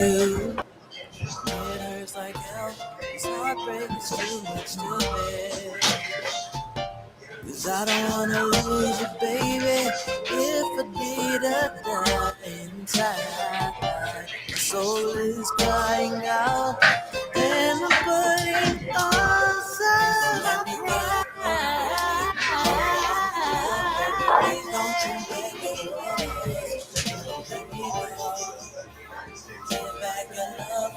It hurts like hell. This heartbreak is too much to bear. 'Cause I don't wanna lose you, baby. If I did, I'd die inside. My soul is crying out, and I'm putting on some pride. Don't you make me let me go. Get back your love,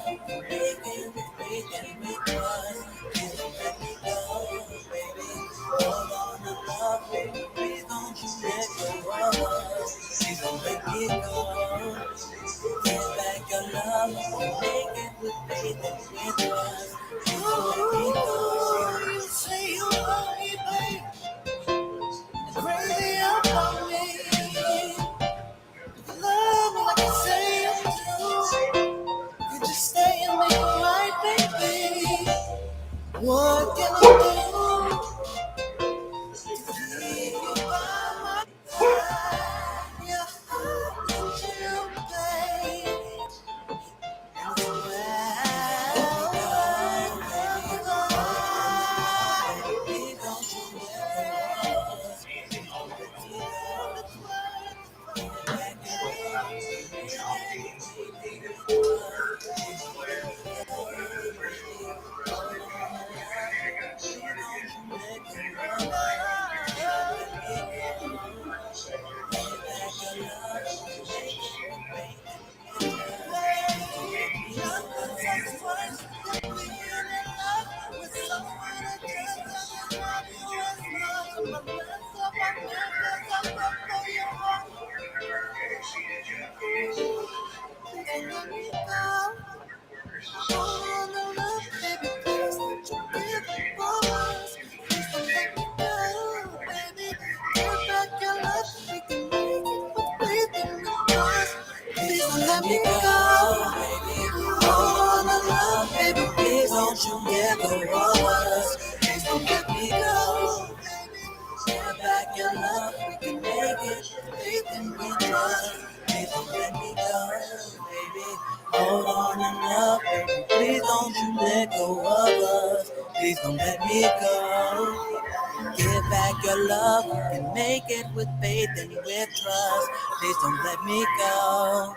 making with faith and with trust. Please don't let me go, baby. Hold on to love, baby. Please don't you let go of us. Please don't let me go. Get back your love, make it with faith and with trust. Please don't let me go. You say you love me, babe. Crazy about me. Love me like you say you do. You just stay and make it right, baby. What can I do? Let me go, baby. Oh, my love, baby, please don't you ever roll us. Please don't let me go. Get back your love, we can make it. Faith and we trust. Please don't let me go, baby. Hold on and love, baby. Please don't you let go of us. Please don't let me go. Give back your love, you can make it with faith and with trust. Please don't let me go.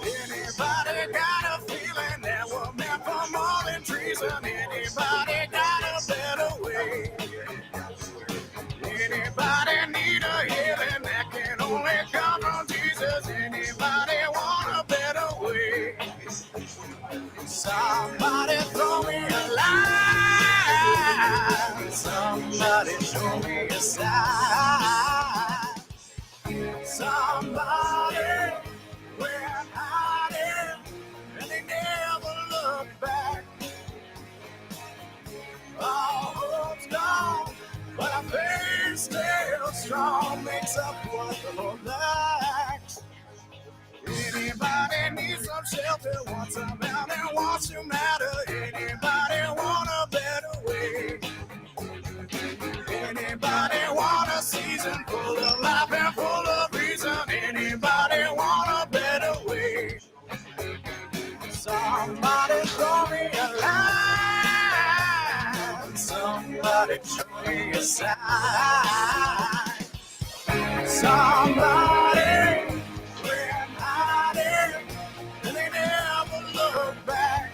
Anybody got a feeling that we're meant for more than treason? Anybody got a better way? Anybody need a healing that can only come from Jesus? Anybody want a better way? Somebody throw me a line. Somebody show me a sign. Somebody went hiding and they never look back. All hope's gone, but our faith still strong. Makes up what the whole life. Anybody need some shelter, want some help and wants to matter? Anybody want a better way? Anybody want a season full of life and full of reason? Anybody want a better way? Somebody throw me a line. Somebody show me a sign. Somebody went hiding and they never look back.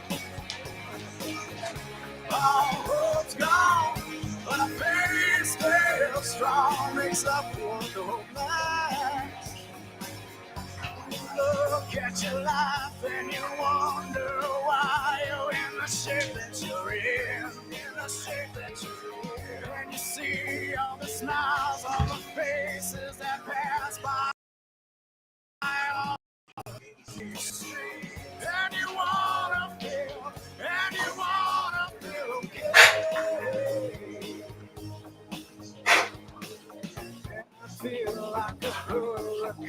All hope's gone, but our faith still strong. Makes up for the whole night. Look at your life and you wonder why you're in the shape that you're in. In the shape that you're in. And you see all the smiles on the faces that pass by. And you wanna feel okay. I feel like a hurricane.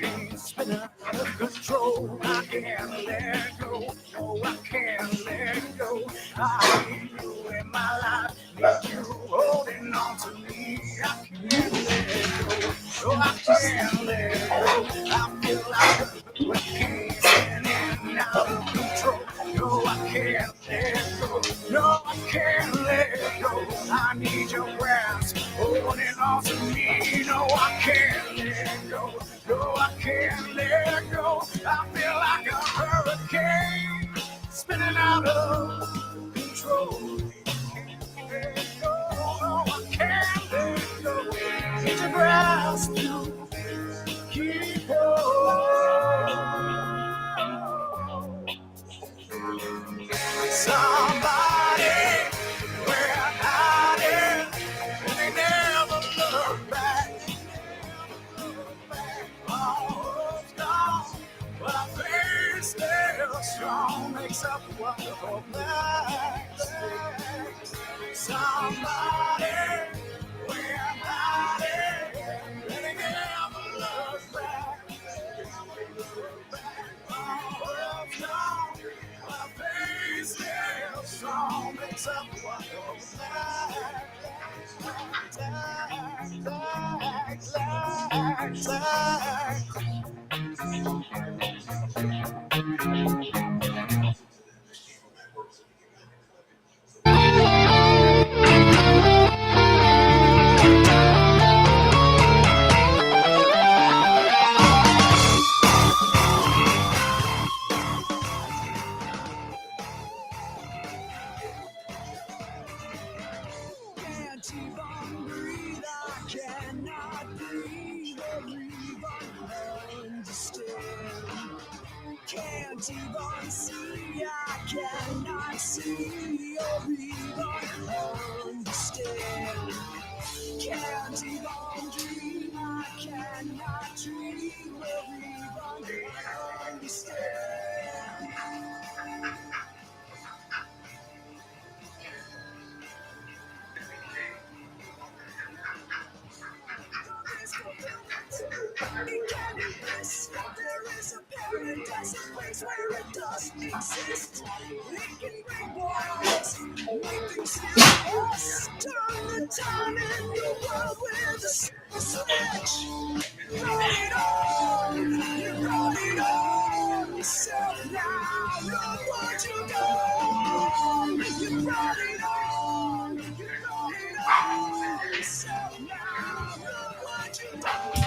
spinning out of control. I can't let go. No, I can't let go. I need you in my life. Need you holding on to me. I can't let go. No, I can't let go. I feel like a hurricane spinning out of control. No, I can't let go. No, I can't let go. I need your grasp holding on to me. No, I can't let go. No, I can't let go. I feel like a hurricane spinning out of control. Let go. No, I can't let go. Need your grasp to keep hold. Somebody where I'm hiding, and they never look back. All gone, but our faith still strong. Makes up a wonderful match. Somebody where I'm hiding, and they never look back. All gone, but our faith still strong. Makes up a wonderful match. Can't even breathe, I cannot breathe or even understand. Can't even see, I cannot see or even understand. Can't even dream, I cannot dream or even understand. It can be this. There is a paradise, a place where it doesn't exist. It can bring wars, make things feel worse. Turn the time in the world with a switch. Run it on, you run it on yourself now. Look what you done. You run it on, you run it on yourself now. Look what you done.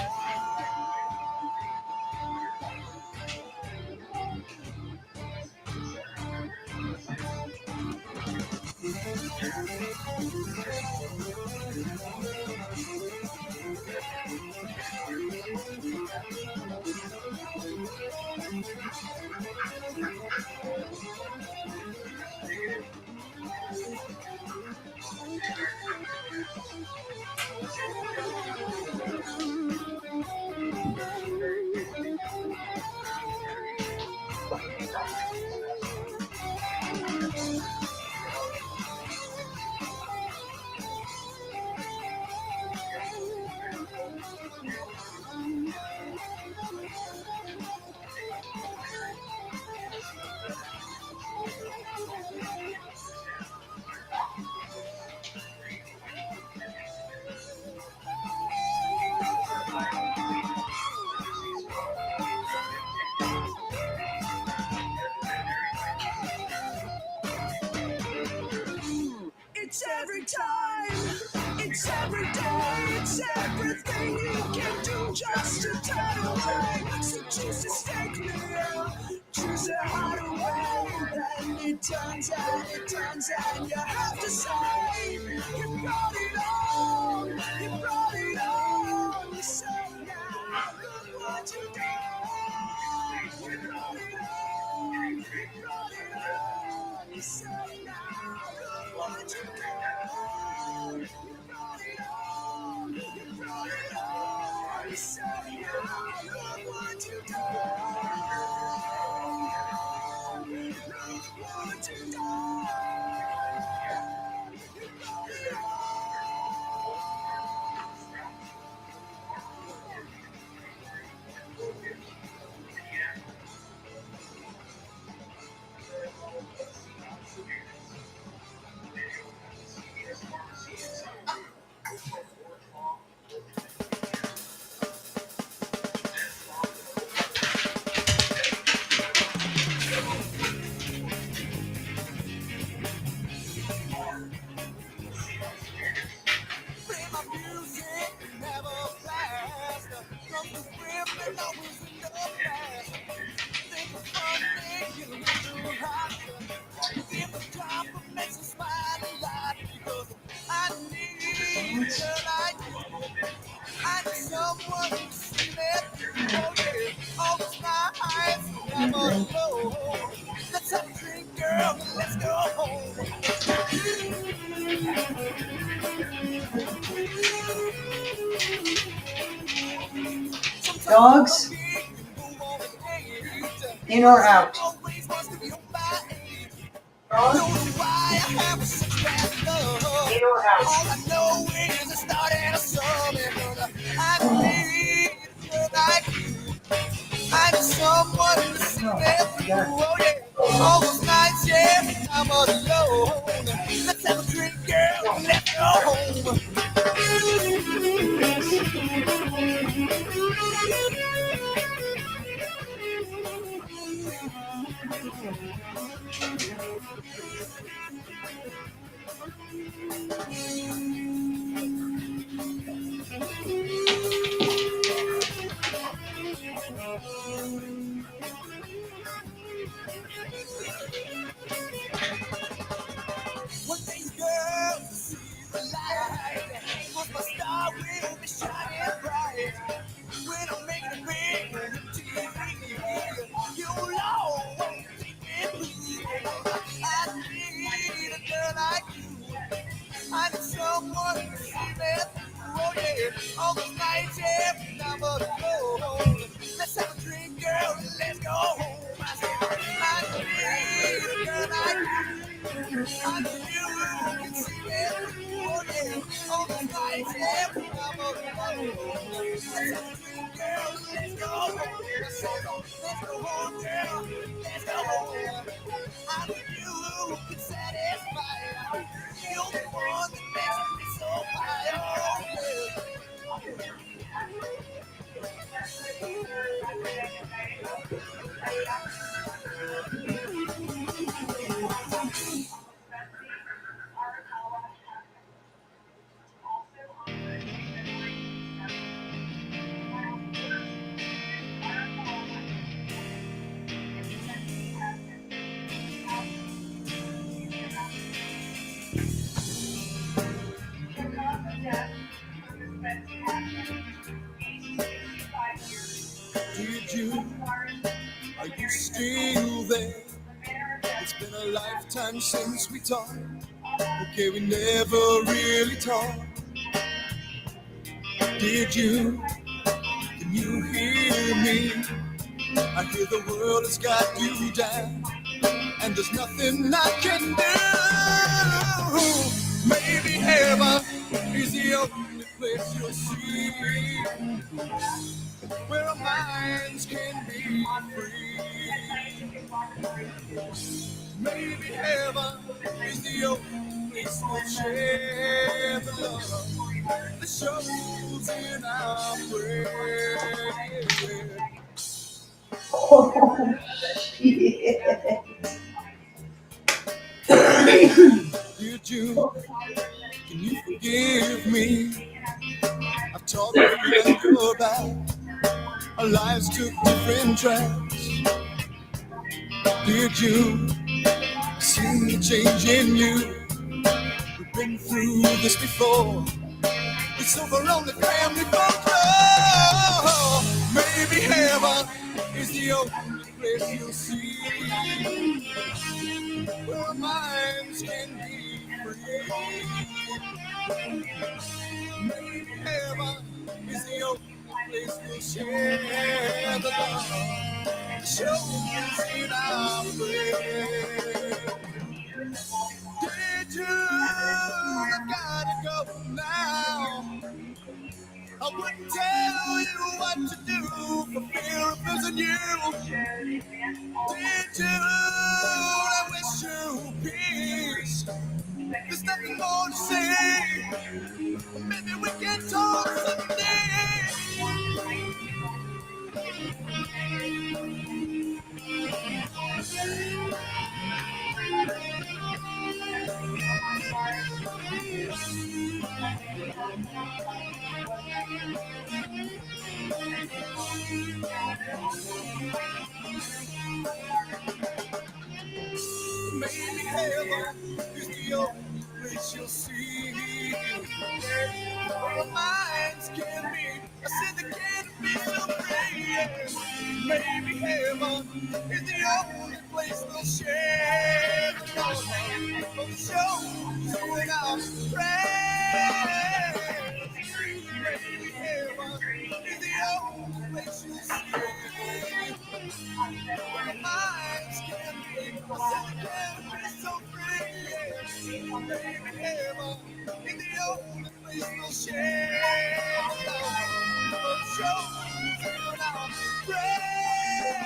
It's every time, it's every day, it's everything you can do just to turn away. So choose to stay clear, choose to hide away. Then it turns and you have to say, you brought it on, you brought it on. You say now, look what you did. You brought it on, you brought it on. You say now, look what you did. You brought it on, you brought it on. You say now, look what you did. Look what you did. You brought it on. always in the past. Think of fun making a little higher. If the drop makes us smile a lot, because I need a girl like you. I need someone to see me through. Oh yeah, all those nights I'm alone. Let's have a drink, girl, and let's go home. Dogs, in or out? Why I have such bad love. In or out? All I know is the start and a summer. I need a girl like you. I need someone to see No, me through. done. Oh yeah, all those nights, yeah, I'm alone. Let's have a drink, girl, and let's go home. One day, girl, to see the light. Cause my star will be shining bright. When I'm making a big TV, you'll always take me. I need a girl like you. I need someone to see me through. Oh yeah, all those nights, yeah, I'm alone. Let's have a drink, girl, and let's go home. I said, I need a girl like you. I know you can see it. Oh yeah, all the nights, yeah, I'm alone. Let's have a drink, girl, let's go home. Let's go home, girl, let's go home. I know you can satisfy. You're the one that makes me so high. Oh yeah. Did you? Are you still there? It's been a lifetime since we talked. Okay, we never really talked. Did you? Can you hear me? I hear the world has got you down, and there's nothing I can do. Maybe heaven is the only place you'll see where our minds can be free. Maybe heaven is the only place we'll share the love that shows in our prayer. Oh, shit. Did you? Can you forgive me? I've talked to you about our lives took different tracks. Did you see the change in you? We've been through this before. It's over on the family folklore. Maybe heaven is the only place you'll see where our minds can be free. Maybe heaven is the only place we'll share the love that shows in our prayer. Did you? I gotta go now. I wouldn't tell you what to do for fear of losing you. Did you? I wish you peace. There's nothing more to say. Maybe we can talk someday. Maybe heaven is the only place you'll see where our minds can be. I said they can't be so free. Yeah. Maybe heaven is the only place they'll share the love of the shows when I'm praying. Maybe heaven is the only place you'll see where our minds can be. I said they can't be so free. Yeah. Maybe heaven is the only place they'll share the love of the shows when I'm praying.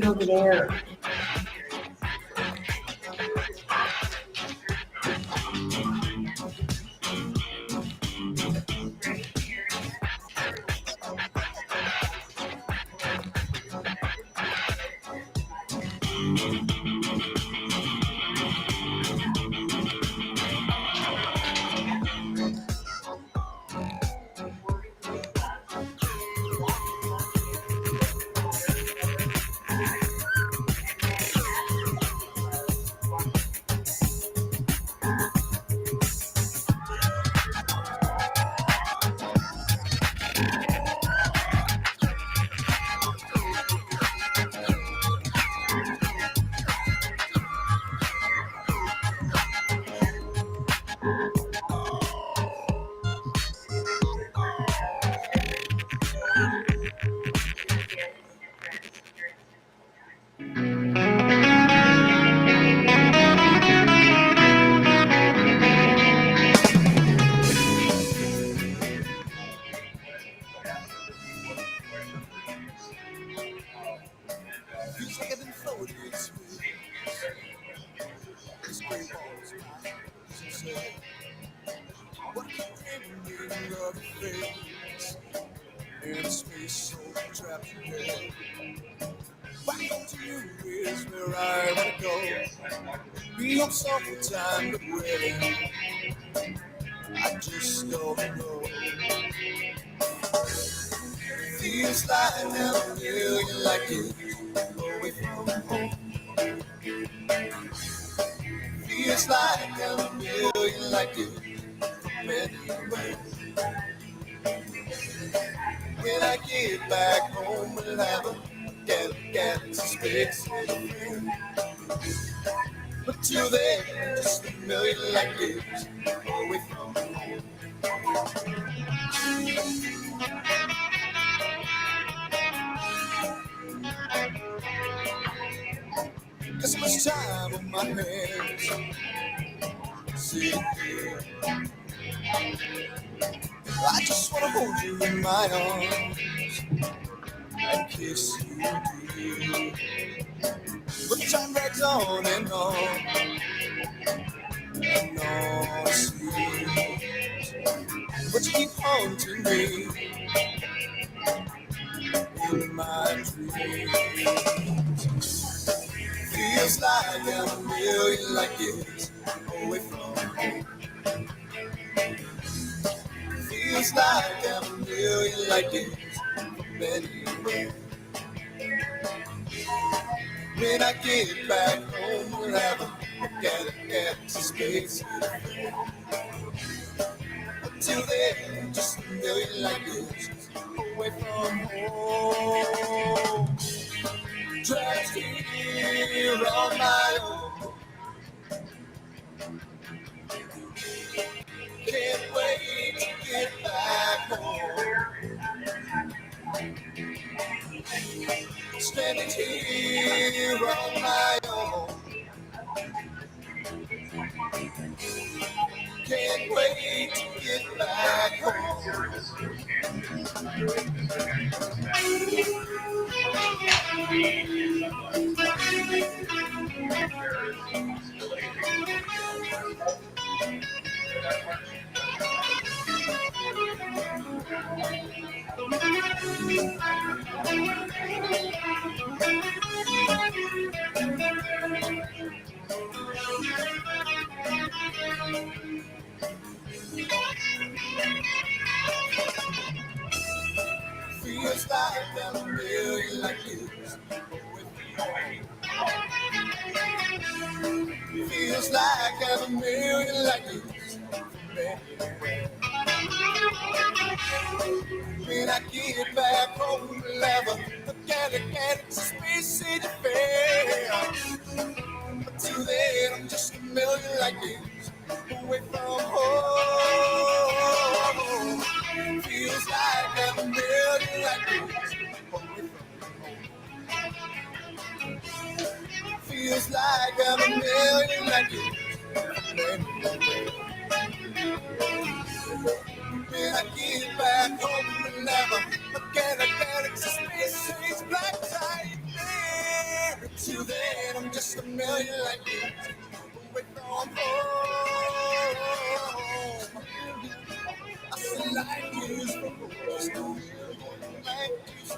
Psychedelic Aire. Feels like I've been floating through this great balls of say, what a pretending of a face in a space so trapped away. Back home to you is where I want to go. Be home sometime, but really, I just don't know. Feels like I'm a million like you, away from home. Feels like I'm a million like you, from anywhere. When I get back home, we'll have a galaxy space. But till then, just a million light years away from home. Got so much time on my hands, sitting here. I just wanna hold you in my arms and kiss you dear. But time drags on and on and on, sweet. But you keep haunting me in my dreams. Feels like I'm a million light years away from home. Feels like I'm a million light years from anywhere. When I get back home, we'll have a galaxy space. Until then, just a million light years away from home. Trapped here on my own. Can't wait to get back home. Standing here on my own. Can't wait to get back home. Feels like I'm a million like years away from home. Feels like I'm a million like years from anywhere. When I get back home, we'll have a galaxy space in the fair. Till then, I'm just a million light years away from home. Feels like I'm a million light years away from home. Feels like I'm a million light years away. When I get back home, we'll never forget a galaxy space age black tie. million like you. Away from home. I said like this from the worst of like this.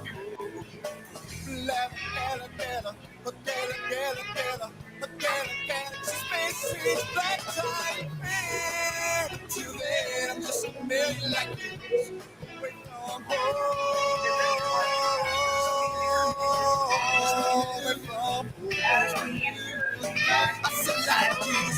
Space black tie, man. Till then, I'm just a million like you. Away from home. Away from home. I said like this.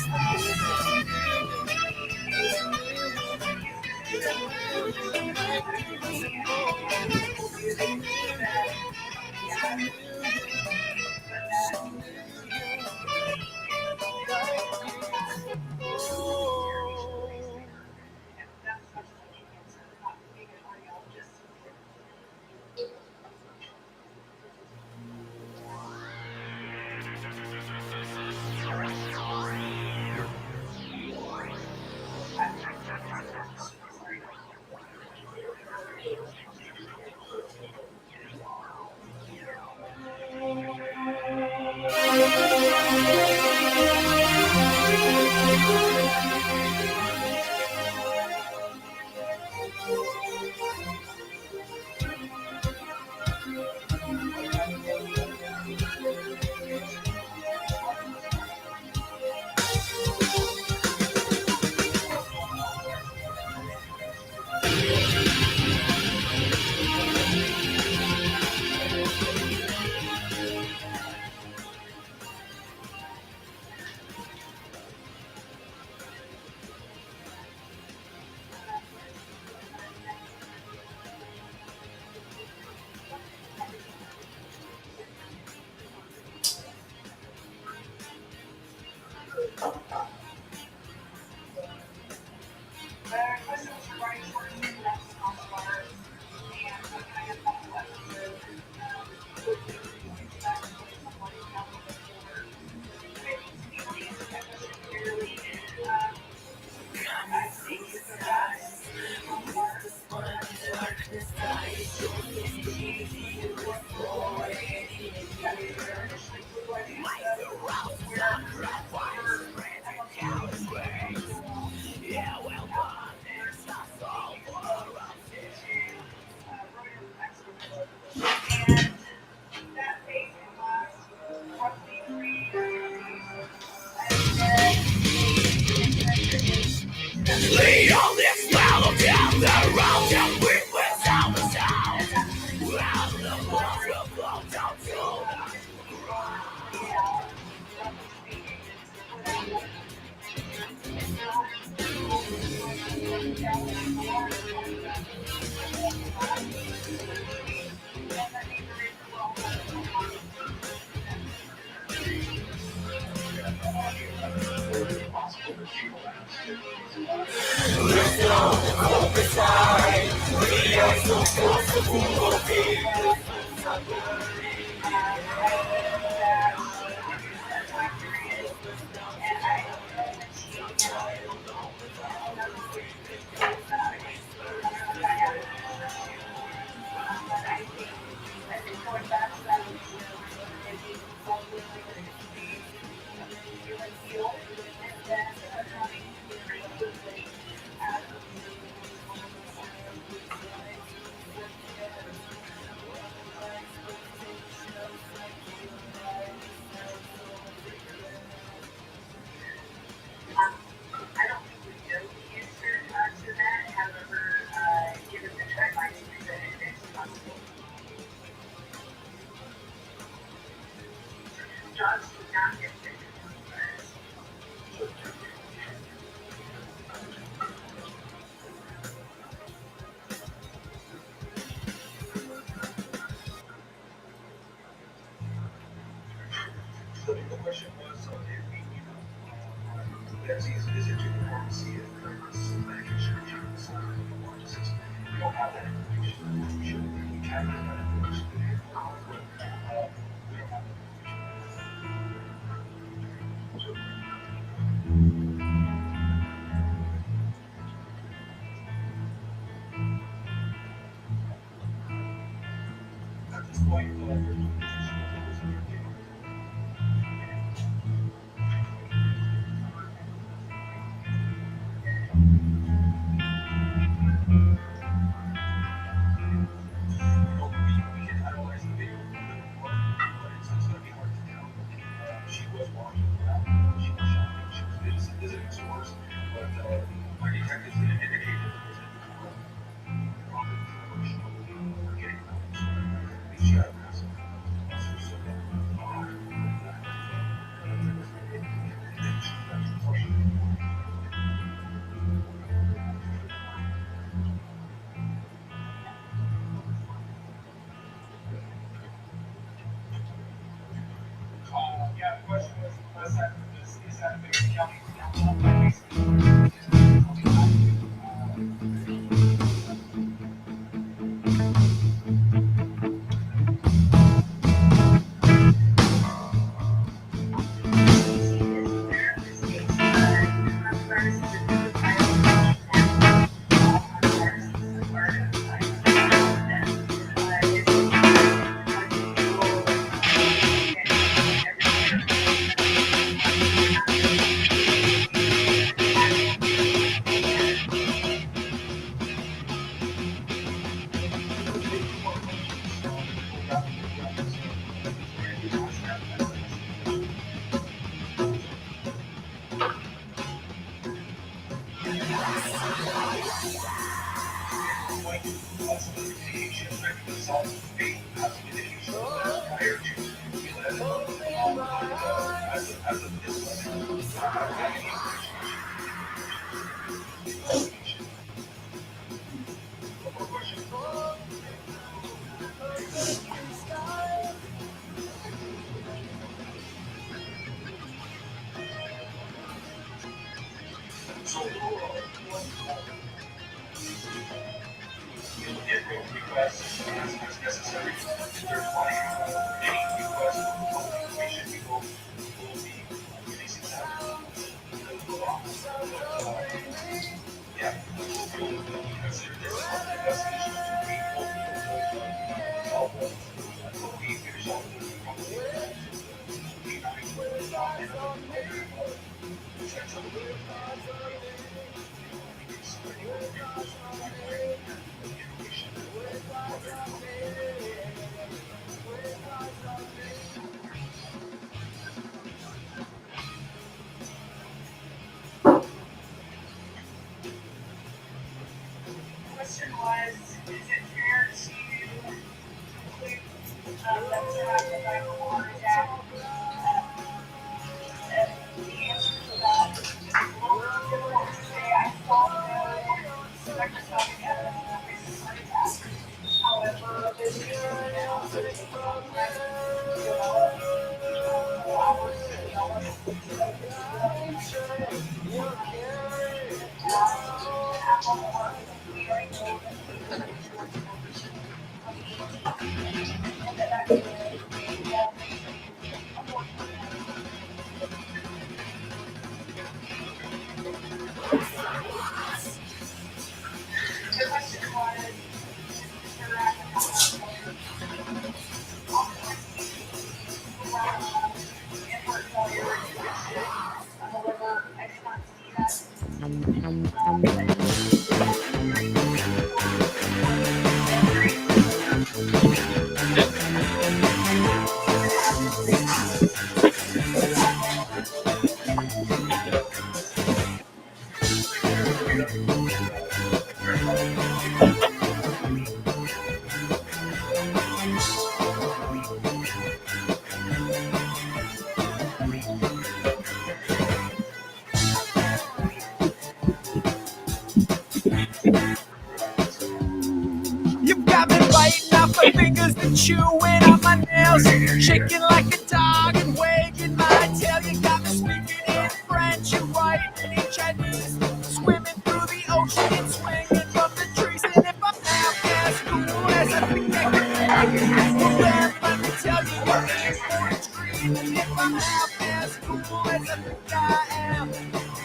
You've got me biting off my fingers and chewing on my nails, shaking like a dog and wagging my tail. You got me speaking in French and writing in Chinese, swimming through the ocean and swinging from the trees. And if I'm half as cool as I think I can be, well then let me tell you, you're in for a treat. And if I'm half as cool as I think I am,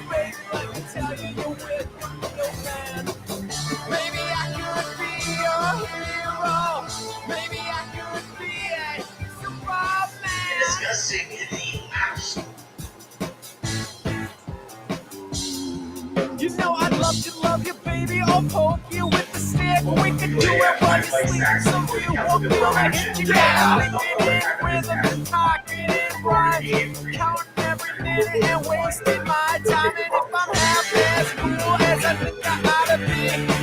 baby, let me tell you, you're with the real man. Maybe I could be your hero. Maybe I could be a Superman. Discussing the house. You know I'd love to love you, baby, or poke you with the stick. We could do it while you're sleeping, so you won't feel like it. You got me living in rhythm and talking in rhyme, counting every minute and wasting my time. And if I'm half as cool as I think I ought to be,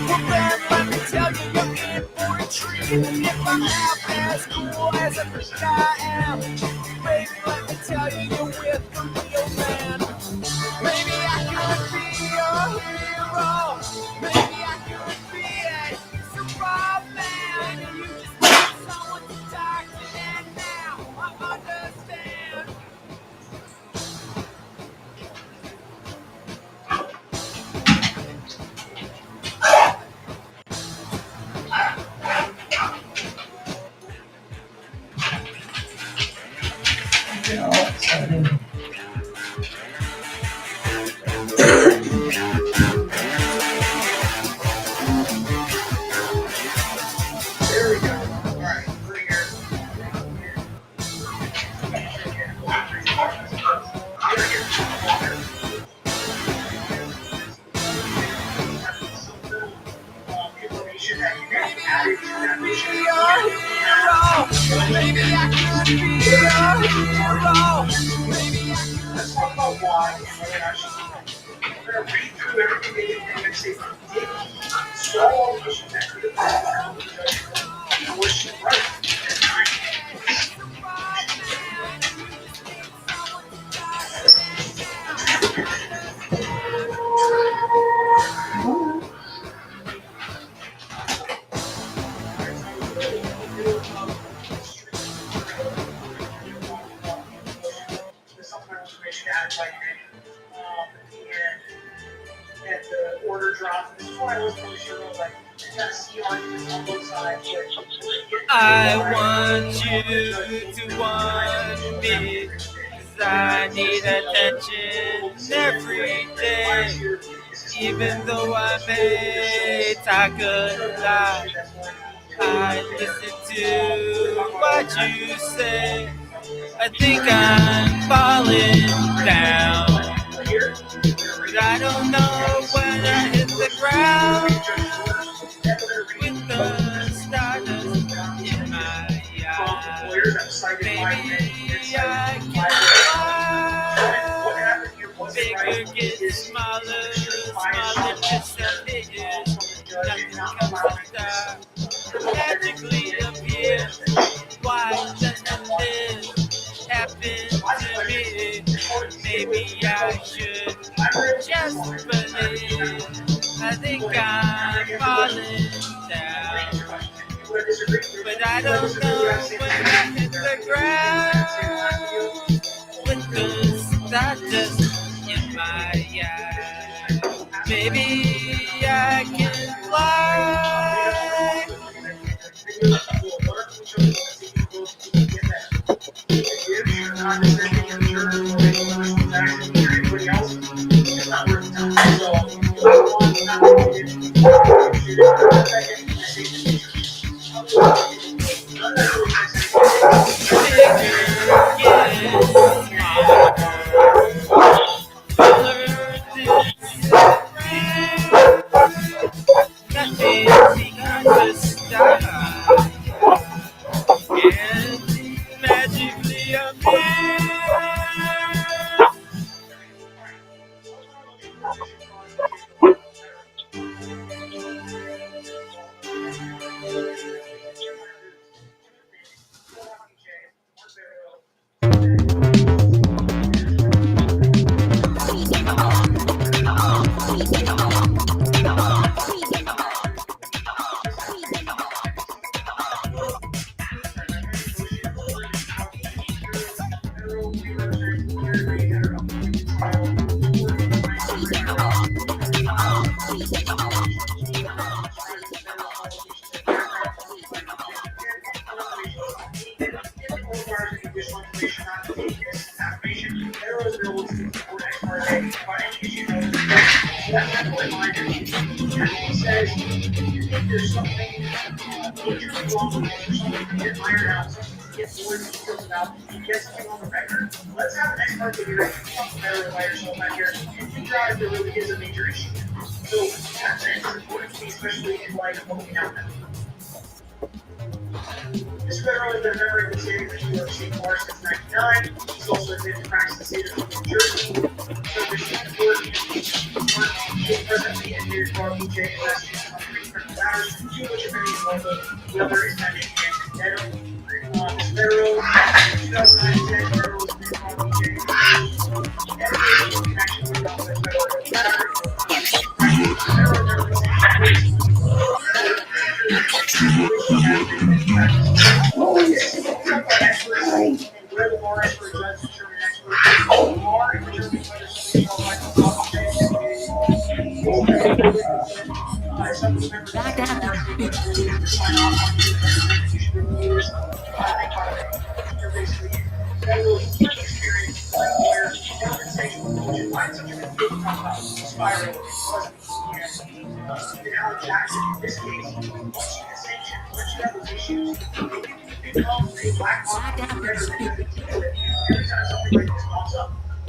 well then let me tell you, you're in for a treat. And if I'm half as cool as I think I am, baby, let me tell you, you're with the real man. Maybe I could be your hero. Maybe I could be a Superman. And you just need someone to talk to, and now I understand. could be your hero. Maybe I could be your hero. Maybe I could. Let's talk about why and whether or not she's right. We're going to read through everything they did and say, did he solve all the issues that could have been judgment? Or was she right? And the order dropped. This is why I was really sure I was like, I gotta see arguments on both sides. I want you to want me, 'cause I need attention every day. Even though I may talk a lot, I listen to what you say. I think I'm falling down, but I don't know when I hit the ground. With the stardust in my eyes, maybe I can fly. Bigger gets smaller, smaller disappears. Nothing comes to stop, magically appears. Why doesn't this happen to me? Maybe I should just believe. I think I'm falling down, but I don't know when I hit the ground. With the stardust in my eyes, maybe I can fly. Magically appear. Let's have an expert give you a better by yourself out here. You drive there really is a major issue. So that's important to me, especially in light of what we now know. This federal has been a member of the state of New York State Bar since '99. He's also been in practice in the state of New Jersey. So the Chief Court is presently in New York, BJ, and Massachusetts on three criminal matters, two of which are very involved. The other is pending in Denver. This federal, 2009 federal is in BJ. And in connection with the federal matter.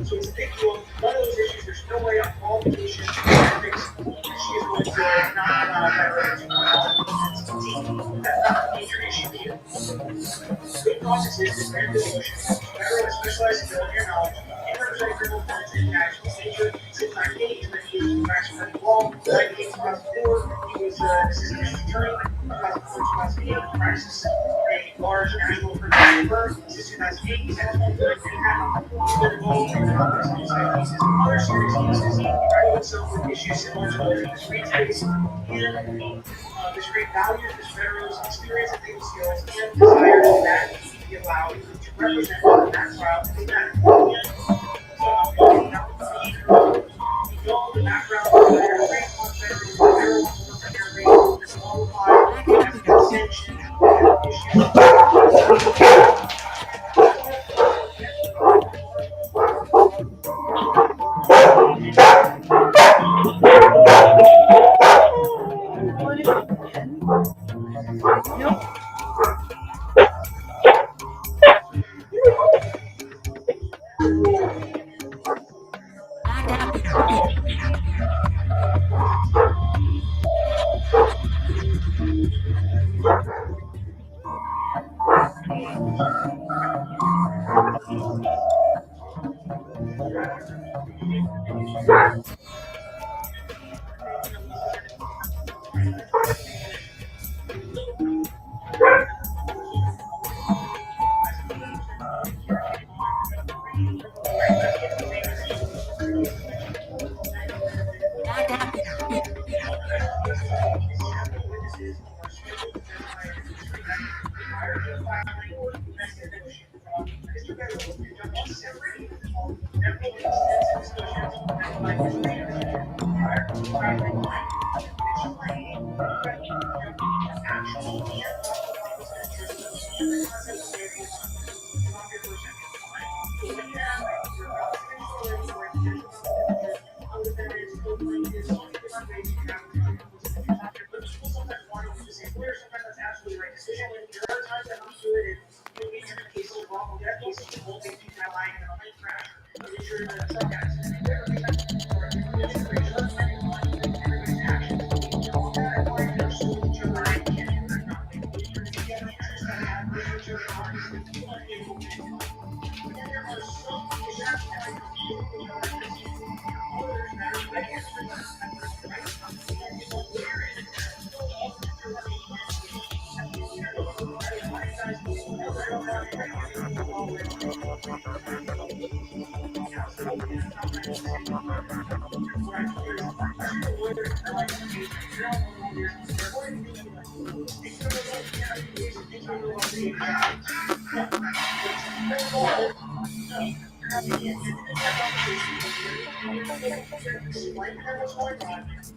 So it's a big deal. One of those issues, there's no way on qualification to fix. She is going to not have that right to Good processes and brand devotion. Federal specialized in building your knowledge and representing criminal defense and national nature. Since 1980, he was in practice for law. 1980 2004, he was assistant district attorney. 2004 2008, he practiced for a large national criminal firm. Since 2008, he's had his own clinic in Manhattan. He's been involved in complex homicide cases and other serious cases. He grappled himself with issues similar to those in this great case. And this great value, this veteran's experience and legal skills, and desire that he be allowed to represent the background of that. And so, we know the background of the great concept is very disqualified, has been sanctioned, issues.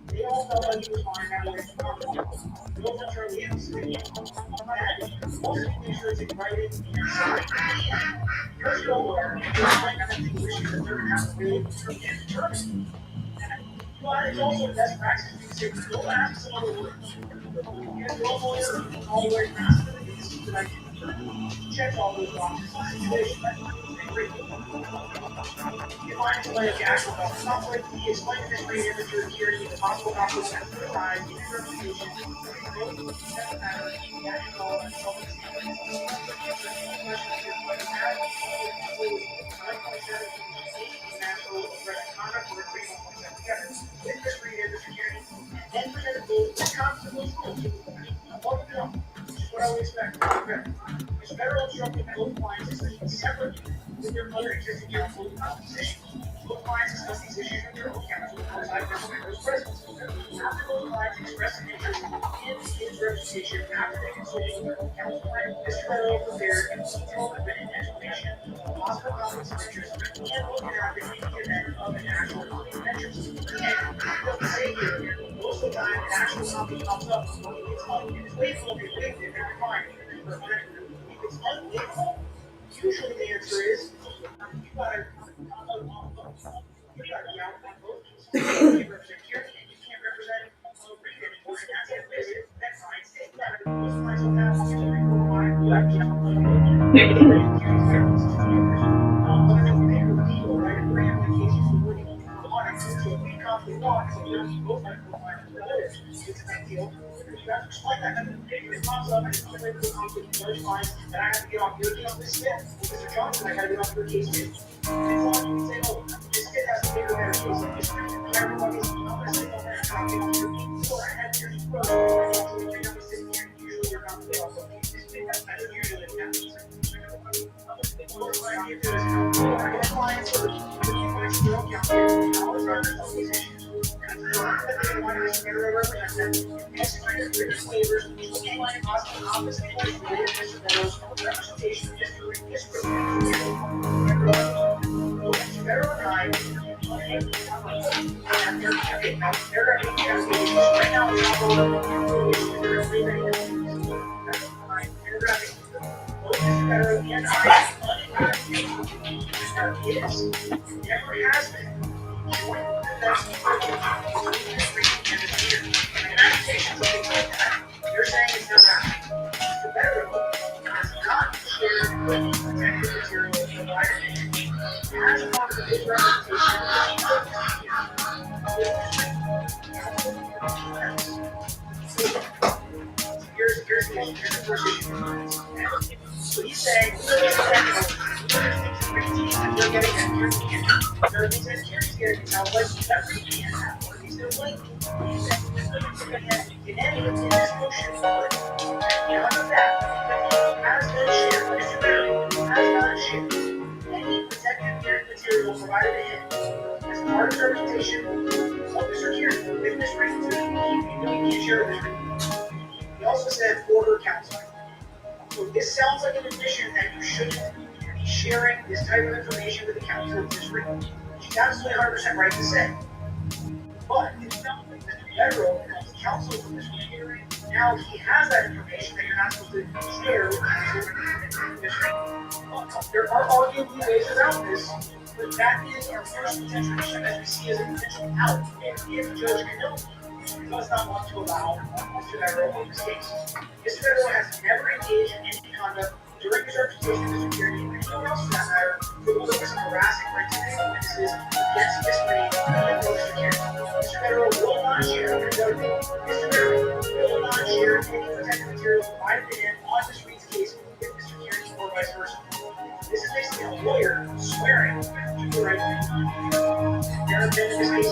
They all felt like he was fine now with the conflict. Those are Charlie M's. Most signatures invited and signed. First of all, you might not think wishes that they're half really and determined. But it's also best practice to say, go ask some other words. And go all the way past the things that I did. Check all those boxes in the situation. And great. Defines like actual conflict. He explained this great imagery of hearing the possible conflicts that could arise in his reputation, doesn't matter, national and public with this great imagery hearing, and presented the constable schools. What I would expect. Is federal instructing both clients discussing separately with their other existing counsel in opposition. Both clients discuss these issues with their own counsel outside their members' presence. After both clients express an interest in his representation after they consulted with their own counsel, Mr. Federal prepared a detailed and written explanation of possible conflicts of interest and what can happen in the event of an actual conflict of interest. And what we say here, most of the time an actual conflict comes up if it's legal, if it's legal, if it's fine. If it's unlegal, usually the answer is you gotta be out on both. You can't represent here and you can't represent Reed anymore. And that's it. That's fine. Most clients will have but if we make a deal, right? If we're in the case of winning the money, so we conflict law, so there's both sides of the line. It's a big deal. You have to explain that. If it pops up and it's unrelated to the conflict, the judge finds that I have to get off your case, Miss Smith, Mr. Johnson, I got to get off your case too. It's on, you can say, oh, Miss Smith has a bigger, better case than Miss Smith. And everybody's, I'm going to say, no, man, I'm not getting off your case. So I had years of growth. I got to make up a sitting here. Usually you're not getting off the case. Miss Smith, that's usually what happens. Most of my gift is, I get clients or clients who don't count here. I always run into these issues. Executed written waivers to align possible conflicts of interest related to Mr. Meadows' representation of history. Mr. Meadows and I there are 8 applications right now. There are 3 ready. Both Mr. Meadows and I never has been. You're saying it's not happening. The federal has not shared protected material provided as part of his representation. Here's the first issue. So he's saying, there are things that security's getting to tell, but that really can't happen. He's still blanking. He's saying, in any of this motion, none of that has been shared. Mr. Barry has not shared any protected material provided to him as part of his representation of Mr. Kieran with Ms. Ring. He can't share with Ms. Ring. He also said order counseling. So this sounds like an admission that you shouldn't be sharing this type of information with the counsel of Ms. Ring. She's absolutely 100% right to say. But it sounds like Mr. Federal becomes counsel for Ms. Ring. Now he has that information that you're not supposed to share with Ms. Ring. There are arguably ways around this, but that is our first potential issue as we see as a potential out. If Judge Canova does not want to allow Mr. Federal in this case. Mr. Federal has never engaged in any conduct during his representation of Mr. Kieran or anyone else for that matter for the purpose of harassing or intimidating witnesses against Ms. Ring and Mr. Kieran. Mr. Federal will not share, Mr. Federal will not share any protected material provided to him on Ms. Ring's case with Mr. Kieran or vice versa. This is basically a lawyer swearing to the right thing. There have been in this case,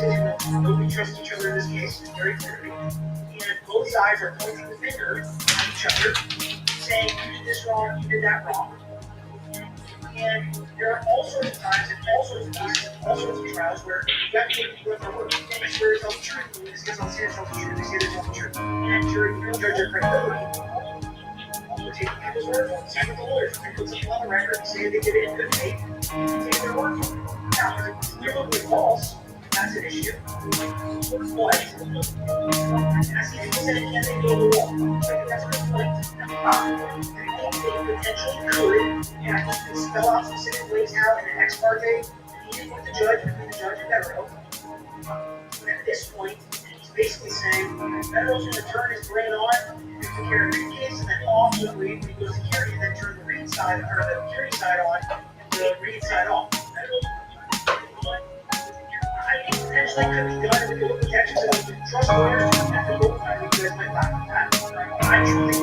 nobody trusts each other in this case, very clearly. And both sides are pointing the finger at each other, saying, you did this wrong, you did that wrong. And there are all sorts of times and all sorts of cases, all sorts of trials where you have to take people at their word. And the jury tells the truth, and this gets on say tells the truth, they say they tell the truth. And jury, you don't judge their credibility. We're taking people's word for it. Same with the lawyers. They put something on the record and say they did it in good faith, and take their word for it. Now, if it's clearly false, that's an issue. But, as people say, can they go to the wall? That's a good point. I think they potentially could, and I think they spell out specific ways how in an ex parte meeting with the judge, between the judge and Federal. But at this point, he's basically saying Federal's going to turn his brain on and take care of the case, and then ultimately, when he goes to Curie, and then turn the read side, or the Curie side on, and the read side off. I think potentially could be done with the protections of trust lawyers and the both sides because my back I truly do.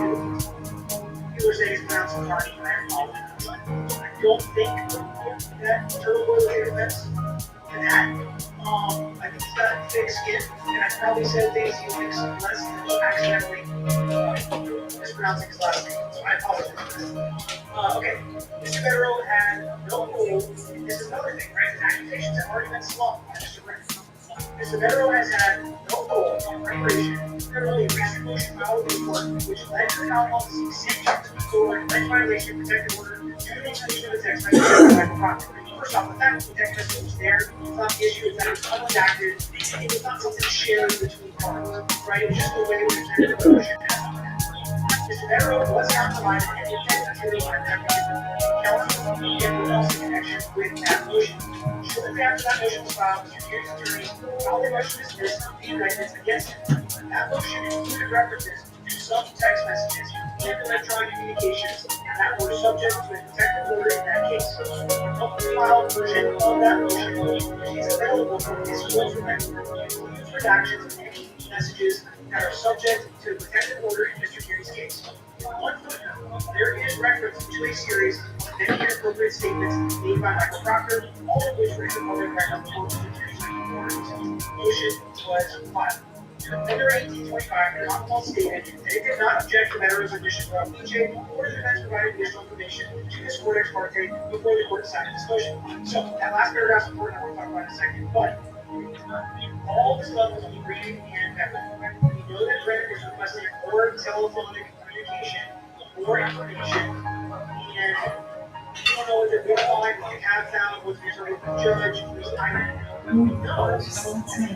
People are saying it's pronounced Carney, and I apologize. I don't think that turbo-related offense can happen. I think he's got thick skin, and I probably said things he thinks less than accidentally mispronouncing his last name, so I apologize for that. Okay, Mr. Federal had no hold. This is another thing, right? His accusations have already been slumped by Mr. Grant. Mr. Federal has had no hold on preparation, literally a recent motion filed with the court, which led to the Commonwealth to seek sanctions for alleged violation of protected order due to the inclusion of the text message by the property. First off, the fact that the text message was there, it's not the issue, it's that it was unredacted, it was not something shared between parties, right? It was just the way it was intended to motion. Mr. Federal was not provided any text material on that counsel and also in connection with that motion. Shortly after that motion was filed, Mr. Kier's attorney filed a motion to dismiss the indictments against him. That motion included references to some text messages and electronic communications that were subject to a protective order in that case. A publicly filed version of that motion is available for disclosure includes redactions of any messages that are subject to protected order in Mr. Curie case. One footnote, there is reference to a series of many inappropriate statements made by Michael Proctor, all of which were in the public record before Mr. Curie's motion was filed. On February 1825, the Commonwealth stated that it did not object to Meadows' admission for PJ or the defense provided additional information to this court ex parte before the court decided this motion. So, that last paragraph is important, I want to talk about in a second, but all this levels of reading and method. We know that Brennan is requesting more telephonic communication, more information, and we don't know what they're going to find, what they have found, what's going to be the judge, who's not. We know that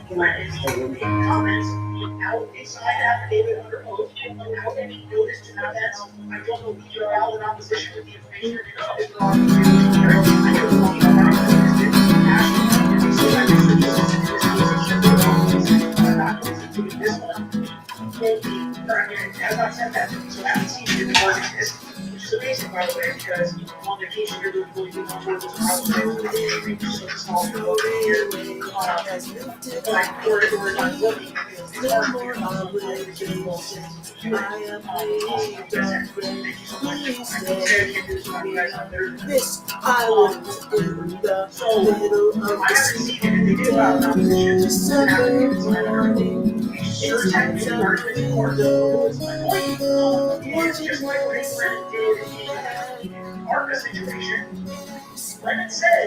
Brennan is making comments without a signed affidavit under oath, without any notice to not that. I don't know if you're out in opposition with the information you're going to I don't know if this one has not sent that to me, so I haven't seen it in the does exist, which is amazing, by the way, because on vacation you're doing really good on board with probably so small for over here. But we're not looking, it's hard to figure out what the difficult things to do. This I was in the middle of I haven't seen it, and they do have an opposition. It's just like what Brennan did in Arca situation. Brennan said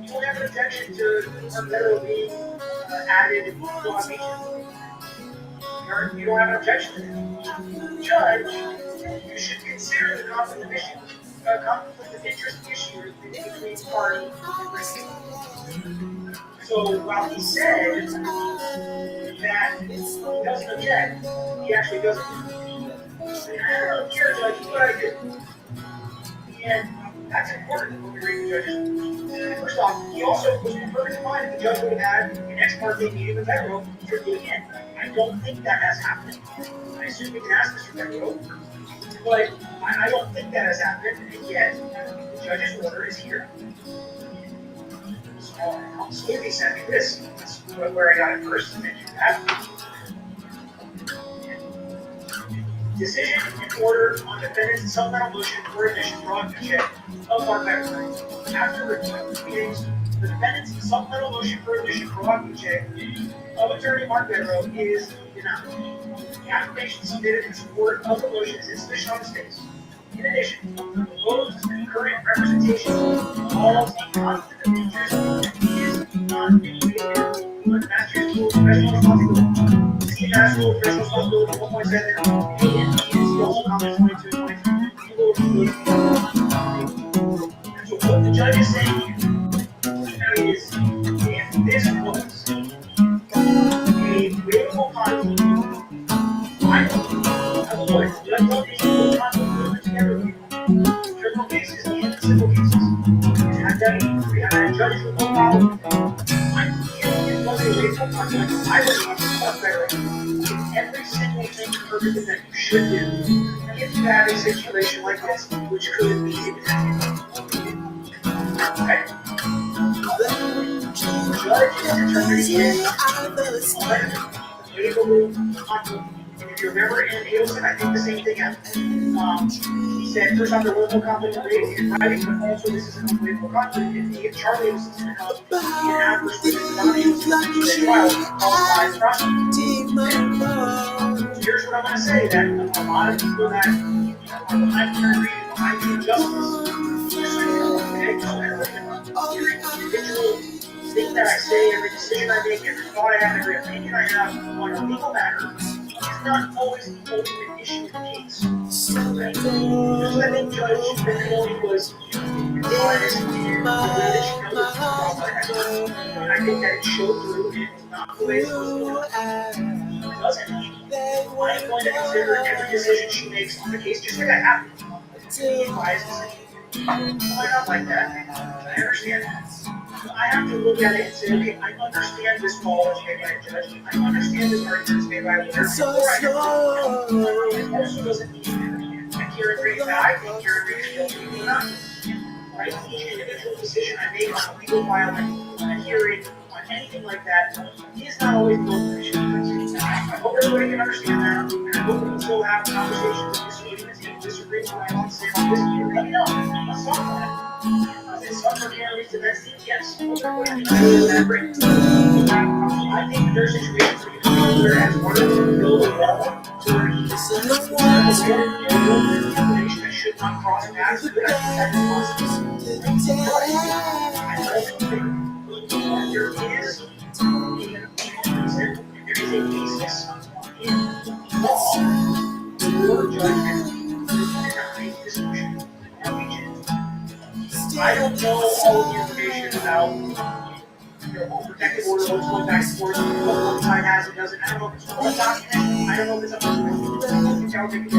you don't have an objection to Arca being added to automation. You don't have an objection to that. Judge, you should consider the conflict of interest issue between party and Brennan. So while he said that he doesn't object, he actually doesn't. I don't care, Judge, what I do. And that's important when we read the judges. First off, he also was perfect in mind that the judge would have had an ex parte meeting with Petro for doing it. I don't think that has happened. I assume we can ask Mr. Petro, but I don't think that has happened, and yet the judge's order is here. Smoothie sent me this. That's where I got it first. Decision in order on defendant's supplemental motion for admission for object of Mark Becker. After review of proceedings, the defendant's supplemental motion for admission for object of attorney Mark Becker is denied. The application submitted in support of the motion is insufficient on its face. In addition, the proposed current representation involves a conflict of interest that is not indicated on the Master's Rule of Professional Responsibility. See Master's Rule of Professional Responsibility 1.7 A and B is also comments 22 and 23. So what the judge is saying here is if this was a waivable conflict, I would. Judge told me to put conflict together with you. Criminal cases and civil cases. And then we have judges with no problem. It was a waivable conflict. I would want to talk better. Every single thing perfect that you should do if you have a situation like this, which could be a okay. Judge is determining waivable conflict. If you remember in Adelson, I think the same thing happened. He said, first off, there was no conflict of race in writing, but also this is an unbelievable conflict. If Charlie was to come in adverse witness anonymous in trial, caused by the prosecutor. Here's what I'm going to say, that a lot of people that are behind the injustice, every individual thing that I say, every decision I make, every thought I have, every opinion I have on a legal matter, is not always the ultimate issue of the case. Right? Just I think Judge Benoni was honest in the way that she knows it's wrong, and I think that it showed through, and it's not the way it's supposed to do. It doesn't mean I'm going to consider every decision she makes on the case, just like I have to. Wise decision. Why not like that? I understand that. I have to look at it and say, okay, I understand this call that's made by a judge. I understand this argument that's made by a lawyer. It also doesn't mean I can't agree that I think you're agreeing not. Right? Each individual decision I make on a legal filing, on a hearing, on anything like that, is not always the ultimate issue. I hope everybody can understand that, and I hope we can still have conversations and disagree with my own stand on this. Let me know. Let's talk about it. Is some candidates the next team? Yes. I think there's situations where you can go as one of them build a wall to where he's information that should not cross paths with that possible. I don't think there is a basis in law or judgment to deny this motion in Norwegian. I don't know all of the information about protective order, what's going back and forth, what one side has and doesn't. I don't know if it's one document, I don't know if it's a document.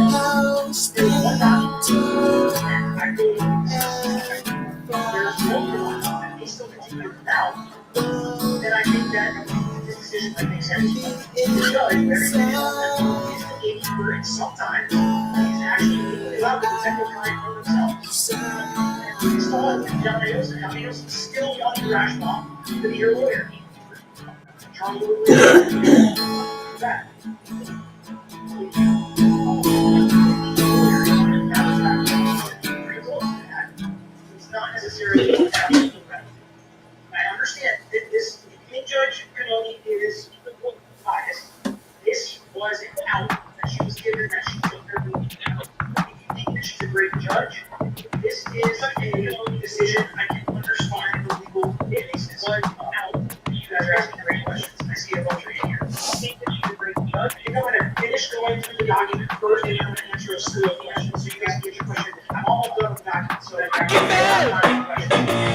There's one document, and I really there's multiple ones, and they still continue now. Then I think that this decision might make sense. The judge, very clearly, is looking for it sometimes. He's actually allowed to protect the client from themselves. And he's told Humanimals is still young and rational to be your lawyer. Charlie will that. It's not necessarily I understand that this Judge Cannoni is biased. This was an out that she was given that she took her movie out. If you think that she's a great judge, this is a decision I can understand the legal basis. One out. You guys are asking great questions. I see a bunch of in here. I think that she's a great judge. I think I'm going to finish going through the document first and I'm going to answer a slew of questions so you guys can get your question. I'm almost done with the document so that I can questions.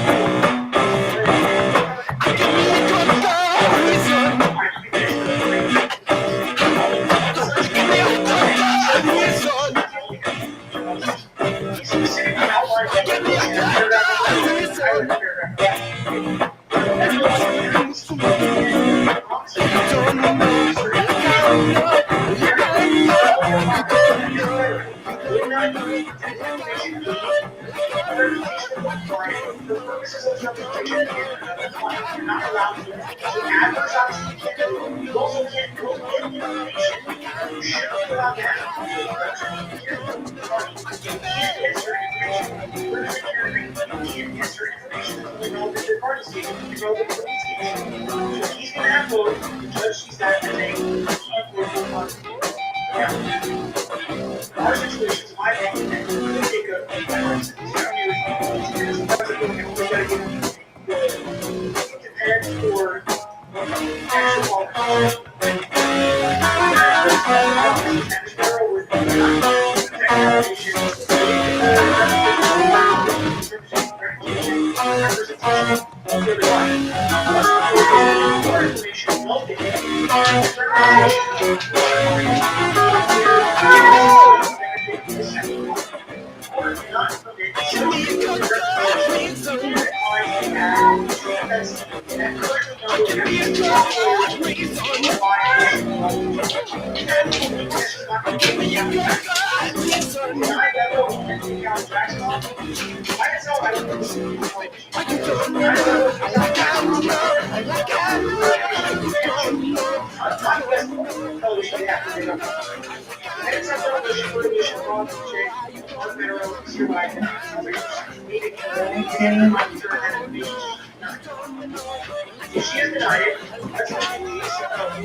If she has denied it, let's look at these rules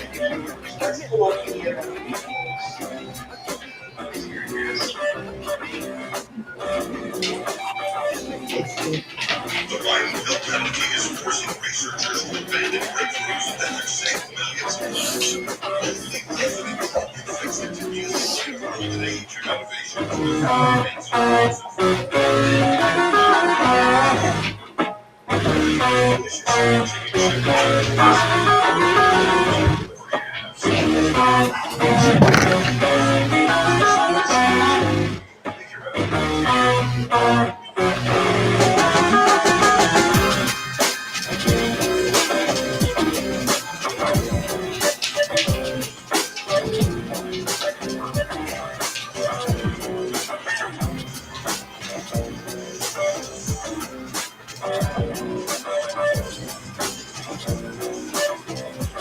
here. Let's pull up the The viral pill penalty is forcing researchers to abandon breakthroughs that have saved millions of lives. Only President Trump can fix it. Using golden age of innovation to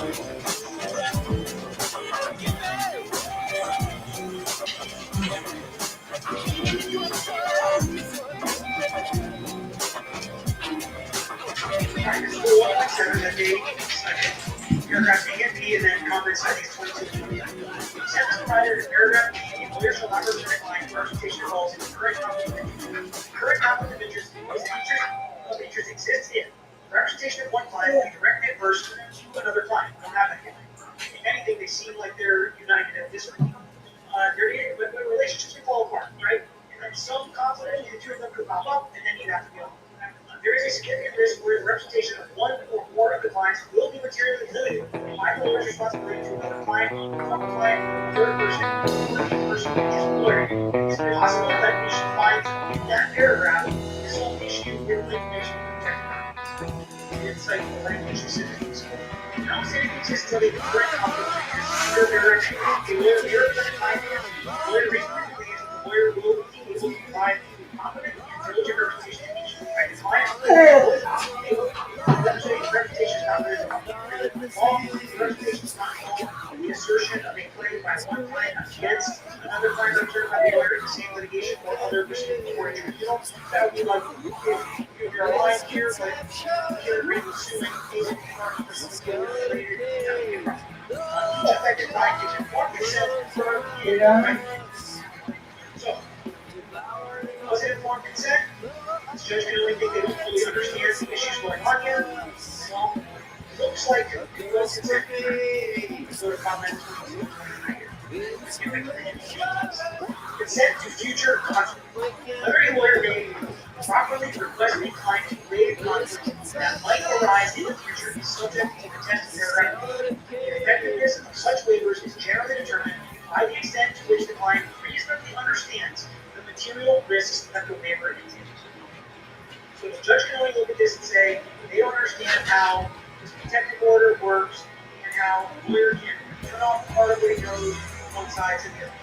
Alright, this is the 1.7 that they cited. Paragraph A and B, and then comments I think it's 22. Sentence provided in paragraph B, the employer shall not represent a client where representation involves in the current conflict of interest. Current conflict of interest is an interest exists if representation of one client will be directly adverse to another client. Don't have that yet. If anything, they seem like they're united at this point. But relationships can fall apart, right? And then some conflict, the two of them could pop up, and then you'd have to deal with it. There is a significant risk where the representation of one or more of the clients will be materially limited by the lawyer's responsibility to another client, from a client, third person, or a person which is a lawyer. It's possible that we should find in that paragraph this whole issue with information protected. Insight and language specifics. Notwithstanding the existence of a current conflict of interest, under paragraph A, the lawyer may represent a client, the lawyer reasonably believes that the lawyer will be able to provide competent and diligent representation to each affected client. Representation is not written law. Representation is not involved the assertion of a claim by one client against another client represented by the lawyer in the same litigation or other proceeding before a tribunal. That would be like if you're aligned here, but you're really suing basically related to the problem. Each affected client gives informed consent for the right. So, was it informed consent? This judge can only think they don't fully understand the issues going on here. Well, it looks like it was consent. So to comment, consent to future conflict. Whether a lawyer may properly request a client to waive conflict that might arise in the future is subject to the test of paragraph B. The effectiveness of such waivers is generally determined by the extent to which the client reasonably understands the material risks that the waiver entails. So the judge can only look at this and say they don't understand how this protective order works and how the lawyer can turn off part of what he knows from one side to the other.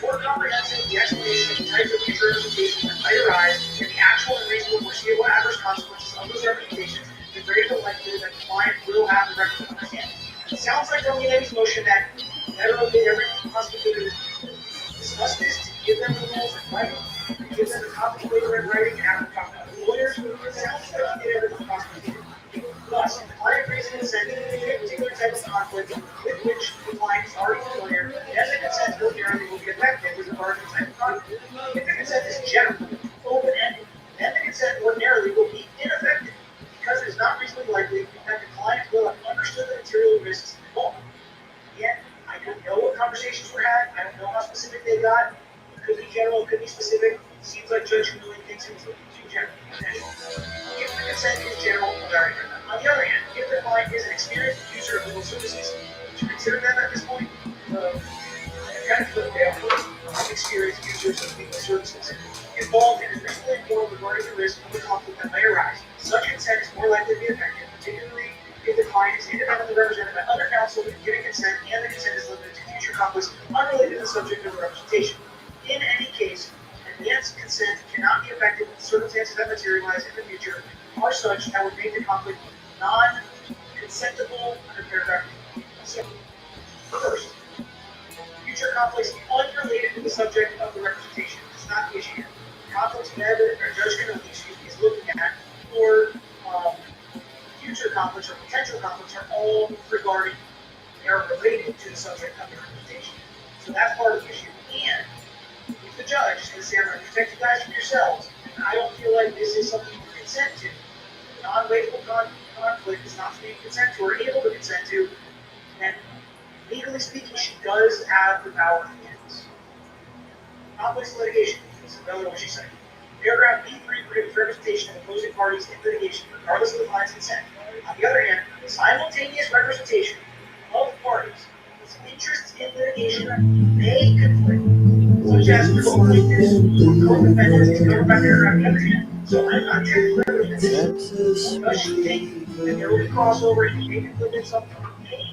More comprehensive, the explanation of the types of future representations that might arise and the actual and reasonable foreseeable adverse consequences of those representations, the greater the likelihood that the client will have the requisite understanding. It sounds like Romney Levy's motion that federal did everything possible to discuss this, to give them the rules in writing, to give them the copy waiver in writing, and have them talk about the lawyers. It sounds like he did everything possible to do. Thus, if the client agrees to consent to a particular type of conflict with which the client is already familiar, then the consent ordinarily will be effective with regard to the type of conflict. If the consent is general, open-ended, then the consent ordinarily will be ineffective because it is not reasonably likely that the client will have understood the material risks involved. Yet, I don't know what conversations were had. I don't know how specific they got. It could be general, it could be specific. It seems like Judge really thinks it's too general. If the consent is general, very good. On the other hand, if the client is an experienced user of legal services, to consider them at this point, kind of flip down, experienced users of legal services, involved and is reasonably informed regarding the risk of the conflict that may arise. Such consent is more likely to be effective, particularly if the client is independently represented by other counsel giving consent and the consent is limited to future conflicts unrelated to the subject of the representation. In any case, advanced consent cannot be effective if the circumstances that materialize in the future are such that would make the conflict non-consentable under paragraph B. So, first, future conflicts unrelated to the subject of the representation. It's not the issue here. Conflicts that a judge can is looking at, or future conflicts or potential conflicts are all regarding, they are related to the subject of the representation. So that's part of the issue. And if the judge is going to say, I'm going to protect you guys from yourselves, and I don't feel like this is something you can consent to, non-waivable conflict is not something you consent to or able to consent to, then legally speaking, she does have the power to do this. Conflicts in litigation is another one she said. Paragraph B3 prohibits representation of opposing parties in litigation, regardless of the client's consent. On the other hand, simultaneous representation of parties whose interests in litigation may conflict, such as co-plaintiffs or co-defendants, is covered by paragraph B. So I'm not technically representing. Does she think that there will be crossover and you may conflict in some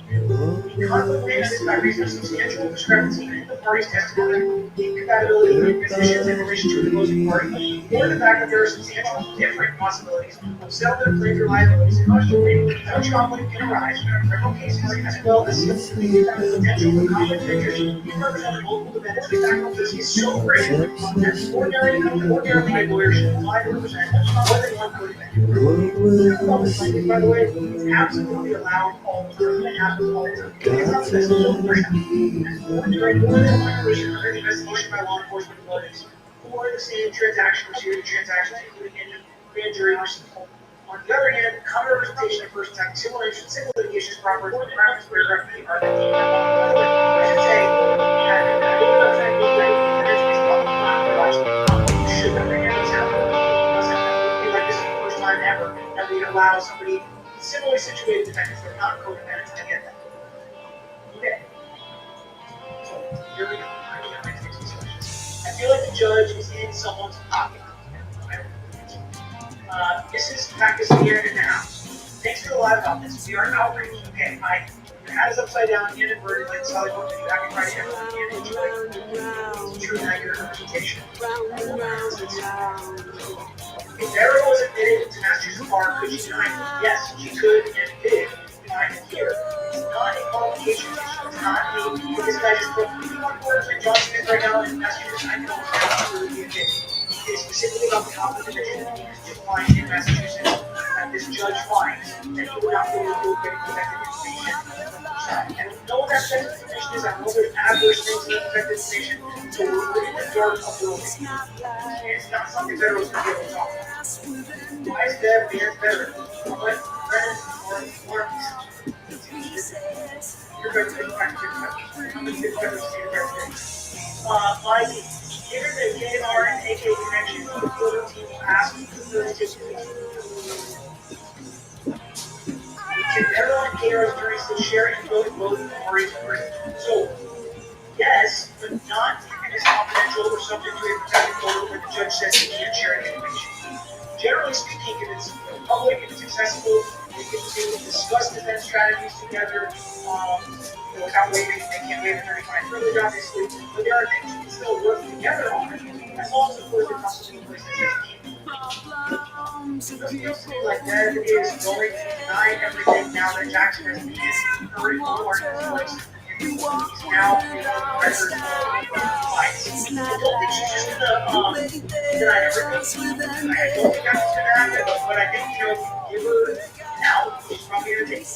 The conflict may exist by reason of substantial discrepancy in the parties' testimony, incompatibility in positions in relation to the opposing party, or the fact that there are substantial different possibilities of settlement claims or liabilities in question. Such conflict can arise in criminal cases as well as civil cases that the potential for conflict of interest in representing multiple defendants with factual risk is so great that ordinarily a lawyer should apply to represent more than one co-defendant. Criminal language, by the way, is absolutely allowed all the time. It happens all the time. It's not the best of the first time. During more than one relation under the investigation by law enforcement authorities for the same transaction or series of transactions, including any grand jury receipt. On the other hand, common representation of persons having similar interests in civil litigation is proper for the paragraphs of the argument. By the way, I should say, and I really don't try to make that defendants is not much. You should understand what's happening. It would be like this is the first time ever that we allow somebody similarly situated defendants that are not co-defendants to get that. Okay. So here we go. I feel like the judge is in someone's pocket. This is practice here in the house. Thanks for a lot about this. We are outraged. Okay, I had us upside down and inverted like Sally Book to do back and Friday and enjoy true negative representation. If Vera was admitted to Massachusetts bar, could she deny it? Yes, she could and did deny it here. It's not a qualification issue. It's not a this guy just put 51 words in John Smith right now in Massachusetts. I know it's absolutely admitted. It is specifically about the conflict of interest to find in Massachusetts that this judge finds that he would not be able to get protected information. And we know what that protected information is. I know there's adverse things in protected information, so we're in the dark of the world. It's not something better was going to be able to talk about. Why is that being better? But Brennan or you're better than practice. I'm going to say better than practice. Given the KR and AK connection, the photo team will ask for can Errol and KR's attorneys still share info in both parties agree? So, yes, but not if it is confidential or subject to a protected photo where the judge says he can't share any information. Generally speaking, if it's public, if it's accessible, we get to discuss defense strategies together, without waiving, they can't waive attorney-client privilege, obviously, but there are things we can still work together on, as long as, of course, the Constitution places it. It feels to me like Deb is going to deny everything now that Jackson has been hurried forward in his place. He's now in the record fights. I don't think she's just gonna deny everything. I don't think that's what's gonna happen, but I think, give her an out, she's probably gonna take it.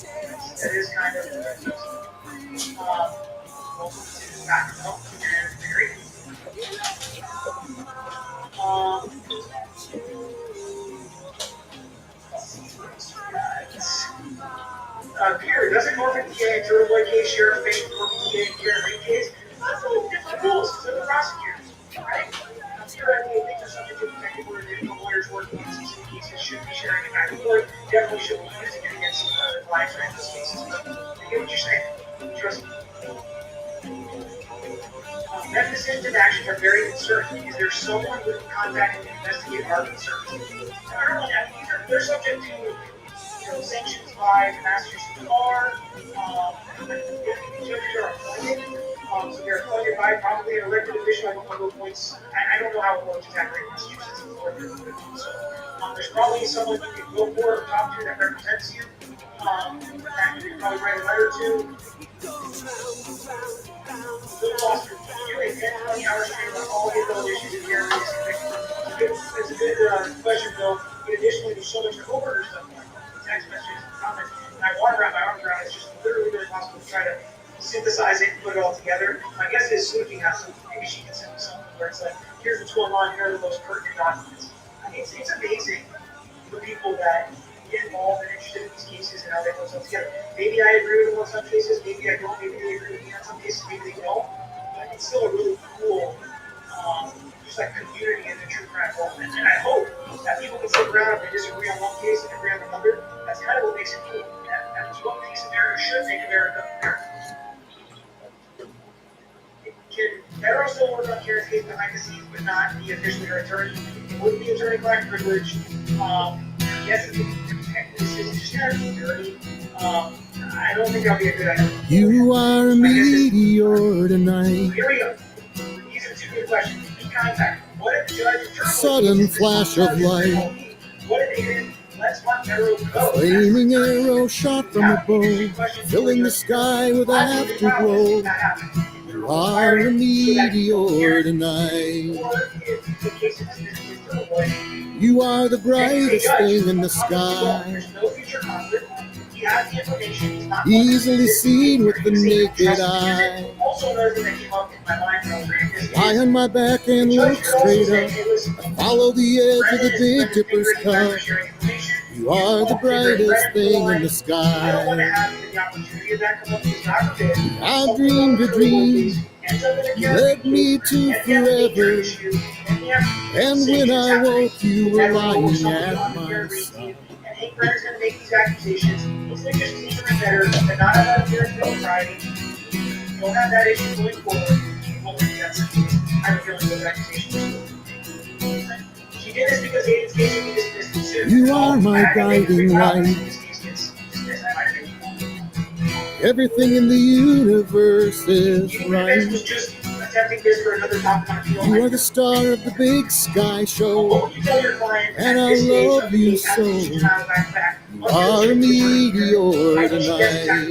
That is kind of welcome to back up and Mary. Peter, doesn't Norfolk DA and Turtle Boy case share a fate for DA and Karen case? That's a little different rules to the prosecutors, right? Theoretically, things are subject to protected order. The lawyers working on these cases should be sharing it back and forth. Definitely should be using it against clients in those cases. I get what you're saying. Trust me. Meth decisions and actions are very concerning. Is there someone who can contact and investigate our concerns? They're subject to sanctions by the Massachusetts bar. Judges are appointed, so they're appointed by probably an elected official. I don't know who appoints. I don't know how it works exactly in Massachusetts. So there's probably someone you can go for or talk to that represents you. That you can probably write a letter to. You a 10, 20 hour stream on all the ability issues in here. It's a good question, Bill. Additionally, there's so much covert stuff like text messages and comments. And I want to wrap my arms around it. It's just literally really possible to try to synthesize it and put it all together. My guess is Suki has something. Maybe she can send me something where it's like, here's what's going on, here are the most pertinent documents. I mean, it's amazing for people that get involved and interested in these cases and how they put stuff together. Maybe I agree with them on some cases, maybe I don't, maybe they agree with me on some cases, maybe they don't. But it's still a really cool, just like community in the true crime world. And I hope that people can sit around and disagree on one case and agree on another. That's kind of what makes it cool. That's what makes America should make America America. Can Federal still work on Karen's case behind the scenes, but not be officially her attorney? It wouldn't be attorney-client privilege. Yes, it's technically just kind of dirty. I don't think that'll be a good idea. You are a meteor tonight. Here we go. These are two good questions. In contact. What if the judge Sudden flash of light. What if Aiden lets one arrow go? Flaming arrow shot from a bow, filling the sky with afterglow. You are a meteor tonight. You are the brightest thing in the sky, easily seen with the naked eye. Lie on my back and look straight up. Follow the edge of the Big Dipper's cup. You are the brightest thing in the sky. I've dreamed a dream, you led me to forever. And when I woke, you were lying at my side. And Hank Brenner's going to make these accusations. It's just deeper and better, but not about appearance of notoriety. You don't have that issue going forward. You won't be that sensitive. I have a feeling those accusations. She did this because Aiden's case will be dismissed soon. You are my guiding light. Everything in the universe is right. You are the star of the big sky show, and I love you so. You are a meteor tonight.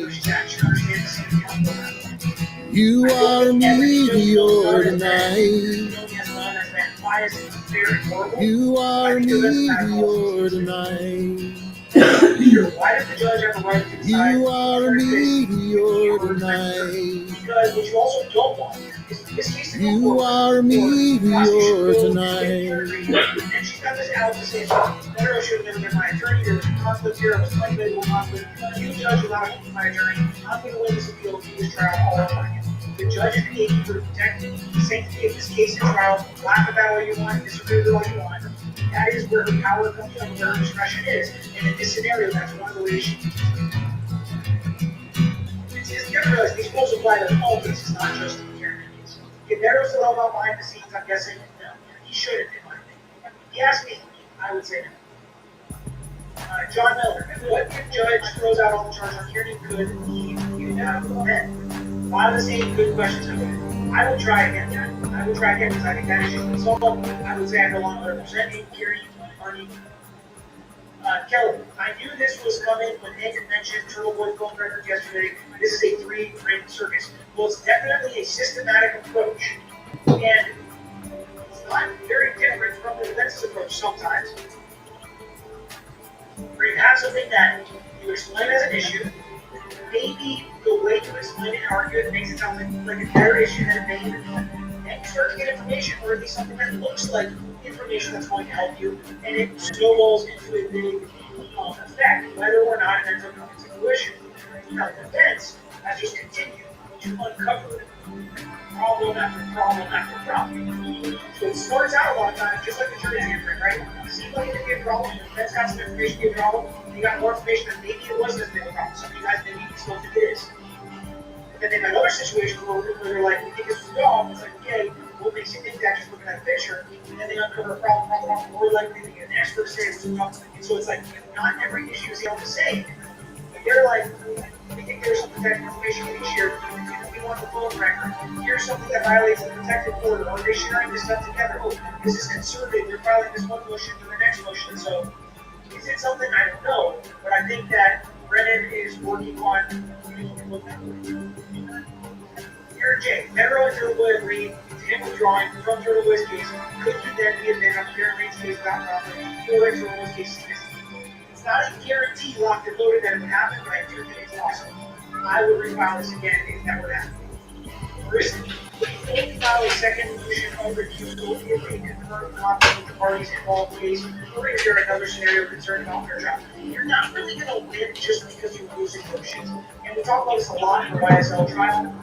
You are a meteor tonight. You are a meteor tonight. Why does the judge have a right to decide? You are a meteor tonight. Because what you also don't want is this case to go You forward. are a meteor tonight. And she's got this out to say, Better should have never been my attorney. There was a conflict here. I was playing legal conflict. You judge allowed me to be my attorney. I'm going to win this appeal to this trial all over again. The judge is the gatekeeper to protect the sanctity of this case and trial. Laugh about what you want, disagree with what you want. That is where her power comes from, where her discretion is. And in this scenario, that's one of the ways she uses it. You have to realize these rules apply to all cases, not just the Karen case. If Darrow's still held out behind the scenes, I'm guessing no. He shouldn't, in my opinion. If you ask me, I would say no. John Miller, what if judge throws out all the charges on Kearney? Could he even out of the men? A lot of the same good questions come in. I would try again. I would try again because I think that issue is solved. I would say I no longer represent Kearney, Arnie. Kelly, I knew this was coming when Nick mentioned Turtle Boy phone records yesterday. This is a three-ring circus. Well, it's definitely a systematic approach. And it's not very different from the defense's approach sometimes. Where you have something that you explain as an issue, maybe the way you explain it and argue it makes it sound like a better issue than it may even be. And you start to get information, or at least something that looks like information that's going to help you, and it snowballs into a big effect, whether or not it ends up coming to fruition. Now, the defense has just continued to uncover problem after problem after problem. So it starts out a lot of times just like the jury's answering, right? It seems like it could be a problem, the defense got some information to be a problem, and you got more information that maybe it wasn't as big a problem. Some of you guys maybe still think it is. But then they have another situation where they're like, we think this was wrong, it's like, okay, what makes you think that just looking at the picture? And then they uncover a problem, more likely to get an expert to say it was a problem. And so it's like, not every issue is the same. But they're like, we think there's some protected information we shared. We want the phone record. Here's something that violates the protected order. Are they sharing this stuff together? Oh, this is conservative. They're filing this one motion to the next motion. So is it something? I don't know. But I think that Brennan is working on. Aaron J. Federal and Turtle Boy agreed to him withdrawing from Turtle Boy's case. Could he then be admitted on Karen Reed's case without problem? Or Turtle Boy's case is missing. It's not a guarantee locked and loaded that it would happen, but I do think it's possible. I would refile this again if that were to happen. First, if you file a second motion of recusal if a concurrent conflict with the parties involved in the case, or if there another scenario concerning about fair trial, you're not really going to win just because you're losing motions. And we talk about this a lot in the YSL trial.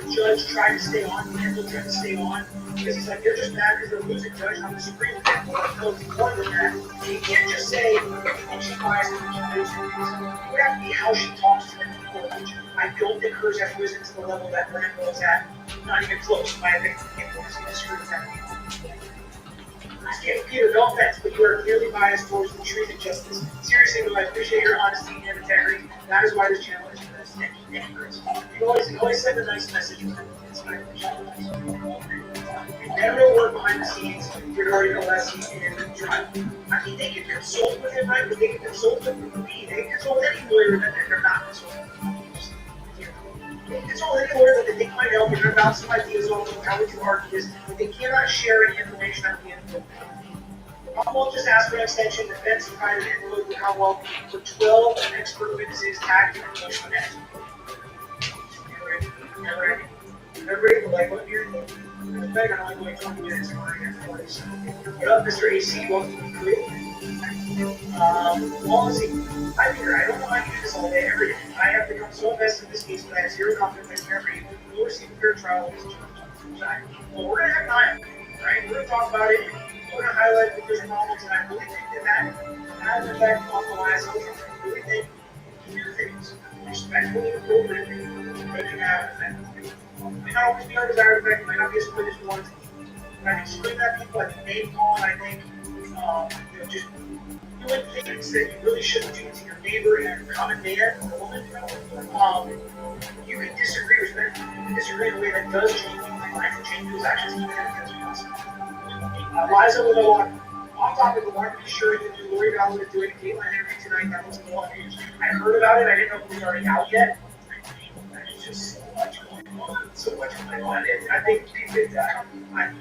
The judge tried to stay on, the handler tried to stay on, because he's like, they're just mad because they're losing judge, I'm disagreeing with them. Because more than that, you can't just say, and she biased and she loses. It would have to be how she talks to them in court. I don't think hers has risen to the level that Brennan was at. Not even close, in my opinion. I disagree with that. Peter, no offense, but you are clearly biased towards the truth and justice. Seriously, though, I appreciate your honesty and integrity. That is why this channel is for this. You can always send a nice message with inspiration. And they'll work behind the scenes regarding Alessi and Drive. I mean, they can consult with him, right? But they can consult with me. They can consult with any lawyer that they're not consulting. They can consult any lawyer that they think might help. They're going to bounce some ideas off of how we do argue this, but they cannot share any information at the end of the day. Commonwealth just asked for an extension. Defense provided input to the Commonwealth for 12 expert witnesses tagged in the question next. Everybody, like, what you're doing? I'm only going 20 minutes. What up, Mr. AC? Welcome to the crew. Policy. I figure I don't know how to do this all day, every day. I have become so invested in this case that I have zero confidence in every will receive a fair trial of this charge. Well, we're going to have an eye on it, right? We're going to talk about it. We're going to highlight that there's problems, and I really think that has an effect on the last year. I really think few things, respectfully and appropriately, they can have an effect. It may not always be our desired effect, it might not be as quick as we want it to be. But I think screaming at people, I think name calling, I think, just doing things that you really shouldn't do to your neighbor and a common man or woman, you can disagree respectfully. You can disagree in a way that does change people's lives and change those actions even if it gets possible. Liza will go on. Off topic, I wanted to be sure that the Lori Bell was doing a Dateline interview tonight. That was on news. I heard about it. I didn't know if it was already out yet. There's just so much going on. So much going on. And I think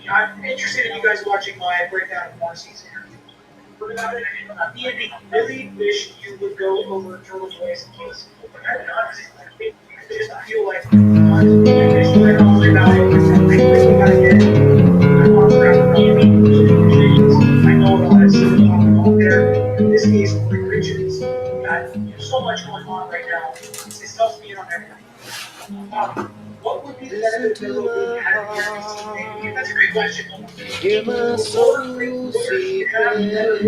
I'm interested in you guys watching my breakdown of Marcy's interview. Heard about it. I really wish you would go over Turtle Joy's case. I just feel like I'm really about it. I really got to get it. I want to grab I know a lot of stuff going on there. In this case, Rick Richards got so much going on right now. It's tough being on everything. What would be the benefit of being had a team? That's a great question. Give my soul secret.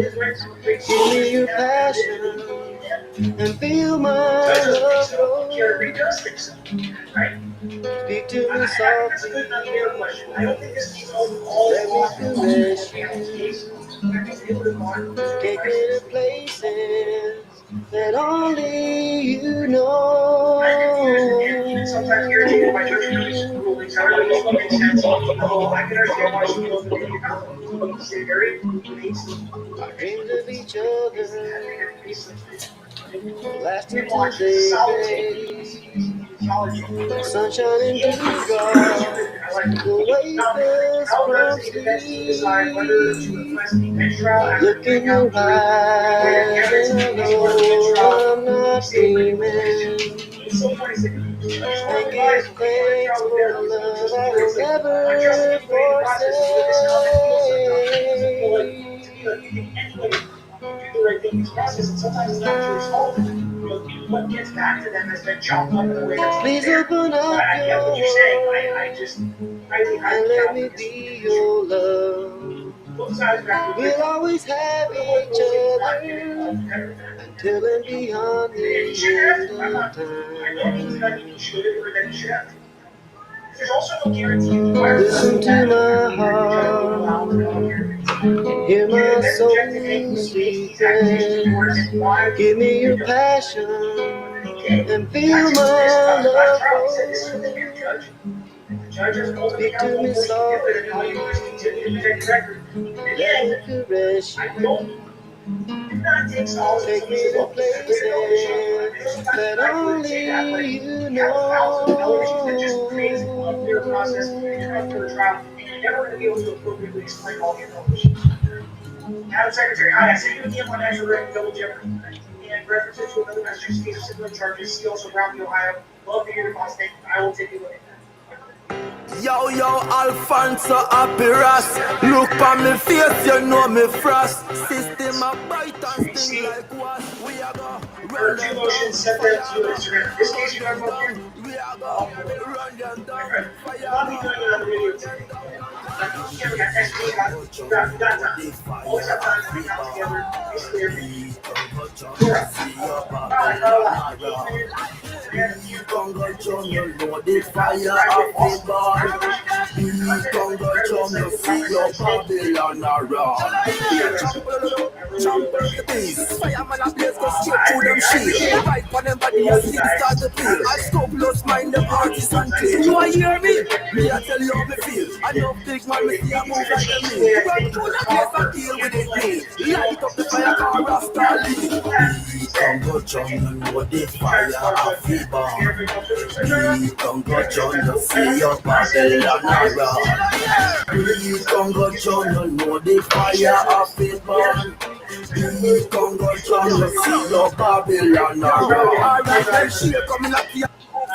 Give me your passion and feel my love grow. Right? Speak to me That's a good enough question. I don't think this means all caress you. Take me to places that only you know. Sometimes irritated by Judge Judy's rulings, however, it doesn't make sense. I can understand why she feels the need to come. Stay very pleased. Our dreams of each other lasting today. Sunshine and dewdrops, the wafers from sleep. Look in your eyes and know I'm not dreaming. And give thanks for the love I will never forsake. Do the right thing in this process, and sometimes it's not true solved. What gets back to them has been chopped up in a way that's please open up I get what you're saying. I just and let me be your love. We'll always have each other until and beyond the end of time. There's also no guarantee. Listen to my heart and hear my soul's secrets. Give me your passion and feel my love grow. Speak to me softly, let me caress you. Take me to places that only you know. Madam Secretary, hi, I sent you a DM on National Record Double Jeopardy and references to another Massachusetts case of similar charges. See also around Ohio. Love to hear your thoughts. I will take a look at that. Yo, Alfonso Apiras. Look on me face, you know me frost. System of bright and sting like what we are going. There are two motions sent that to Instagram. This case, you know about here. We are going to run them down. I'll be doing another video today. Yeah, we got SP, we got time. Always have time to hang out together. Basically, everything. You know the fire of the bar. Congo drum, you see your Babylon around. Jump the beast. Fireman a blaze go straight through them shield. Right for them body, you see them start to peel. I scopeless mind them artists and clean. You a hear me? Me I tell you how me feel. I know big man, me see a move like a meal. Run through the place and deal with it clean. Light up the fire car, Rasta lead. Congo drum, you know the fire of the bomb. Congo drum, you see your Babylon around. Congo drum, you know the fire of the bomb. Congo drum, you see your Babylon around. Alright, then she coming up here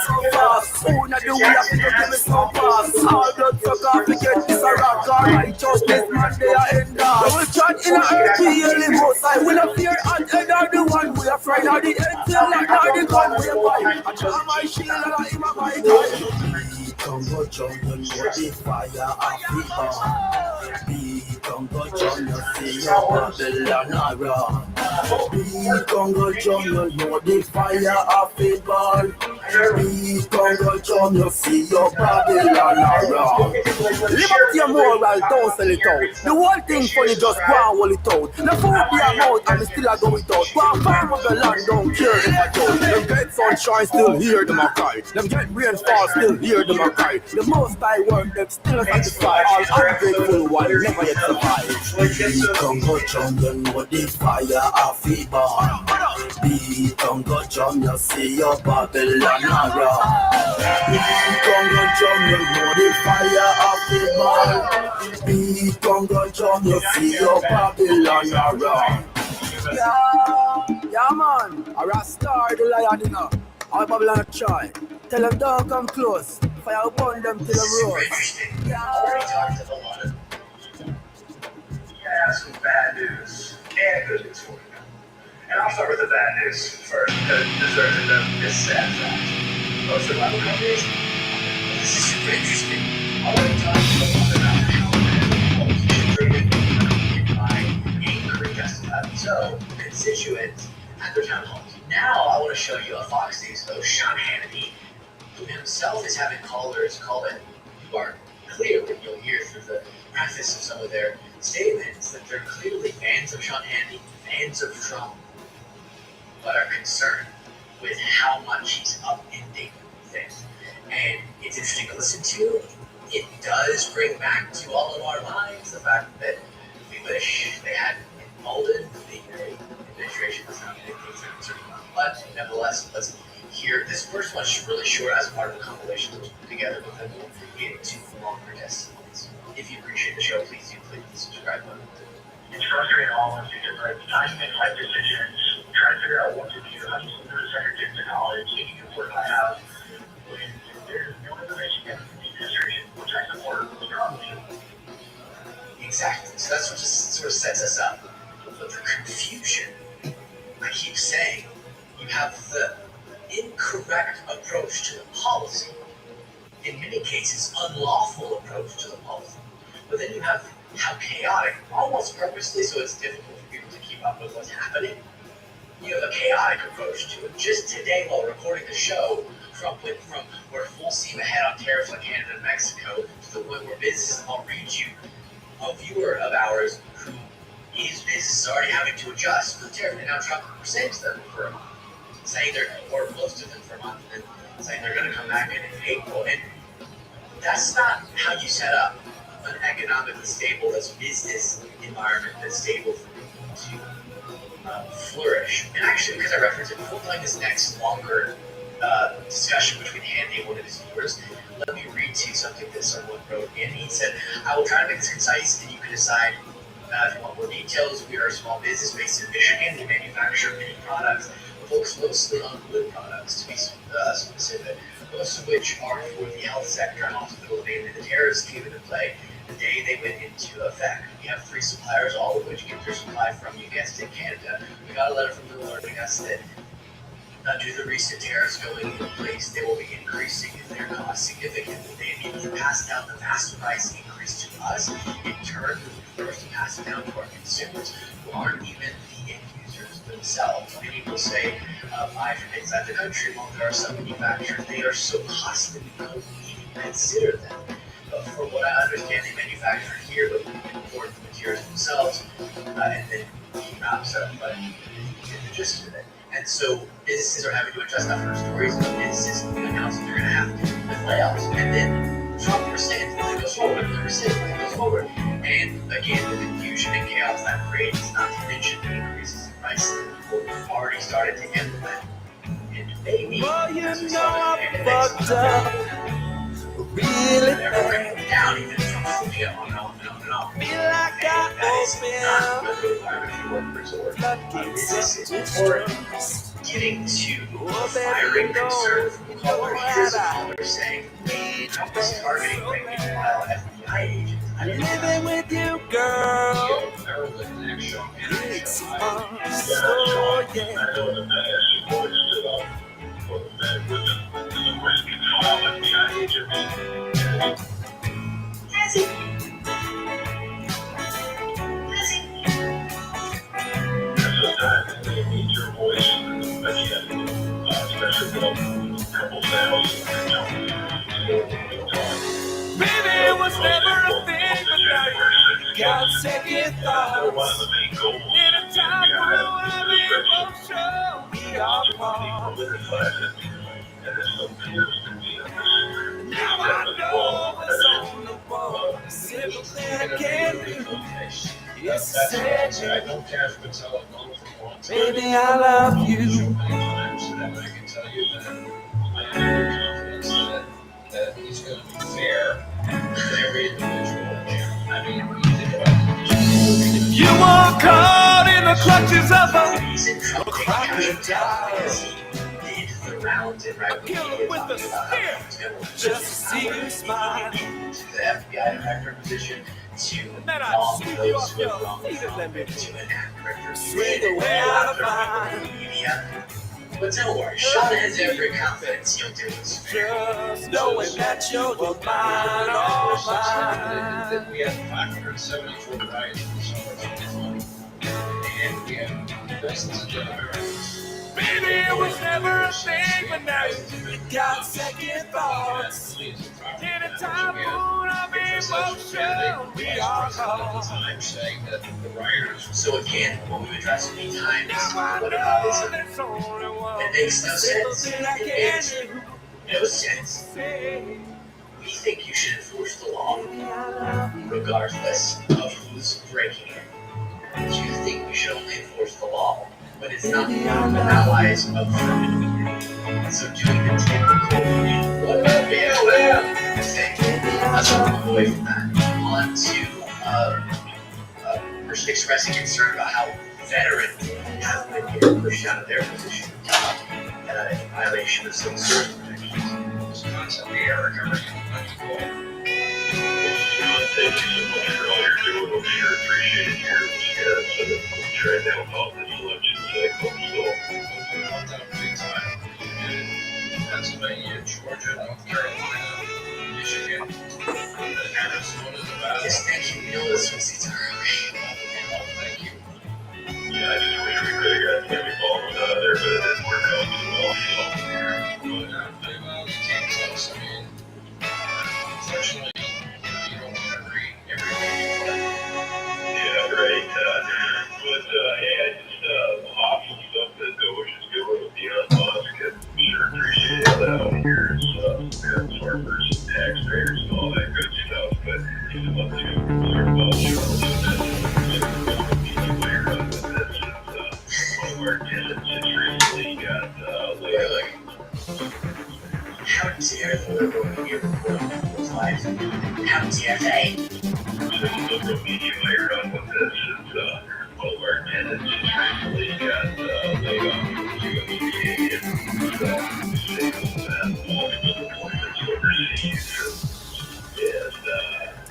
so fast. Soon I do we have to give me so fast. All blood suck off to get this a rock. Alright, just this man they are in there. We will chat in a RPL most I will not fear and end are the one we are fried out the end till like are the gun we are fight. I draw my shield and I am my guy. Congo drum, you know the fire of the bomb. Congo drum, you see your Babylon around. Congo drum, you know the fire of the bomb. Congo drum, you see your Babylon around. Live up to your moral, don't sell it out. The whole thing funny, just go and hold it out. The food be out and still I go without. Go and farm up the land, don't care if I don't. Them get sunshine, still hear them a cry. Them get rainfall, still hear them a cry. The most I work, them still satisfied. All ungrateful one never yet survive. Congo drum, you know the fire of the bomb. Congo drum, you see your Babylon around. Congo drum, you know the fire of the bomb. Congo drum, you see your Babylon around. Yeah man, I restore the lion you know. All Babylon try. Tell them don't come close. Fire upon them till the road. Already talked to a lot of some bad news and good news for you. And I'll start with the bad news first, because it deserves to know this sad fact. Most of my companies, this is super interesting. Already talked to a lot about how children by angry so constituents at their town halls. Now I want to show you a Fox News host, Sean Hannity, who himself is having callers call in who are clearly, you'll hear through the preface of some of their statements, that they're clearly fans of Sean Hannity, fans of Trump, but are concerned with how much he's upending things. And it's interesting to listen to. It does bring back to all of our minds the fact that we wish they had emboldened the administration that's not getting things that concerned about. But nevertheless, let's hear this first one. Really short as part of the compilation that was put together, but then we'll get into longer testimonies. If you appreciate the show, please do click the subscribe button. It's frustrating all of us because it's time to make life decisions, try to figure out what to do, how to send your kids to college, taking a work I have, when there's no information given from the administration, which I support strongly. Exactly. So that's what just sort of sets us up. But the confusion, I keep saying, you have the incorrect approach to the policy, in many cases unlawful approach to the policy, but then you have how chaotic, almost purposely so it's difficult for people to keep up with what's happening. You have a chaotic approach to it. Just today while recording the show, Trump went from we're full steam ahead on tariffs on Canada and Mexico to the point where businesses, I'll read you a viewer of ours who his business is already having to adjust for the tariff, and now Trump percents them for a month, saying they're, or most of them for a month, and saying they're going to come back in April. And that's not how you set up an economically stable, that's business environment that's stable for people to flourish. And actually, because I referenced it before playing this next longer discussion between Handy and one of his viewers, let me read to you something that someone wrote in. He said, I will try to make this concise and you can decide if you want more details. We are a small business based in Michigan. We manufacture many products, focus mostly on wood products to be specific, most of which are for the health sector and hospital, namely the tariffs came into play the day they went into effect. We have 3 suppliers, all of which get their supply from, you guessed it, Canada. We got a letter from them alerting us that due to the recent tariffs going into place, they will be increasing their costs significantly. They immediately passed down the vast price increase to us. In turn, we were first to pass it down to our consumers, who aren't even the end users themselves. Many will say, buy from inside the country. While there are some manufacturers, they are so costly we don't even consider them. from what I understand, they manufacture it here, but import the materials themselves, and then keep apps up. But the gist of it. And so businesses are having to adjust after stories, and businesses announce that they're going to have to with layoffs, and then Trump rescinds, and then goes forward, and then rescinds, and then goes forward. And again, the confusion and chaos that creates, not to mention the increases in prices that people have already started to implement. And maybe, Well, you as we know started I to fucked up really they're bringing bad. it down, even if Trump's still get on and on and on and on. Feel like And that is not I a good environment for workers or open businesses or getting to firing concerns. Caller, here's a caller saying, I was targeting rank-and-file FBI agents. I didn't living with you, girl. It's so yeah. I know in the past, you always stood up for the men, women, and the rank-and-file FBI agents. Has he? Sometimes they need your voice, especially a couple thousand. Baby, it was never a thing, but now you got second thoughts. In a time when we both show we are apart. Now I know what's on the wall. The simple thing I can do is say, baby, I love you. I can tell you that I have confidence that he's going to be fair to every individual. I mean, when you think about it, You were caught in the clutches of a Reason Trump crocodile because he did the rounds and right when he with the spear, just to see you smile. to the FBI director position to Then I bomb sweep you those off who your have wronged feet and Trump let me and to enact retribution swing away out of mine. media. But don't worry, Sean has every confidence he'll do his fair. Just knowing that you're mine, all mine. that we have 574 riots in the summer of 2020, and we have dozens of Americans. Baby, it was never a thing, but now you got second thoughts. In a time when I'm emotional, we are caught. Saying that the rioters So again, what we've addressed many times, Now I what know about there's only one it makes no simple sense. thing I It can makes do. no sense. Say, We think you should enforce the law, baby, I love you. regardless of who's breaking it. You think we should only enforce the law, but it's not the allies of affirmative. So doing the typical, what about BLM? Thing. Let's move away from that. On to person expressing concern about how veterans have been getting pushed out of their position in violation of civil service protections. Wisconsin, the air recovery. Thank you so much for all you're doing. I'm sure appreciated your trying to help out this election cycle. We want that big time. In Pennsylvania, Georgia, North Carolina, Michigan, Arizona, Nevada. Yes, thank you. We know this was it's early. Thank you. Yeah, I just wish we could have got Timmy Baldwin out of there, but it didn't work out too well. Well, you came close. I mean, unfortunately, you don't want to agree everything. Yeah, right. But hey, I just awesome stuff that was just doing with Elon Musk, and sure appreciate all that out here. It's farmers and taxpayers and all that good stuff. But just want to sort of layer on with this. One of our tenants just recently got laid off. How dare the liberal media report on people's lives? How dare they? Just a liberal media layered on with this. One of our tenants just recently got laid off from USDA and disabled and multiple deployments overseas. And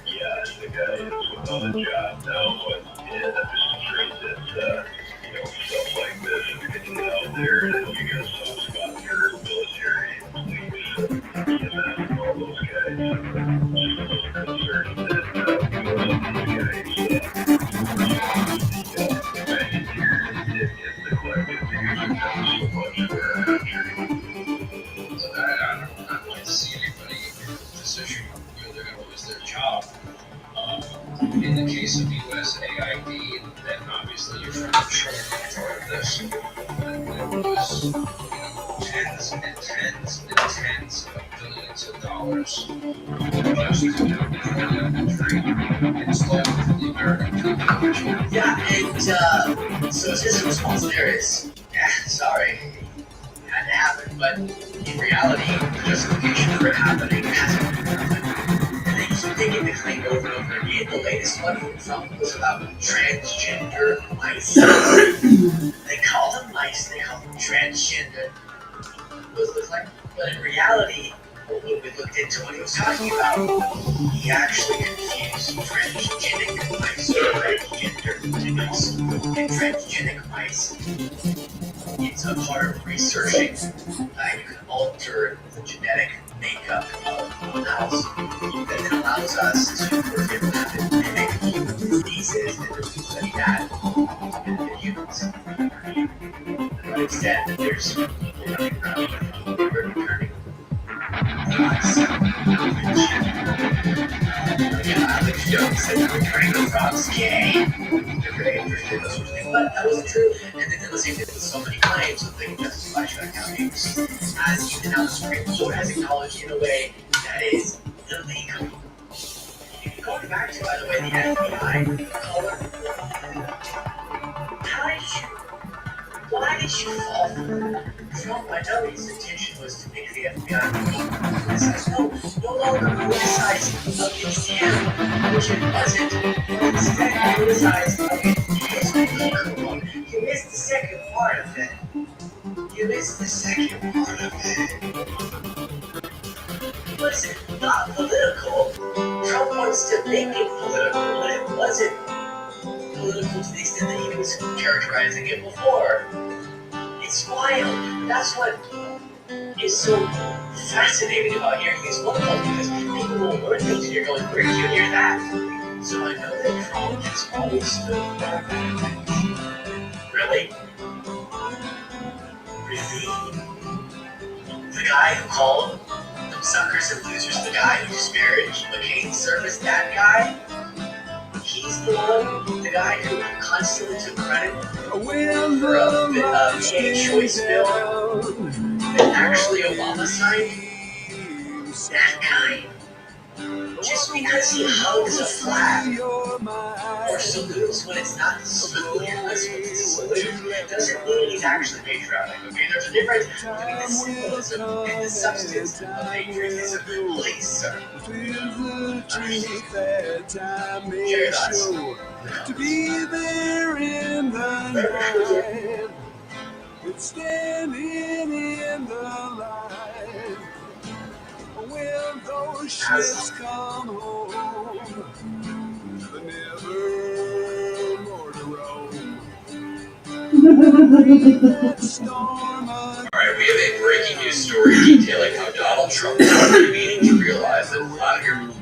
yeah, the guy is without a job now, and I'm just afraid that stuff like this is getting out there, and you got some spot your military, police, and all those guys. Just a little concerned that we don't let these guys tens and tens and tens of billions of dollars just to do free installed in the American population. Yeah, and so his response there is, yeah, sorry, it had to happen, but in reality, the justification for it happening hasn't happened. And they keep making the claim over and over again. The latest one from Trump was about transgender mice. They call them mice, they call them transgender, was the claim. But in reality, when we looked into what he was talking about, he actually confused transgenic mice with transgender mice. And transgenic mice, it's a part of researching how you can alter the genetic makeup of a mouse that then allows us to, for example, mimic human diseases and to study that in humans. But instead, there's people running around turning mice. Alex Jones said that we're turning the frogs gay. They're very interested in those sorts of things, but that wasn't true. And then the same thing with so many claims that they can justify shutting down use. As even now the Supreme Court has acknowledged in a way that is illegal. Going back to, by the way, the FBI color, why did you fall for it? Trump, I know his intention was to make the FBI no longer politicize against him, which it wasn't. Instead, politicized against his political. You missed the second part of it. It wasn't not political. Trump wants to make it political, but it wasn't political to the extent that he was characterizing it before. It's wild. That's what is so fascinating about hearing these phone calls, because people will learn things and you're going, where did you hear that? So I know that Trump has always stood for that. Really? The guy who called them suckers and losers, the guy who disparaged McCain's service, that guy? He's the one, the guy who constantly took credit for a VA choice bill that actually Obama signed. That guy, just because he hugs a flag or salutes when it's not saluteless, when it's a salute, doesn't mean he's actually patriotic. Okay, there's a difference between the symbolism and the substance of patriotism. Please, sir. Share thoughts. To be there in the night, with standing in the light, when those ships come home, never more to roam. Alright, we have a breaking news story detailing how Donald Trump is beginning to realize that Vladimir Putin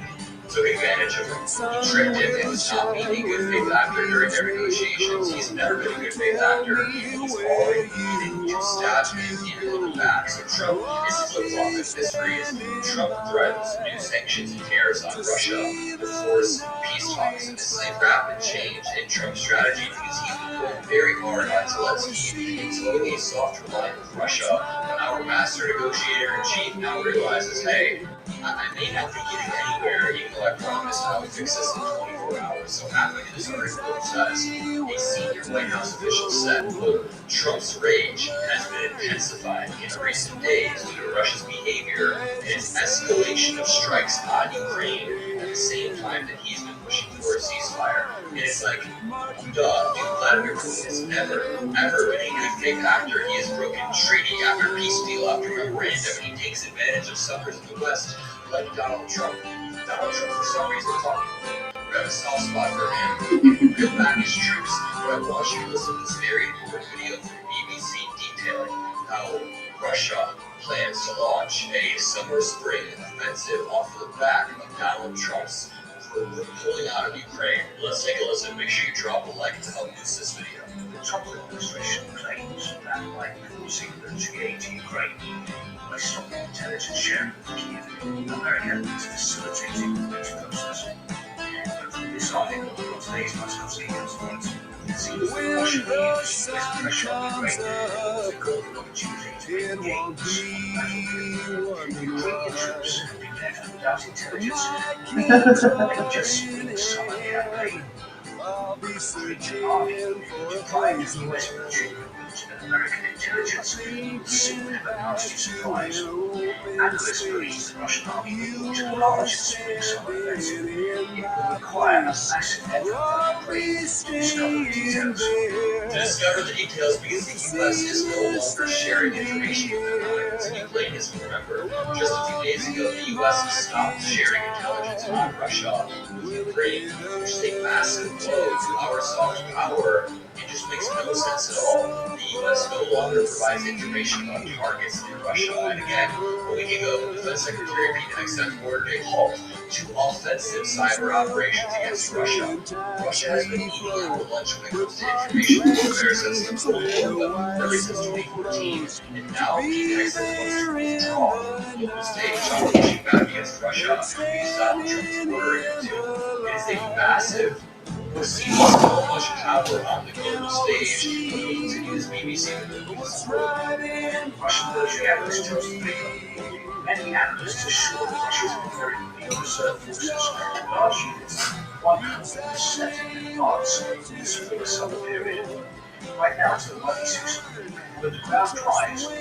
took advantage of him. He tricked him into not being a good faith actor during their negotiations. He's never been a good faith actor. He's already beginning to stab him in the back. So Trump is flip-flopping. History is Trump threatens new sanctions and tariffs on Russia to force peace talks. And this is a rapid change in Trump's strategy because he's been going very hard on Zelensky and totally a soft line with Russia. And our master negotiator-in-chief now realizes, hey, I may not be getting anywhere, even though I promised I would fix this in 24 hours. So halfway through this article says, a senior White House official said, quote, Trump's rage has been intensifying in recent days due to Russia's behavior and its escalation of strikes on Ukraine at the same time that he's been pushing for a ceasefire. And it's like, duh, dude, Vladimir Putin has never, ever been a good faith actor. He has broken treaty after peace deal after memorandum, and he takes advantage of suckers in the West like Donald Trump. Donald Trump, for some reason, we have a soft spot for him. He would reel back his troops, but I want you to listen to this very important video from BBC detailing how Russia plans to launch a summer-spring offensive off the back of Donald Trump's pulling out of Ukraine. Let's take a listen. Make sure you drop a like to help boost this video. The Trump administration claims that by using the aid to Ukraine, by stopping intelligence sharing with Kiev, America is facilitating this process. But from this article, today's Moscow Seems that Russia the needs to sun pressure on comes Ukraine. up, The golden opportunity to it make won't gains. be wondering Ukrainian why troops have been left without intelligence. my They kids are have just been in a summer campaign. I'll be Ukrainian searching army for a deprived place of US where military equipment and American intelligence will soon thinking have a back nasty to surprise. their open Analysts believe space. the Russian army will You launch a are large spring-summer offensive. standing in It will my require a place. massive effort by Ukraine Always to discover the staying details. To there. discover the details because the U.S. is no longer sharing information with Ukraine. Ukraine is, remember, just a few days ago, the U.S. stopped sharing intelligence on Russia with Ukraine, which is a massive blow to our soft power. It just makes no sense at all. The U.S. no longer provides information about targets in Russia. And again, a week ago, Defense Secretary Pete Hegseth ordered a halt to offensive cyber operations against Russia. Russia has been eating our lunch when it comes to information warfare since the Cold War, but really since 2014. And now Pete Hegseth wants to withdraw the global stage on pushing back against Russia because Donald Trump is ordering him to. It is a massive seizing so much power on the global stage. But we'll continue this BBC with the news. Russian military analysts tells the paper. Many analysts are sure that Russia's military reserve forces, large units, 100% in advance of the spring-summer period. Right now it's the muddy season, but the ground dries. In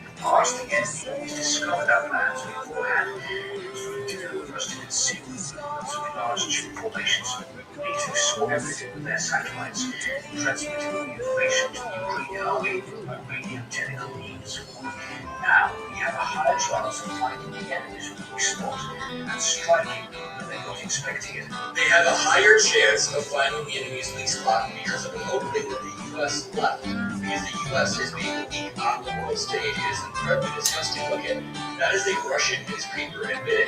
the past, the enemy always discovered our plans beforehand. It was very difficult for us to conceal such large tube formations. NATO saw everything with their satellites, transmitting the information to the Ukrainian army by radio technical means. Now we have a higher chance of finding the enemy's weak spot and striking when they're not expecting it. They have a higher chance of finding the enemy's weak spot because of the opening that the U.S. left. Because the U.S. is being weak on the world stage. It is incredibly disgusting. Look at that is a Russian newspaper admitted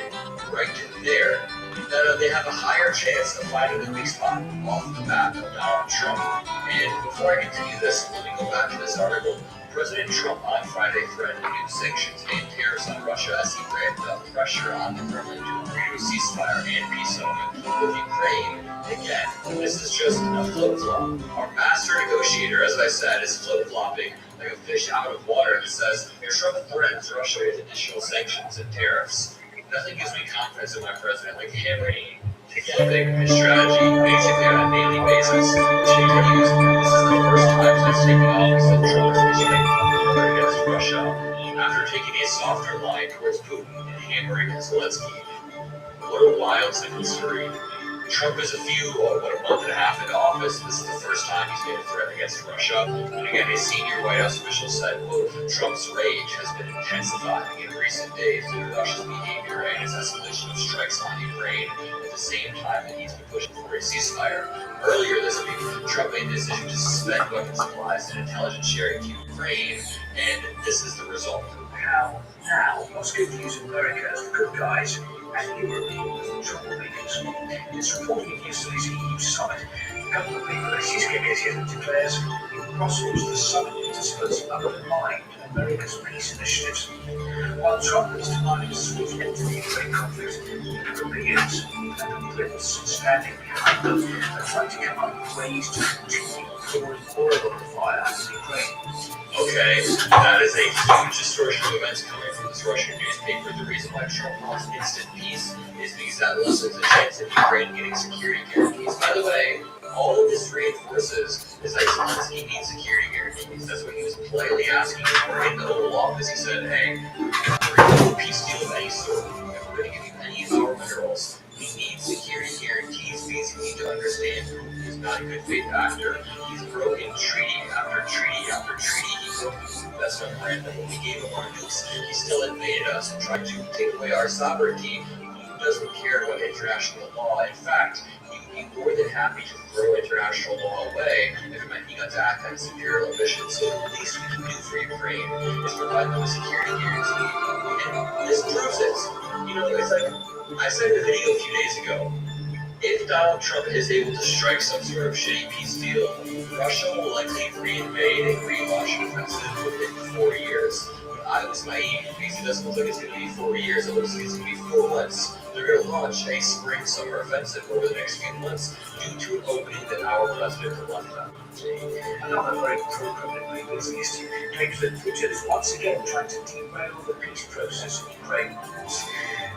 right there that they have a higher chance of finding the weak spot off the bat of Donald Trump. And before I continue this, let me go back to this article. President Trump on Friday threatened new sanctions and tariffs on Russia as he ramped up pressure on the Kremlin to agree to a ceasefire and peace settlement with Ukraine. Again, this is just a flip-flop. Our master negotiator, as I said, is flip-flopping like a fish out of water and says Trump threatens Russia with additional sanctions and tariffs. Nothing gives me confidence in my president like hammering flipping his strategy basically on a daily basis, which continues. This is the first time since taking office that Trump has issued a public threat against Russia after taking a softer line towards Putin and hammering Zelensky. What a wild sentence to read. Trump is a month and a half into office. This is the first time he's made a threat against Russia. And again, a senior White House official said, quote, Trump's rage has been intensifying in recent days due to Russia's behavior and its escalation of strikes on Ukraine at the same time that he's been pushing for a ceasefire. Earlier this week, Trump made the decision to suspend weapons supplies and intelligence sharing to Ukraine, and this is the result. How now Moscow views America as the good guys and Europe as the troublemakers. In its reporting of yesterday's EU summit, government leader Alexis declares in Brussels the summit participants undermined America's peace initiatives. While Trump is demanding a swift end to the Ukraine conflict, the Europeans and the Brits standing behind them are trying to come up with ways to continue pouring oil on the fire in Ukraine. Okay, that is a huge distortion of events coming from this Russian newspaper. The reason why Trump wants instant peace is because that lessens the chance of Ukraine getting security guarantees. By the way, all of this reinforces is that Zelensky needs security guarantees. That's what he was politely asking for in the Oval Office. He said, hey, we're going to do a peace deal of any sort, and we're going to give you any of our minerals. We need security guarantees because you need to understand Putin is not a good faith actor. He's broken treaty after treaty after treaty. He broke the best memorandum. When we gave him our nukes, he still invaded us and tried to take away our sovereignty. He doesn't care about international law. In fact, he would be more than happy to throw international law away if it meant he got to act like his imperial ambition. So the least we can do for Ukraine is provide them a security guarantee. And this proves it. You know, it's like I said in a video a few days ago, if Donald Trump is able to strike some sort of shitty peace deal, Russia will likely reinvade and relaunch an offensive within 4 years. I was naive because it doesn't look like it's going to be 4 years. It looks like it's going to be 4 months. They're going to launch a spring-summer offensive over the next few months due to an opening that our president would left out. Another very pro-Kremlin business claims that Putin is once again trying to derail the peace process in Ukraine.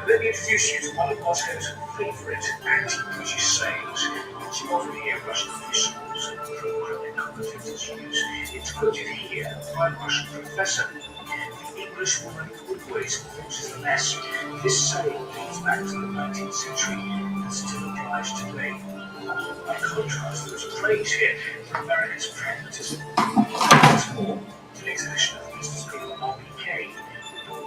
Let me introduce you to one of Moscow's favourite anti-British sayings. It's often hear Russian officials and pro-Kremlin commentators use. It's quoted here by a Russian professor. The English woman always causes the mess. This saying dates back to the 19th century and still applies today. By contrast, there is praise here for America's pragmatism. What's more, today's edition of Peace has been on RPK. The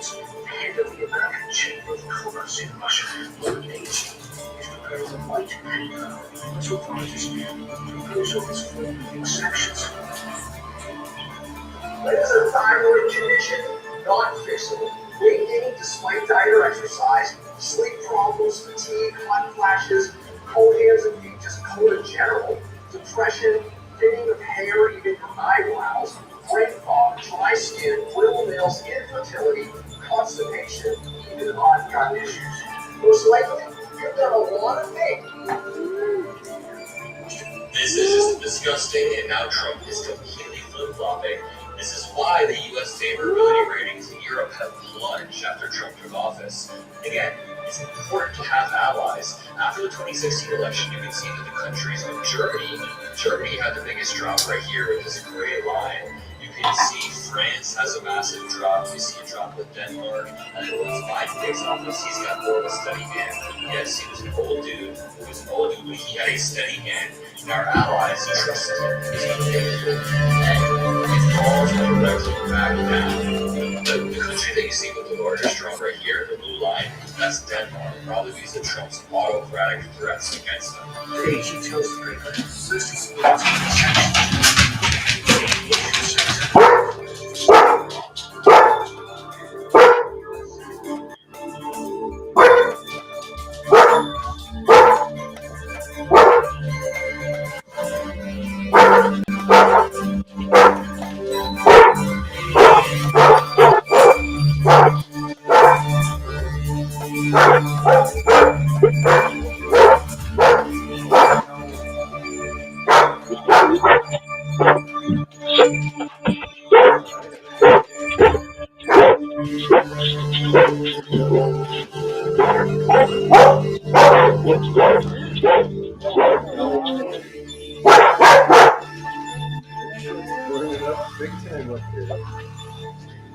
head of the American Chamber of Commerce in Russia, Robert H., is preparing a white paper to authorities. The proposal is for sanctions. What is a thyroid condition? Not fixable. Weight gain despite diet or exercise, sleep problems, fatigue, hot flashes, cold hands and feet, just cold in general, depression, thinning of hair, even your eyebrows, brain fog, dry skin, brittle nails, infertility, constipation, even odd gut issues. Most likely, you've done a lot of things. This is just disgusting, and now Trump is completely flip-flopping. This is why the U.S. favorability ratings in Europe have plunged after Trump took office. Again, it's important to have allies. After the 2016 election, you can see that the countries of Germany had the biggest drop right here with this gray line. You can see France has a massive drop. You see a drop with Denmark. And then once Biden takes office, he's got more of a steady hand. Yes, he was an old dude. But he had a steady hand. And our allies trusted him. He's going to take it. And it's all directly back down. The country that you see with the largest drop right here, the blue line, that's Denmark. Probably because of Trump's autocratic threats against them. Today, she tells the paper, first is the sanctions.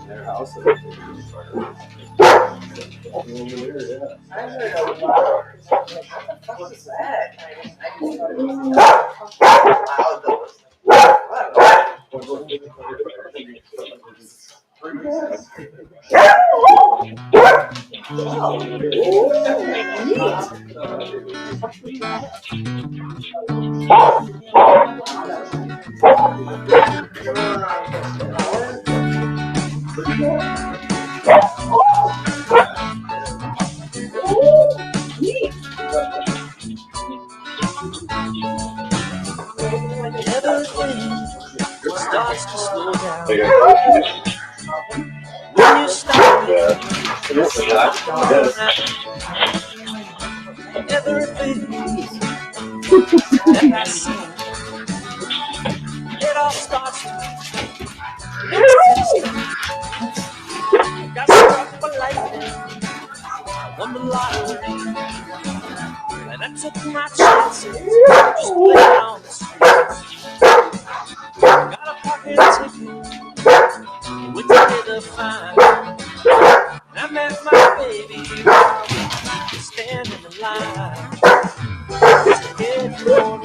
Their house is over there, yeah. I heard a lot. What the fuck was that? I just thought it was loud though. Starts to slow down. When you stop everything that I see, it all starts got struck by lightning, won the lottery, and I took my chances, just playing on the streets. Got a pocket ticket, went together fine. I met my baby, standing in line to get for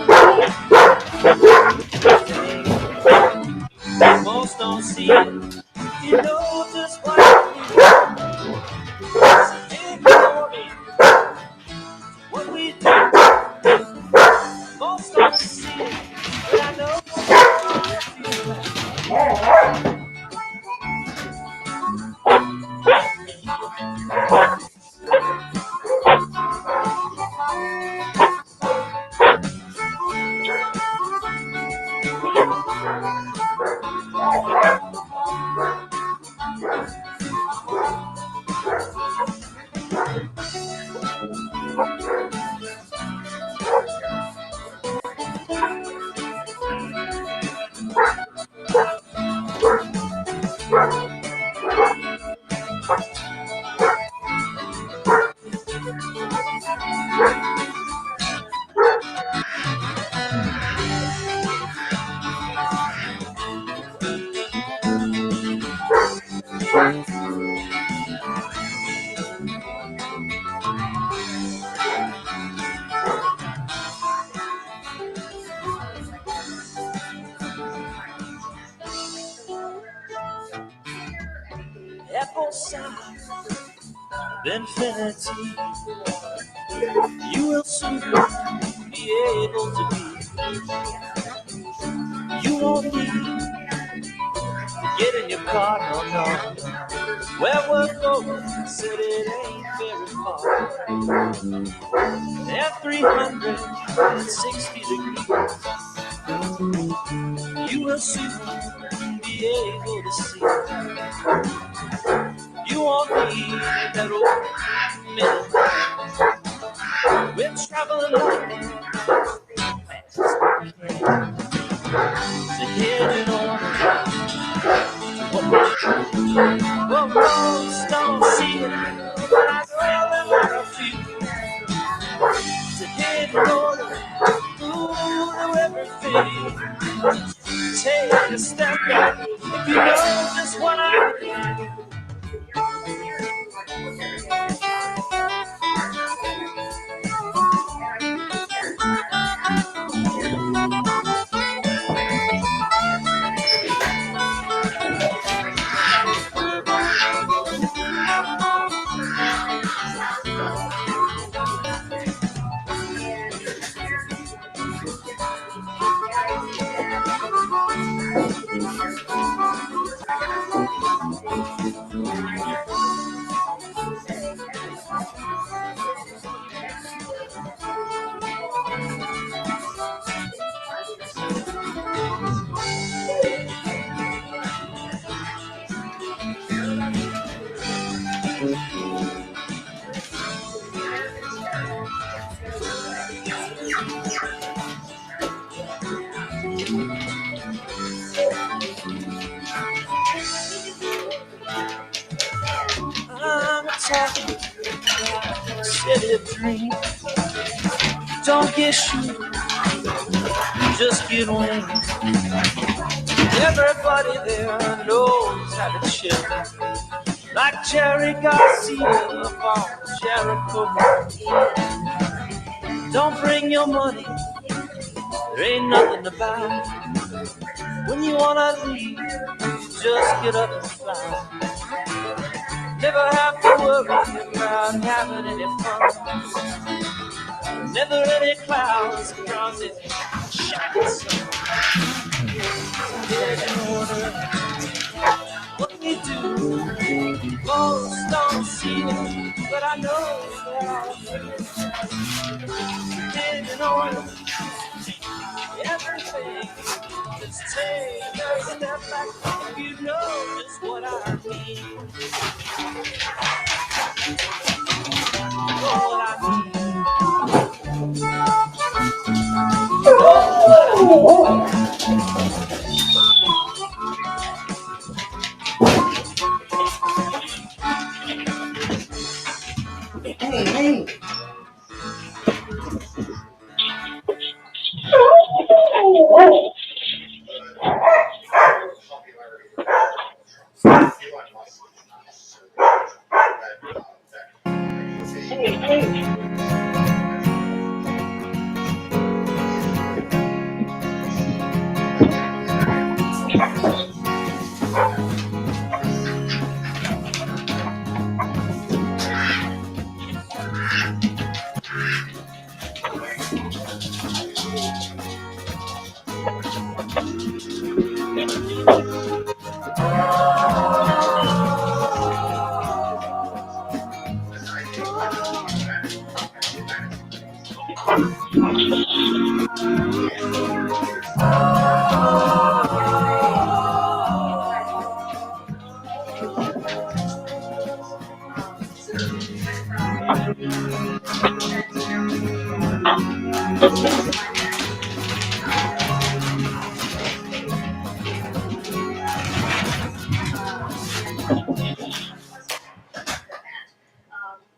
the most don't see it, you know just what I mean. Ignore it, what we do, most don't see it, but I know. At both sides of infinity, you will soon be able to be. You won't need to get in your car, no. Where we're going, said it ain't very far. At 360 degrees, you will soon be able to see. You won't need that old middle ground. We're traveling lightning fast to head in order to what we do. Well, most don't see it, but I know there are a few to head in order to everything. Take a step back if you know just what I mean. I'm talking about city dream. Don't get shoes, just get wings. Everybody there knows how to chill, like Jerry Garcia on Jericho. Don't bring your money, there ain't nothing to buy. When you wanna leave, just get up and fly. Never have to worry about having any fun. Never any clouds across it. Shining sun. Get in order. What we do, most don't see it, but I know that get in order. Everything. Just take a step back if you know just what I mean. Know what I mean.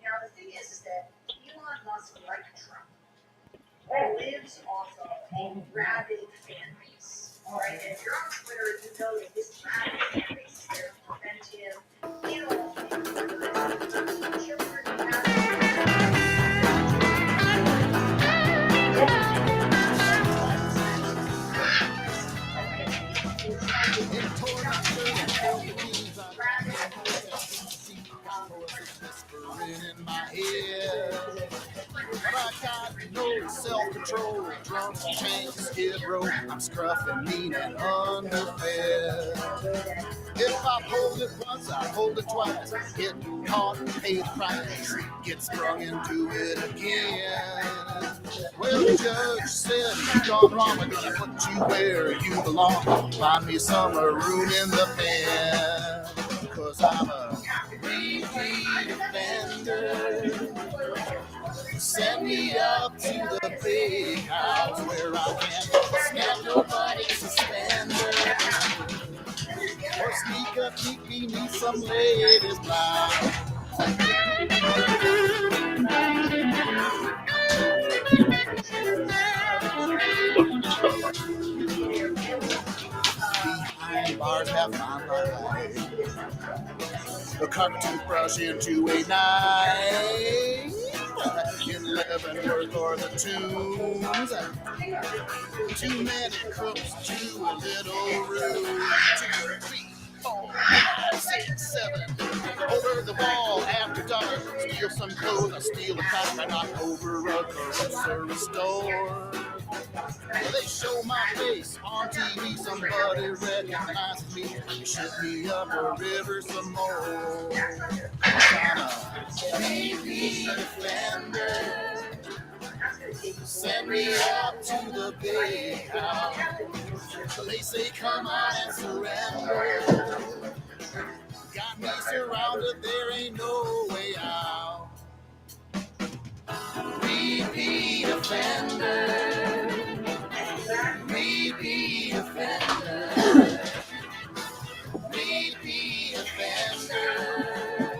Now the thing is that Elon Musk, like Trump, lives off of a rabid fan base. All right, and if you're on Twitter, you know that this rabid fan base is there to prevent him voices whispering in my ear. But I got no self-control. Drums, chains, skid row. I'm scruffing, mean, and underfed. If I hold it once, I hold it twice. Get caught, pay the price. Get sprung into it again. Well, the judge said you've gone wrong. I'm gonna put you where you belong. Find me some room in the pen. Cause I'm a repeat offender. Send me up to the big house where I can snap nobody's suspender. Or sneak up, peek beneath some lady's blouse. Behind bars have found my life. A carpet toothbrush into a knife. In Leavenworth or the Tombs. Too many crooks, too little room. 2, 3, 4, 5, 6, 7. Over the wall after dark. Steal some clothes, I steal a car, I knock over a grocery store. Well, they show my face on TV, somebody recognizes me. Ship me up a river some more. I'm a repeat offender. Send me up to the big house. They say come on and surrender. Got me surrounded, there ain't no way out. Repeat offender. Repeat offender. Repeat offender.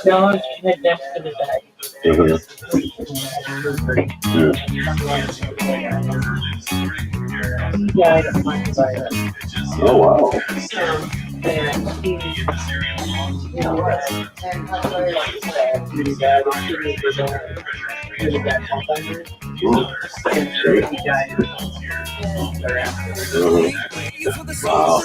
John had next to the bag. He died of my virus. Oh, wow. And he, you know, and my virus is really bad. It's really bad Alzheimer's. And he died Wow.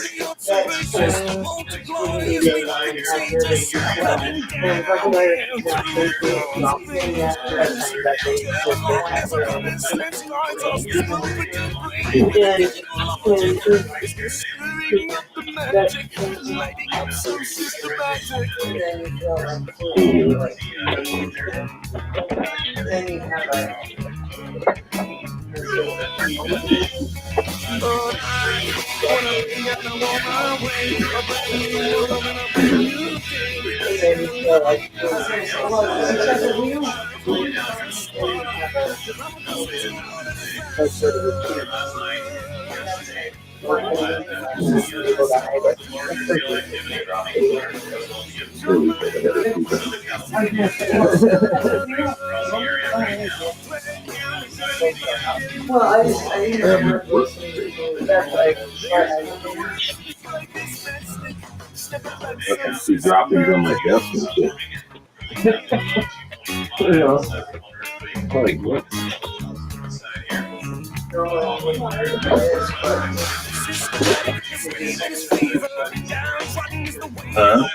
That's sort of the key. People die, but that's pretty well, I remember listening to that's like I see droppings on my desk and shit. you know, Like what? Huh?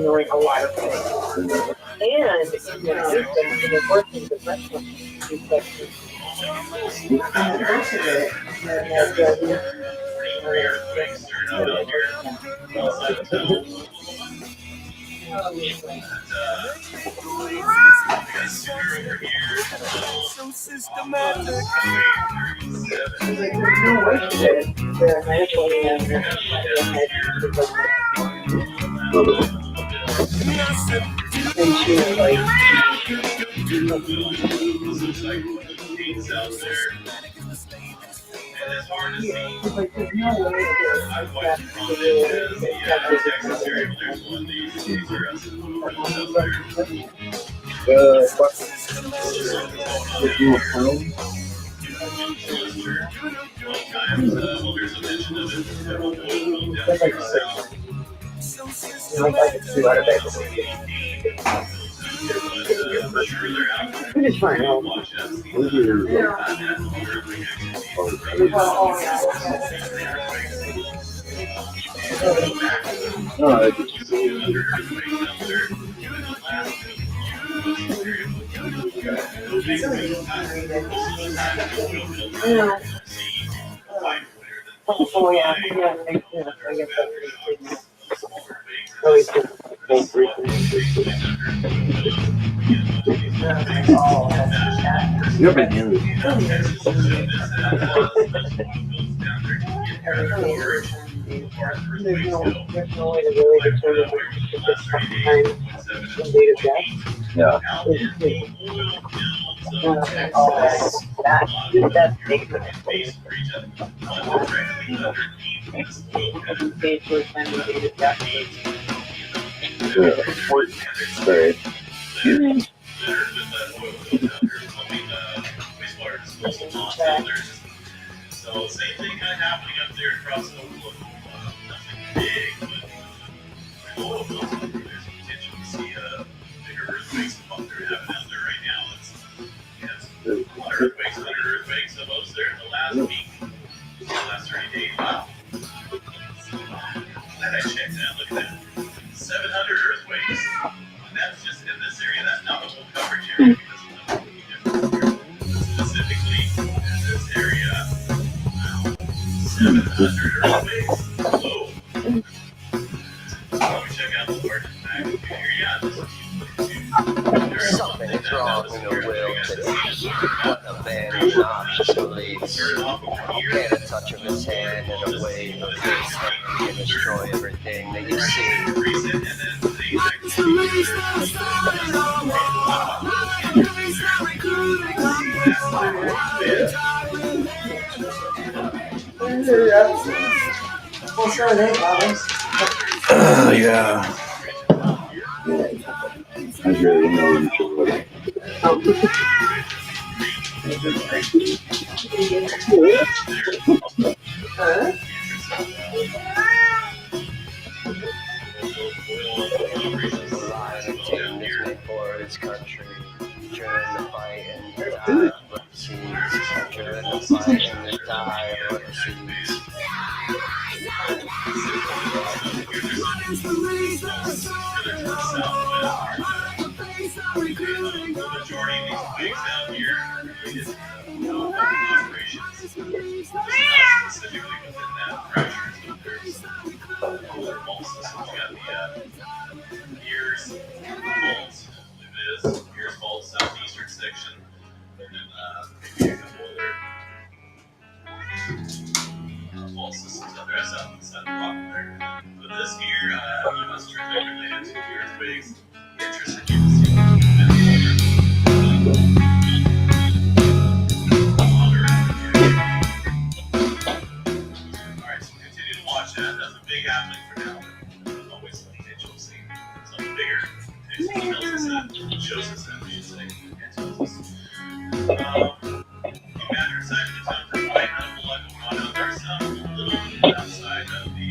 knowing a lot of things. And the working professional perspective. And most of it, So systematic. There's no way that the medical and she was like, like, there's no way we just find out. No, I just Oh yeah, I guess that's always just briefly. you're beginning. There's no way to really determine time from date of death. Yeah. That's big for date for time of date of death. Right. So same thing kind of happening up there across the nothing big, but all of those up there, there's potential to see bigger earthquakes than what they're having out there right now. It's a lot of earthquakes, 100 earthquakes, the most there in the last week, the last 30 days. Wow. Glad I checked that. Look at that. 700 earthquakes. And that's just in this area. That's not the whole coverage area. Specifically in this area. 700 earthquakes. Whoa. Let me check out the largest magnitude here. Yeah, this is something is wrong in the world today. What a man not believes. Get a touch of his hand and a wave of his hand can destroy everything that you see. Yeah. I really know you should put it. Lion is made for his country. During the fight and the die of overseas. During the fight and the die of overseas. the majority of these pigs out here related operations, just not specifically within that fracture. So there's other fault systems. You got the Ears fault, I believe it is, Ears fault, southeastern section, and then maybe a couple other fault systems out there, south side of the rock there. But this here, US strictly related to the earthquakes. Interesting to see Alright, so continue to watch that. That's a big happening for now. There's always some potential to see something bigger. It tells us that, shows us that, we should say. It tells us. Imagine side of the town for quite not a lot going on out there. Some a little bit outside of the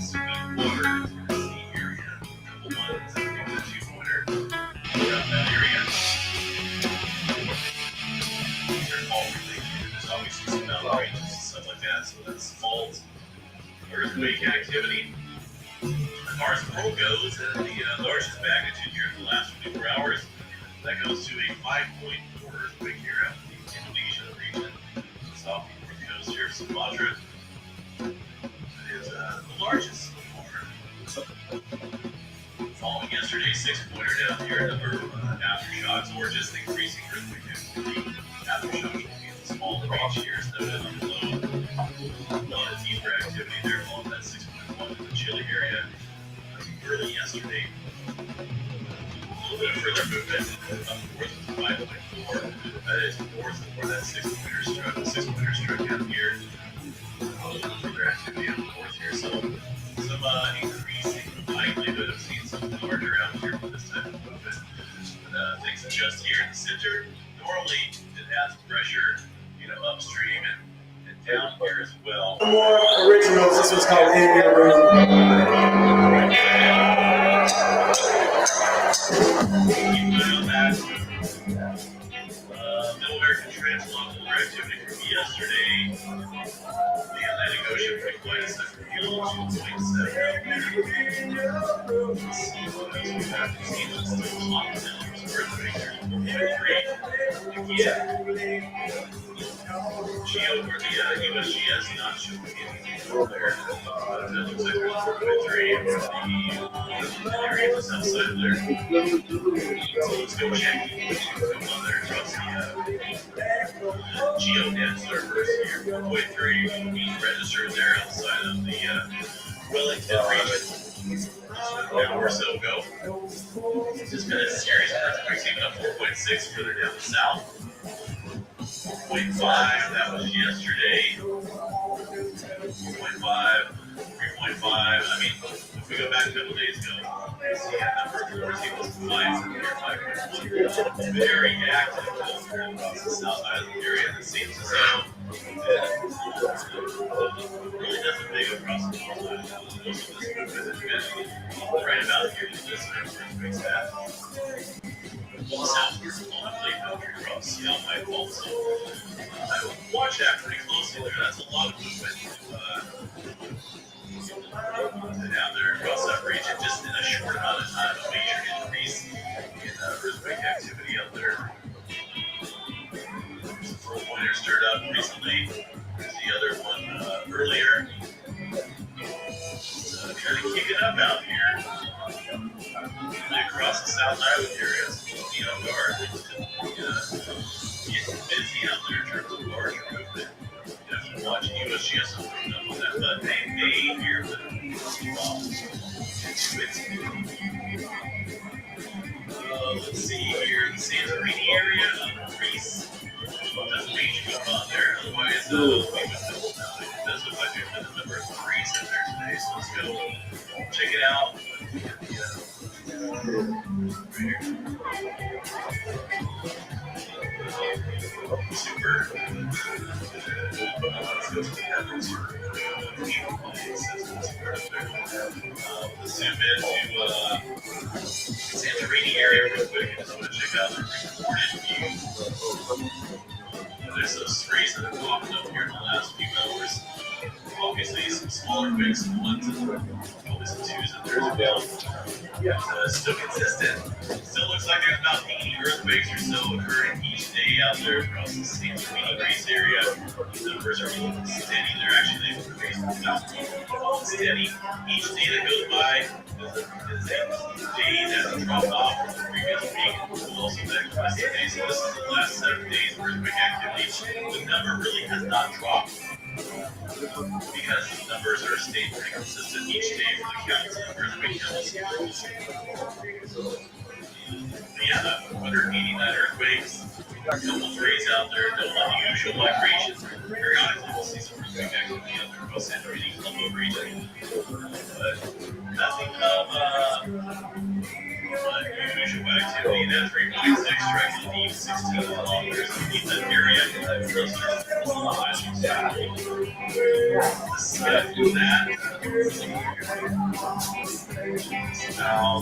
Sweet Water, Tennessee area. Couple ones, I think the 2-pointer around that area. These are fault related. There's obviously some mountain ranges and stuff like that. So that's fault, earthquake activity. As far as the world goes, the largest magnitude here in the last 24 hours, that goes to a 5.4 earthquake here out in the Indonesia region, south of the coast here of Sumatra. It is the largest so far. Following yesterday's 6-pointer down here, a number of aftershocks or just increasing earthquake activity. Aftershocks will be in the small range here, as noted on the low. A lot of deeper activity there following that 6.1 in the Chile area early yesterday. A little bit further movement up north of 5.4. That is north of where that 6-pointer struck. The 6-pointer struck down here. A little further activity up north here. So some increasing likelihood of seeing something larger out here for this type of movement. But things adjust here in the center. Normally it has pressure, upstream and down here as well. More originals. This was called Aire. Middle American Translocal activity from yesterday. The Atlantic Ocean pretty quite a second field, 2.7 out there. Let's see what else we have to see. Let's do lockdowns. Earthquake, there's 4.3. Again, Geo or the USGS not showing anything over there. It looks like there's 4.3 in the area on the south side of there. So let's go check what's going on there across the GeoNet servers here. 4.3 being registered there outside of the Wellington region. Just an hour or so ago. There's been a series of earthquakes, even up 4.6 further down the south. 4.5, that was yesterday. 4.5, 3.5. I mean, if we go back a couple days ago, we see a number of force equals 5 from here, 5.1. Very active here across the south island area. And it seems as though it really doesn't big across the north island. Most of this movement has been right about here to this earthquake's path. Southward plate out here across the Alpine Fault. So I would watch that pretty closely there. That's a lot of movement down there across that region, just in a short amount of time. A major increase in earthquake activity out there. There's the 4-pointer stirred up recently. There's the other one earlier. Kind of kicking up out here. Across the South Island area, guard. Getting busy out there in terms of larger movement. Definitely watching USGS open up on that, but they here with let's see here, the Santorini area of Greece. That's major going on there. Otherwise, we would know about it. It does look like there's been a number of Greece in there today, so let's go check it out. Super. Let's go to the heavens. Let's zoom into Santorini area real quick. I just want to check out the recorded view. There's those sprays that have popped up here in the last few hours. obviously some smaller quakes, some ones, and probably some twos and thirds as well. Still consistent. Still looks like there's about 80 earthquakes or so occurring each day out there across the St. Greece area. The numbers are steady. They're actually steady. Each day that goes by is a day that's dropped off from the previous week. We'll also back the rest of the day. So this is the last 7 days of earthquake activity. The number really has not dropped because the numbers are staying pretty consistent each day for the counts of earthquake counts. Yeah, 189 earthquakes, a couple trades out there, no unusual migrations. Periodically, we'll see some earthquake activity out there across the Colombo region, but nothing of unusual activity. That 3.6 strikes the deep 16 kilometers beneath that area, and that cluster discuss that. Now,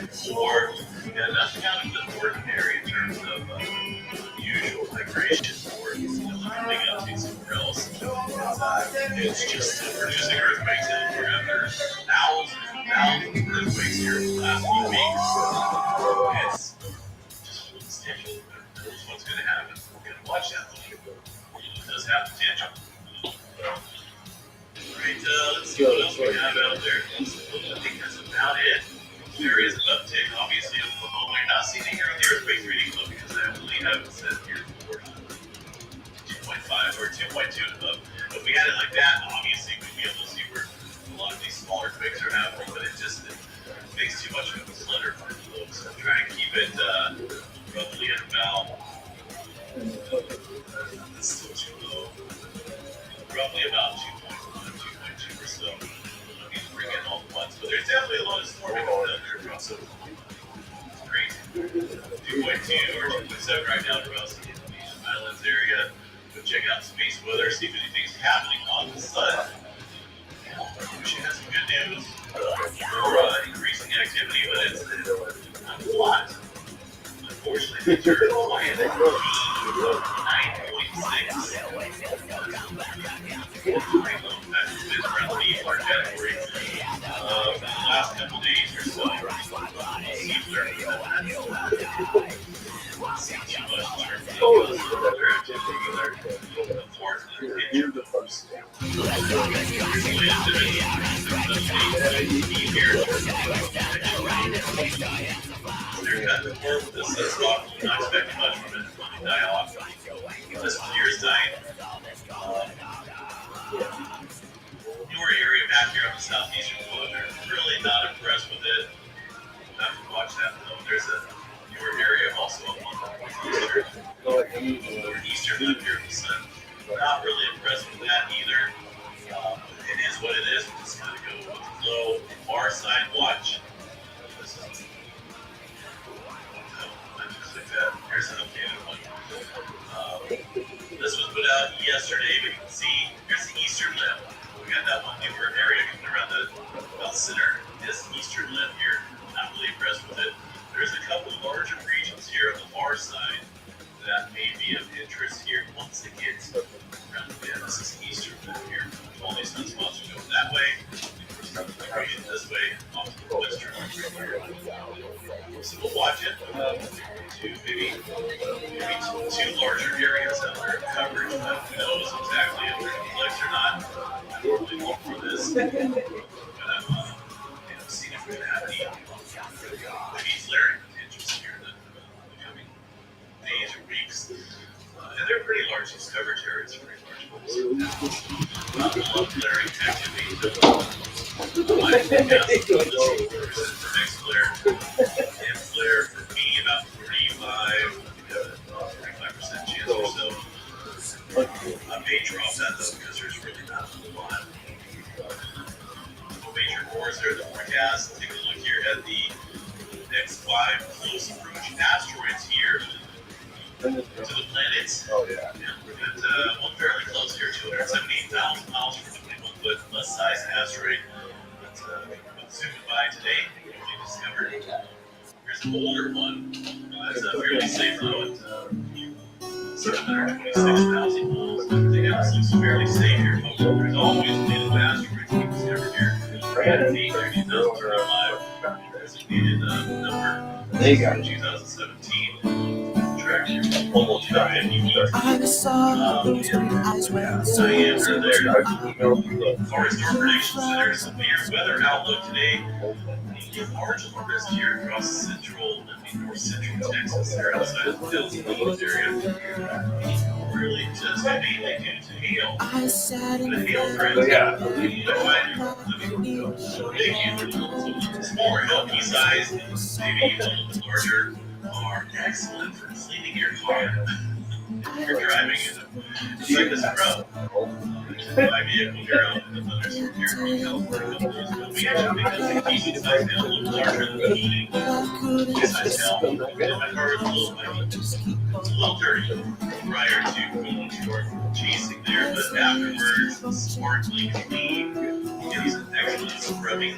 4, yeah, nothing out of the ordinary in terms of unusual migration or coming up to somewhere else. It's just producing earthquakes everywhere after thousands of earthquakes here in the last few weeks. It's just potential. Who knows what's going to happen? We're going to watch that one. It does have potential. Right, let's see what else we have out there. I think that's about it. There is an uptick, obviously, of Oklahoma. You're not seeing it here on the Earthquake 3D Club because I believe I haven't said here before 2.5 or 2.2 above. If we had it like that, obviously we'd be able to see where a lot of these smaller quakes are happening, but it makes too much of a flutter for the low. So I'm trying to keep it roughly at about, it's still too low, roughly about 2.1, 2.2 or so. Bring in all the ones, but there's definitely a lot of storming going on there across the great 2.2 or 2.7 right now across the Indonesian Islands area. Go check out space weather, see if anything's happening on the sun. I wish it has some good news for increasing activity, but it's not a lot. Unfortunately, things are quiet. 9.6. The last couple days or so, seems they're see too much in terms of their activity. Here's the first step. They're cut the form with this rock. Not expecting much from it. Really die off. This year's dying. Newer area back here on the southeastern quadrant. Really not impressed with it. Have to watch that though. There's a newer area also up on the eastern lip here of the sun. Not really impressed with that either. It is what it is. We'll just kind of go with the flow. Far side watch. This is like that. Here's an updated one. This was put out yesterday, but you can see here's the eastern lip. We got that one newer area coming around the center. This eastern lip here, not really impressed with it. There's a couple of larger regions here on the far side that may be of interest here once it gets around the bend. This is the eastern lip here. All these sunspots are going that way. Migration this way, off to the western. So we'll watch it. Maybe two larger areas out there of coverage. Who knows exactly if they're complex or not. I don't really look for this. But I'm seeing if we're going to have any flaring potentials here in the coming days or weeks. And they're pretty large. These coverage areas are pretty large. Not a lot of flaring activity. My forecast for next flare, and flare for me about 45% chance or so. I may drop that though because there's really not a lot. No major cores there in the forecast. Take a look here at the next 5 close approach asteroids here to the planets. Oh yeah. We've got one fairly close here, 278,000 miles from the 21-foot plus size asteroid. Zooming by today, we discovered. Here's an older one. That's fairly safe though. 726,000 miles. Everything else looks fairly safe here, folks. There's always a needed asteroid to keep us covered here. And 830,035 designated number. They got 2017. Track here. Almost 50. I saw those green eyes when Diameter there. Forest Predictions Center, severe weather outlook today. The marginal risk here across central and north central Texas, there outside of the Dallas Fort area. Really just mainly due to hail. I sat in The the hail bed. trends, smaller LP size, maybe even a little bit larger, are excellent for cleaning your car. If you're driving in Cypress Road, my vehicle here out in the thunderstorm here from California, we actually make that decent size now, a little larger than the heating. Size now, my car is a little dirty prior to going short chasing there, but afterwards, sparkling clean, it is an excellent scrubbing.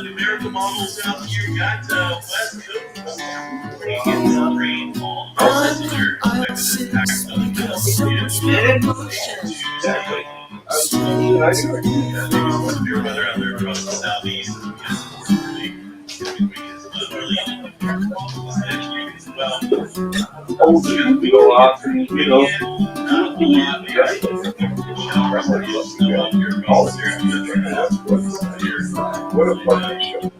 Numerical models out here got West Coast rainfall. Severe weather out there across the southeast. go off, you know. What a fucking show.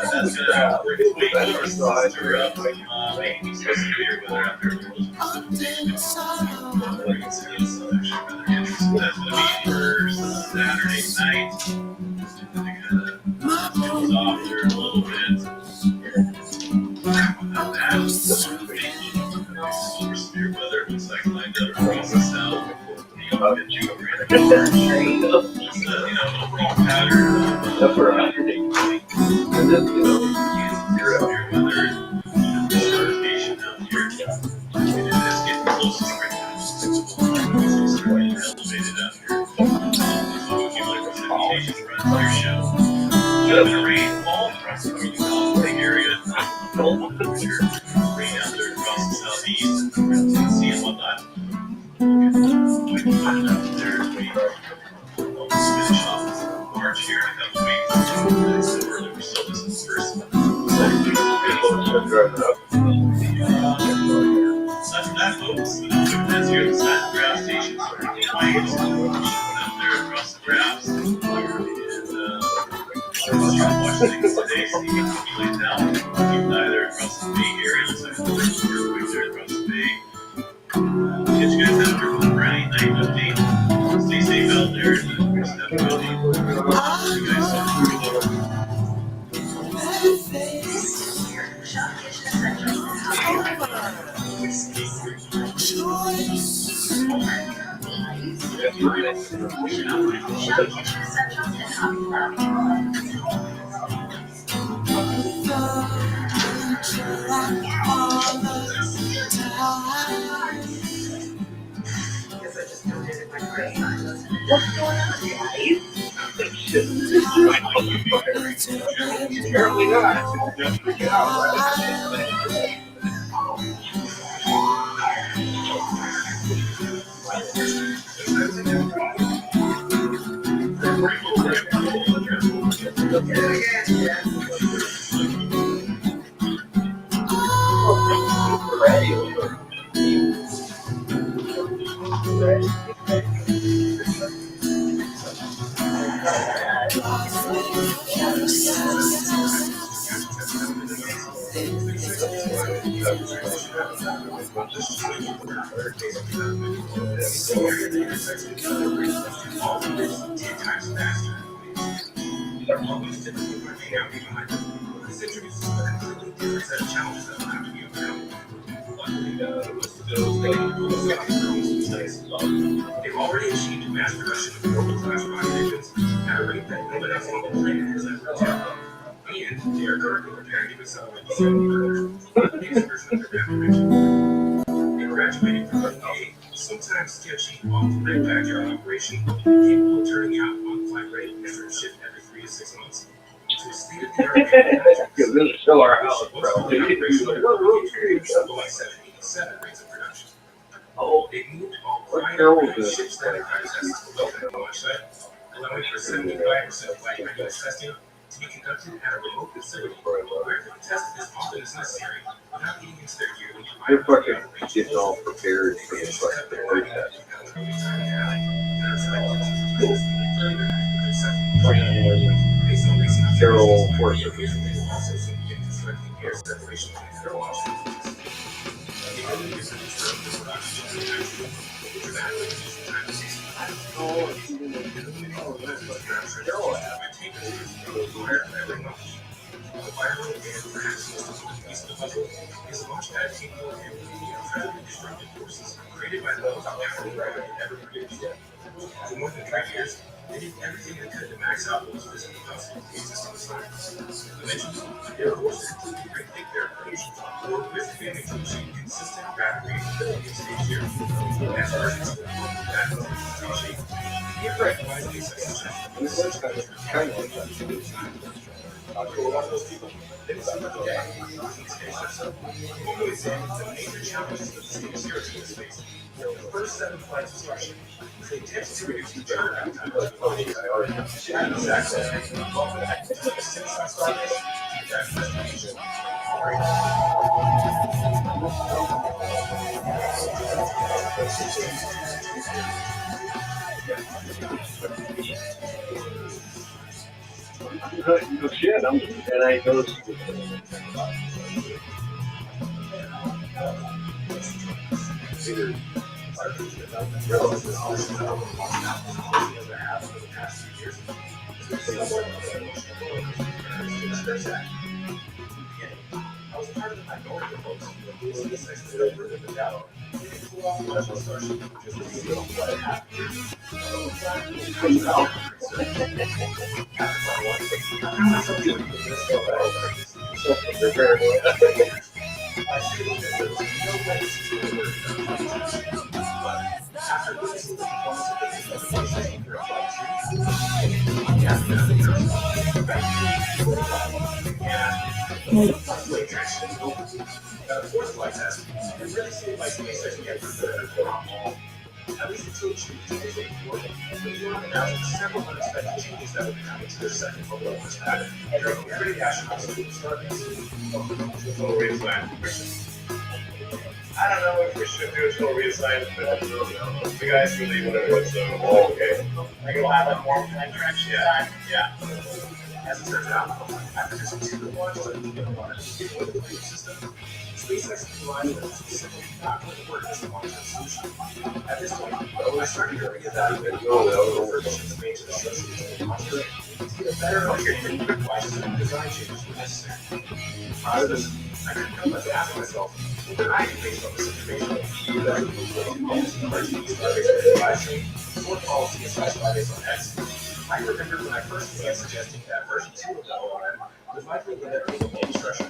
That's gonna bring its weight up. Maybe some severe weather out there. That's gonna be for Saturday night. Goes off there a little bit. More severe weather looks like lined up across the south. Overall pattern. Over 100 days. And then, you know, Severe weather and precipitation out here. It is getting close to spring now. It's quite elevated out here. So accumulate precipitation runs your show. A little bit of rainfall across the California area. Rain out there across the southeast. Sea and whatnot. We can find out there as we almost finish off March here in a couple weeks. So early, we're still just in the first. That folks, that's here at the seismograph stations are in planes out there across the graphs. And watch things today, so you can accumulate down. Keep either across the bay area, looks like there's a quick there across the bay. Catch you guys out there for the Friday night update. Stay safe out there and we're stepping out. See you guys soon. Apparently not. Just freaking out. They've already achieved mass production of global-class rocket engines at a rate that nobody else on the planet has ever achieved. And they are currently preparing to accelerate the next version of their math dimension. They graduated from an sometimes sketchy off-the-grid backyard operation capable of turning out one flight rate after a shift every 3 to 6 months to a state-of-the-art Give this to our house, bro. Boeing 787 rates of production. Oh, They moved all what prior girl was this? ship standard tests to the launch site, allowing for 75% flight readiness testing to be conducted at a remote facility where the test is often as necessary without eating into their yearly You're fucking getting all prepared for the fucking air test. Carol Forster. The viral and perhaps most important piece of the puzzle is the launchpad capable of handling the incredibly destructive forces created by the most powerful gravity ever produced. For more than 3 years, they did everything they could to max out what was physically possible with the existing design. Eventually, they were forced to rethink their approach, or with failing to achieve consistent rapid reusability of stage 0. As versions of that stage shape, the upright provides a succession of Kind of like that. We'll examine the major challenges that the stage 0 team has faced. The first 7 flights of Starship is a test to reduce the turnaround time of the body. No shit, and I noticed. I was part of the minority of folks who were the sex over the Dow. Fourth flight test, it really seemed like SpaceX began to at least until June 2024, but you announced several unexpected changes that would be coming to their second mobile launch pad, during every astronauts to start the total redesign. I don't know if we should do a total redesign, but the guys really want to do it, so okay. I can have like more flight direction time? Yeah. As it turns out, after just 2 launches of the system, SpaceX realized that this was simply not going to work as a long-term solution. At this point, I started to reevaluate the refurbishments made to the structure launch array to get a better understanding of why some design changes were necessary. I couldn't help but to ask myself, would I, based on this information, better advisory or policy as specified based on X? I remember when I first began suggesting that version 2 of the ORM would likely end up being a structure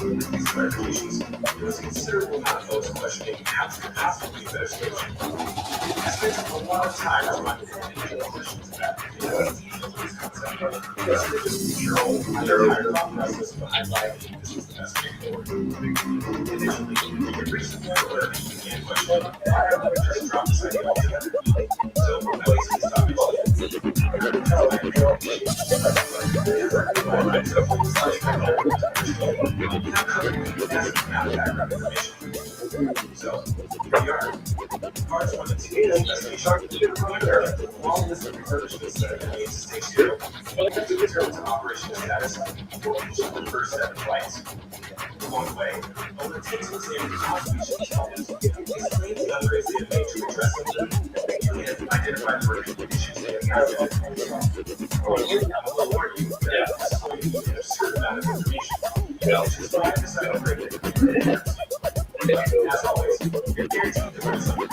these clarifications, there was a considerable amount of folks questioning how to possibly be a better solution. I spent a lot of time responding to individual questions about this concept. The entire thought process behind why this was the best way forward. Initially, it reached the point where I began questioning why I would just drop this idea altogether. So I basically stopped mentioning it. So, here we are. March 1 and 2 is the long list of refurbishments that are made to Stage 2. To determine operation status for each of the first 7 flights. Along the way, over 10 to examine the contribution challenges, explain the upgrades they have made to address them, and identify the working issues they have identified. I will warn you that this is going to be an absurd amount of information, which is why I decided to break it. As always, you're guaranteed to learn something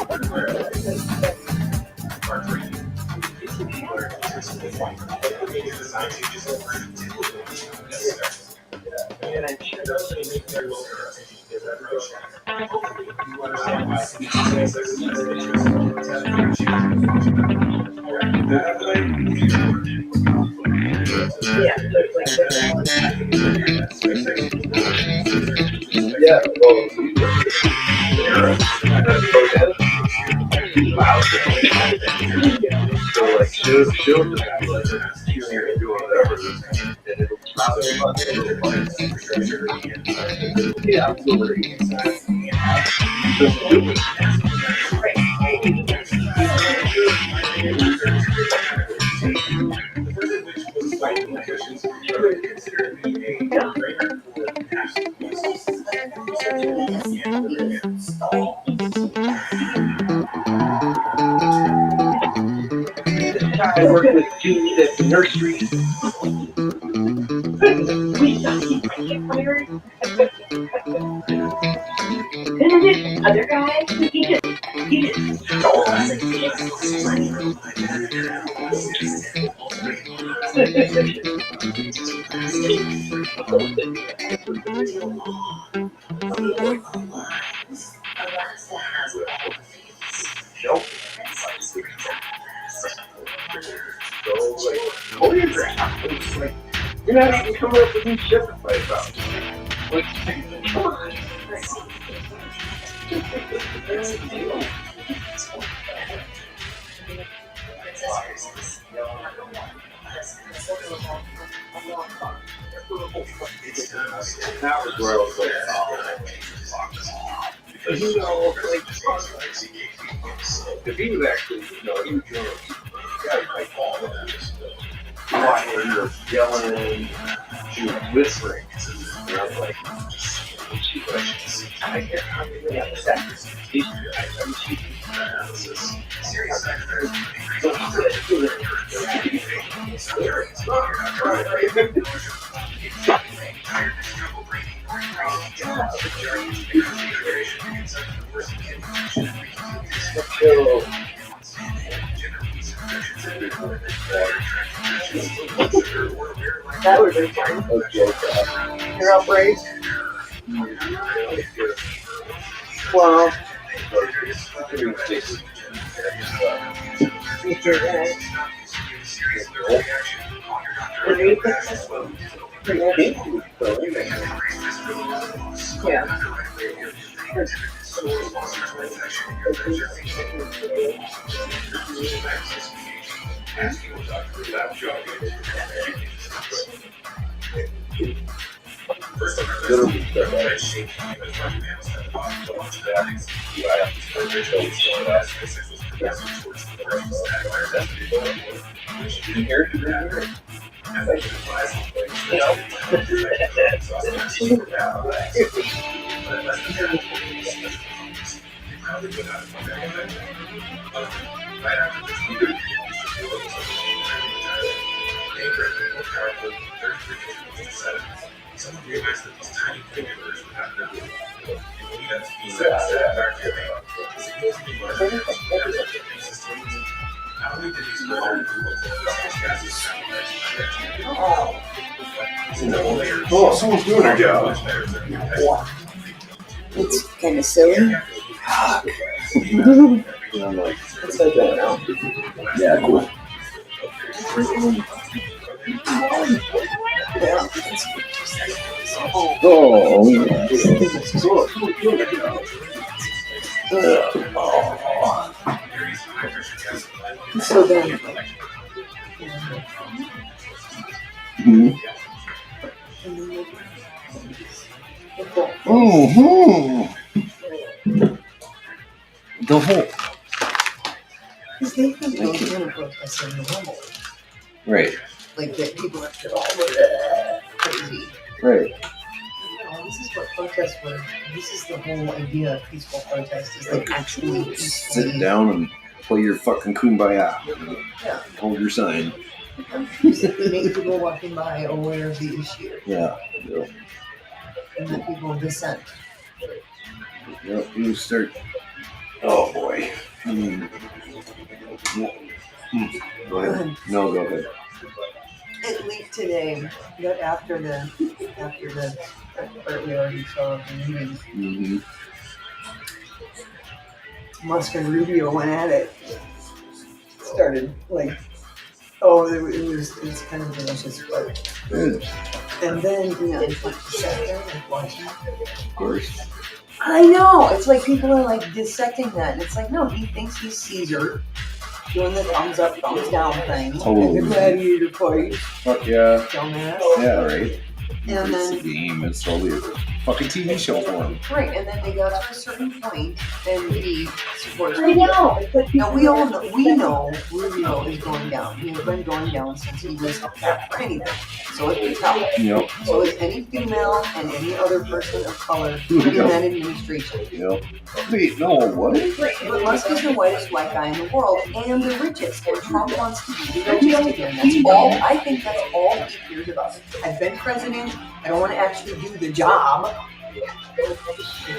Part 3. If you learn features in the flight, major design changes and version typically necessary. And I'm sure those may make very well pay attention to this approach. Hopefully, you understand why these features have been changed. Yeah, well, so like she'll just do whatever, and it'll yeah, absolutely. I work with Jeannie at the nursery. Then this other guy, he just stole us and he just money. Choreograph. Like, you're not even coming up with new shit to fight about. Like, come on. That was where I was like, because you know, like, if he was actually, he was doing like all of that. Quiet, he was yelling, she was whispering, and I was like, she was, I can't remember the sacrifice. I mean, she serious sacrifice. That would be fun. You're up, Ray? Well, yeah. Someone realized that these tiny fingers would have no good. And lead up to these significantly larger systems. Not only did these larger gases oh, someone's doing their job. It's kind of silly. And I'm like, It's okay now. yeah, cool. Oh, So then, Mm-hmm. Mm-hmm. The whole. Because they think those kind of protests are normal. Right. Like that people are all crazy. Right. No, this is what protests were. This is the whole idea of peaceful protest is like actually peacefully. Sit down and play your fucking kumbaya. Yeah. Hold your sign. Just make people walking by aware of the issue. Yeah. Yep. And that people dissent. Yep. You start. Oh boy. Go ahead. No, go ahead. It leaked today that after the part we already saw the meeting, Mm-hmm. Musk and Rubio went at it. Started like, it's kind of delicious, but and then Trump sat there like watching. Of course. I know. It's like people are like dissecting that, and it's like, no, he thinks he's Caesar, doing the thumbs up, thumbs down thing, Totally. the gladiator fight. Fuck yeah. Dumbass. Yeah, right. And It's then a game. It's totally a fucking TV show for him. right, and then they got to a certain point, and he supports. I know. Now we all know, Rubio is going down. He has been going down since he was up for anything. So is Patel. Yep. So is any female and any other person of color in that administration. Yep. Wait, no, what? But Musk is the whitest white guy in the world and the richest, and Trump wants to be the richest again. That's all. I think that's all he cares about. I've been president. I don't want to actually do the job.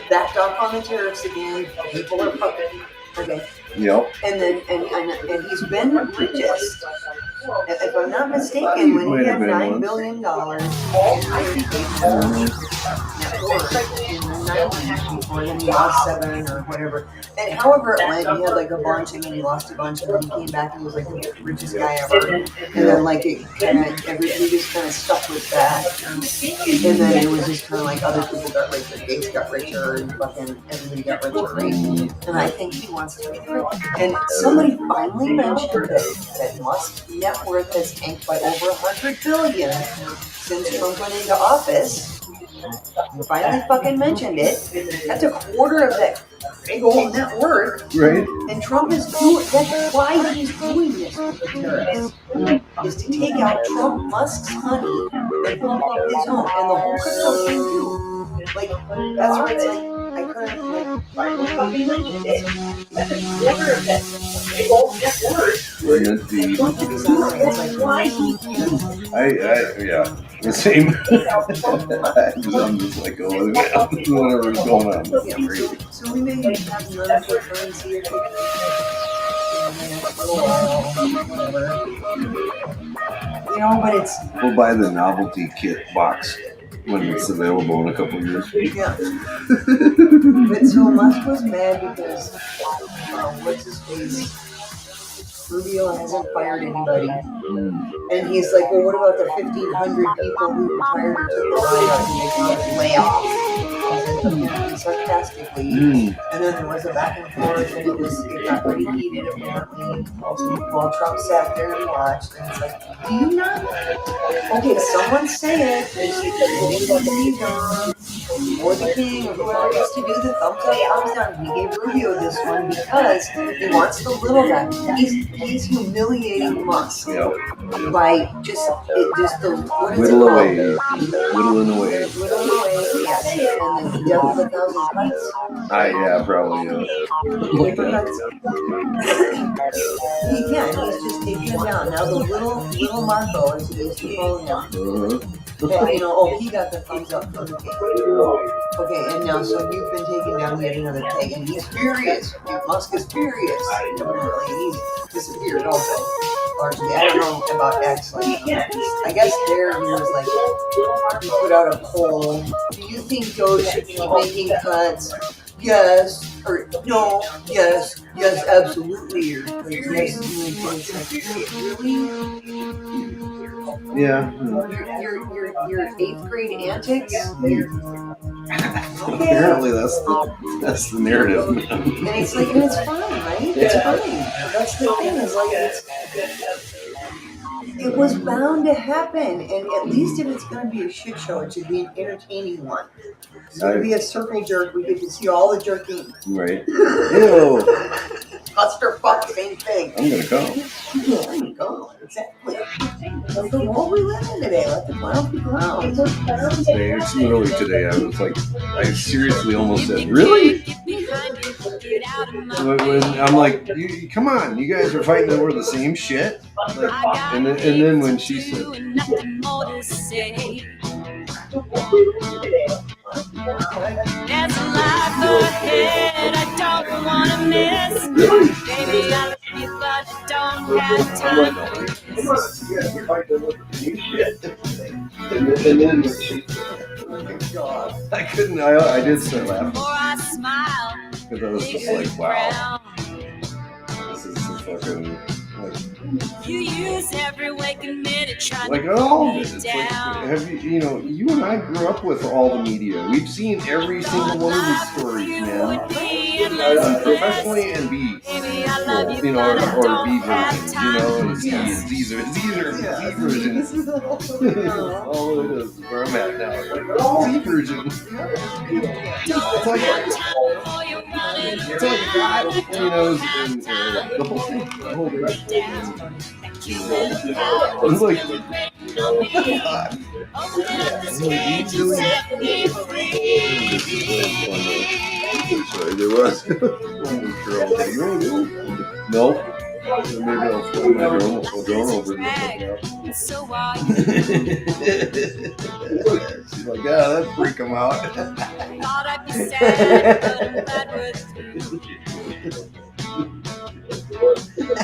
Backed off on the tariffs again. People are fucking. Okay. Yep. And then and he's been the richest. If I'm not mistaken, when he had $9 billion in net worth in the 90s before then he lost 7 or whatever. And however it went, he had like a bunch and then he lost a bunch and then he came back and he was like the richest guy ever. And then like it kind of everybody just kind of stuck with that. And then it was just kind of like other people got richer, Gates got richer, and fucking everybody got richer, right? And I think he wants to be rich. And somebody finally mentioned that Musk's net worth has tanked by over $100 billion since Trump went into office. Finally fucking mentioned it. That's a quarter of that big old net worth. Right. And Trump is doing, that's why he's doing this with the tariffs. Is to take out Trump Musk's money and pump up his own. And the whole crypto thing too. Like, that's why it's like, I couldn't, like, finally fucking mentioned it. That's a quarter of that big old net worth. We're gonna see. It's like, why he Yeah. The same. I'm just like, oh, whatever's going on. So we may have another currency or whatever. You know, but it's. We'll buy the novelty kit box when it's available in a couple years. Yeah. But so Musk was mad because, what's his face? Rubio hasn't fired anybody. And he's like, well, what about the 1,500 people who retired or took the buyout and they got layoff? Sarcastically. And then there was a back and forth and it got pretty heated apparently. While Trump sat there and watched and it's like, do you not? Okay, someone say it. Or the king or whoever gets to do the thumbs up, thumbs down. He gave Rubio this one because he wants the little guy. He's humiliating Musk by just those what is Whittle it away. called? Whittling away. Whittling away, yes. And then the devil with 1,000 cuts. Yeah, probably. Paper cuts. He's just taking him down. Now the little Marco, as he used to call him. He got the thumbs up from the king. Okay, and now so you've been taken down yet another peg, and he's furious. Musk is furious. Apparently, he's disappeared also. Largely, I don't know about X. I guess there he was like, he put out a poll. Do you think Doge should keep making cuts? Yes, or no, yes, absolutely. Or like, yes, really? Yeah. Your 8th grade antics. Apparently, that's the narrative. And it's like, and it's fine, right? It's fine. That's the thing. Is like, It was bound to happen, and at least if it's going to be a shit show, it should be an entertaining one. It's going to be a circle jerk. We get to see all the jerking. Right. Ew. Clusterfuck, same thing. I'm gonna come. Yeah, I'm gonna go. Exactly. Like the world we live in today. Let the clowns be clowns. Today, it's literally today. I was like, I seriously almost said, really? When I'm like, come on, you guys are fighting over the same shit. Like, and then when she said, there's a life ahead I don't want to miss. Baby, I love you, but I don't have time. You're fighting over the same shit. And then when she God. I couldn't, I did start laughing. Before I smile, Because I was just like, wow, this is some fucking, you use every waking minute trying like to all pull of it. me It's like, down. have you know, you and I grew up with all the media. We've seen every single one of these stories, man. Professionally and B, Baby, I love you, you know, but I or don't B have version, time. you know, and Z version. This is the whole thing. All it is where I'm at now. Z version. It's like God, you know, and, the whole thing, the whole thing. It's like, God. Sorry, there was. Nope. Maybe I'll fly my drone over and So are you? She's like, yeah, that'd freak him out. Thought I'd be sad, but I'm glad we're through.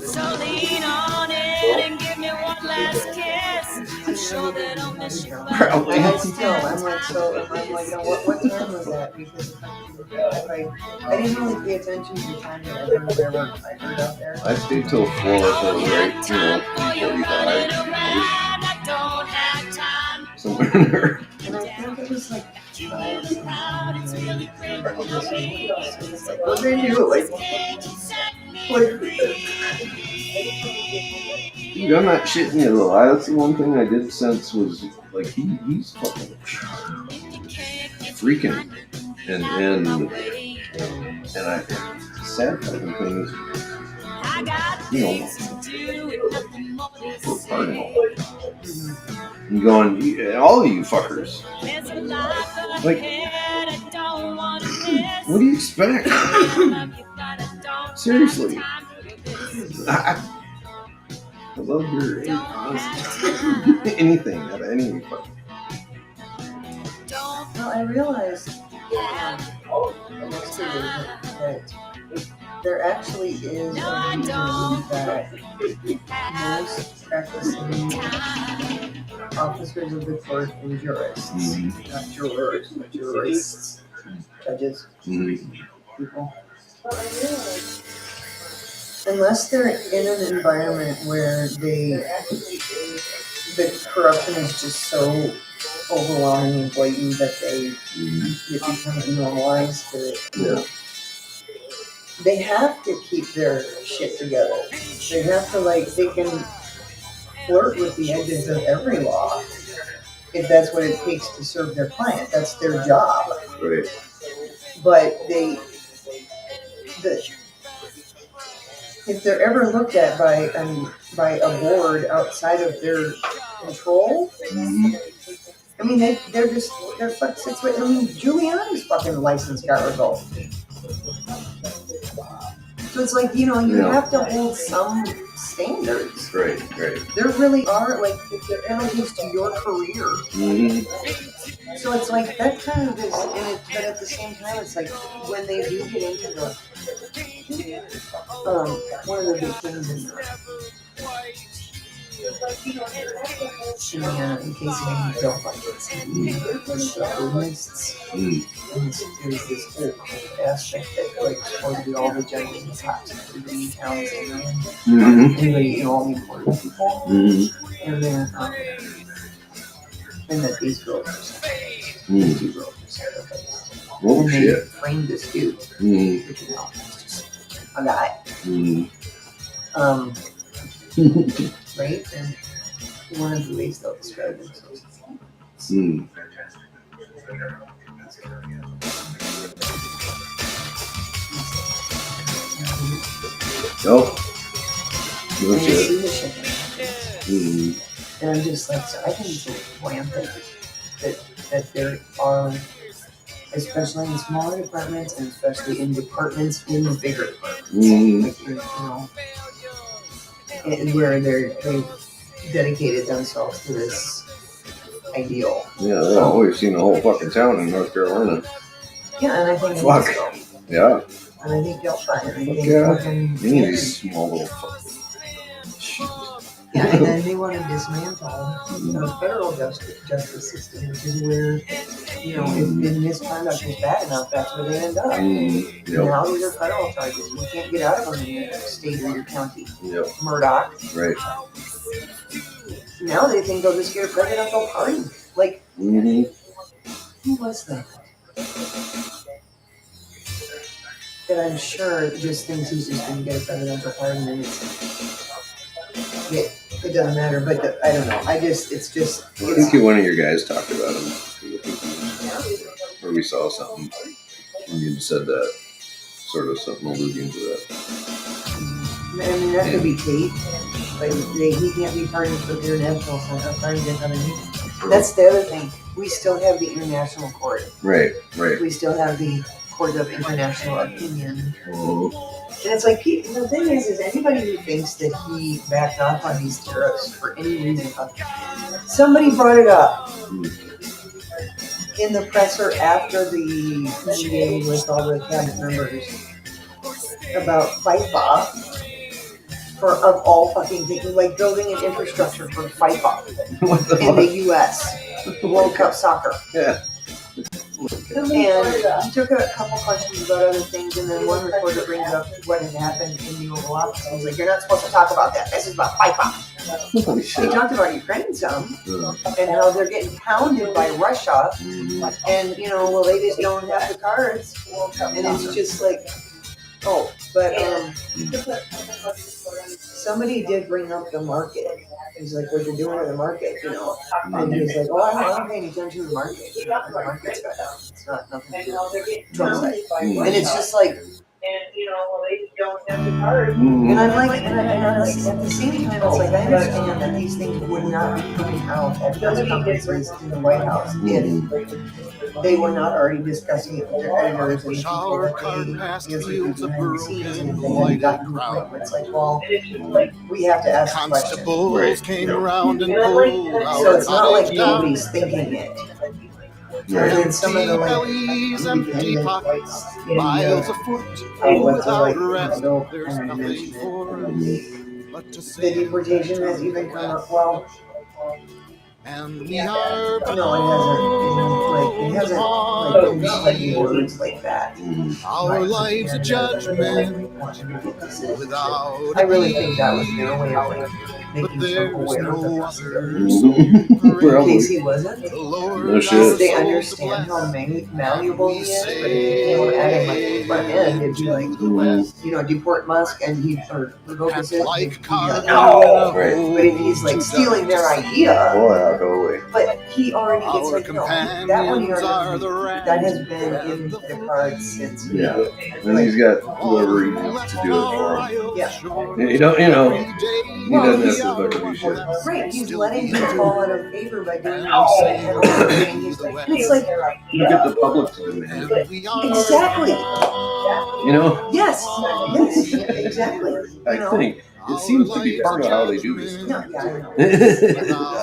So lean on it and give me one last kiss. I'm sure that I'll miss you. Probably. I'm like, you know, what time was that? Because I didn't really pay attention to the time that I heard out there. I stayed till 4, so it was right, you know, 3:45. Somewhere in there. And I think it was like, what they do, like, dude, I'm not shitting you though. That's the one thing I did sense was like he's fucking freaking, and I sad fucking thing is, you know, we're partying. You going, all of you fuckers. Like, what do you expect? Seriously. I love your anything out of any fucking. Well, I realized that there actually is a reason that most practicing officers of the court and jurists, not jurors, but jurists, judges, people, unless they're in an environment where the corruption is just so overwhelming and blatant that it becomes normalized to it. Yeah. They have to keep their shit together. They have to, like, they can flirt with the edges of every law if that's what it takes to serve their client. That's their job. Right. But if they're ever looked at by a board outside of their control, I mean, they're fucked 6 ways. I mean, Giuliani's fucking license got revoked. So it's like, you know, you have to hold some standards. Right. There really are, like, they're penalties to your career. So it's like, that kind of is, but at the same time, it's like, when they do get into the, one of the big things in in case you don't like it, the Buddhists, there's this whole aspect that, like, supposed to be all the judges and cops and everybody in town saying, anybody, you know, all the important people, and then, and that these girls are sacrificed. Two girls are sacrificed. Oh, and shit. they framed this dude, which, you know, it's just a guy. right? And one of the ways they'll describe themselves. Hmm. Oh. No And you shit. see the shit. Hmm. And I'm just like, so I think it's rampant that there are, especially in smaller departments and especially in departments in the bigger departments, like, you know, and where they've dedicated themselves to this ideal. Yeah, well, we've seen the whole fucking town in North Carolina. Yeah, and I think Fuck. Yeah. And I think they'll find it. I think Yeah. fucking You need these small little fucking shit. yeah, and then they want to dismantle the federal justice system, which is where, you know, if misconduct is bad enough, that's where they end up. Yep. Now these are federal charges. You can't get out of them in your state or your county. Yep. Murdoch. Right. Now they think they'll just get a presidential pardon. Like, who was that? That I'm sure just thinks he's just going to get a presidential pardon, and it doesn't matter. But I don't know. I think one of your guys talked about him. Or we saw something. And you said that. Sort of something alluding to that. I mean, that could be Kate. Like, he can't be pardoned for the international court. That's the other thing. We still have the international court. Right. We still have the court of international opinion. Oh. And it's like, the thing is anybody who thinks that he backed off on these tariffs for any reason, somebody brought it up in the presser after the meeting with all the cabinet members about FIFA. Of all fucking things, like building an infrastructure for FIFA in the U.S. World Cup soccer. Yeah. And he took a couple questions about other things, and then one reporter brings up what had happened in the Oval Office. He was like, "You're not supposed to talk about that. This is about FIFA." Holy shit. He talked about Ukraine some, and how they're getting pounded by Russia, and you know, well, they just don't have the cards, and it's just like, oh, but somebody did bring up the market. He's like, what you're doing to the market, you know. And he's like, oh, I'm not paying attention to the market. You know, the market's got down. It's not nothing to do with Trump's side. And it's just like, And you know, well, they don't have the card. and I'm like, and at the same time, it's like, I understand that these things would not be coming out at press conferences in the White House if they were not already discussing it with their editors and people that they answered behind the scenes, and if they hadn't gotten to the point where it's like, well, we have to ask questions. Constables came around and So pulled it's not like nobody's thinking it. And then some of the bellies, empty pockets, miles afoot, without rest. There's nothing for us but to the say deportation has even come up. Well, and we are no, it hasn't like in words like that. our life's a judgment without I really think that was their way of like making Trump aware of the no possibilities. Well, In case he wasn't, no shit. they understand how malleable he is. But if you want to add him like the front end, it'd be like, you know, deport Musk and he or revoke his it. like No, Right. but if he's like stealing their idea, Oh, yeah, go away. but he already gets our like, no, that one he companions are the already, that has been in the cards since. Yeah. And he's got whoever he wants to do it for him. Yeah. You don't, you know, he doesn't have to fucking do shit. Right, he's letting you fall out of favor by doing what you're saying and overdoing his thing. And it's like, You get the public to demand it. exactly. You know? Yes, exactly. I think it seems to be part of how they do this. No, yeah, I know. I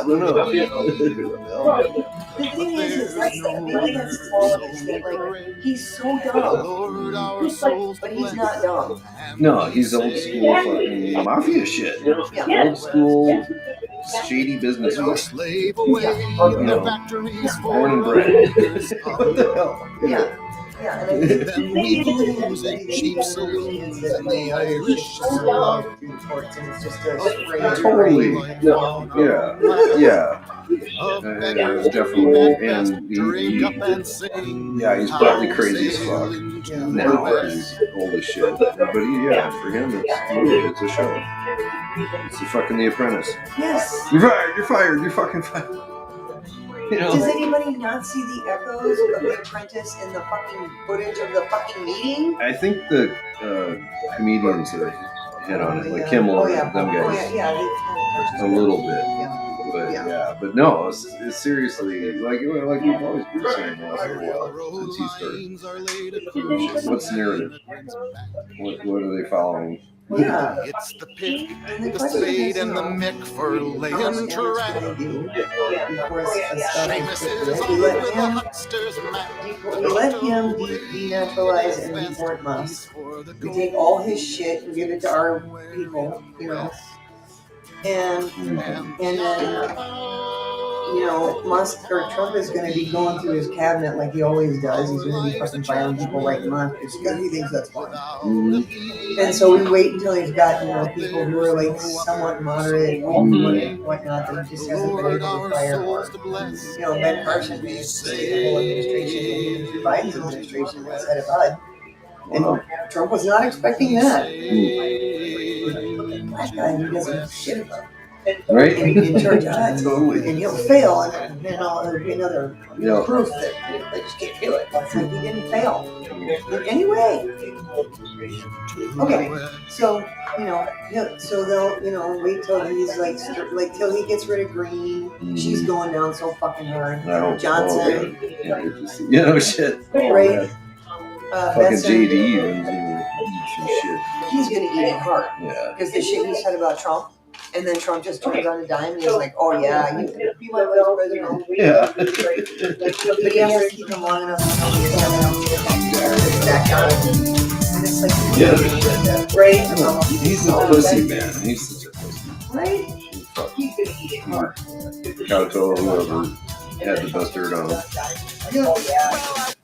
don't know. The thing is maybe that's the quality that, like, he's so dumb. But he's not dumb. No, he's old school fucking mafia shit. Old school shady business. slave away You know, born and bred. What the hell? Yeah. Yeah, and I think Then we lose it, cheap saloons and the Irish love. and it's just a straight Totally. No, yeah. And it was definitely, and yeah, he's probably crazy as fuck now. He's old as shit. But yeah, for him, it's a show. It's the fucking The Apprentice. Yes. You're fired. You're fired. You're fucking fired. You know? Does anybody not see the echoes of The Apprentice in the fucking footage of the fucking meeting? I think the comedians have hit on it, like Kimmel and them guys. A little bit. But no, it's seriously, like you've always been saying the last little while since he started. What's the narrative? What are they following? Yeah. It's the pick, the spade, and the mick for laying track. Seamus is on with the huckster's map. We let him denaturalize and deport Musk. We take all his shit and give it to our people, you know. And then, you know, Musk or Trump is going to be going through his cabinet like he always does. He's going to be fucking filing people right and left because he thinks that's fun. And so we wait until he's got, you know, people who are like somewhat moderate and whatnot that he just hasn't been able to fire for. You know, Ben Carson used to stay the whole administration through Biden's administration instead of HUD. And Trump was not expecting that. That guy who doesn't shit about right? in charge of that. Totally. And he'll fail, and then there'll be another proof that they just can't do it. It's like he didn't fail in any way. Okay, so so they'll wait till he's like till he gets rid of Green. She's going down so fucking hard. Johnson. Shit. Right. Fucking JD even some shit. He's gonna eat it hard. Yeah. Because the shit he said about Trump, and then Trump just turns on a dime and he's like, "Oh yeah, you can be my vice president." Yeah. But he has to keep him long enough to back out. And it's like, right? He's a pussy, man. He's such a pussy. Right? He's gonna eat it hard. Cowtoe, whoever had the best dirt on him.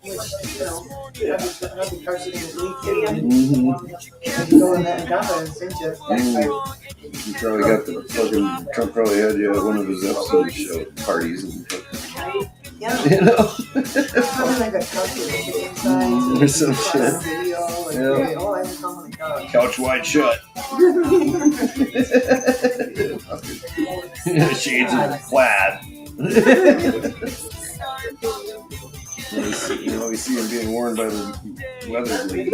He probably got the fucking Trump probably had you at one of his episode show parties and you know. Probably like a couch with a chicken size or some shit. Couch wide shut. Shades of plaid. We see him being worn by the weather lady.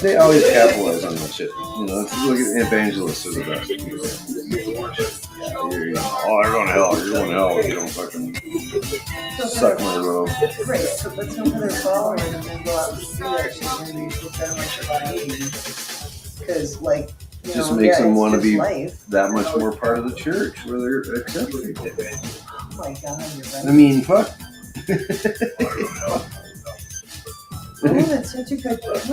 They always capitalize on that shit. Look at evangelists are the best. You're going to hell. You're going to hell if you don't fucking suck my robe. Right, so but some of their followers and then go out and do that shit and they feel better like because just makes them want to be that much more part of the church where they're accepted. Oh my God, you're right. I mean, fuck. Oh, that's such a good point.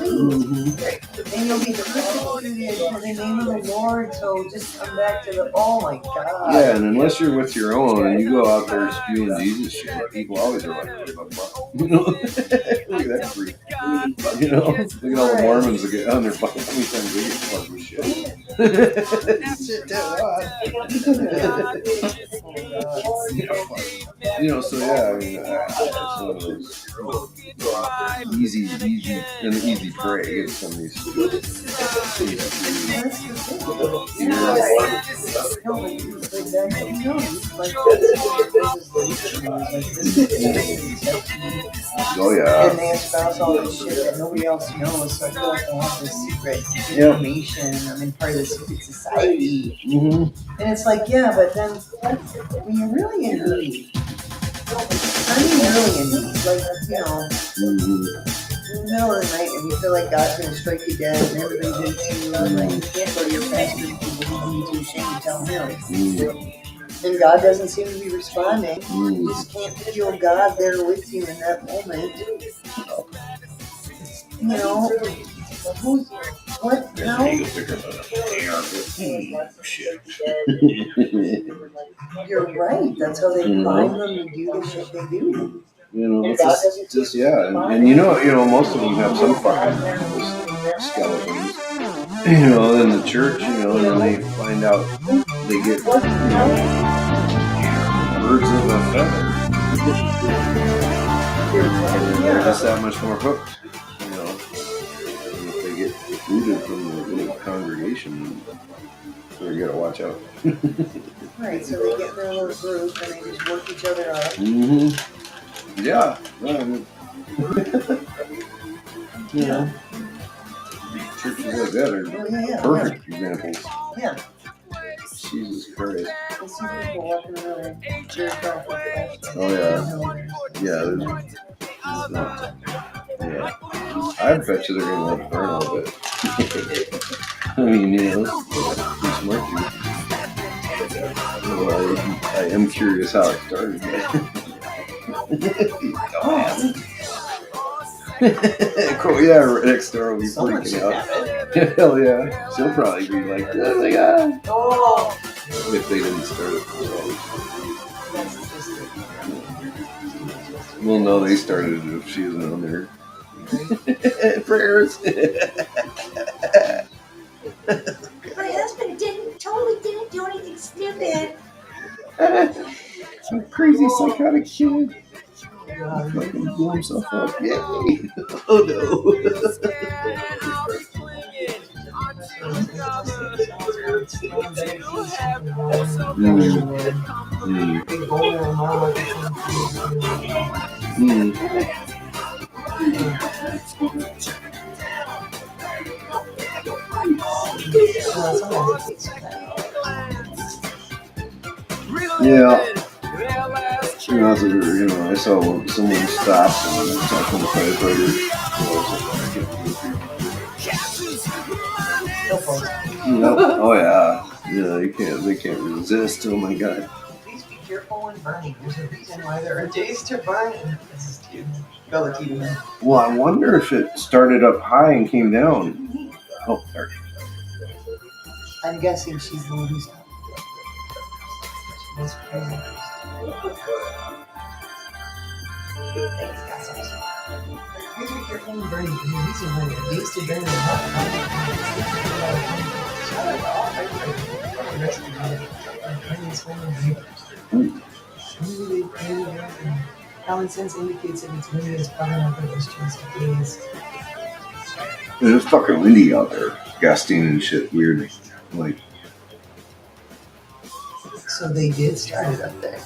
And you'll be persecuted for the name of the Lord, so just come back to the, oh my God. Yeah, and unless you're with your own and you go out there spewing Jesus shit, people always are like, look at that freak. Look at all the Mormons that get on their butt. How many times they get fucked with shit? Shit, so yeah, I mean, it's one of those easy prey against some of these. Oh yeah. And they espouse all this shit that nobody else knows, so I feel like I want this secret information. I'm in part of the secret society. And it's like, yeah, but then when you're really in need, really in need, like, in the middle of the night and you feel like God's going to strike you dead and everybody hates you and like you can't go to your pastor because you need to ashamed to tell him. And God doesn't seem to be responding. You just can't feel God there with you in that moment. What? No? You're right. That's how they find them to do the shit they do. It's just yeah. And most of them have some fucking skeletons. In the church, and then they find out they get, birds of a feather. They're just that much more hooked, you know. And if they get booted from the little congregation, so you gotta watch out. Right, so they get in their little group and they just work each other up. Mm-hmm. Yeah. Yeah. Churches like that are perfect examples. Yeah. Jesus Christ. I see people walking around jerk off with that. Oh yeah. Yeah. I bet you they're gonna let it burn a little bit. I mean, you know, pretty smart dude. Well, I am curious how it started. Dumbass. Cool, yeah, next door will be freaking out. Hell yeah. She'll probably be like, oh my god. Oh. If they didn't start it themselves. Well, no, they started it if she isn't on there. Prayers. My husband totally didn't do anything stupid. Some crazy psychotic kid. Fucking blew himself up. Yay. Oh no. Yeah. You know, I saw someone stopped and was talking to the firefighter. Oh yeah. Yeah, they can't resist. Oh my god. Please be careful when burning. There's a reason why there are days to burn. This is cute. Well, I wonder if it started up high and came down. Oh, sorry. I'm guessing she's the one who's up. That's crazy. Please be careful when burning. There's a reason why there are days to burn. Common sense indicates that it's windy as part of those chance of days. It's fucking windy out there. Gusting and shit. Weird. Like. So they did start it up there.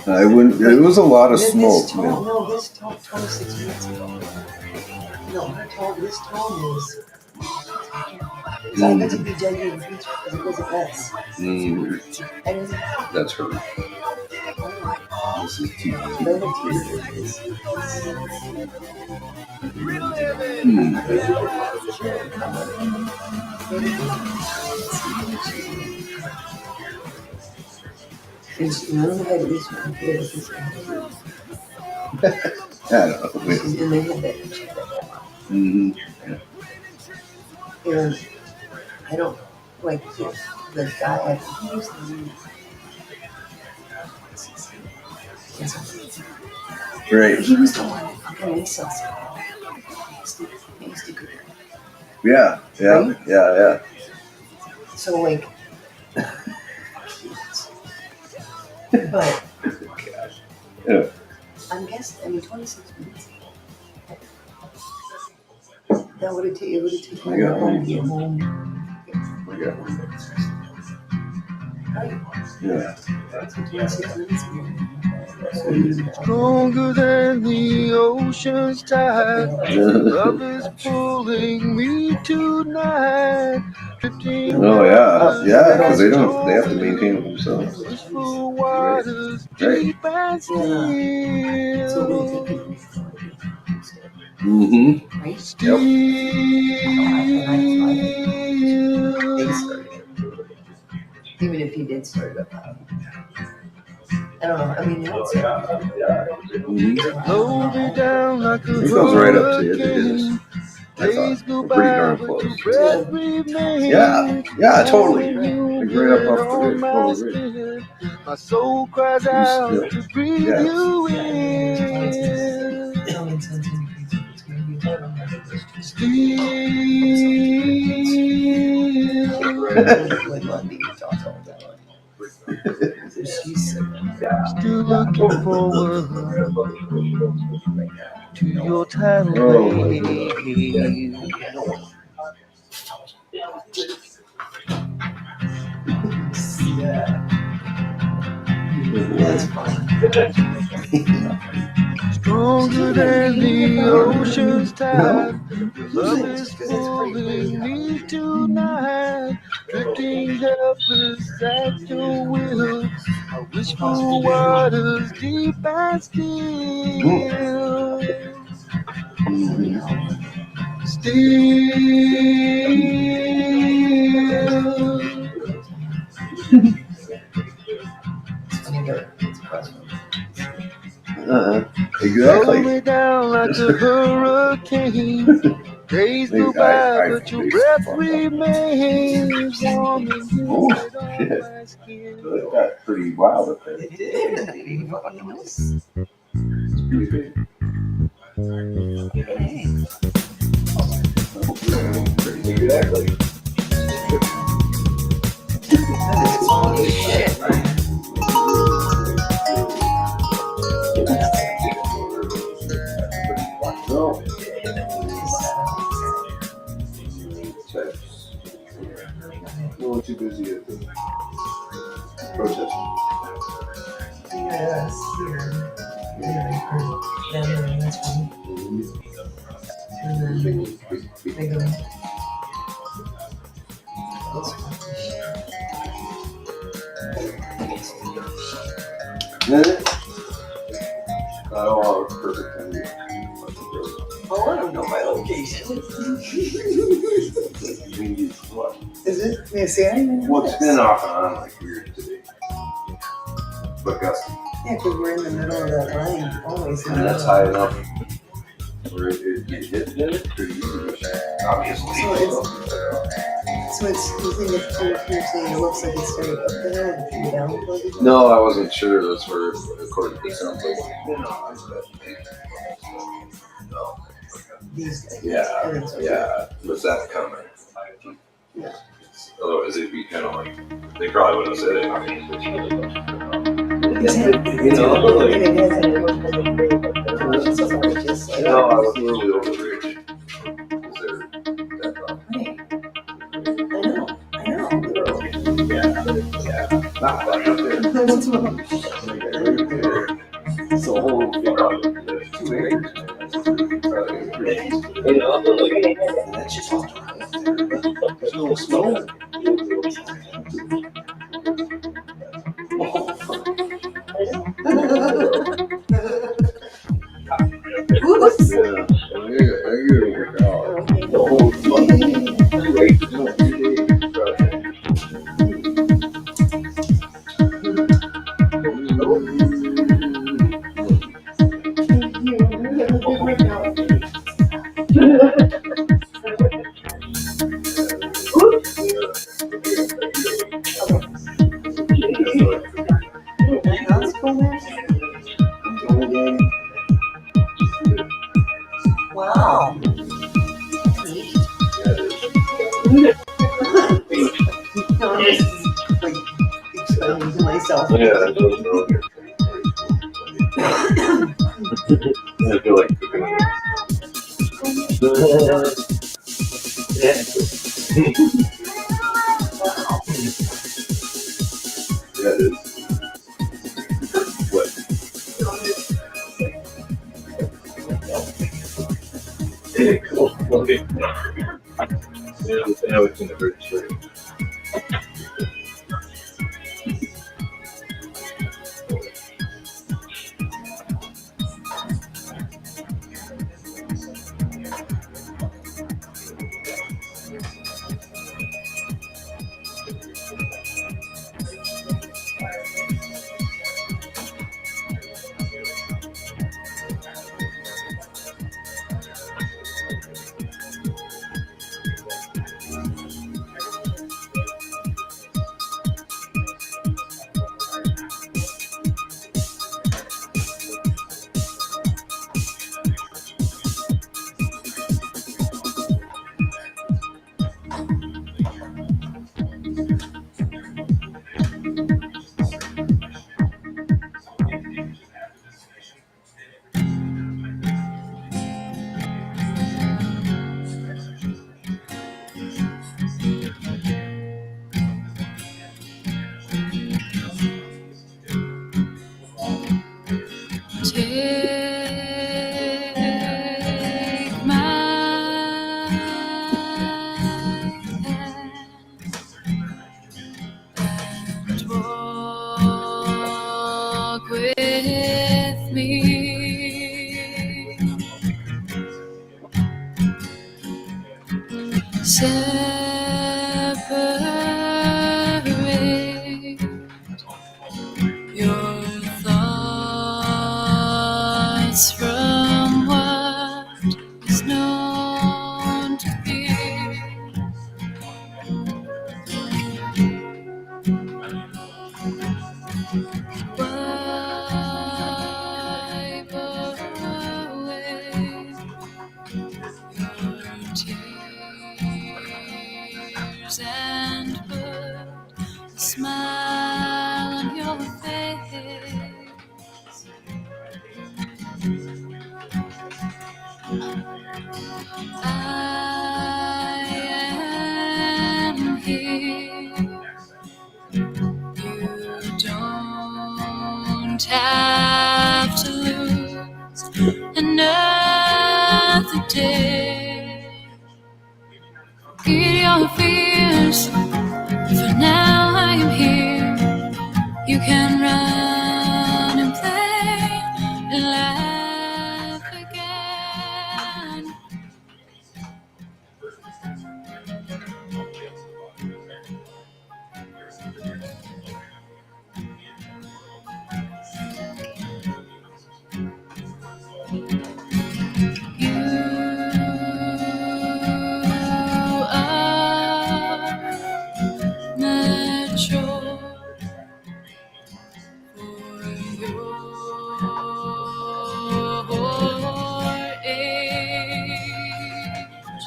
I wouldn't. It was a lot of smoke. This tone, no, this tone 26 minutes ago. No, her tone. This tone is. I meant to be judging the future because it wasn't us. That's her. This is TV. At least one. I don't know. And they had that. And I don't like the guy. He was the right. He was the one that fucking makes us. Yeah. So like, but yeah. I'm guessing. I mean, 26 minutes. That would have taken. It would have taken. I got one. Right. Yeah. That's 26 minutes ago. Stronger than the ocean's tide, love is pulling me tonight. Oh yeah, because they have to maintain it themselves. Right. Right. Yep. Even if he did start it up. I don't know. I mean, It goes right up to it. It is. I thought pretty darn close. Yeah, totally. Like right up off the ridge. My soul cries out to breathe you in. Still looking forward to your tidal Oh, my wave. That's fun. Stronger than the ocean's tide, love is pulling me tonight. Drifting helpless at your will. I wish for waters deep and still. Exactly. Blow me down like a hurricane. Days go by, but your breath remains warm and Oh, humid on shit. my skin. That got pretty wild up there. It did. Fucking nice. Pretty big. Exactly. That is funny as shit. No. No, too busy at the protest. Yes, here. Yeah, that's fun. And then they go. I don't want a perfect time. Oh, I don't know my location. What? Is it? Yeah, see, I didn't know Well, it's this. been off and on like weird today. But gusty. Yeah, because we're in the middle of that line, always. And that's high enough where it hit it pretty easy. Obviously. So it's, you think if you're saying it looks like it's straight up there and if you down a little bit? No, I wasn't sure. That's where, according to some place. These guys. Yeah. Was that coming? Yeah. Otherwise, it'd be kind of like they probably wouldn't have said it. You know, like, and it has an emotional connection, so it's just like, no, I was really overreached. Is there that problem? I know, literally. Yeah. Not like up there. That's what I'm It's a whole 2 acres. That's just all. There's no snow. Oops. Yeah. I get it work out. The whole fucking 2 acres. No, 2 days. That's cool, man. Wow. Neat. No, I'm just like explaining to myself. Yeah, I don't know. I feel like cooking. Yeah, it is. What? Cool. Okay. Now it's in the bird shirt. separate your thoughts from what is known to be. Wipe away your tears and put a smile on your face. I am here. You don't have to lose another day. Get your fears. For now I am here. You can run and play and laugh again. You are mature for your age.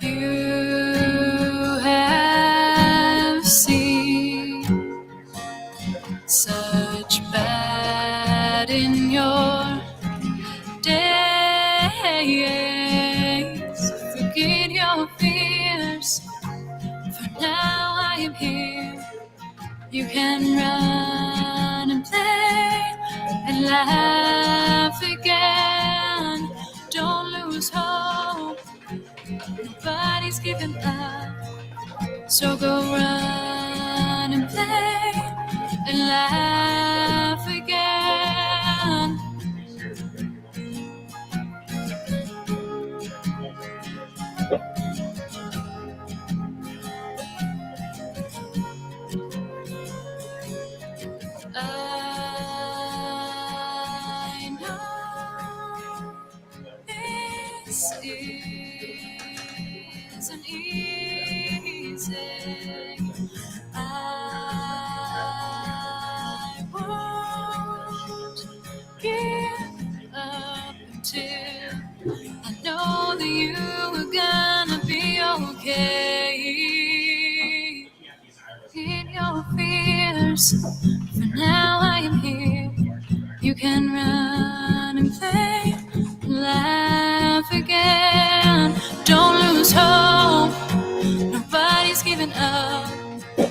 You have seen such bad in your days. Forget your fears. For now I am here. You can run and play and laugh again. Don't lose hope. Nobody's giving up. So go run and play and laugh again. I know this isn't easy. I won't give up until I know that you are gonna be okay. In your fears, for now I am here. You can run and play, laugh again. Don't lose hope, nobody's giving up.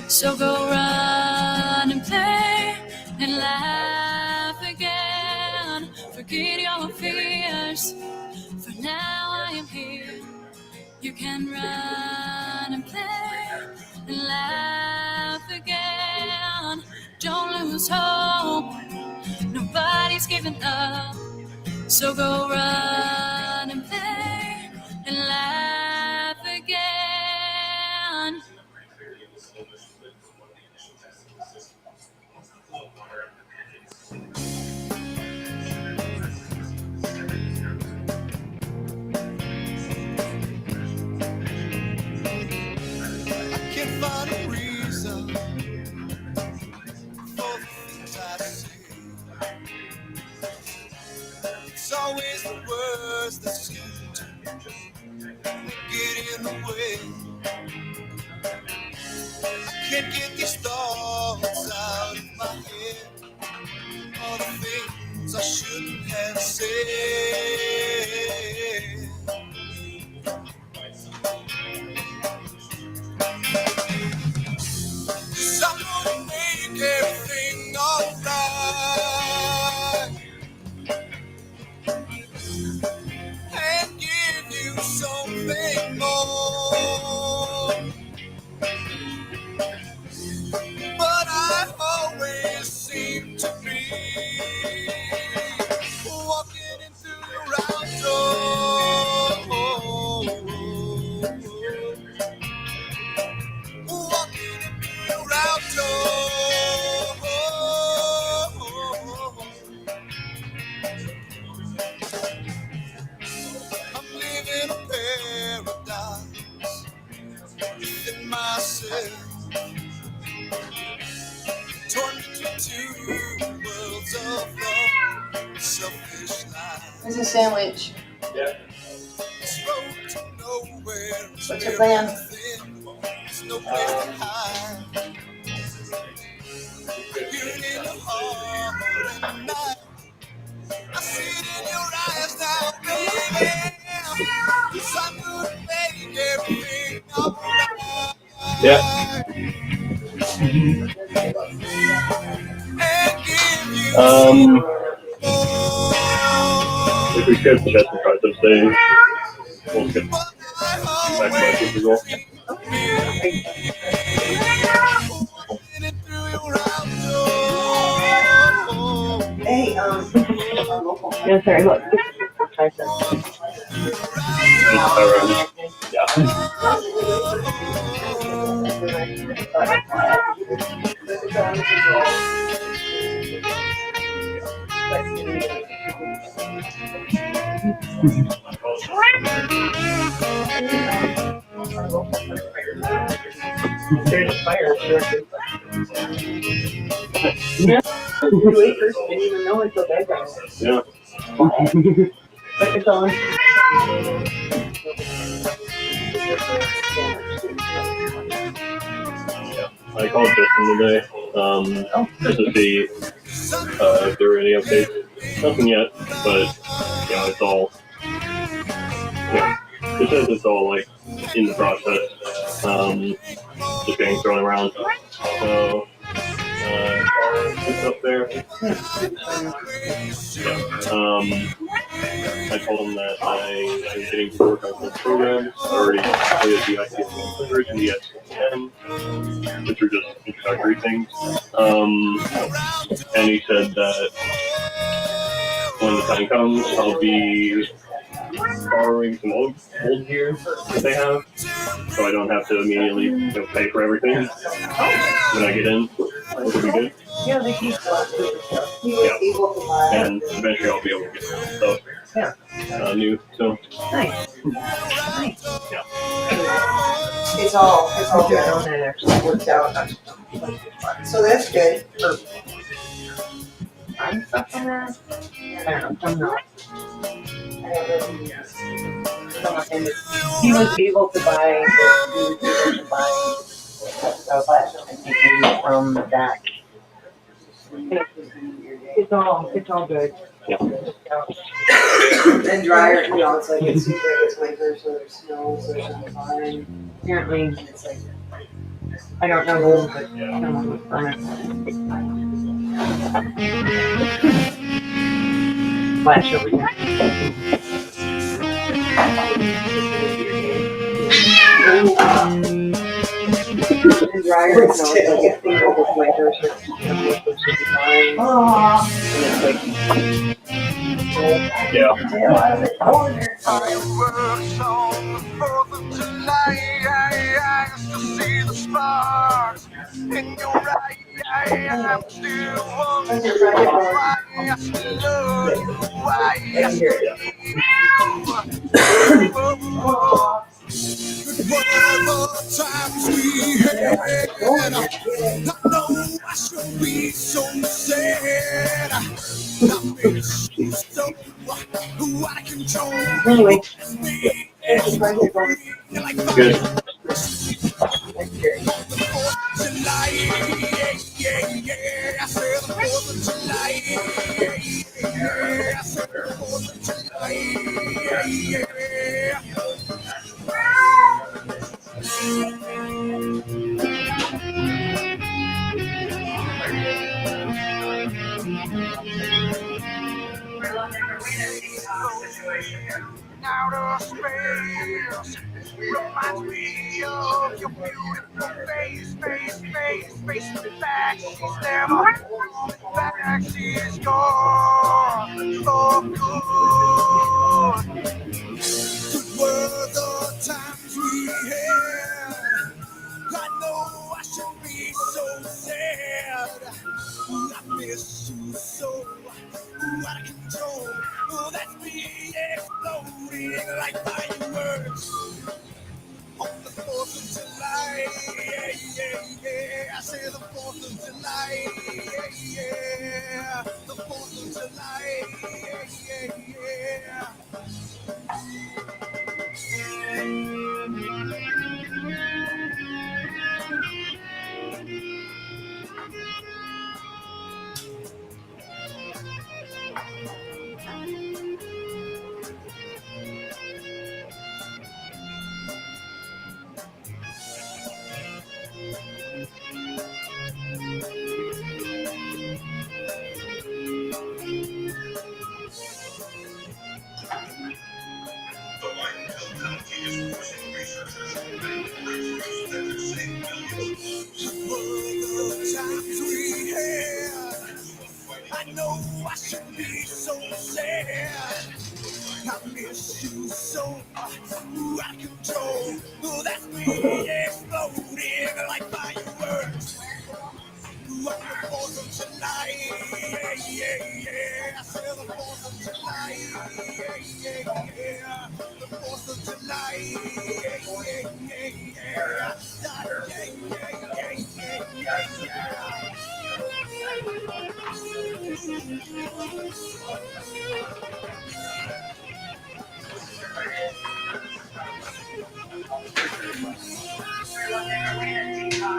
So go run and play and laugh again. Forget your fears, for now I am here. You can run and play and laugh again. Don't lose hope, nobody's giving up. So go run and play and laugh again. I can't find a reason for the things I say. It's always the words that seem to get in the way. I can't get these thoughts out of my head. All the things I shouldn't have said. I'm gonna make everything alright and give you something more. But I always seem to be walking into There's a sandwich. Yeah. What's your plan? Yeah. If we skip chest and triceps day, we'll skip back biceps as well. Hey, No, sorry, look. Tricep. Just around. Yeah. There's a fire. You ate first, didn't even know until bedtime. Yeah. But it's on. I called Justin today, just to see if there were any updates. Nothing yet, but yeah, it's all. Yeah, it says it's all like in the process, just getting thrown around. So it's up there. Yeah. I told him that I am getting to work on some programs. I already completed the ICS 100 and the S10, which are just introductory things. And he said that when the time comes, I'll be borrowing some old gear that they have, so I don't have to immediately pay for everything when I get in, which will be good. Yeah, they keep Yeah. And eventually I'll be able to get some stuff. Yeah. New, so. Nice. Yeah. it's all good. And it actually works out. So that's good. Find stuff on that? I don't know. I'm not. He was able to buy from that. It's all good. Yeah. And drier, it's like it seems like it's winter, so there's snow, so it should be fine. Apparently, It's like I don't know who, but someone was on it. Flash over here. and drier, it's like it feels like winter, so it should be fine. And it's like Yeah. Fireworks on the 4th of July, just to see the sparks in your eye. I'm still wondering why I still love you, why I still times we had. I know I should be so sad. I miss you so out of control. Anyway. Good. July, I said the 4th of July, I said the 4th of July, outer space reminds me of your beautiful face. The fact she's never coming back, she's gone for good. Good were the times we had. I know I should be so sad. I miss you so out of control. Oh, that's me exploding like fireworks on the 4th of July. I say the 4th of July. yeah. The 4th of July, yeah. The Biden pill penalty is forcing researchers to make breakthroughs that could save millions Times we had, I know I should be so sad. I miss you so out of control. Oh, that's me exploding like fireworks. On the 4th of July, yeah. I said the 4th of July, yeah. The 4th of July,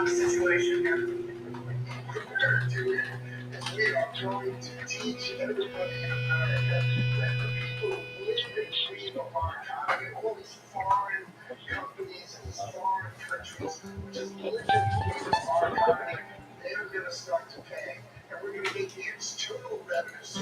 Situation here. We're doing it. We are going to teach everybody in America that the people who live and breathe of our economy, all these foreign companies and these foreign countries, which is live and breathe of our economy, they're going to start to pay. And we're going to get the external revenues.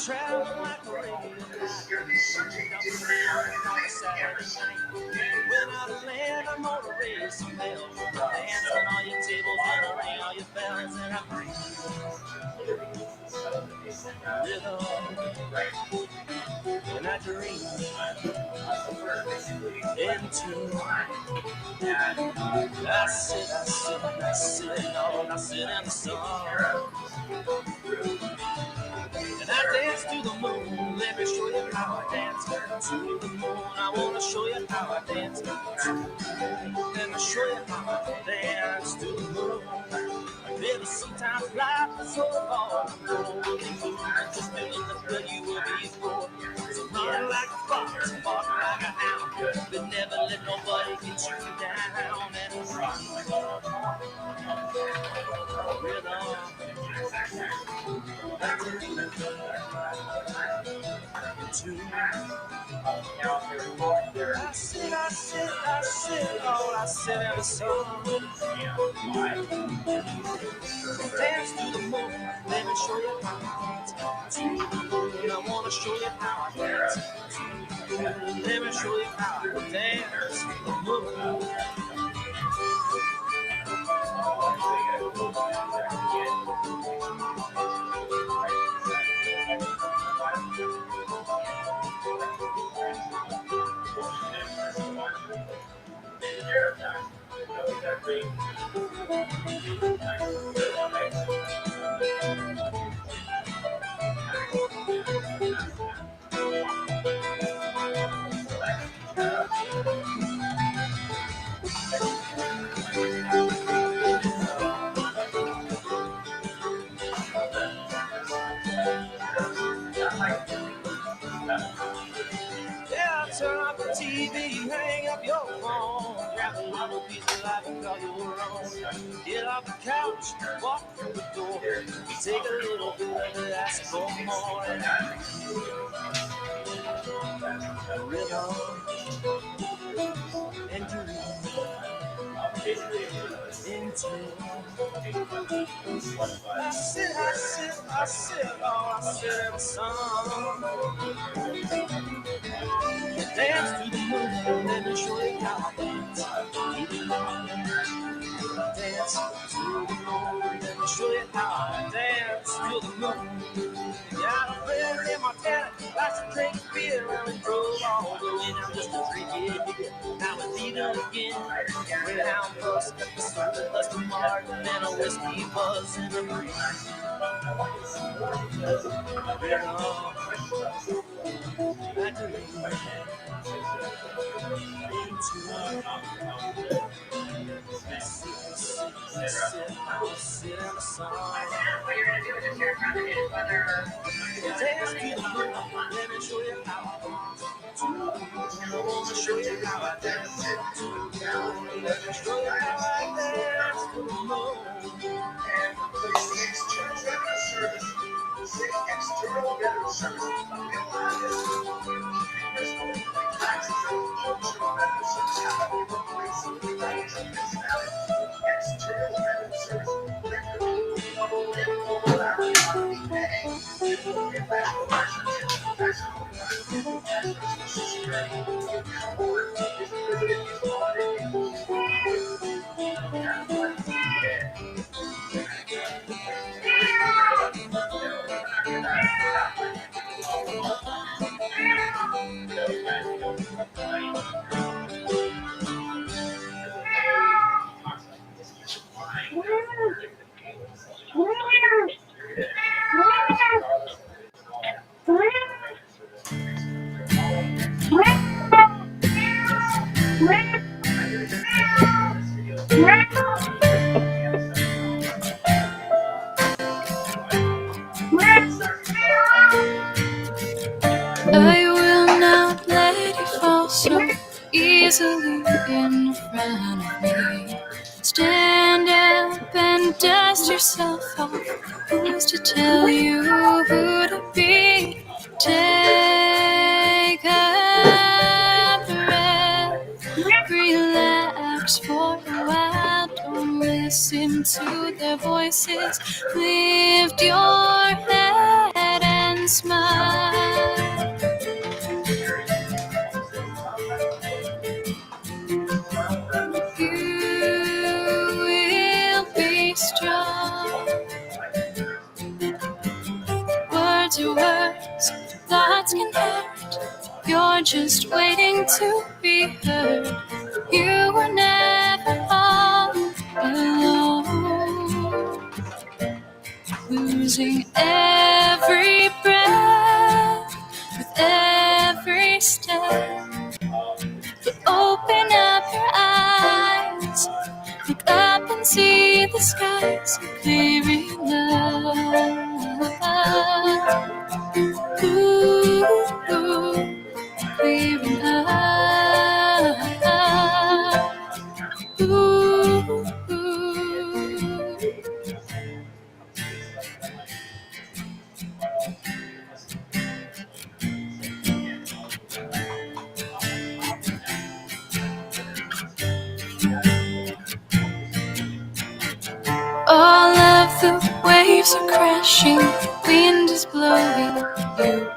travel like a radio. This is going to be such a different kind of place than ever seen. When I land, I'm gonna raise some bells. Dance on all your tables and I'll ring all your bells. And I breathe rhythm. And I dream into I sit in the sun. And I dance to the moon. Let me show you how I dance to the moon. I wanna show you how I dance to the moon. Let me show you how I dance to the moon. Baby, sometimes life is so hard. Just feeling the good you will be for. So run like a fox, bark like a hound, but never let nobody get you down. And run rhythm. I sit in the sun. Dance to the moon, let me show you how I dance to the moon. I wanna show you how I dance to the moon. Let me show you how I dance to the moon. Turn off the TV, hang up your phone, grab a little piece of life and call your own. Get off the couch, walk through the door, take a little bit of it, ask for more. And rhythm and dream into. I sit in the sun. Dance to the moon, let me show you how I dance to the moon. Dance to the moon, let me show you how I dance to the moon. Got a friend in my cat, likes to drink beer, and we drove all the way down just to drink it. Now we're leaving again. Greyhound bus got the circle us to Martin and a whiskey buzz in the breeze. I will not let you fall so easily in front of me. Stand up and dust yourself off. Who's to tell you who to be? Take a breath, relax for a while. Don't listen to their voices. Lift your head and smile. You will be strong. Words are words, thoughts can hurt. You're just waiting to be heard. You were never all alone. Losing every breath with every step. Open up your eyes, look up and see the skies clear enough. Ooh, clear enough. Ooh. All of the waves are crashing, wind is blowing you away.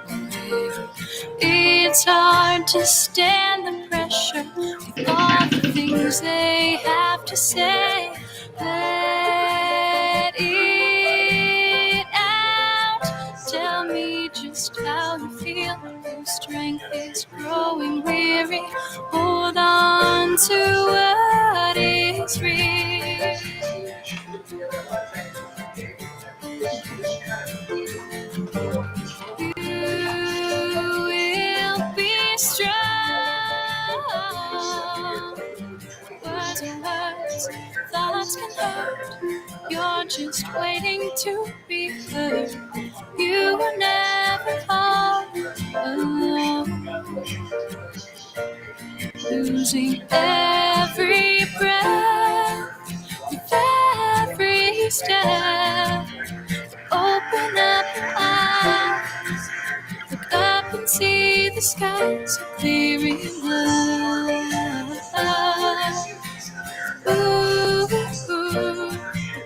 It's hard to stand the pressure with all the things they have to say. Let it out. Tell me just how you feel. Your strength is growing weary. Hold on to what is real. You will be strong. Words are words, thoughts can hurt. You're just waiting to be heard. You were never all alone. Losing every breath with every step. Open up your eyes, look up and see the skies are clear enough. Ooh,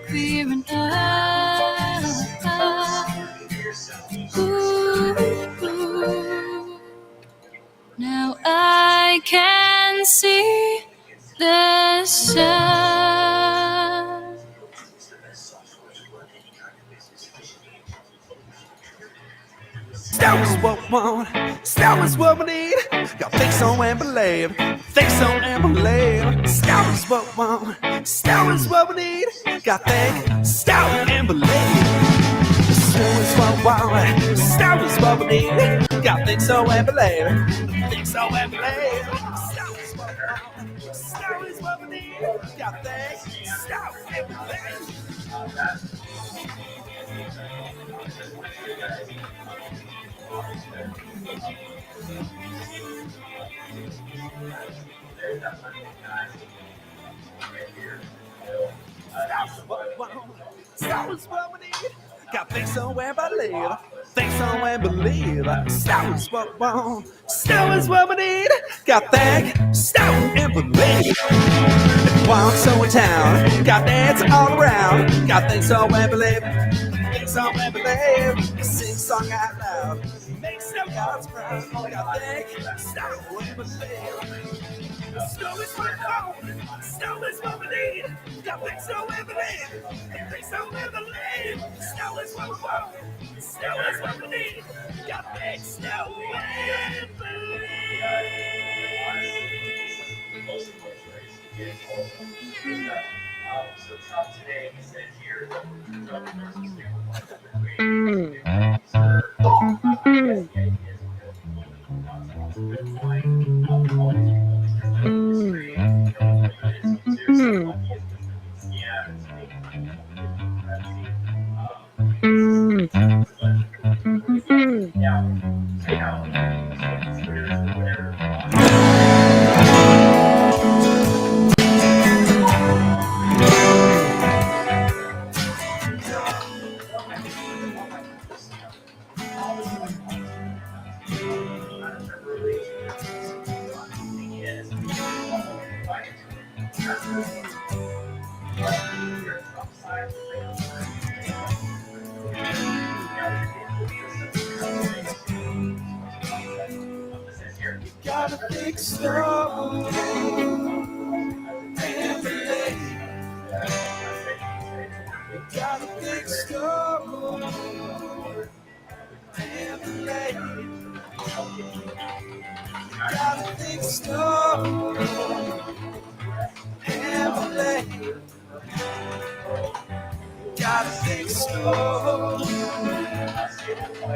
clear enough. Ooh. Now I can see the sun. Still is what we want, still is what we need. Got think so and believe, think so and believe. Still is what we want, still is what we need. Got think, still and believe. Still is what we want, still is what we need. Got think so and believe, think so and believe. Still is what we want, still is what we need. Got think, still and believe. That was what we need. Got think so and believe. Think so and believe. That was what we want. Still is what we need. Got think, still and believe. Want so in town. Got dance all around. Got think so and believe. Think so and believe. Sing song out loud. Make some God's proud. Got think, still and believe. Snow is what we want, snow is what we need. Got think so and believe, think so and believe. Snow is what we want, snow is what we need. Got think so and So Trump today said here gotta think slow and believe. Gotta think slow and believe. Gotta think slow and believe. Gotta think slow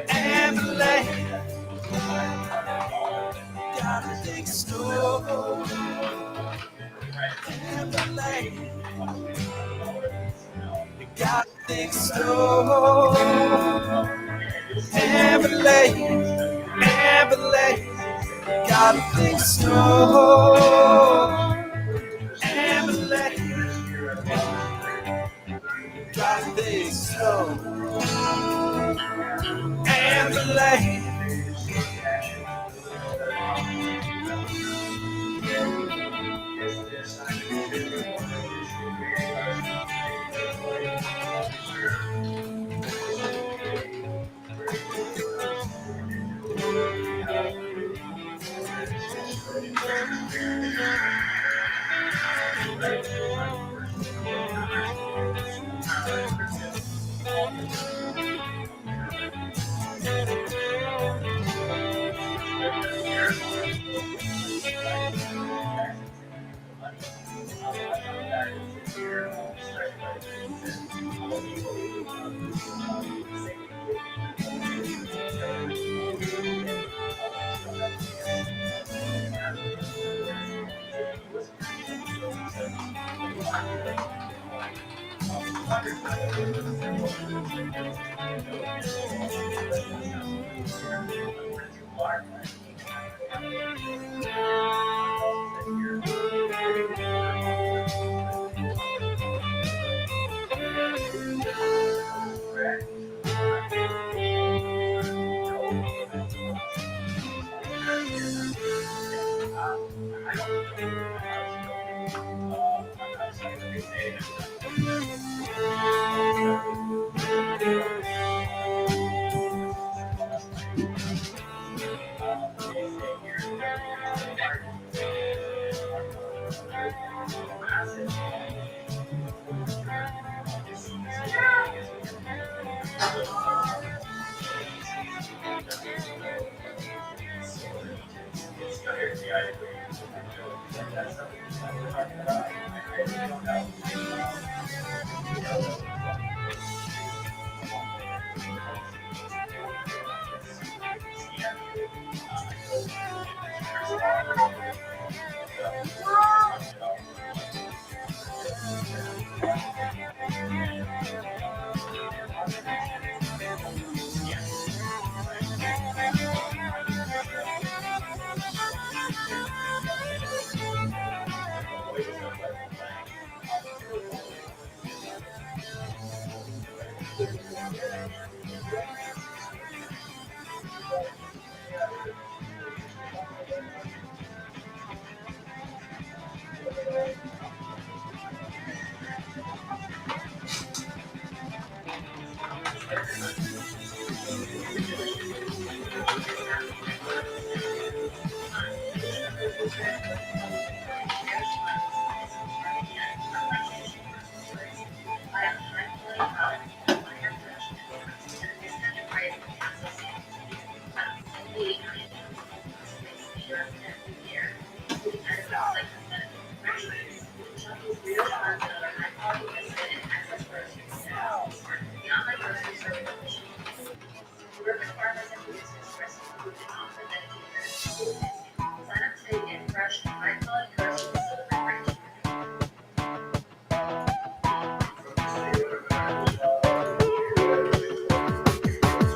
and believe. Gotta think slow and believe. Gotta think slow and believe. And believe. Gotta think slow and believe. Gotta think slow and believe.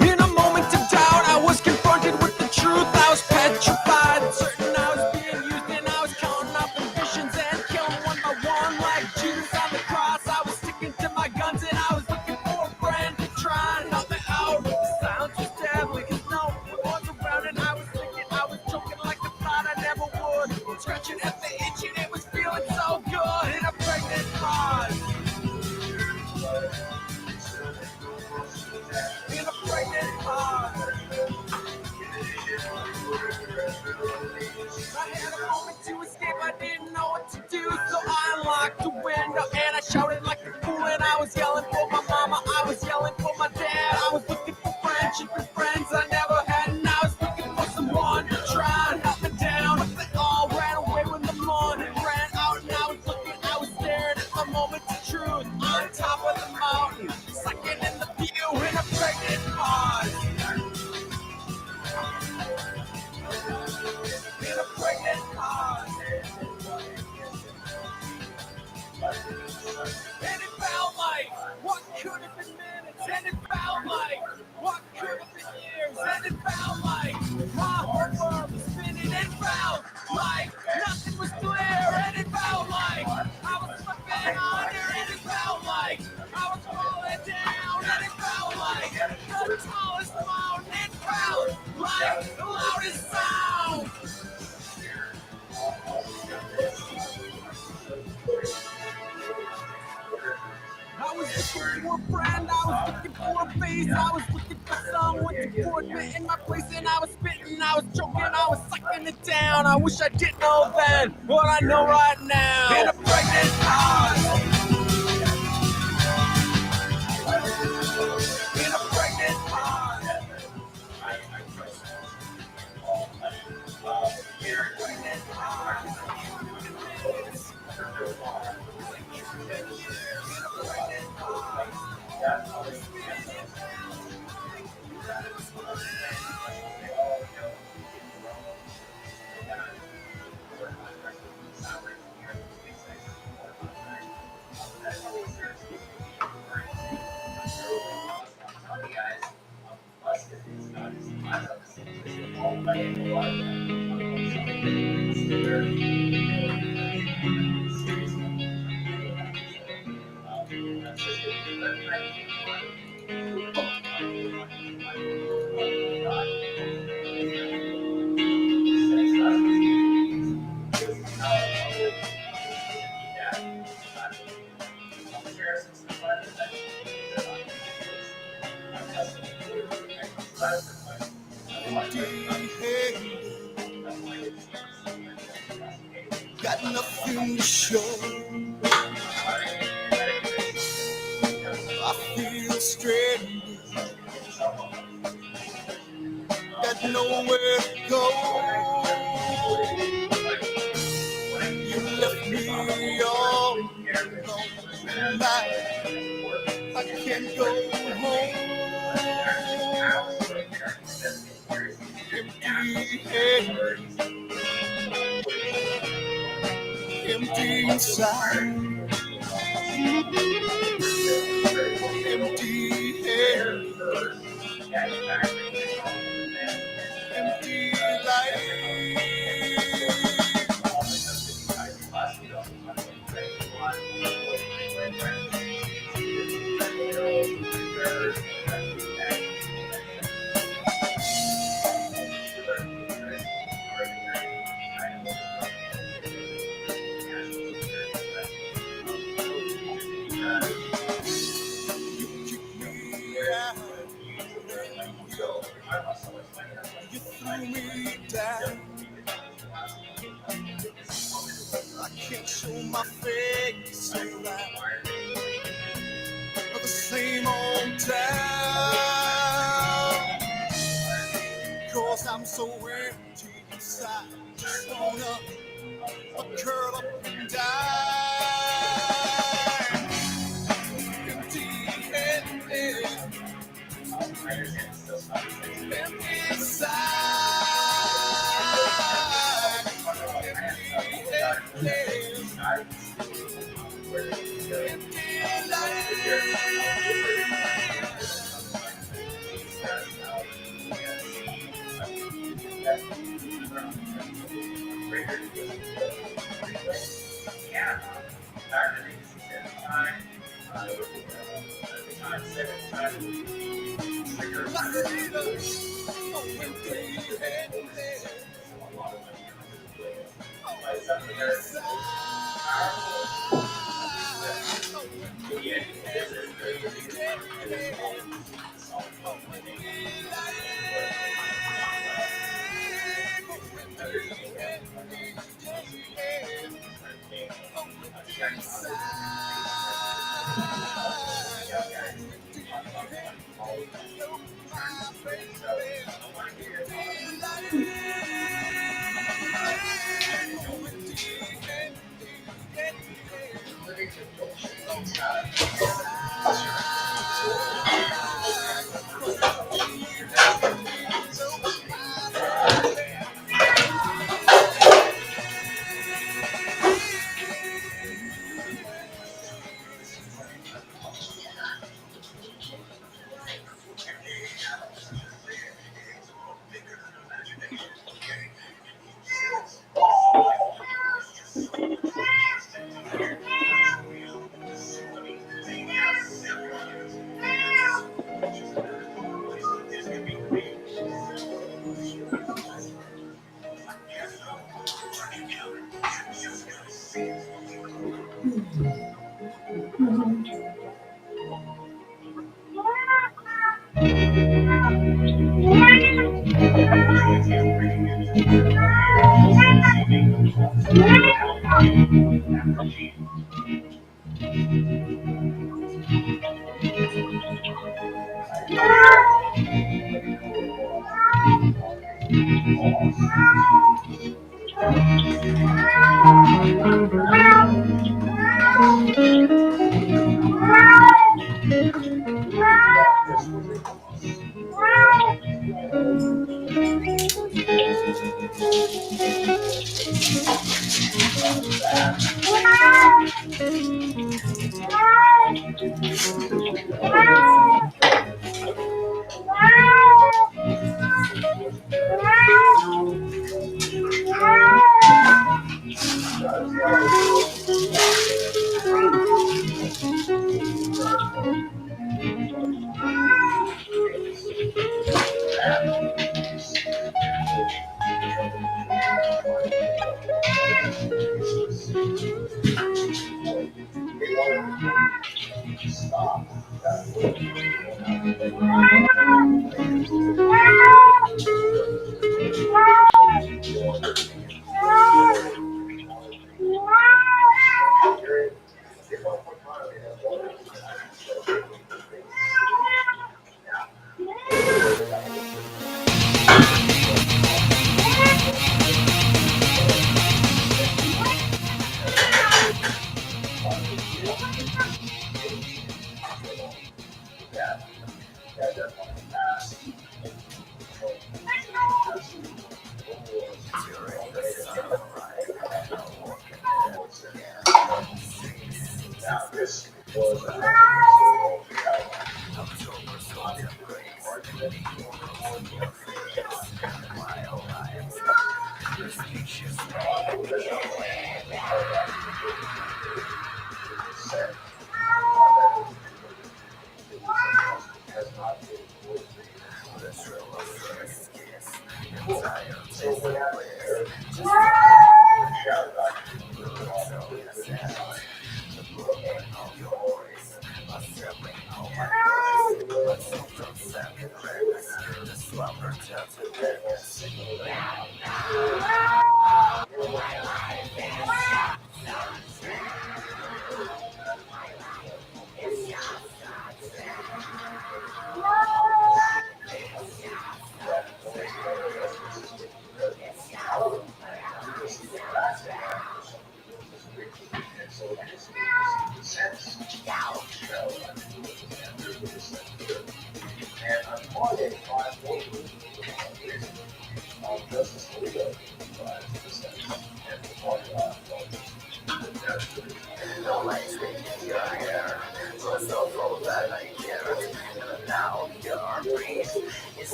In a moment of doubt, I was confronted with the truth. I was petrified, certain I was being used, and I was counting up ambitions and killing one by one like Jesus on the cross. I was sticking to my guns and I was looking for a friend to try and help me out. The sound was deadly, cause no one was around, and I was thinking I was choking like I thought I never would. Scratching at the itch and it was feeling so good. In a pregnant pause. In a pregnant pause. I had a moment to escape, I didn't know what to do, so I unlocked the window and I shouted like a fool, and I was yelling for my mama, I was yelling for my dad, I was looking for friendship and friends I never had, and I was looking for someone to try and help me down, but they all ran away when the morning ran out, and I was looking, I was staring at my moment of truth, on top of the mountain, sucking in the view in a pregnant pause. In a pregnant pause. And it felt like what could have been minutes, and it felt like what could have been years, and it felt like my whole world was spinning, it felt like nothing was clear, and it felt like I was slipping under, and it felt like I was falling down, and it felt like the tallest mountain, it felt like the loudest sound. I was looking for a friend, I was looking for a face, I was looking for someone to put me in my place, and I was spitting, I was choking, I was sucking it down. I wish I didn't know then what I know right now. In a pregnant pause. In a pregnant pause. In a pregnant pause. Got nothing to show. I feel stranded. Got nowhere to go. night I can't go home. Empty inside, empty head, empty life. You threw me down. I can't show my face around the same old town. 'Cause I'm so empty inside. Just wanna curl up and die. Empty headed. Empty inside. Empty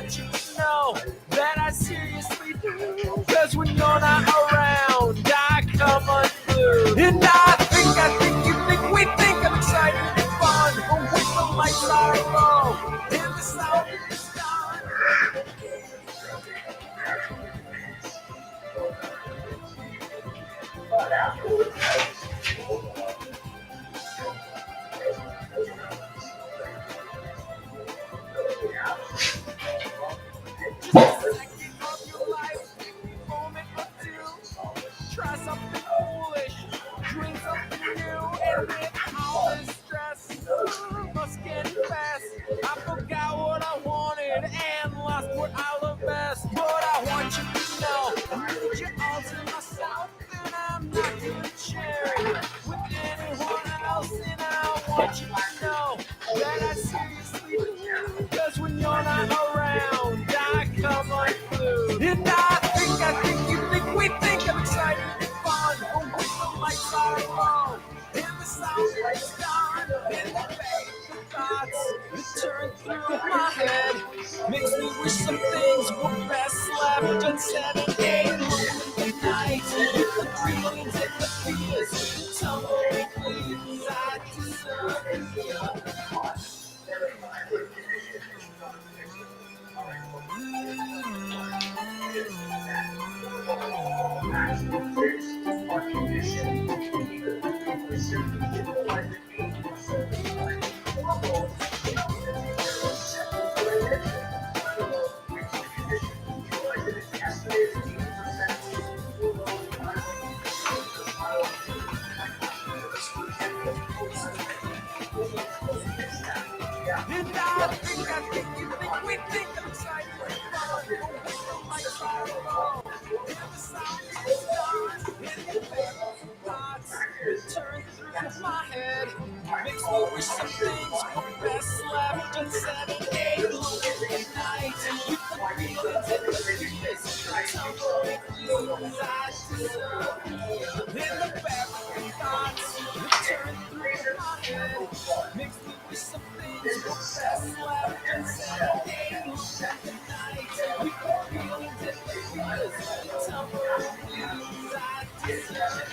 want you to know that I seriously do. Cause when you're not around, I come unglued. And I think you think we think I'm excited and fun. But when the lights are low and the sound is gone. But afterwards, Try something foolish, drink something new, and with all this stress, must get fast. I forgot what I wanted and lost what I love best. But I want you to know I need you all to myself, and I'm not gonna share it with anyone else. And I want you to know that I seriously do. Cause when you're not around, I come unglued. And I think you think we think I'm excited and fun. But when the lights are low and the sound is gone, and the vague thoughts that turn through my head makes me wish some things were best left unsaid. And ain't lonely night with the dreams and the fears, the tumbling please I deserve you. And I think you think we think I'm excited and fun. But when the lights are low and the sound is gone, and the vague thoughts that turn through my head makes me wish some things were best left unsaid. And ain't lonely night with the feelings and the fears, the tumbling blues I deserve. And the vague thoughts that turn through my head makes me wish some things were best left unsaid. Ain't lonely night with the feelings and the fears, the tumbling blues I deserve.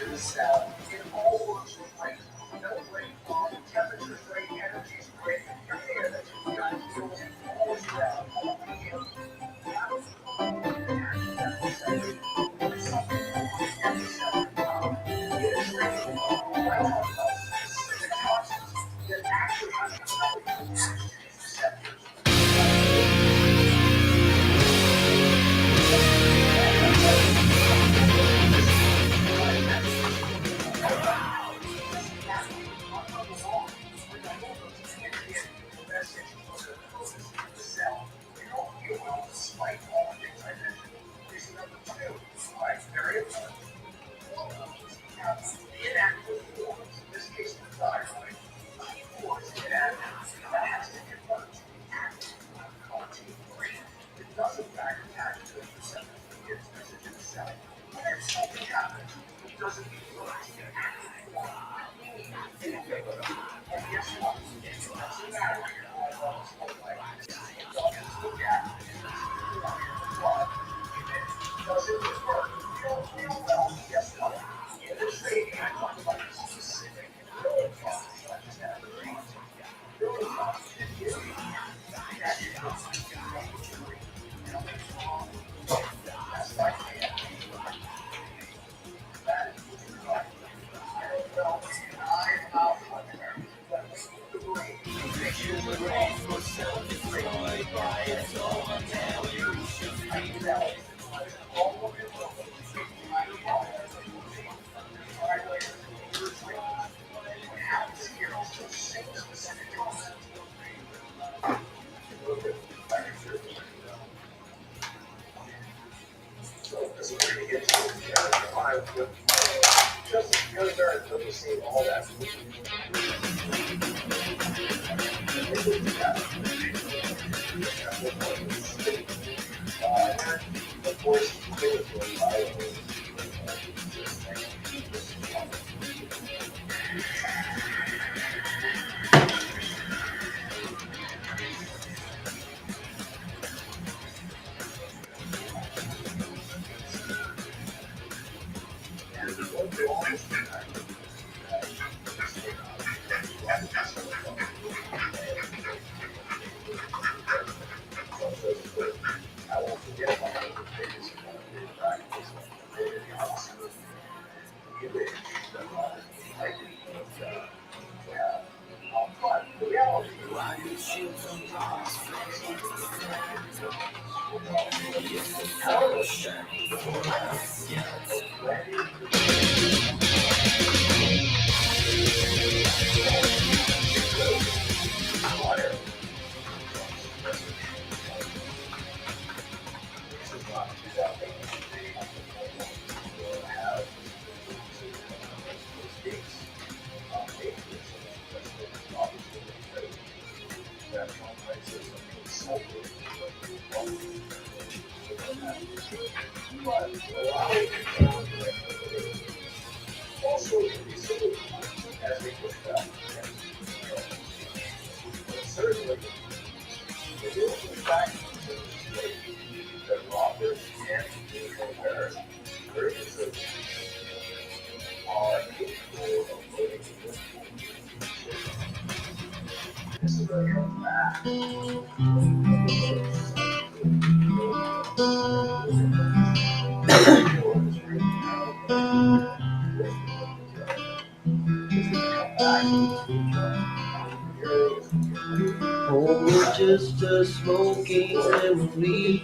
Oh, we're just a smoking memory,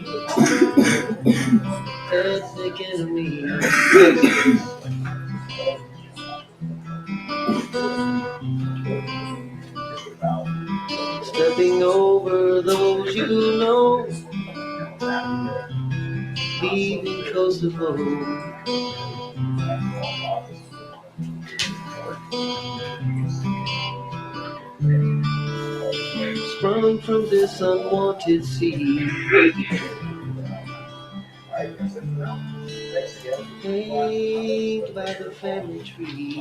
ethnic enemy. Stepping over those you know, leaving Kosovo. Sprung from this unwanted seed, hanged by the family tree.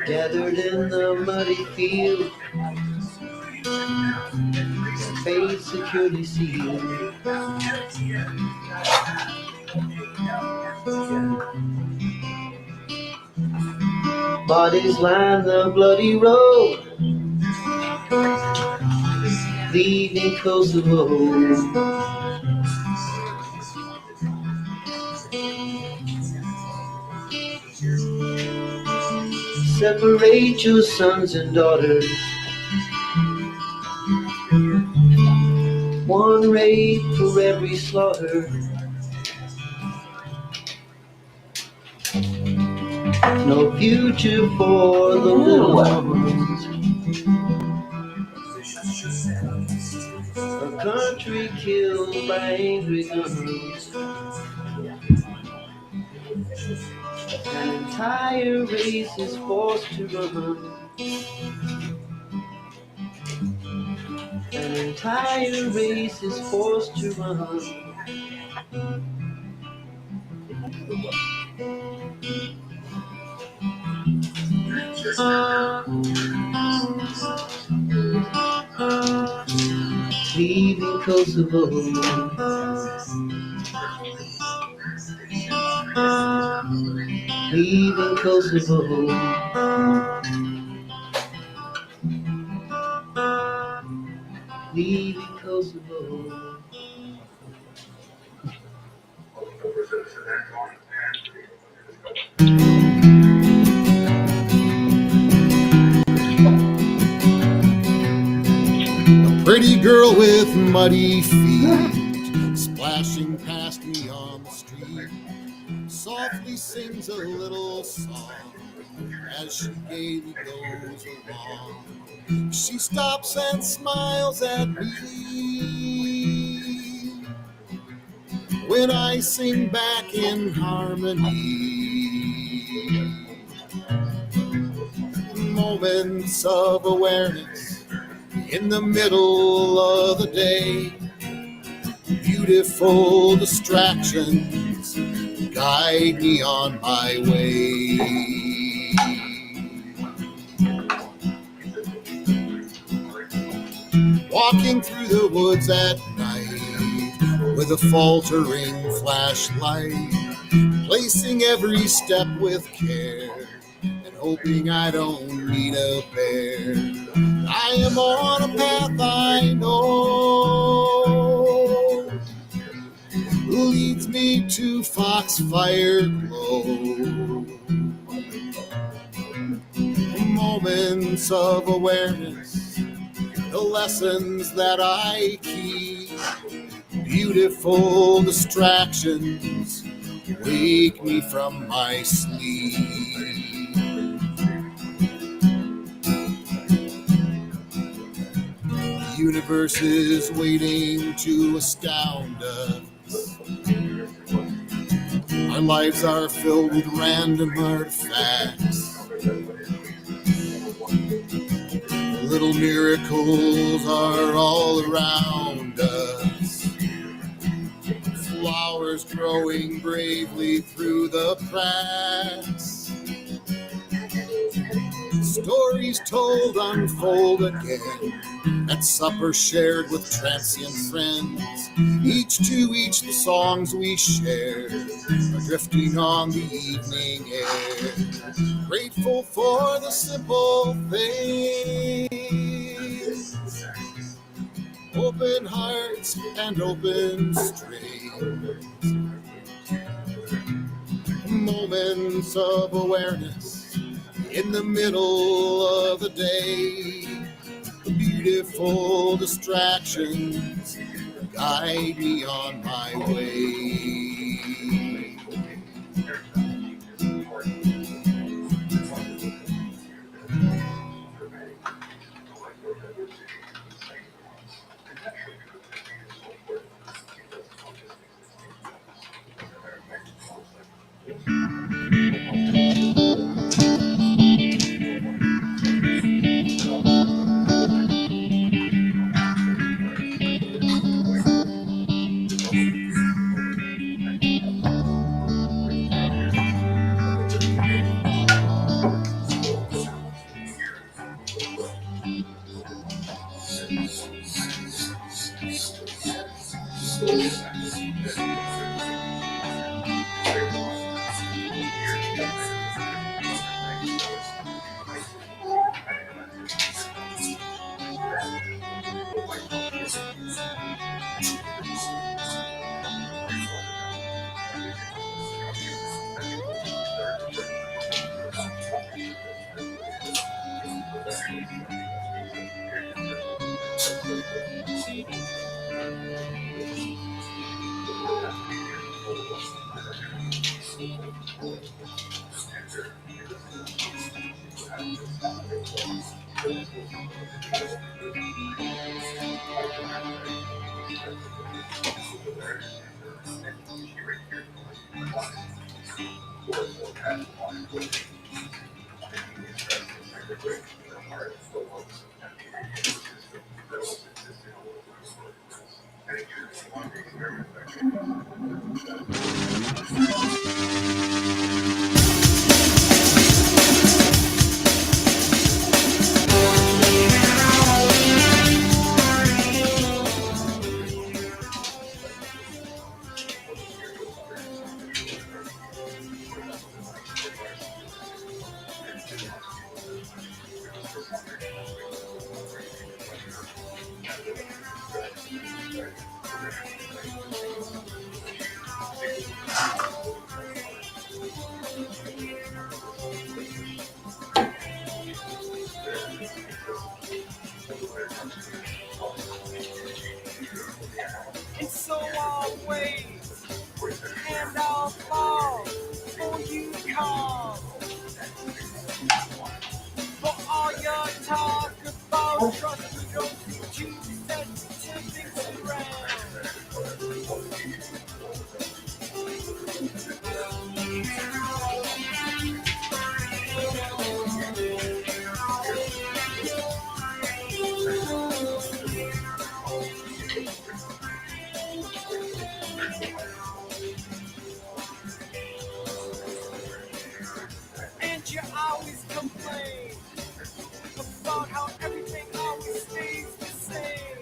Gathered in the muddy field, fate securely sealed. Bodies line the bloody road, leaving Kosovo. Separate your sons and daughters, one rape for every slaughter. No future for the little ones. A country killed by angry guns. An entire race is forced to run. An entire race is forced to run. Leaving Kosovo. Leaving Kosovo. Leaving Kosovo. A pretty girl with muddy feet, splashing past me on the street, softly sings a little song as she gaily goes along. She stops and smiles at me when I sing back in harmony. Moments of awareness in the middle of the day, beautiful distractions guide me on my way. Walking through the woods at night with a faltering flashlight, placing every step with care and hoping I don't need a pair. I am on a path I know leads me to Foxfire Glow. Moments of awareness, the lessons that I keep, beautiful distractions wake me from my sleep. The universe is waiting to astound us. Our lives are filled with random artifacts. Little miracles are all around us. Flowers growing bravely through the cracks. Stories told unfold again. At supper shared with transient friends. Each to each the songs we share are drifting on the evening air. Grateful for the simple things. Open hearts and open strings. Moments of awareness in the middle of the day. Beautiful distractions guide me on my way. And so always, and I'll fall for you call. For all your talk about trust, you don't think you said to things around. And you always complain about how everything always stays the same.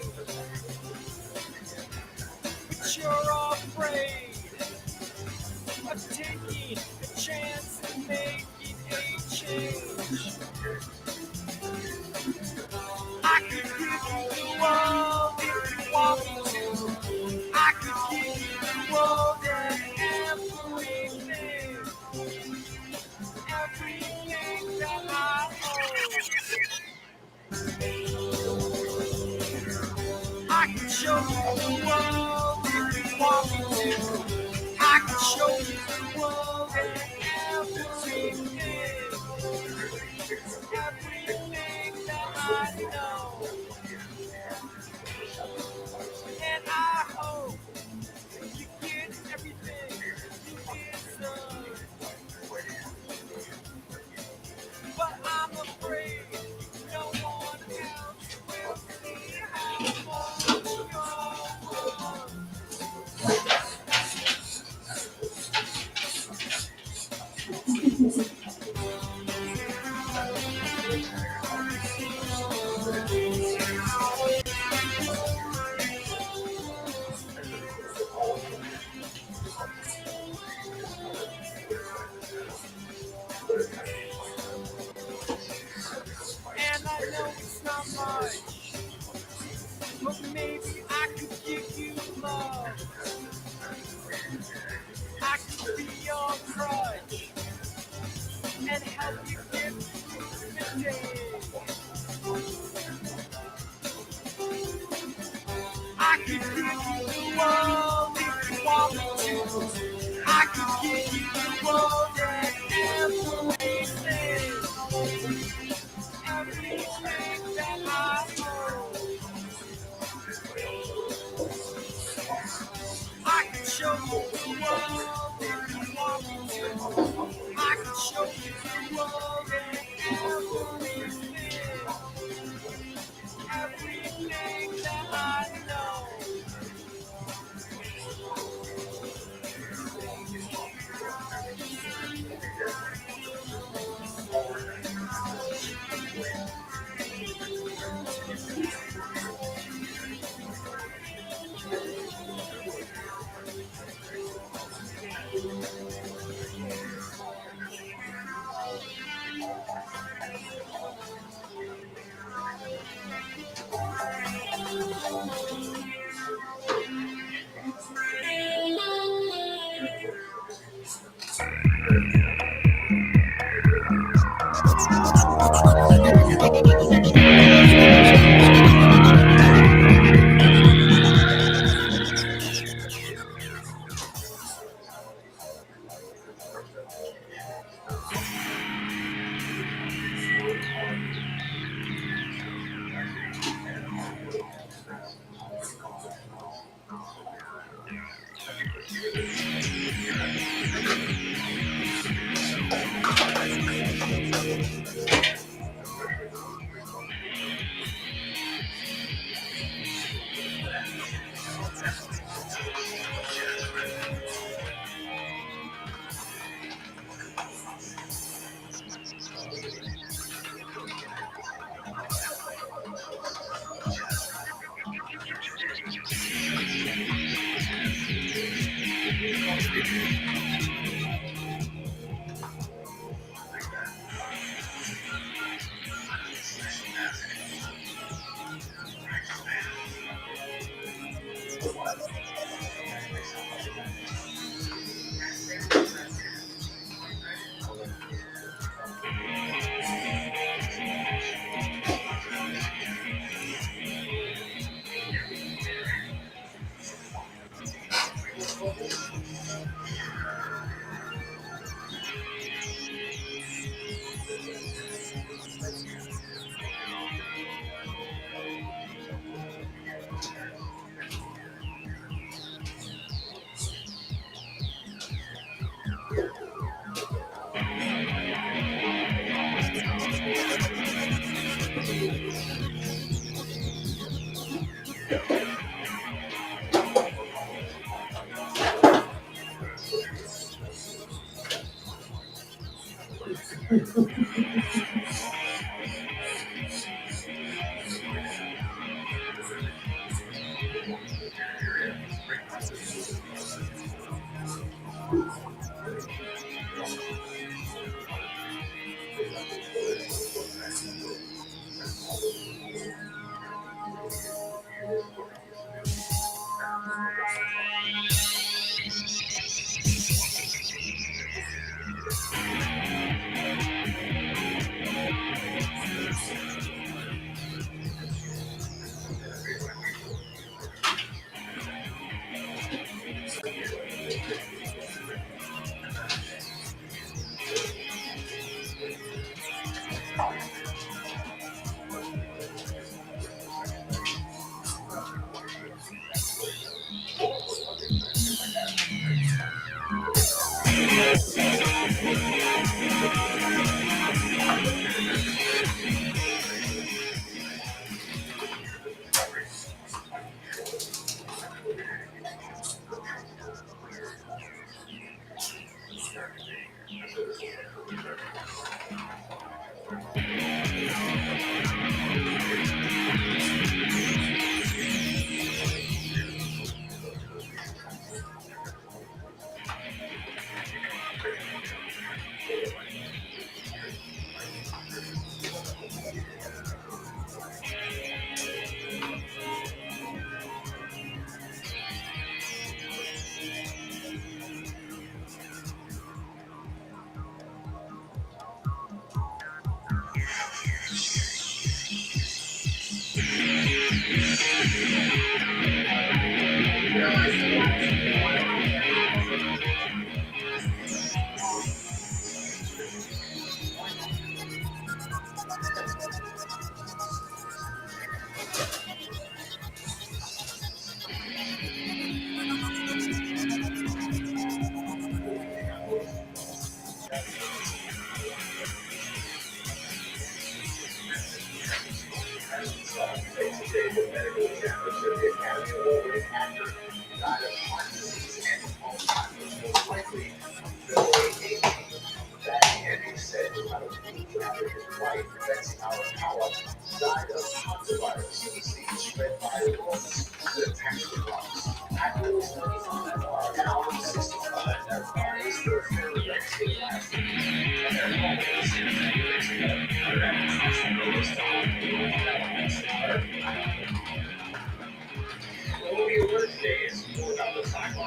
show you the world if you want me to. I can show you the world and everything that I know. And I hope you get everything you deserve. But I'm afraid no one else will see how much you're worth. And I know it's not much, but maybe I could give you love. I could be your crutch and help you get through the day. I could give you the world if you want me to. I could give you the world and everything that I own. I can show you the world if you want me to. I can show you the world and everything that I know.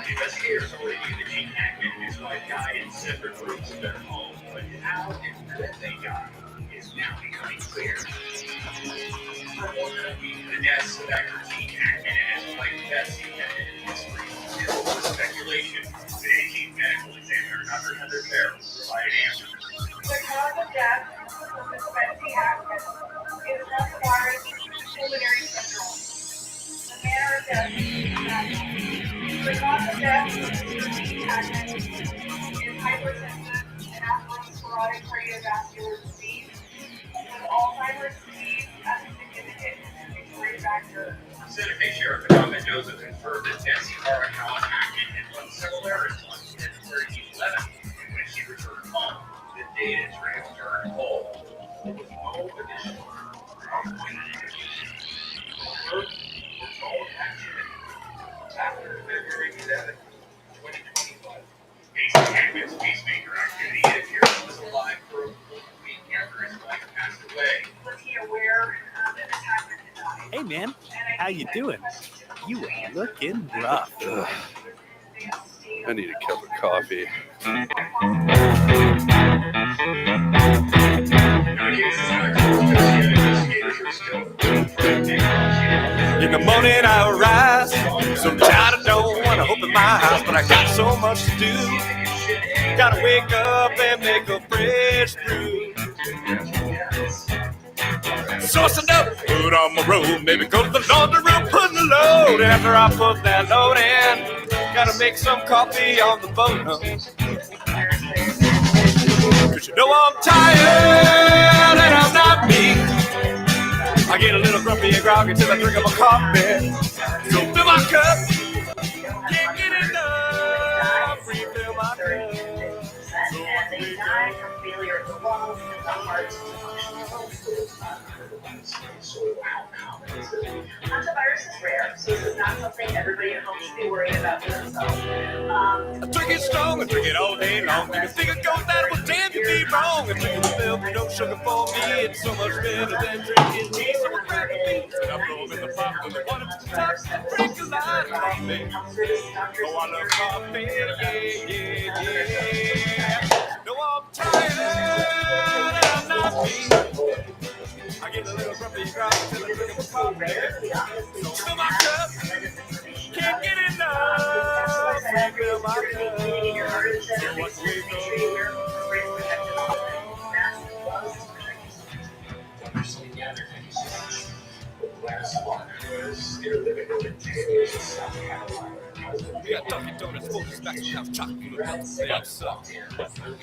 Investigators already knew that Gene Hackman and his wife died in separate rooms of their home, but how and when they died is now becoming clear. The deaths of actor Gene Hackman and his wife Betsy have been in history filled with speculation. Today, Chief Medical Examiner Dr. Heather Farrell provided answers. The cause of death of Miss Betsy Hackman is non-acquired pulmonary syndrome. The manner of death is natural. The cause of death of Mr. Gene Hackman is hypertension and atherosclerotic cardiovascular disease, with Alzheimer's disease as a significant contributory factor. Santa Fe Sheriff Ahmed Joseph confirmed that Betsy Arakawa Hackman had run several errands on February 11th, and when she returned home, the data trail turned cold. There was no additional after February 7th, 2025. Mason Hackman's pacemaker activity appears was alive for a full week after his wife passed away. Was he aware that Miss Hackman had died? Hey, man. How you doing? You are looking rough. Ugh. I need a cup of coffee. In the morning I rise, so tired I don't want to open my eyes, but I got so much to do. Gotta wake up and make a fresh brew. Sourcing up, put on my robe, maybe go to the laundry room, put in the load. After I put that load in, gotta make some coffee on the boat. Cause you know I'm tired and I'm not me. I get a little grumpy and groggy till I drink up a coffee. So fill my cup, can't get enough, refill my cup. And they die from failure of the lungs and the heart to Hantavirus is rare, so this is not something everybody at home should be worried about for themselves. I drink it strong, I drink it all day long. If you think it goes that, well, damn, you'd be wrong. If drinking the milk, no sugar for me, it's so much better than drinking tea. So I'm grabbing beans and I blow them in the pot when they want them to touch and drink a lot of coffee. Oh, I love coffee, yeah. No, I'm tired and I'm not me. I get a little grumpy and groggy till I drink a coffee. So fill my cup, can't get enough. Refill my cup. So what we We got Dunkin' Donuts, full stacks of chocolate milk.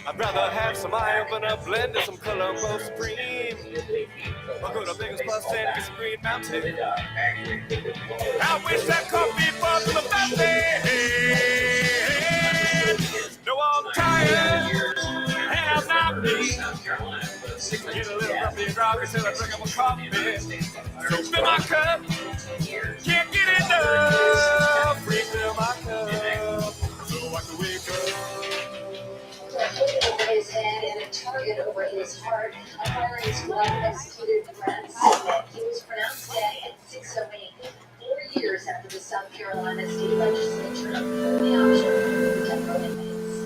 I'd rather have some eye opener blend and some Colombo Supreme. I'll go to Biggest Plus and get some Green Mountain. I wish that coffee was in the fountain. No, I'm tired and I'm not me. Get a little grumpy and groggy till I drink up a coffee. So fill my cup, can't get enough. Refill my cup, so I can wake up. A bullet over his head and a target over his heart. A firing's well-executed threats. He was pronounced dead at 6:08, 4 years after the South Carolina State Legislature approved the option for temporary inmates.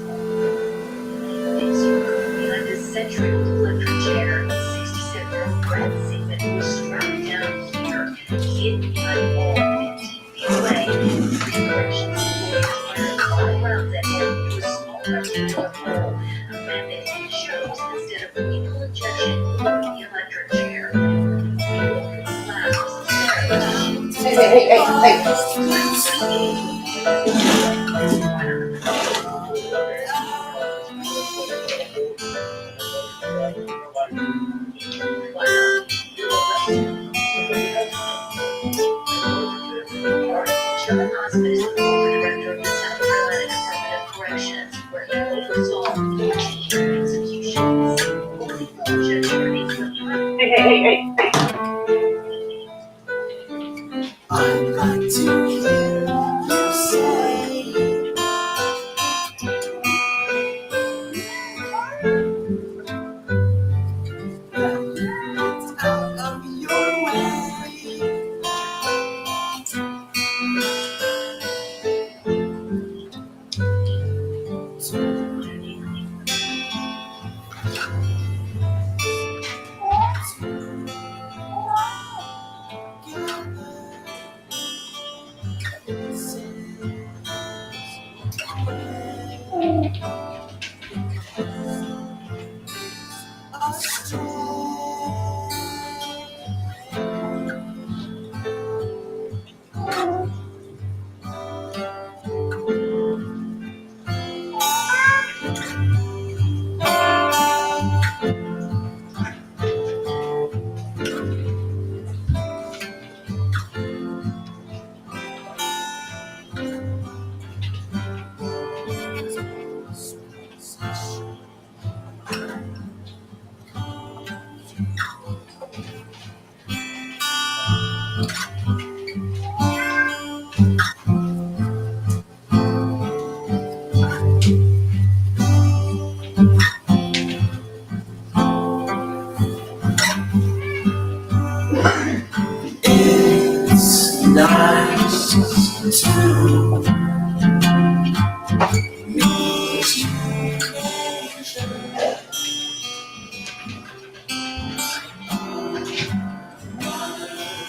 Behind his century-old electric chair, 67-year-old Brad Sigmund was strapped down here, hidden of lethal injection or the electric chair. Labs, Sherman Osmond is the former director of the South Carolina Department of Corrections, where he oversaw 14 executions. Lethal injection remains the I'd like to hear you say out of your way. It's nice to meet you.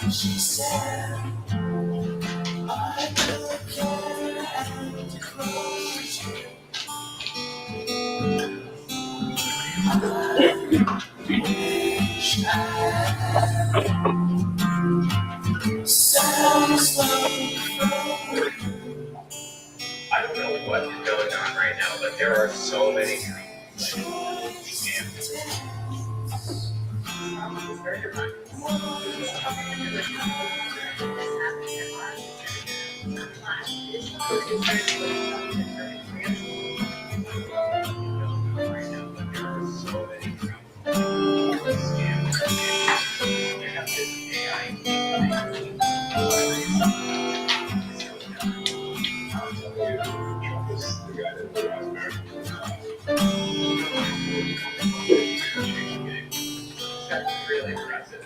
What she said, I took care and closed you. I wish I had sounds like I don't know what is going on right now, but there are so many That's really impressive.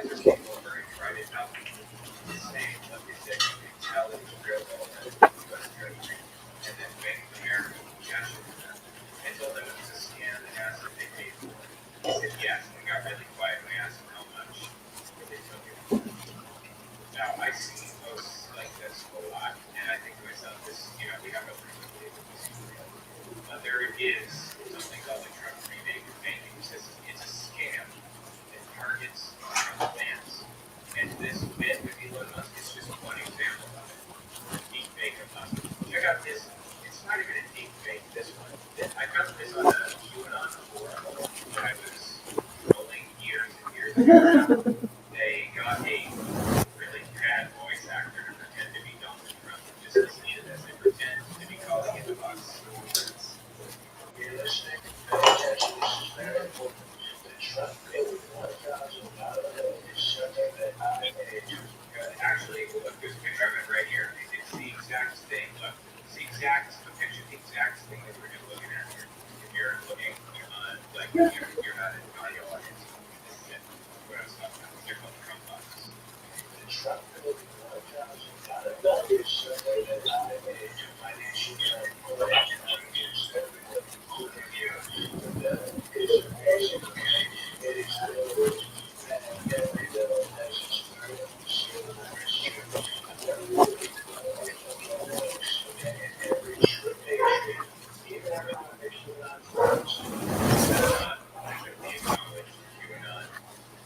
guys are people who are trying to help the same, like they said, you can tell it was real well that US Treasury and then Bank of America cashed in that and told them it was a scam and asked if they paid for it. They said yes, and we got really quiet and we asked them how much they took it for. Now, I see posts like this a lot, and I think to myself, this, we have a pretty good data this real. There is something called the Trump rebate banking system. It's a scam that targets Trump fans. And this bit with Elon Musk is just one example of it. Deep fake of Musk. Check out this. It's not even a deep fake, this one. I found this on a QAnon forum when I was scrolling years and years ago. They got a really bad voice actor to pretend to be Donald Trump. Just listen to this. They pretend to be calling it the Musk. You're listening. Attention, this is very important. The Trump paid $1,000 is something that I paid to. Actually, look, there's a picture of it right here. It's the exact thing. Look, it's the exact picture, the exact thing that we're just looking at here. If you're looking on, like, you're not an audio audience. This is it. What I was talking about. They're called Trump boxes. The Trump paid $1,000 is something that I paid to financial manipulation against everyone, including you. It's amazing, okay? It is really and every little necessary to see the rescue. Every folks, and every trip they take, even if it's not close. I could be acknowledged for QAnon.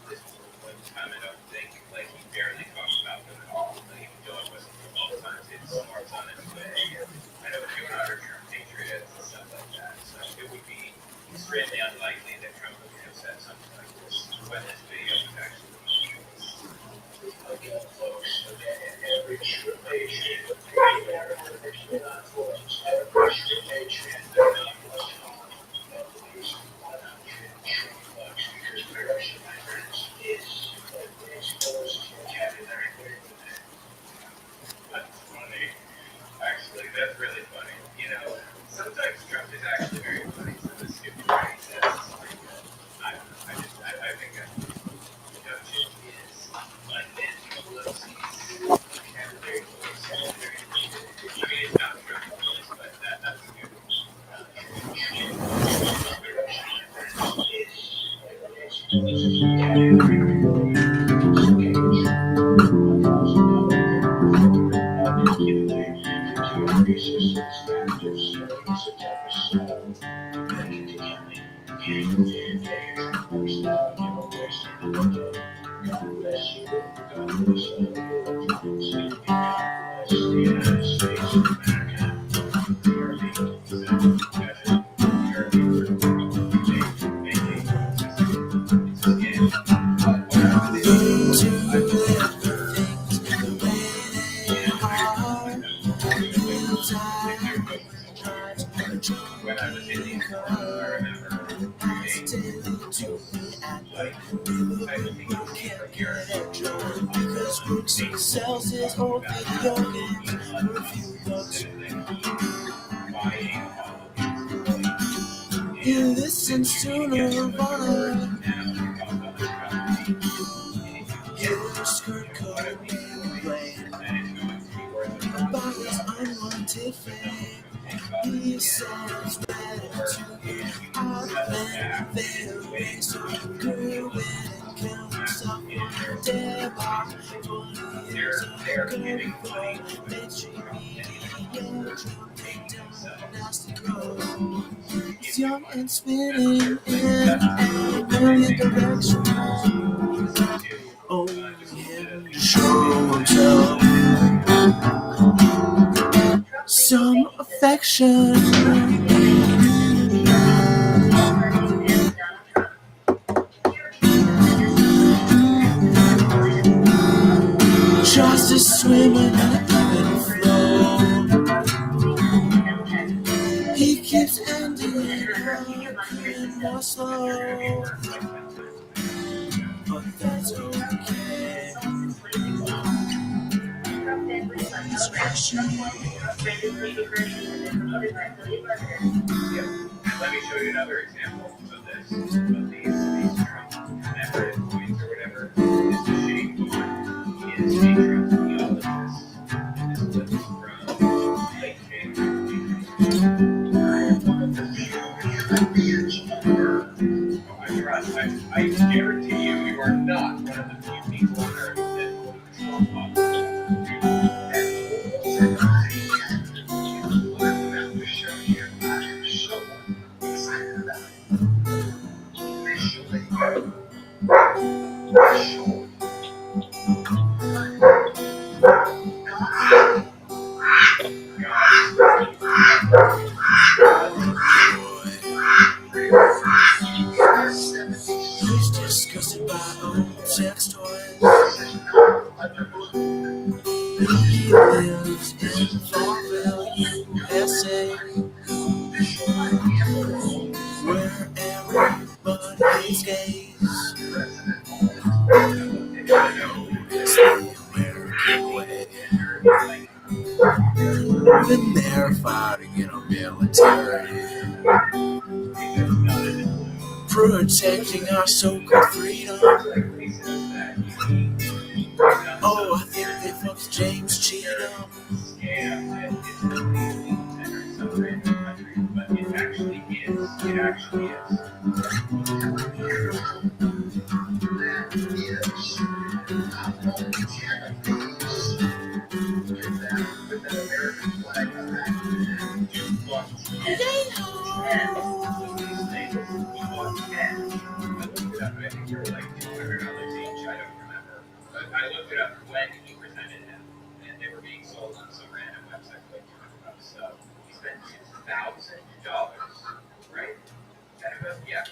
This one time I don't think, like, he barely talks about them at all. Like, even though it wasn't for all times, it's smart on its way. I know QAnon are Trump patriots and stuff like that. So it would be extremely unlikely that Trump would have said something like this when this video was actually Again, folks, and every true patriot, every not voice, every true patriot, they're not going to at least $100 trillion because corruption, my friends, is an exposed vocabulary word today. That's funny. Actually, that's really funny. Sometimes Trump is actually very funny. So the stupid thing he says is pretty good. I think that production is like Nancy Pelosi's vocabulary voice. I mean, it's not Trump voice, but that's good. When I was in the I remember because books and sells his old video games for a few bucks. He listens to Nirvana. Your skirt coat playing about his unwanted fame. He sounds better to get out and fade away. So girl went and killed himself on the dead bar. 20 years ago, mainstream media jumping down nasty road. He's young and spinning in a million directions. Only him to show himself some affection. Justice swimming in a flow. He keeps ending up more slow, but that's okay. It's crashing. Let me show you another example of this, of these Trump network points or whatever. I guarantee you are not one of the few people on earth that would control He's disgusted by old sex toys. He lives in Farmville, USA, where everybody's gays. It's the American way. When they're fighting in a military, protecting our so-called freedom. Oh, I think they fucked James Cheatham. But it actually is. It actually is. I looked it up when he presented him, and they were being sold on some random website like $200. So he spent $2,000, right? Yeah,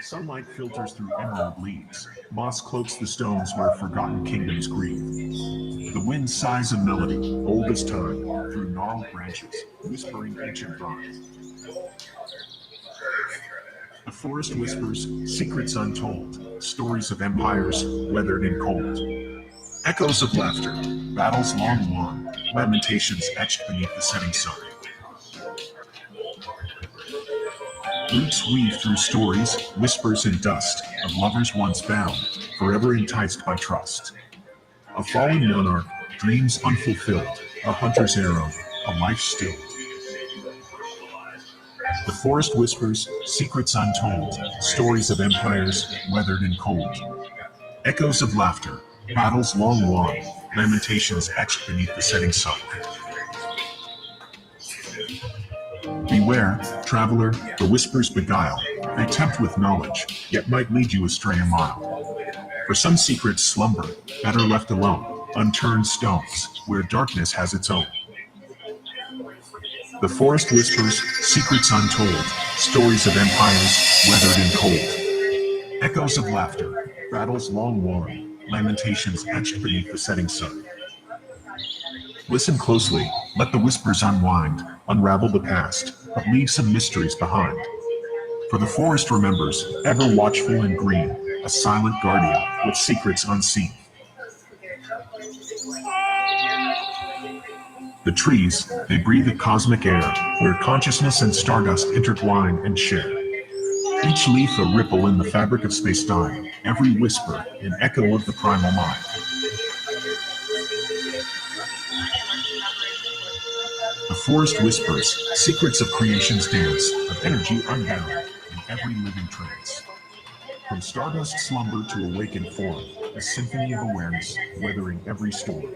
Sunlight filters through emerald leaves. Moss cloaks the stones where forgotten kingdoms grieve. The wind sighs a melody, old as time, through gnarled branches, whispering ancient rhymes. The forest whispers, secrets untold, stories of empires weathered and cold. Echoes of laughter, battles long won, lamentations etched beneath the setting sun. Roots weave through stories, whispers and dust, of lovers once bound, forever enticed by trust. A fallen monarch, dreams unfulfilled, a hunter's arrow, a life stilled. The forest whispers, secrets untold, stories of empires weathered and cold. Echoes of laughter, battles long won, lamentations etched beneath the setting sun. Beware, traveler, the whispers beguile. They tempt with knowledge, yet might lead you astray a mile. For some secrets slumber, better left alone, unturned stones, where darkness has its own. The forest whispers, secrets untold, stories of empires weathered and cold. Echoes of laughter, battles long won, lamentations etched beneath the setting sun. Listen closely, let the whispers unwind, unravel the past, but leave some mysteries behind. For the forest remembers, ever watchful and green, a silent guardian with secrets unseen. The trees, they breathe a cosmic air, where consciousness and stardust intertwine and share. Each leaf a ripple in the fabric of space-time, every whisper an echo of the primal mind. The forest whispers, secrets of creation's dance, of energy unbound in every living trance. From stardust slumber to awakened form, a symphony of awareness weathering every storm.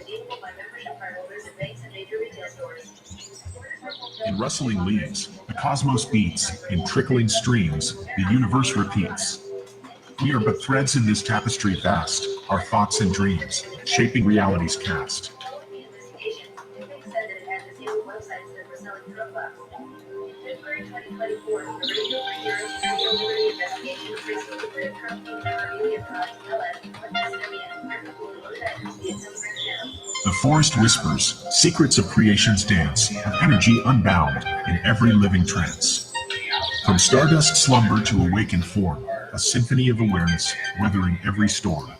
In rustling leaves, the cosmos beats. In trickling streams, the universe repeats. We are but threads in this tapestry vast, our thoughts and dreams, shaping reality's cast. The forest whispers, secrets of creation's dance, of energy unbound in every living trance. From stardust slumber to awakened form, a symphony of awareness weathering every storm.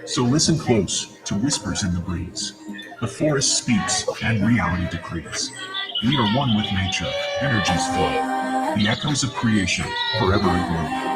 So listen close to whispers in the breeze. The forest speaks and reality decrees. We are one with nature, energy's flow. The echoes of creation forever aglow.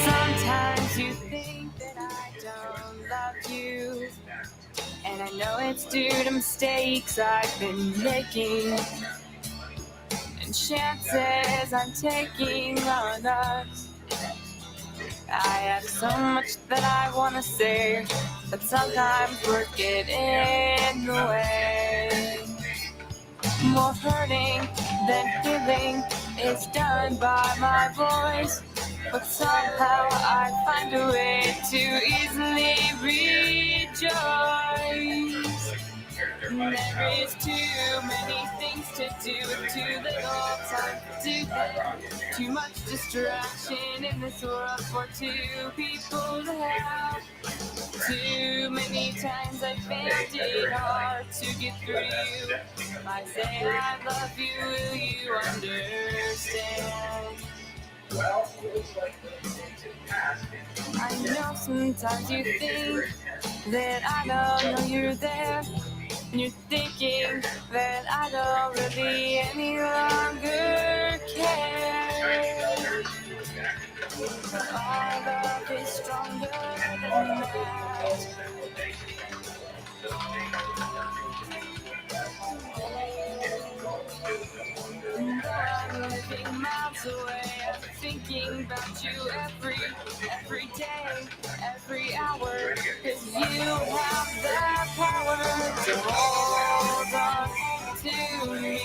Sometimes you think that I don't love you, and I know it's due to mistakes I've been making and chances I'm taking on us. I have so much that I want to say, but sometimes words get in the way. More hurting than healing is done by my voice, but somehow I find a way to easily rejoice. There is too many things to do with too little time to do them. Too much distraction in this world for two people to have. Too many times I found it hard to get through you. I say I love you, will you understand? I know sometimes you think that I don't know you're there, and you're thinking that I don't really any longer care. But our love is stronger than that. I'm living miles away, I'm thinking about you every day, every hour, 'cause you have the power to hold on to me.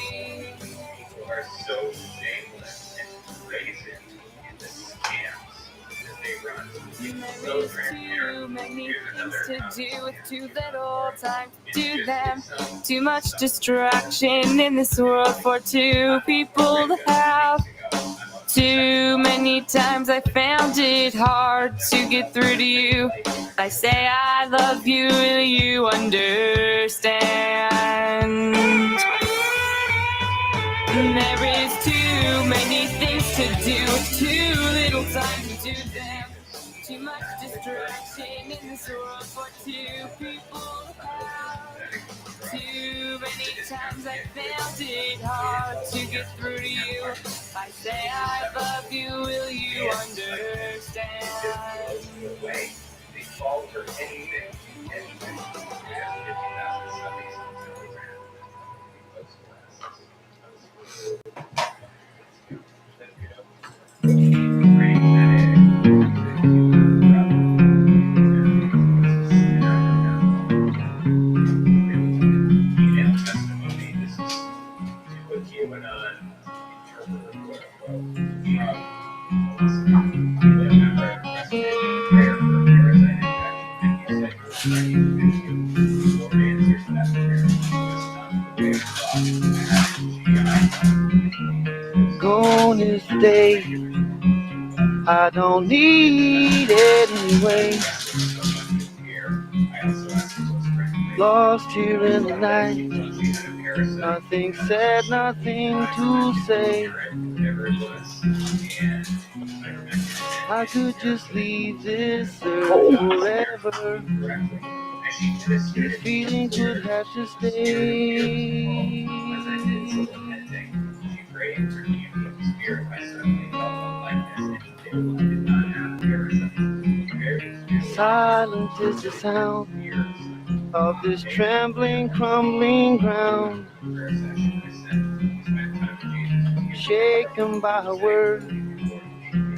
People are so shameless and brazen in the scams that they run. It's so transparent. Too many things to do with too little time to do them. Too much distraction in this world for two people to have. Too many times I found it hard to get through to you. I say I love you, will you understand? There is too many things to do, too little time to do them. Too much distraction in this world for two people to have. Too many times I found it hard to get through to you. If I say I love you, will you understand? They fall for anything. Gone is the day I don't need it anyway. Lost here in the night, nothing said, nothing to say. I could just leave this earth forever. These feelings would have to stay. Silence is the sound of this trembling, crumbling ground, shaken by a word.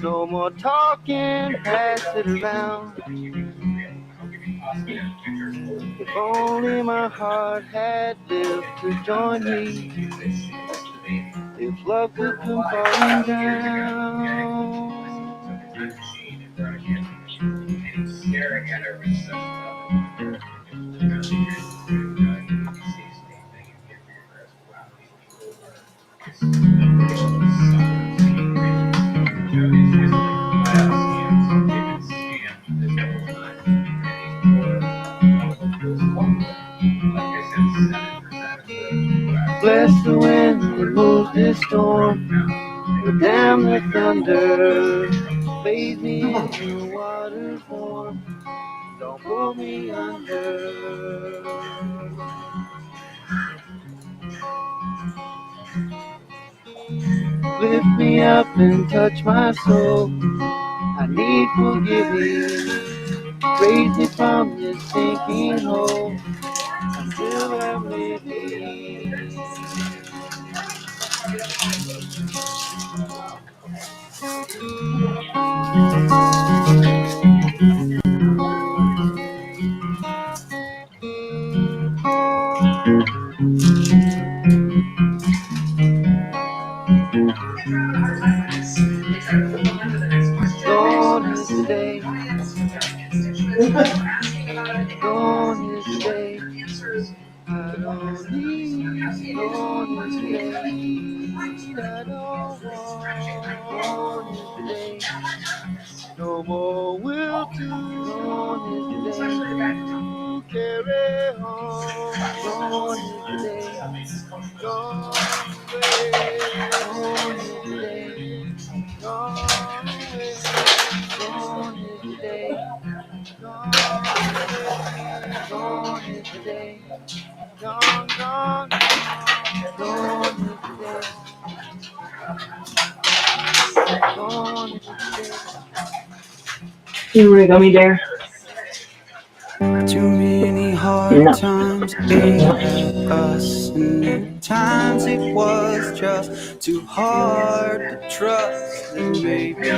No more talking, pass it around. If only my heart had lived to join me. If love could come falling down. Staring at her with such Bless the wind that moves this storm, but damn the thunder. Bathe me in the water's warm, don't pull me under. Lift me up and touch my soul, I need forgiving. Raise me from this sinking hole, until I'm living. Gone is the day. Gone is the day. I don't need. Gone is the day. I don't want. Gone is the day. No more will do. Gone is the day. Carry on. Gone is the day. Gone away. Gone is the day. Gone away. Gone is the day. Gone away. Gone is the day. Gone, gone, gone. Gone is the day. Gone is the day. You want to gummy bear? Too many hard times aimed at us, and at times it was just too hard to trust. And maybe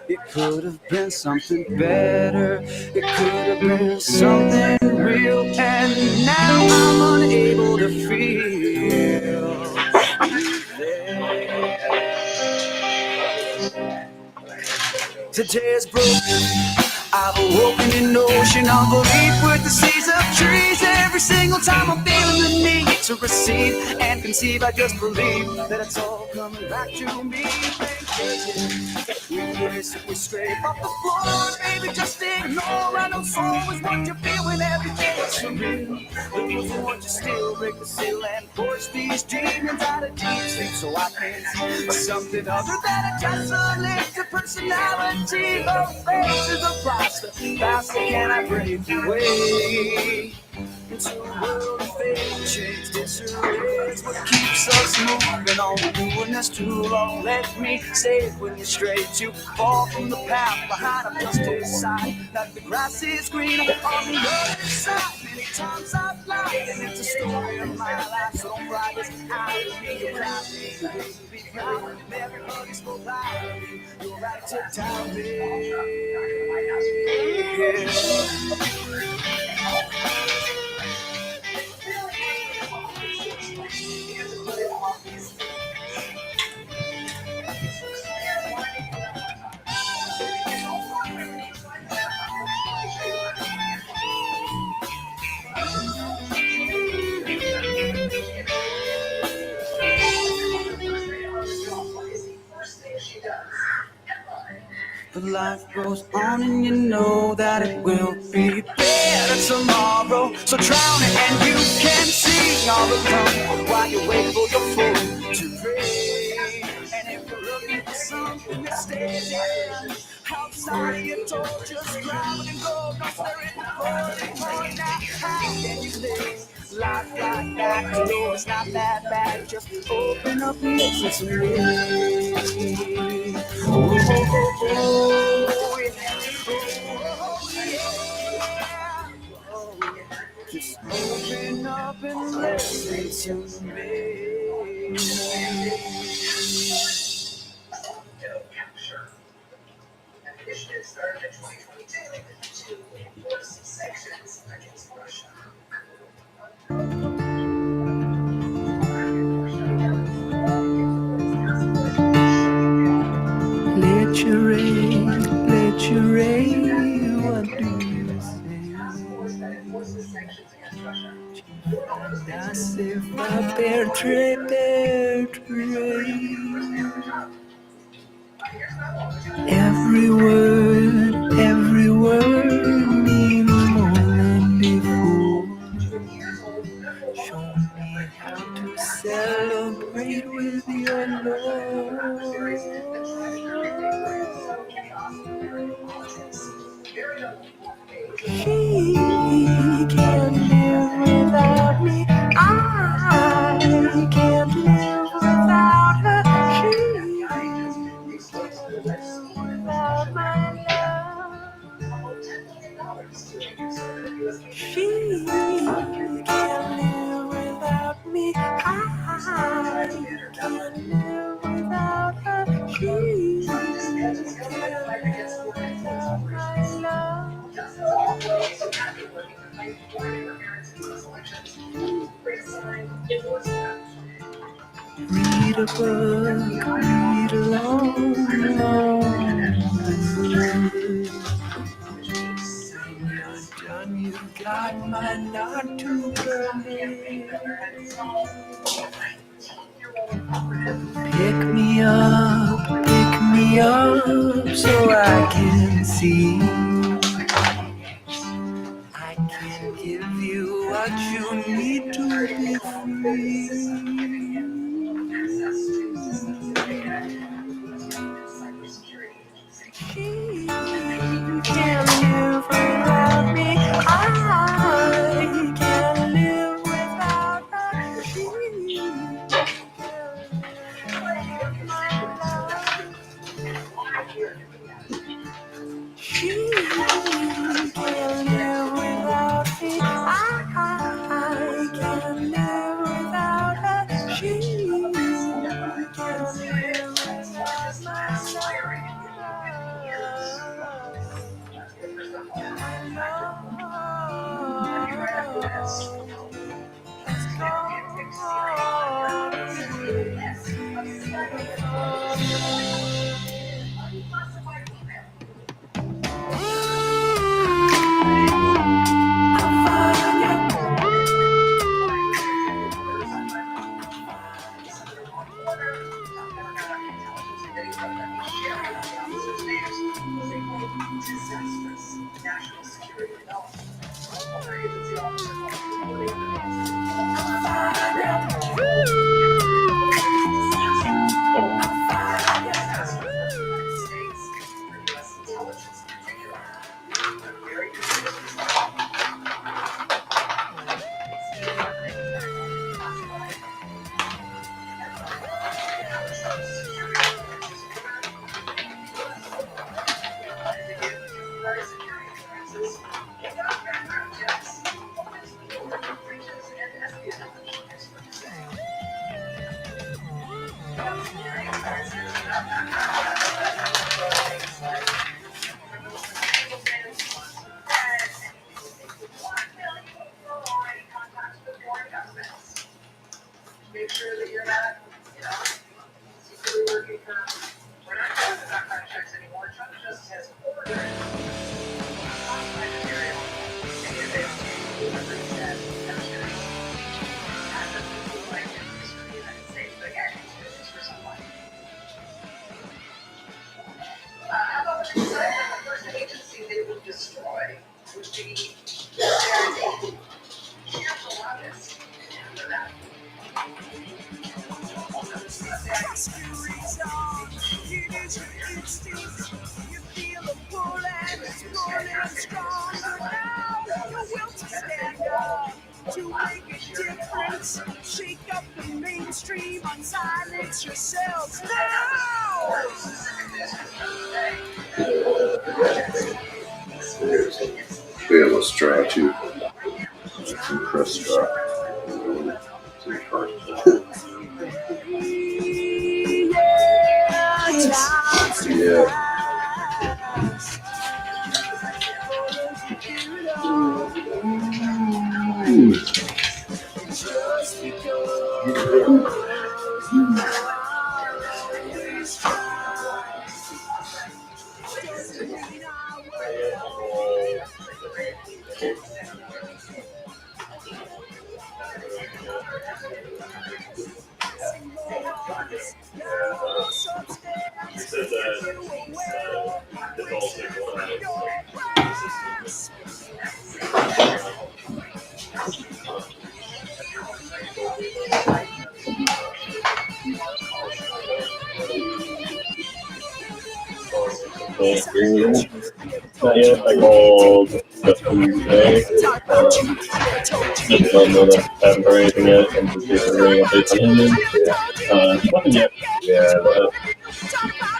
it could have been something better, it could have been something real, and now I'm unable to feel you there. Today's broken. I've awoken an ocean of belief with the seas of trees. Every single time I'm feeling the need to receive and conceive, I just believe that it's all coming back to me. We scrape off the floor, baby, just ignore. I know soul is what you feel when everything is surreal. Lose what you still, break the seal and force these demons out of deep sleep so I can see something other than a desolated personality. The faces of pasta, faster can I break away into a world of fake chains, disarray is what keeps us moving on. Doing this too long, let me say it when you're straight. You fall from the path behind, I'm just aside. Like the grass is green on the other side. Many times I've lied, and it's a story of my life. So don't cry this out of me, you're proud of me. You hate to be proud, and every hug is for loud. You're right to tell me. But life goes on and you know that it will be better tomorrow. So drown it and you can sing all alone while you wait for your phone to ring. And if you're looking for something to stay there outside of your door, just grab it and go. Don't stare at the boiling point now. How can you live life like that? You know it's not that bad. Just open up and listen to me. Just open up and listen to me. An initiative started in 2022 to enforce sanctions against Russia. Let your rain, what do you say? That's if I bear trade. Every word means more than before. Show me how to celebrate with your love. She can't live without me. I can't live without her. She can't live without my love. She can't live without me. I can't live without her. She can't live without my love. Read a book, read along. When you're done, you got my not to burning. Pick me up so I can see. I can give you what you need to be free. She can't live without me. I can't live without her. She can't live without me. I can't live without her. She can't live without my national security development. Other agency officers also reporting make sure that you're not, secretly working for, we're not doing the background checks anymore. Trump just has ordered classified material in advance to whoever said demonstrating access to like for the United States. But again, it's for someone. How about the design of the first agency they would destroy would be their careful lobbyists for that. Trust you reach on, it is your instinct. You feel the pull and it's pulling strong. But now the will to stand up, to make a difference. Shake up the mainstream, unsilence yourselves now. We have a straw too. Some crust straw. Yeah. He said that it's all single Not yet. I called today. Just let him know that I haven't heard anything yet, and just give a ring update on him. Nothing yet. Yeah, but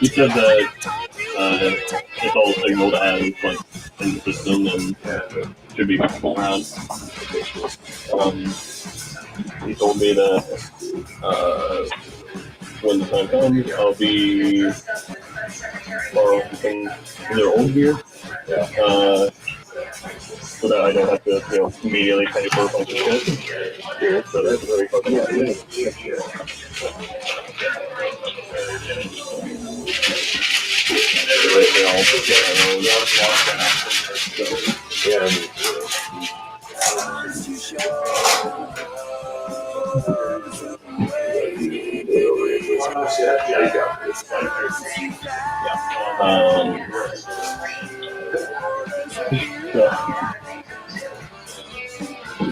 he said that it's all signal to have like in the system and should be around. He told me that when the time comes, I'll be borrow something in their old gear. So that I don't have to, immediately pay for a bunch of shit. So that's very fucking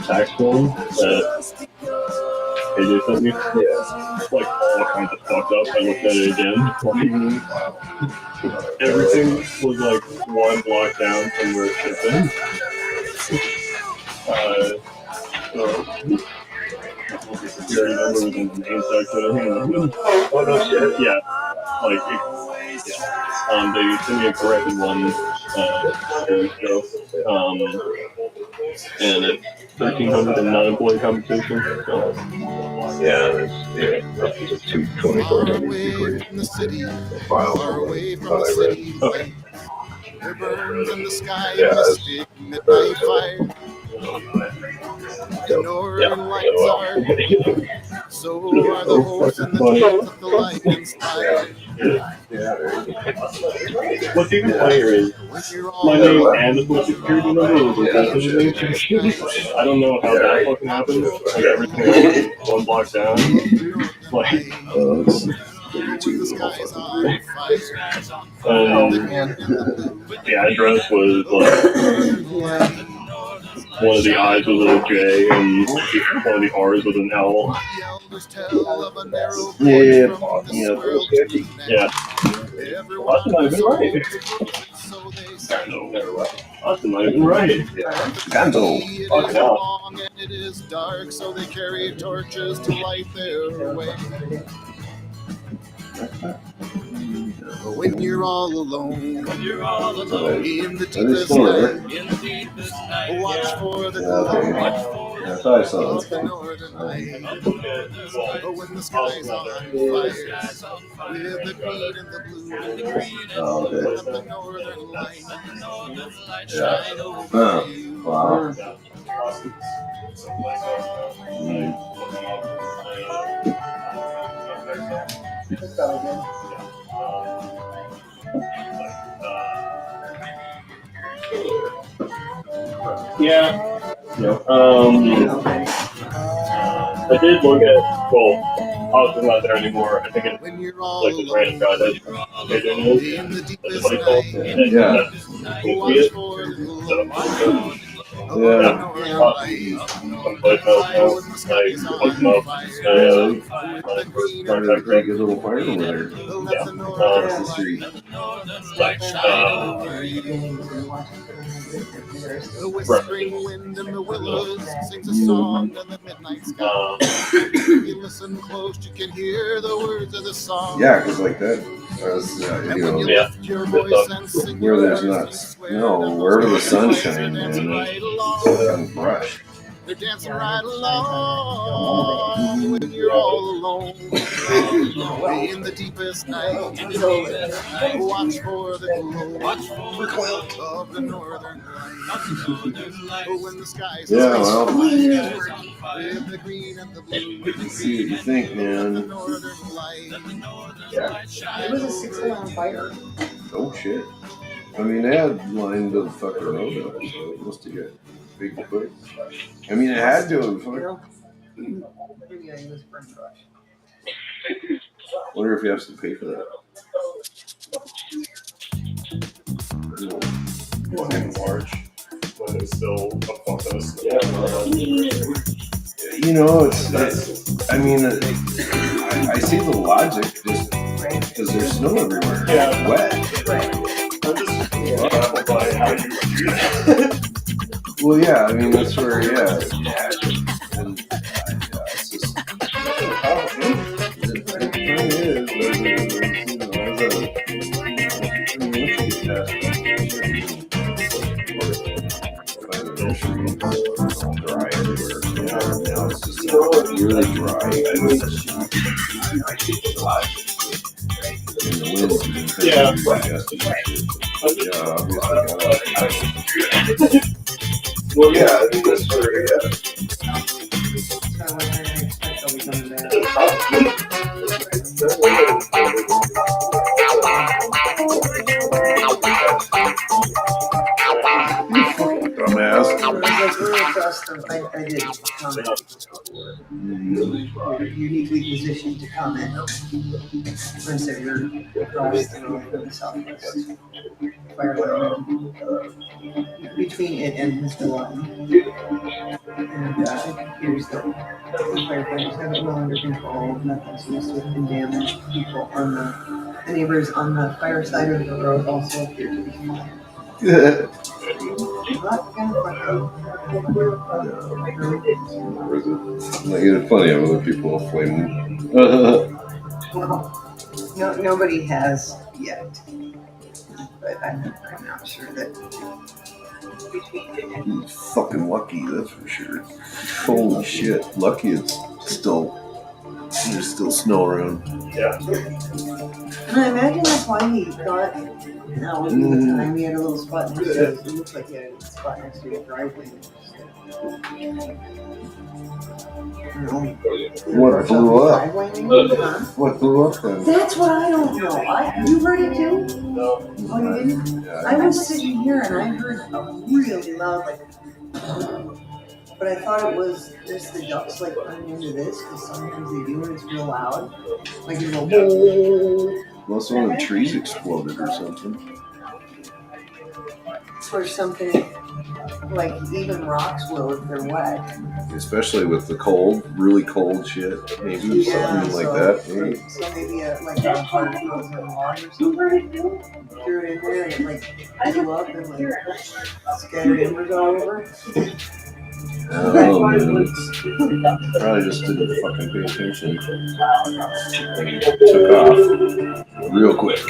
tax form that AJ sent me. It's like all kinds of fucked up. I looked at it again. Like, everything was like one block down from where it should have been. You already know where the main section. Oh no shit. Yeah. They sent me a corrected one 2 weeks ago. And it's 1,300 in non-employee compensation. So, Up to 224 degrees. In the city, File far away from the I read. city. Okay. There burns in the sky Yeah, mystic midnight fire. The northern lights are, so are the hopes and the dreams that the light inspires. What's even funnier is my name and the social security number was both. I don't know how that fucking happened. Like everything else, one block down. Like, 32 the whole fucking thing. The address was like one of the I's was a J and one of the R's was an L. Yeah, a little sketchy. Yeah. Austin might have been right. Austin might have been right. Gonzo. Fucking hell. It is dark, so they carry torches to light their way. When you're all alone, in the deepest night, watch for the glow. Yeah, I thought I saw Of the that. northern light. When the sky's on fire, with the green and the blue, Oh, okay. let the northern light shine over Huh. you. Wow. Yeah. I did look at, well, Austin's not there anymore. I think it's like this random guy that they're doing this. That's what he called. Yeah. Someplace else now. Like, look him up. Started a pretty good little fire over there. Yeah. Across the street. The whispering wind and the willows sings a song in the midnight sky. You listen close, you can hear the words of the song. Yeah, because like that, was, you know, Your voice and sing where there's not snow, wherever the sun shines, man, it's fucking brush. They're dancing right along when you're all alone. In the deepest night, watch for the glow of the northern light. When the skies Yeah, well, with the green and the blue. let's see what you think, man. It was a 6-alarm fire. Oh shit. I mean, they had lined the fucking road up, so it must have got big quick. I mean, it had to have. Wonder if you have to pay for that. It wasn't large, but it's still a fuck ton of snow. You know, I mean, I see the logic just because there's snow everywhere. Yeah. Wet. I'm just baffled by how you do that. Well, yeah, I mean, that's where, yeah. And, it's just, it kind of is, but, you know, as I mean, once you get past it's all dry everywhere. Now it's just really dry. And the wind's been kind of obviously. Well, yeah, I think that's where, dumbass. I did comment. You're uniquely positioned to comment. I said you're across the southwest. Between it and his line. And here's the firefighters have it well under control. Nothing seems to have been damaged. People on the neighbors on the fire side of the road also appear to be fine. You had plenty of other people flaming. No, nobody has yet. But I'm not sure that. He's fucking lucky, that's for sure. Holy shit, lucky it's still, there's still snow around. Yeah. And I imagine that's why he thought, now with the time he had a little spot next to it looks like he had a spot next to his driveway. What blew up? What blew up then? That's what I don't know. You heard it too? No. Oh, you didn't? Yeah. I was sitting here and I heard a really loud, like, But I thought it was just the ducks like coming into this because sometimes they do when it's real loud. Like you go, Unless one of the trees exploded or something. or something. Like even rocks will if they're wet. Especially with the cold, really cold shit. Maybe something like that. Maybe. So maybe like a hard frozen log or something. Threw it in there and it like blew up and like scattered embers all over. Oh man. Probably just didn't fucking pay attention. And took off real quick.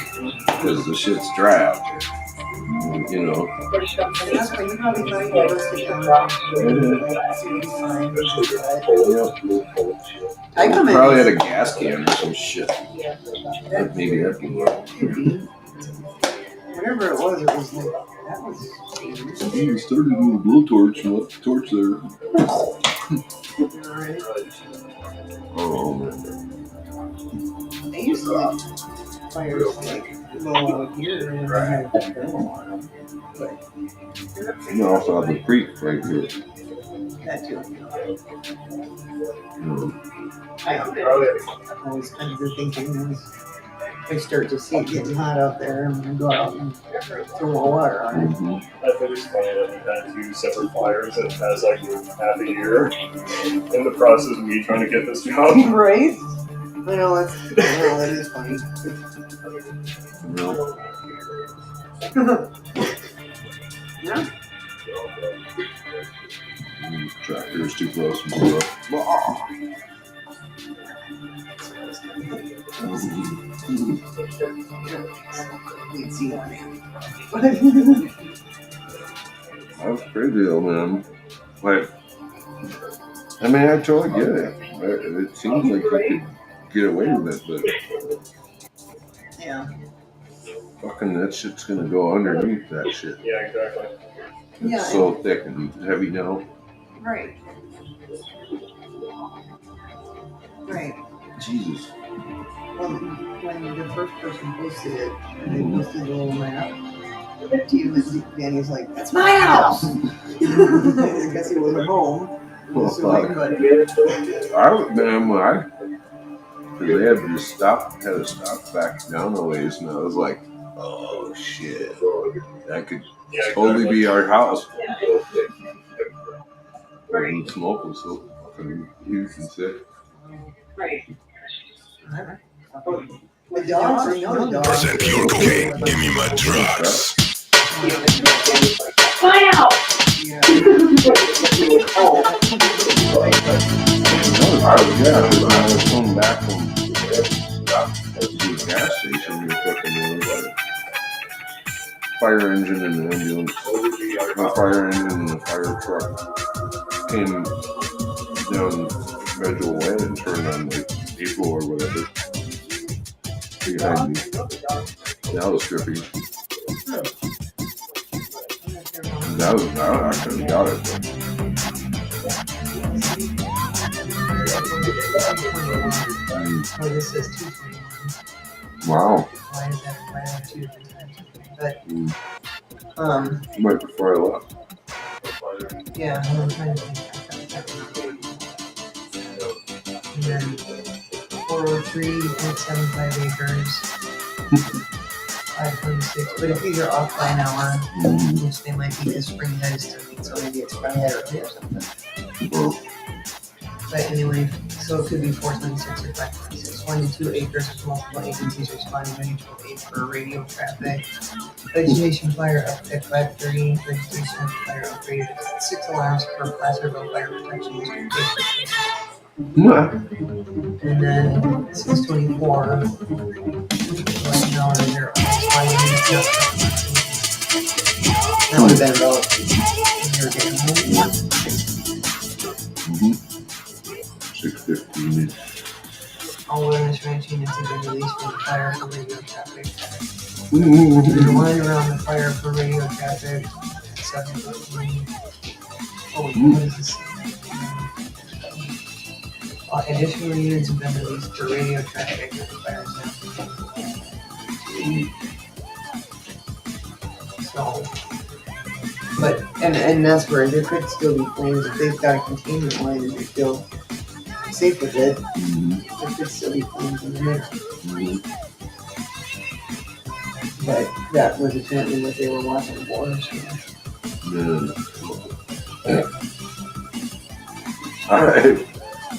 Because the shit's dry out there. You know. That's why you probably thought you were supposed to I probably had a gas can or some shit. Maybe that'd be whatever it was like, that was... You started with a blowtorch and left the torch there. Oh, man. They used to like fires like low out here and then I had to go on them. But You also have the creek right here. that too. I was kind of thinking as I start to see it getting hot out there, I'm going to go out and throw more water on it. I think it's funny that we've had 2 separate fires in the past like half a year. In the process of me trying to get this job. Right? I know, that is funny. No. Yeah. Tractor's too close and blew up. We'd see that. That was crazy though, man. Like, I mean, I totally get it. It seems like you could get away with it, but yeah, fucking that shit's gonna go underneath that shit. Yeah, exactly. It's so thick and heavy now. Right. Right. Jesus. Well, when the first person posted it, they posted a little map to you, and Danny's like, "That's my house." I guess he wasn't home. Well, So like, but because they had to stop back down a ways, and I was like, oh shit, that could totally be our house. And the smoke was so fucking huge and sick. right. The dogs, I know the dogs. Present pure cocaine. Give me my drugs. My house. Yeah. Yeah, because when I was coming back from the gas station, we were fucking fire engine and the ambulance, the fire engine and the fire truck came down Federal Way and turned on like April or whatever behind me. That was trippy. I actually got it. Oh, this is 221. Wow. Why is that? Why are there 2 different times? But Right before I left. yeah, I'm trying to think. And then 403.75 acres. 526. But if these are off by an hour, which they might be as spring guys, so maybe it's probably early or something. But anyway, so it could be 426 or 526. 1 to 2 acres with multiple agencies responding to mutual aid for radio traffic. Vegetation fire up at 5:30. Vegetation fire upgrade at 6 alarms per Placerville Fire Protection District. And then 624. Right now they're that would have been about a year ago. 6:15. All wilderness ranching units have been released from the fire for radio traffic. There's a line around the fire for radio traffic. 7:15. Oh, what is this? Additional units have been released for radio traffic at the fire zone. So, But and that's where there could still be flames if they've got a containment line and they feel safe with it. There could still be flames in the middle. But that was apparently what they were watching for. I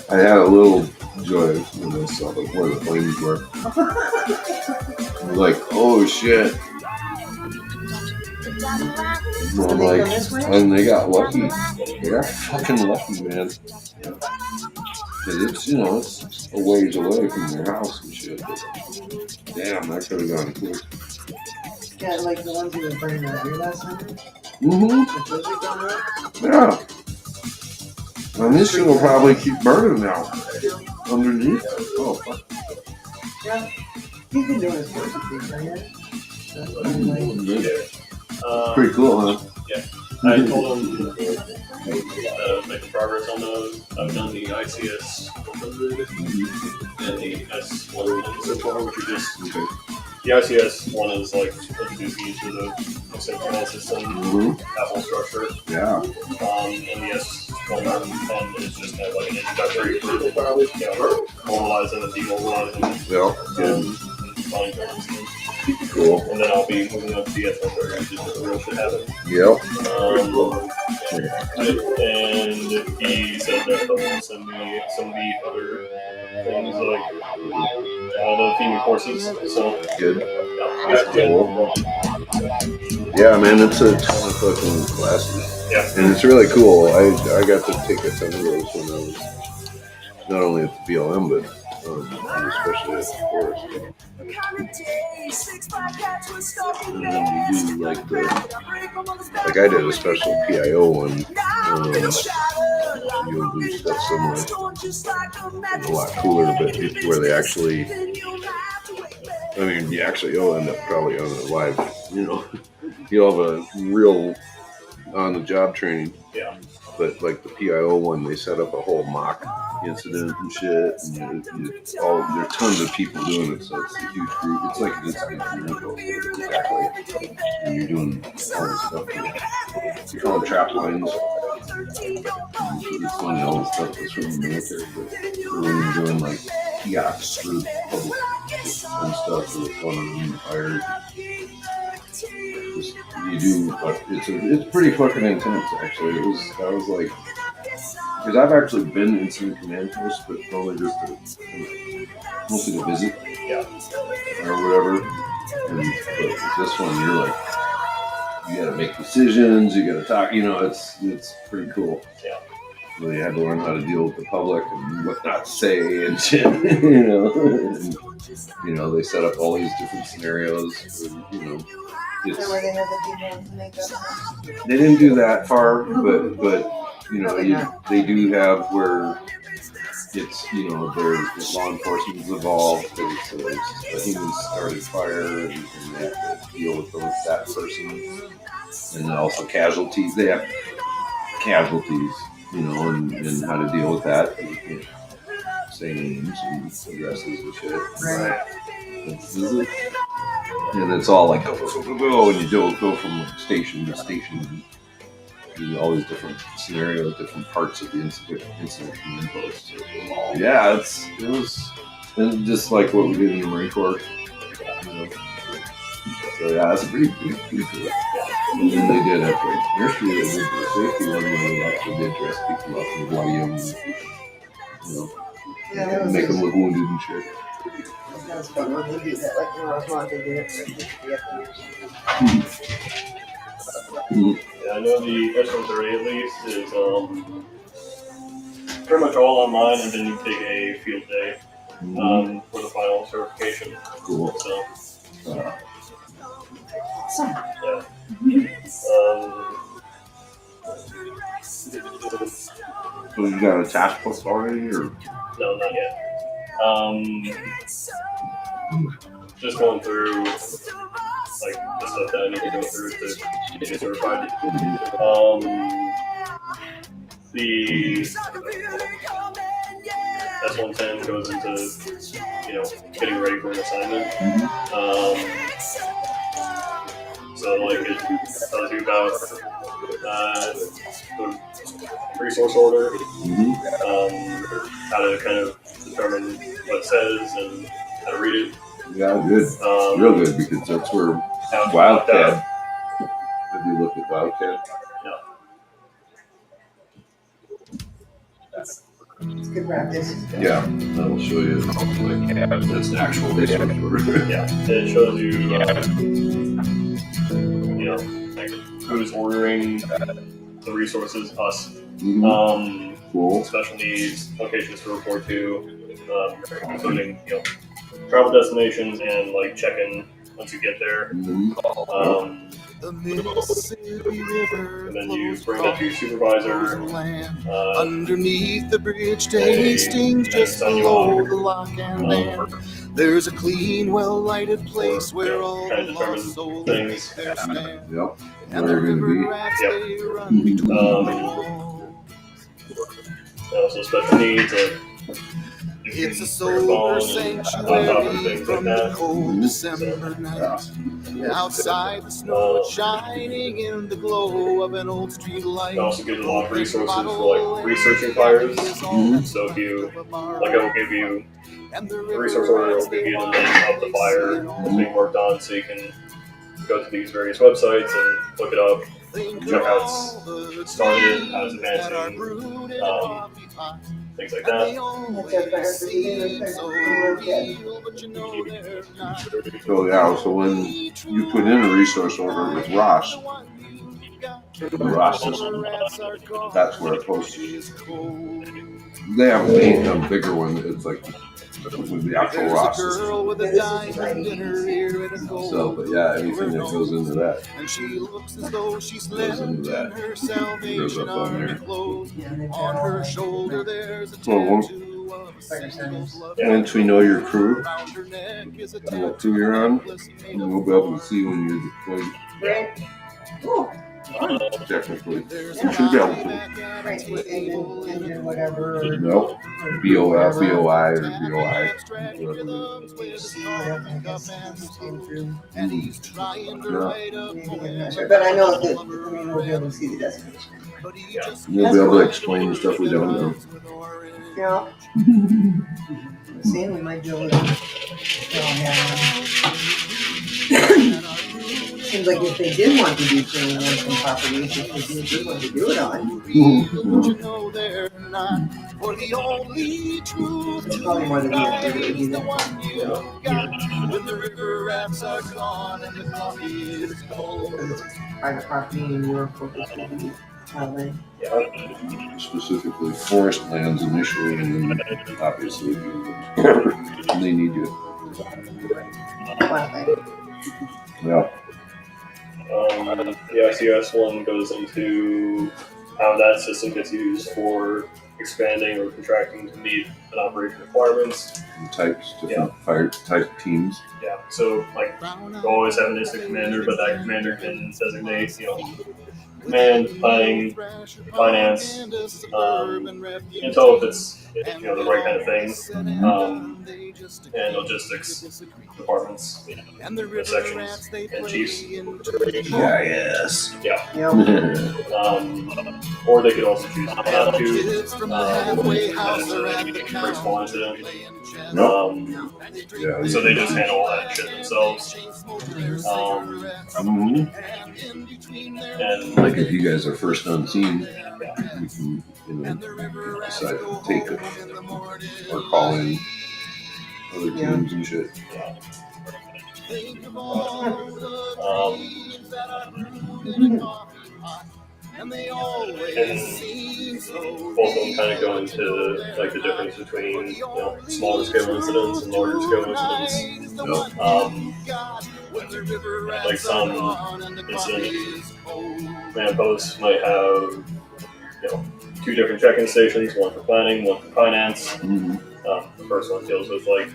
had a little joy when I saw where the flames were. I was like, oh shit. And I'm like, and they got lucky. They got fucking lucky, man. Because it's, you know, it's a ways away from their house and shit. But damn, that could have gone quick. Yeah, like the ones we were burning out here last night. Yeah. And this shit will probably keep burning now. Underneath. Oh, fuck. Yeah. He's been doing his work with these, right? Pretty cool, huh? Yeah. I told him making progress on those. I've done the ICS 100 and the S100 so far, which are just the ICS one is like introducing you to the command system, Apple structure. Yeah. And the S110 is just kind of like an introductory for normalizing and demobilizing. Yeah. Good. Cool. And then I'll be moving up to the S130, which is where the real shit happens. Yep. And he said that they'll send me some of the other things like the theming courses. So good. That's cool. Yeah, man, it's a ton of fucking classes. Yeah. And it's really cool. I got to take a ton of those when I was not only at the BLM, but especially at the forest. And then you do like I did a special PIO one. You'll do stuff similar, and a lot cooler, but where they actually, I mean, you'll end up probably on a live, you know, you'll have a real on-the-job training. Yeah. But like the PIO one, they set up a whole mock incident and shit, and there are tons of people doing it, so it's a huge group. It's like an incident commando, exactly. And you're doing all this stuff. You call them trap lines. It's funny, all the stuff that's from the military, but when you're doing like kiosks for public and stuff, with fun and fire. You do, it's pretty fucking intense actually. I was like, because I've actually been in some command posts, but only just mostly to visit, or whatever. But this one, you're like, you got to make decisions, you got to talk. You know, it's pretty cool. Yeah. Really had to learn how to deal with the public and what not to say and shit. You know, and, you know, they set up all these different scenarios. You know. Where they have the people to make up. They didn't do that far, but you know, they do have where it's, you know, there's law enforcement is involved, because the humans started fire, and they have to deal with that person, and also casualties. They have casualties, you know, and how to deal with that. You can't say names and addresses and shit. Right. And it's all like go, and you go from station to station, and all these different scenarios, different parts of the incident command post. Yeah, it was and just like what we did in the Marine Corps. You know. So yeah, that's pretty cool. And then they did at the nursery, they did the safety one where they actually did dress people up and bloody them, you know, and make them look wounded and shit. That was fun when they did that, like when I was wanting to do it for the Yeah, I know the S130 at least is pretty much all online, and then you take a field day for the final certification. Cool. So, yeah. So you got a task force already, or? No, not yet. Just going through like the stuff that I need to go through to get certified. The S110 goes into, you know, getting ready for an assignment. So like it tells you about the resource order, how to kind of determine what it says and how to read it. Yeah, good. Real good, because that's where Wildcat, if you look at Wildcat. It's good practice. Yeah, that'll show you like that's an actual resource order. Yeah, and it shows you, you know, like who's ordering the resources, us. Cool. Special needs, locations to report to, including, you know, travel destinations and like check-in once you get there. And then you bring that to your supervisor. Underneath the bridge to Hastings, just below the lock and dam, there's a clean, well-lighted place where all the lost souls make their stand. Yep. And the river rats, they run between also special needs, like it's a sober sanctuary from the cold December night. Outside, the snow is shining in the glow of an old street light. It also gives a lot of resources for like researching fires. So if you, like, it will give you the resource order, it will give you the name of the fire that's being worked on, so you can go to these various websites and look it up, check how it's started, how it's advancing, things like that. So yeah, so when you put in a resource order with Ross, the Ross system, that's where it posts. They have a bigger one. It's like with the actual Ross system. So, but yeah, anything that goes into that goes into that. It goes up on there. Well, once we know your crew, what crew you're on, we'll be able to see when you're deployed. Technically, you should be able to. Engine, whatever. Nope. BOL, BOI, or BOI. But I know that we'll be able to see the destination. We'll be able to explain the stuff we don't know. Yeah. Seeing we might be able to. Seems like if they did want to do training on some properties, if they did want to do it on. It's probably more than you have to really do that. When the river rats are gone and the coffee is cold. Because it's private property and your focus will be wildland. Specifically forest lands initially, and then obviously they need you. Wildland. Yeah. The ICS one goes into how that system gets used for expanding or contracting to meet an operation requirements. Types, different fire type teams. Yeah, so like you always have an instant commander, but that commander can designate, you know, command, planning, finance, intel if it's, you know, the right kind of thing, and logistics departments, and sections, and chiefs. Yeah, yes. Yeah. Or they could also choose not to. Very small incident. So they just handle all that shit themselves. And like if you guys are first on scene, you can, decide to take it or call in other teams and shit. And both of them kind of go into like the difference between, you know, smaller scale incidents and larger scale incidents. Like some incident command posts might have, you know, 2 different check-in stations, one for planning, one for finance. The first one deals with like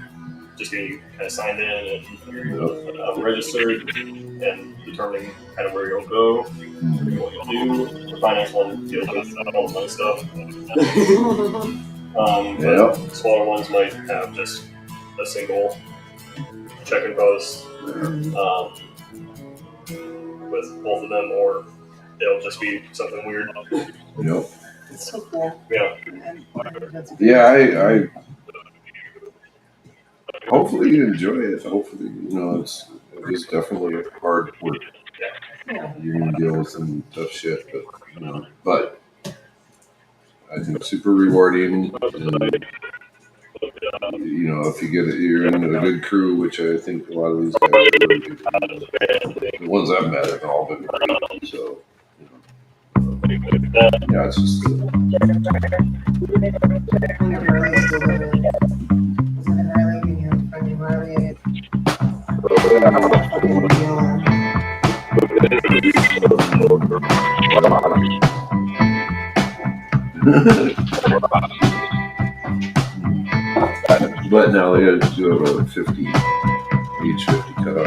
just getting you kind of signed in and registered and determining kind of where you'll go, what you'll do. The finance one deals with all the money stuff. But smaller ones might have just a single check-in post. with both of them, or it'll just be something weird. Yep. It's so cool. Yeah. Yeah, I hopefully you enjoy it. Hopefully, it's definitely hard work. Yeah. You're gonna deal with some tough shit, but I think super rewarding. And, if you're in a good crew, which I think a lot of these guys are really good. The ones I've met have all been great. So, yeah, it's just. But now they got to do it over 50, each 50 cut off.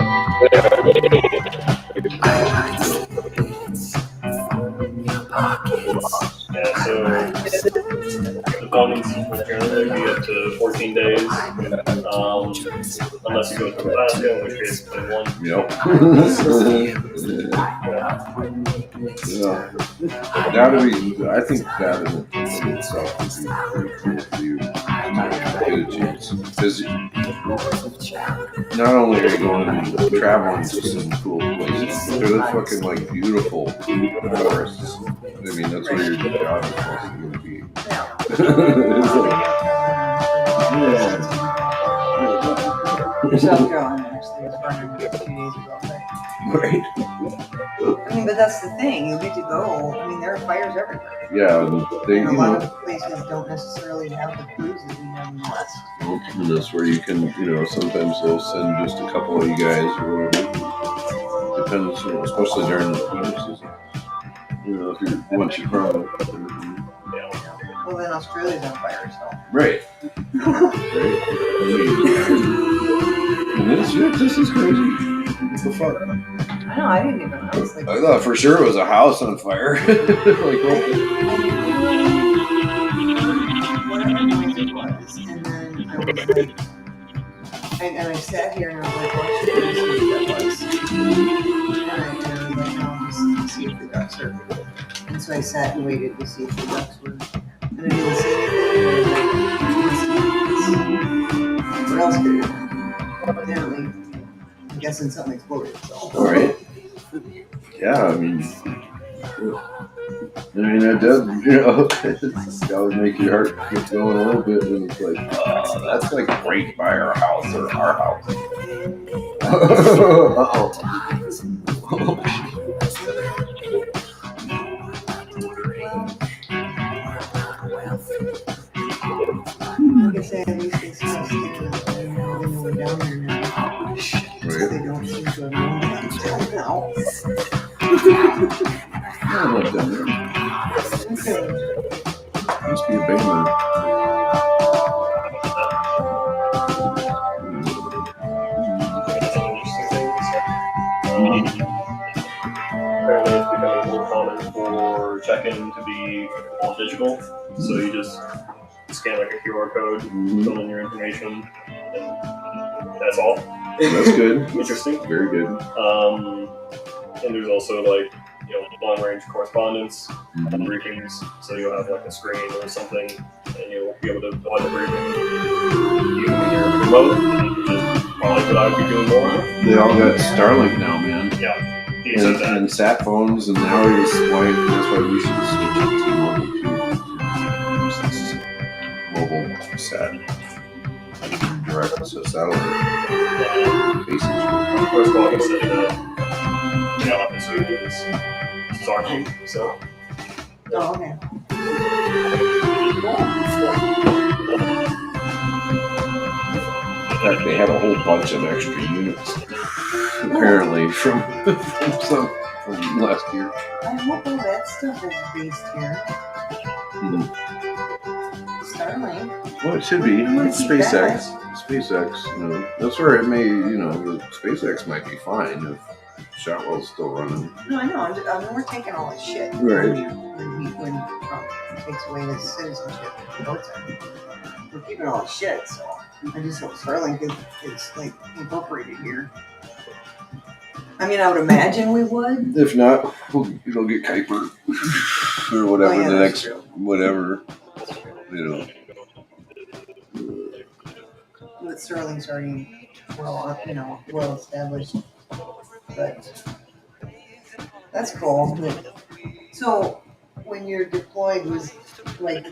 Yeah, so the bonus will generally be up to 14 days, unless you go to Alaska, in which case it's 21. Yep. Yeah. I think that in itself would be pretty cool for you to get a chance. Because not only are you going and traveling to some cool places, but they're the fucking beautiful forests. I mean, that's where your job is supposed to be. South Carolina actually was running a few days ago. Right. I mean, but that's the thing. You get to go. I mean, there are fires everywhere. Yeah, And a lot of places don't necessarily have the crews that we have in the West. And that's where you can, sometimes they'll send just a couple of you guys or whatever. Depends, especially during the winter season. Once you run. Well, then Australia's on fire, so. Right. And this is crazy. What the fuck? I know, I didn't even know. I thought for sure it was a house on fire. Whatever noise it was, and then I was like, and I sat here and I was like, what should I see what that was? And I was like, no, just see if the ducks are. And so I sat and waited to see if the ducks were. And I didn't see anything. What else could it have? Apparently, I'm guessing something exploded. So. All right. Yeah, I mean, that does, that would make your heart get going a little bit, and it's like, that's like right by our house or our house. Uh-oh. Like I say, at least they still stand up and we're down there now. Right. They don't seem to have known until now. I'm not down there. Okay. Must be a big one. Apparently it's becoming more common for check-in to be all digital. So you just scan like a QR code, fill in your information, and that's all. That's good. Interesting. Very good. And there's also long-range correspondence and briefings. So you'll have like a screen or something, and you'll be able to watch a briefing. You when you're remote, which is probably what I'd be doing more. They all got Starlink now, man. Yeah. And sat phones, and now that's why we should switch to mobile sat, direct to satellite. First of all, he said that episode is Sarky, so. Oh, okay. In fact, they have a whole bunch of extra units, apparently, from last year. I hope all that stuff is based here. Starlink. Well, it should be. It's SpaceX. SpaceX, that's where it may, the SpaceX might be fine if Shotwell's still running. No, I know. We're taking all this shit. Right. When Trump takes away his citizenship, we're keeping all this shit, so I just hope Starlink is incorporated here. I I mean, I would imagine we would. If not, we'll get Kuiper or whatever Oh, yeah, the that's next true. whatever. You know. But Sterling's already well established. But that's cool. So when you're deployed, was like,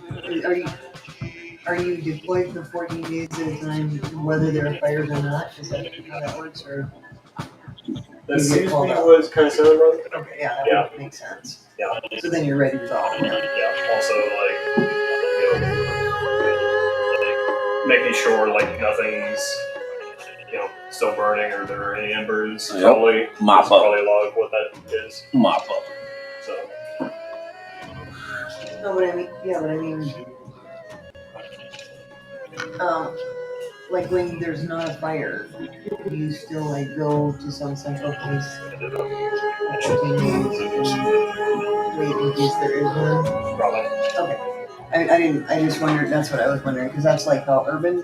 are you deployed for 14 days at a time, whether there are fires or not? Is that how that works, or? The season was kind of similar. Okay, yeah, that would make sense. Yeah. So then you're ready to go. Yeah. Also, making sure nothing's still burning or there are any embers. Yep. Probably Mop up. Probably a lot of what that is. Mop up. So. No, but I mean, like when there's not a fire, do you still go to some central place for 14 days and wait in case there is one? Probably. Okay. I just wondered, that's what I was wondering, because that's like how urban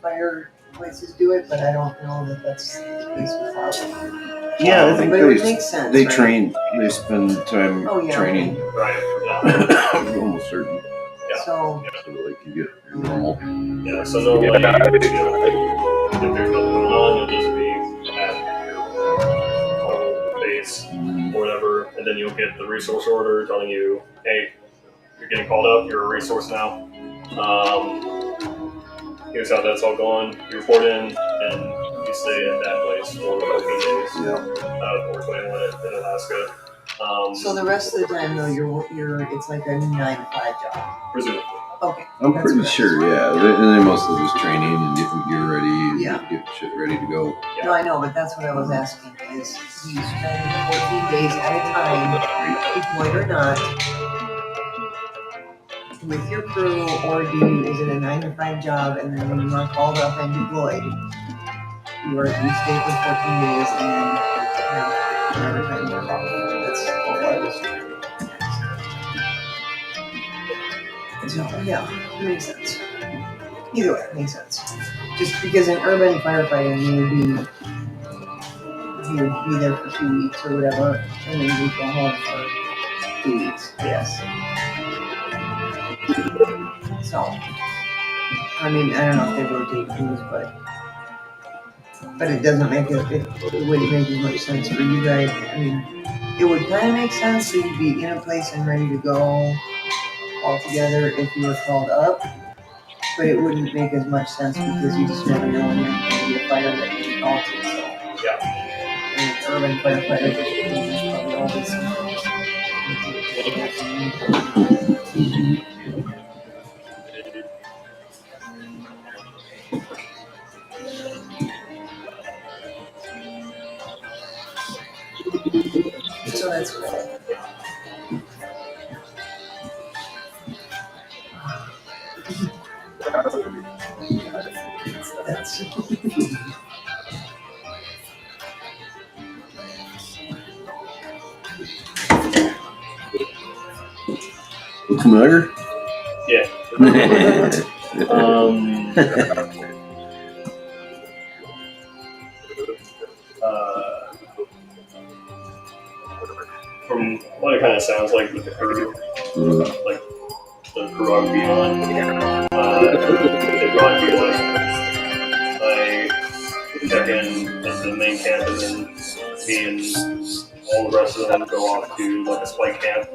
fire places do it, but I don't know that that's the case with Flower. Yeah, I think but it would make sense. They right? train. They spend time training. Okay. Right. Yeah. I'm almost certain. Yeah. So you get normal. Yeah. So normally, if there's nothing going on, you'll just be at your home base or whatever, and then you'll get the resource order telling you, hey, you're getting called up. You're a resource now. Here's how that's all going. You report in, and you stay at that place for 14 days. Yeah. Or 21 in Alaska. So the rest of the time, though, it's like a 9-to-5 job. Presumably. Okay. I'm pretty sure, yeah. They're mostly just training and getting gear ready and get shit ready to go. Yeah. No, I know, but that's what I was asking. Is do you spend 14 days at a time, deployed or not, with your crew, or is it a 9-to-5 job, and then when you are called up and deployed, you stay for 14 days and then another time you're off. That's all I was trying to So, yeah, it makes sense. Either way, it makes sense. Just because in urban firefighting, you would be there for 2 weeks or whatever, and then you go home for 2 weeks, yes. So, I mean, I don't know if they rotate crews, but it doesn't make it wouldn't make as much sense for you guys. I mean, it would kind of make sense so you'd be in a place and ready to go all together if you were called up, but it wouldn't make as much sense because you just never know when there's going to be a fire that you can call to. So, yeah. And urban firefighters is probably always something. So that's cool. That's Familiar? Yeah. From what it kind of sounds like with the crew, like the crew I'm beyond, they've gone to I check in at the main camp, and then me and all the rest of them go off to like a spike camp.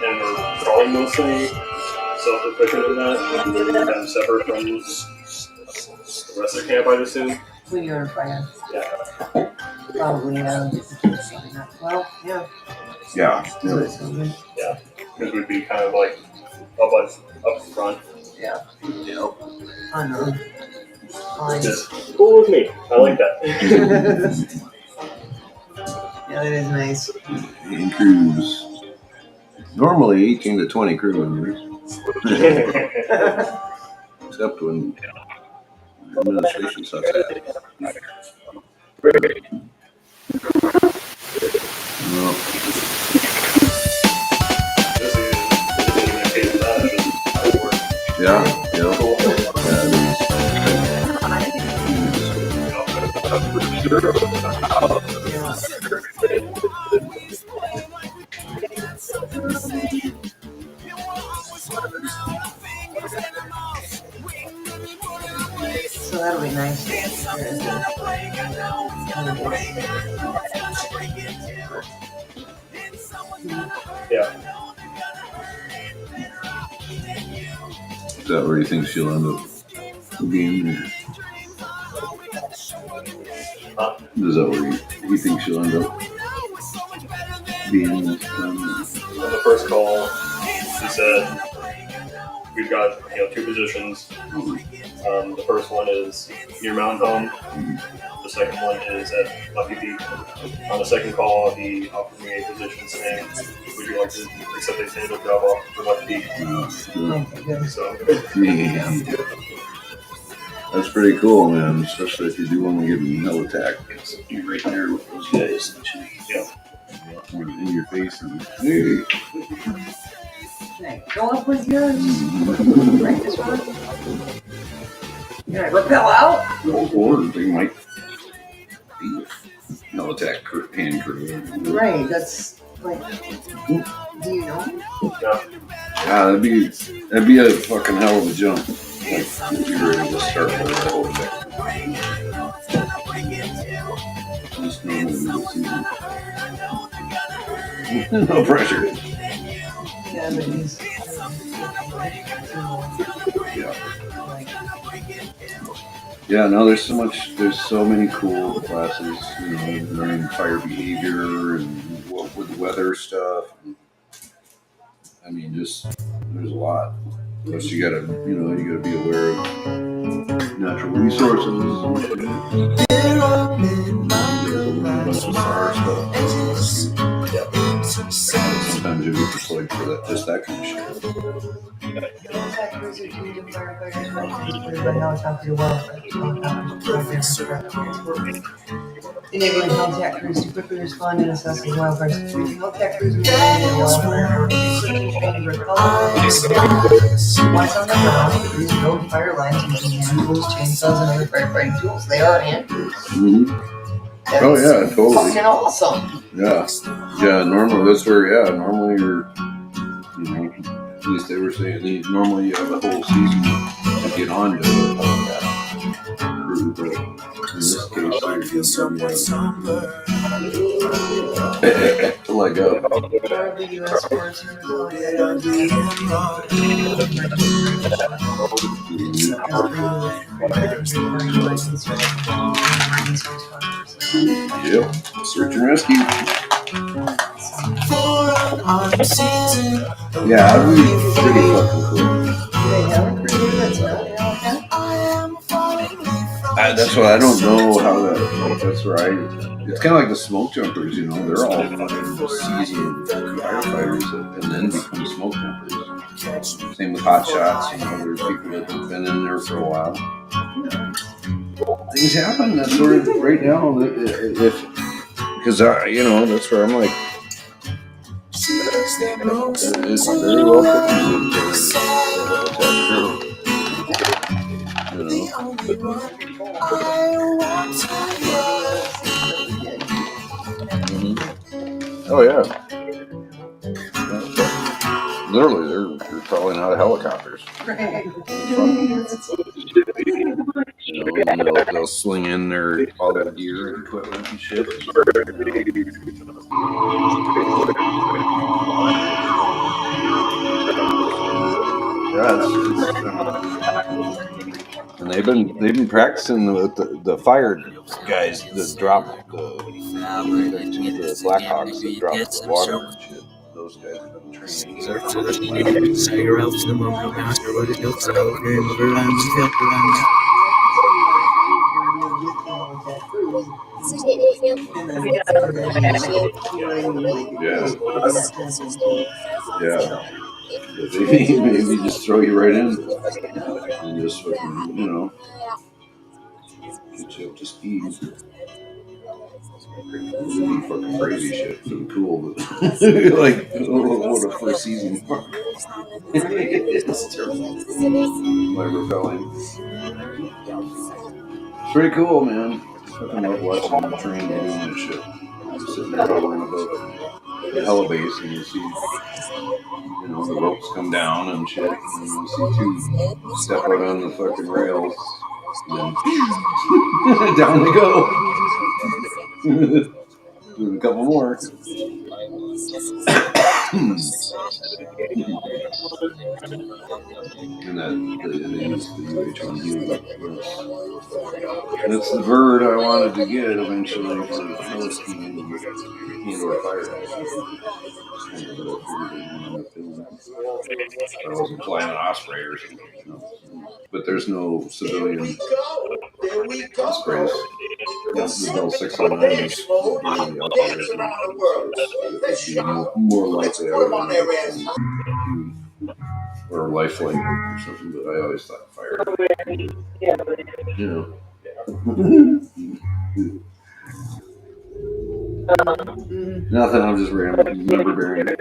And we're probably mostly self-sufficient in that, kind of separate from the rest of the camp, I'd assume. when you're on fire. Yeah. Probably, well, yeah. Yeah. Yeah. Because we'd be kind of like up front. Yeah. I know. Fine. Just cool with me. I like that. Yeah, that is nice. And crews. Normally 18 to 20 crew members. Except when administration sucks at. No. Yeah, yeah. So that'll be nice. Yeah. Is that where you think she'll end up being? Is that where you think she'll end up being? On the first call, he said, we've got two positions. The first one is near Mountain Home. The second one is at Lucky Peak. On the second call, he offered me a position saying, would you like to accept a tentative job offer for Lucky Peak? So, Yeah. That's pretty cool, man. Especially if you do want to get no attack. It's right there with those guys. Yeah. In your face. And, hey. Okay, go up with yours. Right this one. You're right, rappel out. Go forward. They might be no attack hand crew. Right, that's like. Do you know? Yeah, that'd be a fucking hell of a jump. Like, if you were able to start with that whole thing. Just normal season. No pressure. Yeah, but he's. Yeah. Yeah, no, there's so many cool classes, learning fire behavior and what with weather stuff. I mean, just, there's a lot. Plus you gotta be aware of natural resources and shit. There's a bunch of fire stuff. Sometimes you get deployed for that kind of shit. Enabling contact crews to quickly respond and assess the wildfire situation. Contact crews are once on the ground, crews build fire lines using hand tools, chainsaws, and other firefighting tools. They are hand tools. Mm-hmm. Oh yeah, totally. Fucking awesome. Yeah. Normally you're, at least they were saying, normally you have a whole season to get on to crew, but in this case, like yep, search and rescue. Yeah, that'd be pretty fucking cool. That's what I don't know how that. That's right. It's kind of like the smoke jumpers, They're all fucking seasoned firefighters and then become smoke jumpers. Same with hot shots. There's people that have been in there for a while. Things happen. That's where right now, because that's where I'm like. It's very well put Oh yeah. Literally, they're calling out of helicopters. And they'll sling in all their gear and equipment and shit. And they've been practicing with the fire guys that drop the Blackhawks that drop the water and shit. Those guys have been training. Yeah. They maybe just throw you right in and just fucking, get you up to speed. Fucking crazy shit. So cool, but like, what a first season. It's terrible. Like repelling. It's pretty cool, man. fucking love watching the train doing that shit. Just sitting there hovering above the helibase, and you see, the ropes come down and shit, and you see two step out on the fucking rails, and then down they go. And a couple more. And that they used the UH-1B. That's the bird I wanted to get eventually for heliskiing and/or fire. I wasn't flying an Osprey or something, But there's no civilian Ospreys. The Bell 609 is really out there. It'd be more likely I would have or lifelike or something, but I always thought fire. Nothing, I'm just remember bearing it.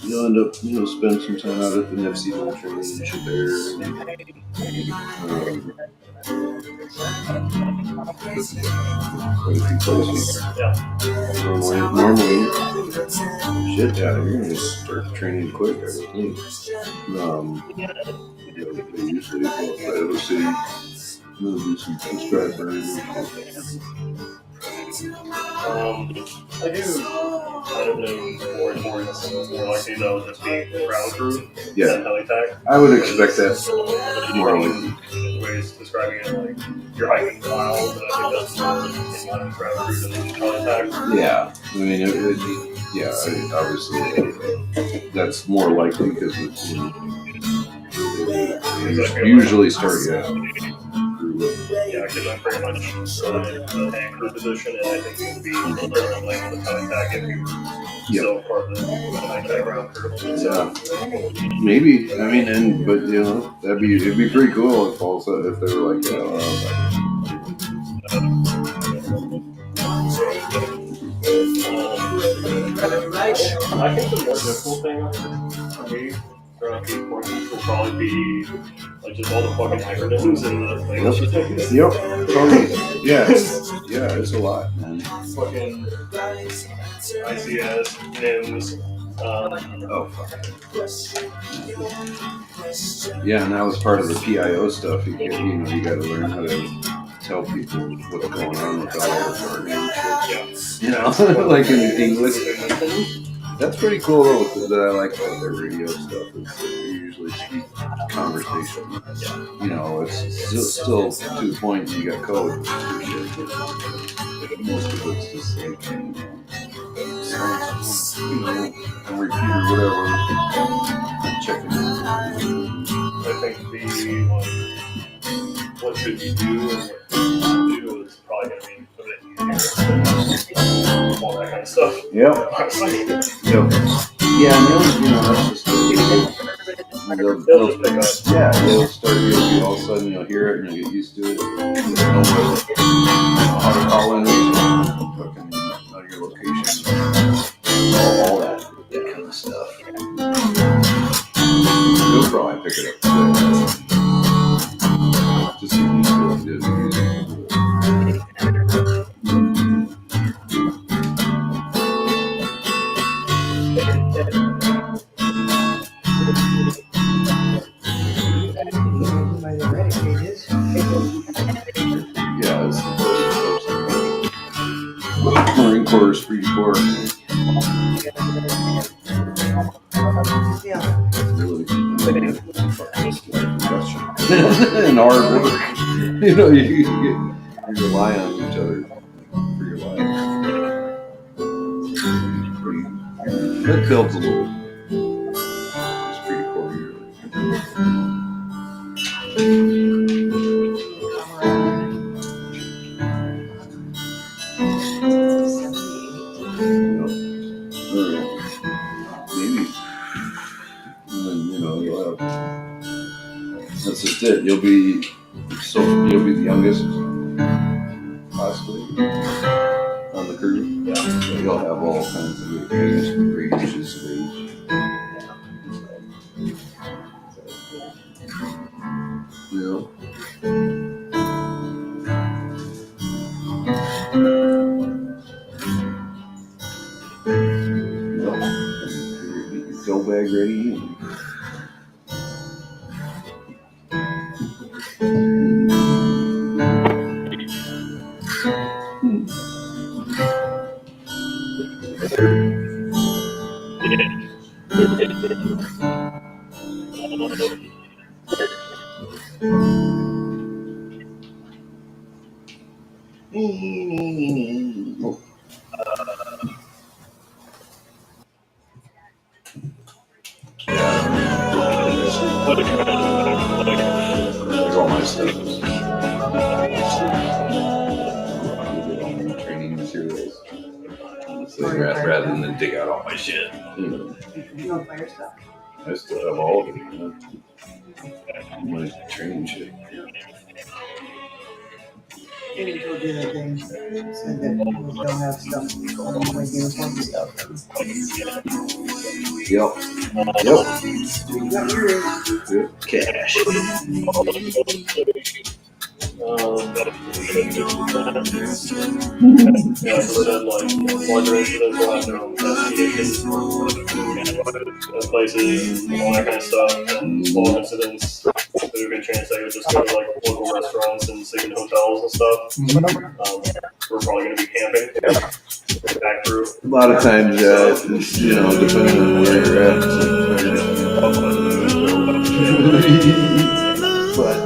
You'll end up, spend some time out at the Nipsey train and shit there. Normally, shit, you're gonna start training quick, I think. They usually go outside of the city, do some prescribed burns. I do kind of know more and more likely though just being ground crew and heli-tac. I would expect that. Ways describing it like you're hiking miles, and I think that's more in line with ground crew than heli-tac. Yeah, I mean, obviously that's more likely because they usually start Yeah, because I'm pretty much in the tank crew position, and I think it would be equivalent like the heli-tac if you were still part of the heli-tac ground crew. So. Maybe. I mean, but it'd be pretty cool if also if they were like, I think the more difficult thing for me around P4 will probably be like just all the fucking acronyms and the things. Yep. Totally. Yeah, it's a lot, man. Fucking ICS, NIMS. Fuck. Yeah, and that was part of the PIO stuff. You got to learn how to tell people what's going on with all the jargon. Like in English. That's pretty cool though. That I like about their radio stuff. Is they usually speak conversation. It's still to the point you got code. Most of it's just like repeater, whatever. Checking. I think what should you do and what you do is probably going to be a bit easier. All that kind of stuff. Yep. Yeah, and that's just they'll pick up. Yeah, they'll start you. All of a sudden, you'll hear it and you'll get used to it. You'll know how to call in, fucking know your location, all that kind of stuff. You'll probably pick it up. Just get used to it. Marine Corps, Speedy Corps. And hard work. You rely on each other for your life. It builds a little Speedy Corps here. That's just it. You'll be the youngest, possibly, on the crew. Yeah, You'll have all kinds of ranges of age. Yeah. Go bag ready. Like all my stuff is training materials. So rather than dig out all my shit. You know fire stuff? I still have all of it. My training shit. Maybe told you that they said that people don't have stuff like uniforms and stuff. Yep. You got yours. Yep. Cash. Yeah, so then like larger incidents will have their own investigations, places, all that kind of stuff, and small incidents that have been translated just go to like local restaurants and sleeping hotels and stuff. We're probably going to be camping back through. A lot of times, you know, depending on where you're at. But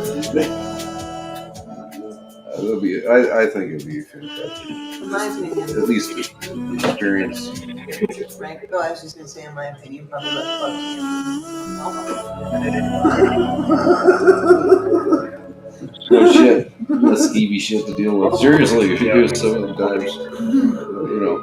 it'll be. I think it'll be fantastic. In my opinion. At least experience. Right? Oh, I was just gonna say, in my opinion, probably let No shit. Less skeevy shit to deal with. Seriously, if you do it so many times, you know.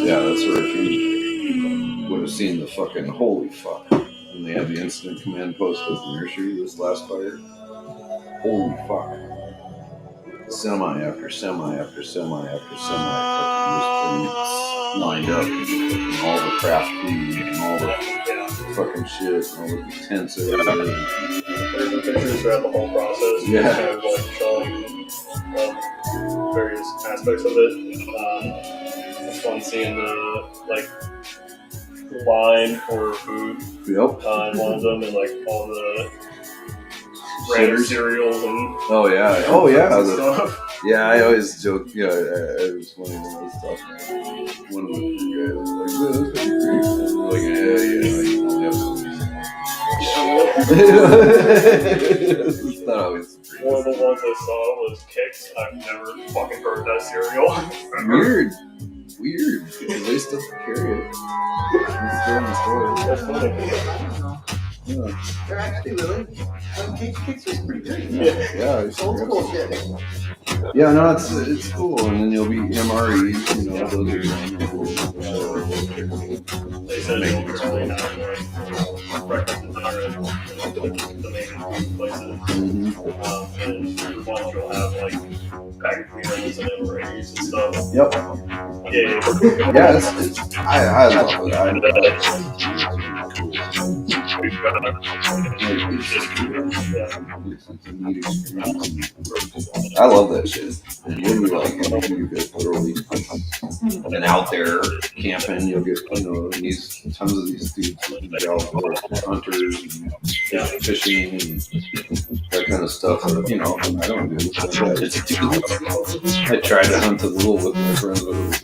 That's where if you would have seen the fucking holy fuck when they had the incident command post at the nursery this last fire. Holy fuck. Semi after semi after semi after semi fucking lined up. And all the craft food and all the fucking shit and all the tents everywhere. There's some pictures throughout the whole process. Yeah. Kind of like showing various aspects of it. It's fun seeing the like line for food. Yep. And one of them and like all the random cereals and stuff. Yeah, I always joke. Yeah, I was funny when I was talking to one of the guys was like, "Oh, that's pretty great." Like, yeah, you don't have some. It's not always. One of the ones I saw was Kix. I've never fucking heard that cereal. Weird. They still carry it. It's still in the store. That's funny. Yeah. They're actually really. Kix was pretty good. Yeah. It's old school shit. Yeah, no, it's cool, and then you'll be MREs, you know, those are They said they were really not breakfast and dinner at the main places. And lunch will have like packaged meals and MREs and stuff. Yep. Yeah, I love it. I love that shit. And when you like, you get literally and out there camping, you'll get these tons of these dudes outdoor hunters and fishing and that kind of stuff. That, I don't do. I tried to hunt a little with my friends, but it was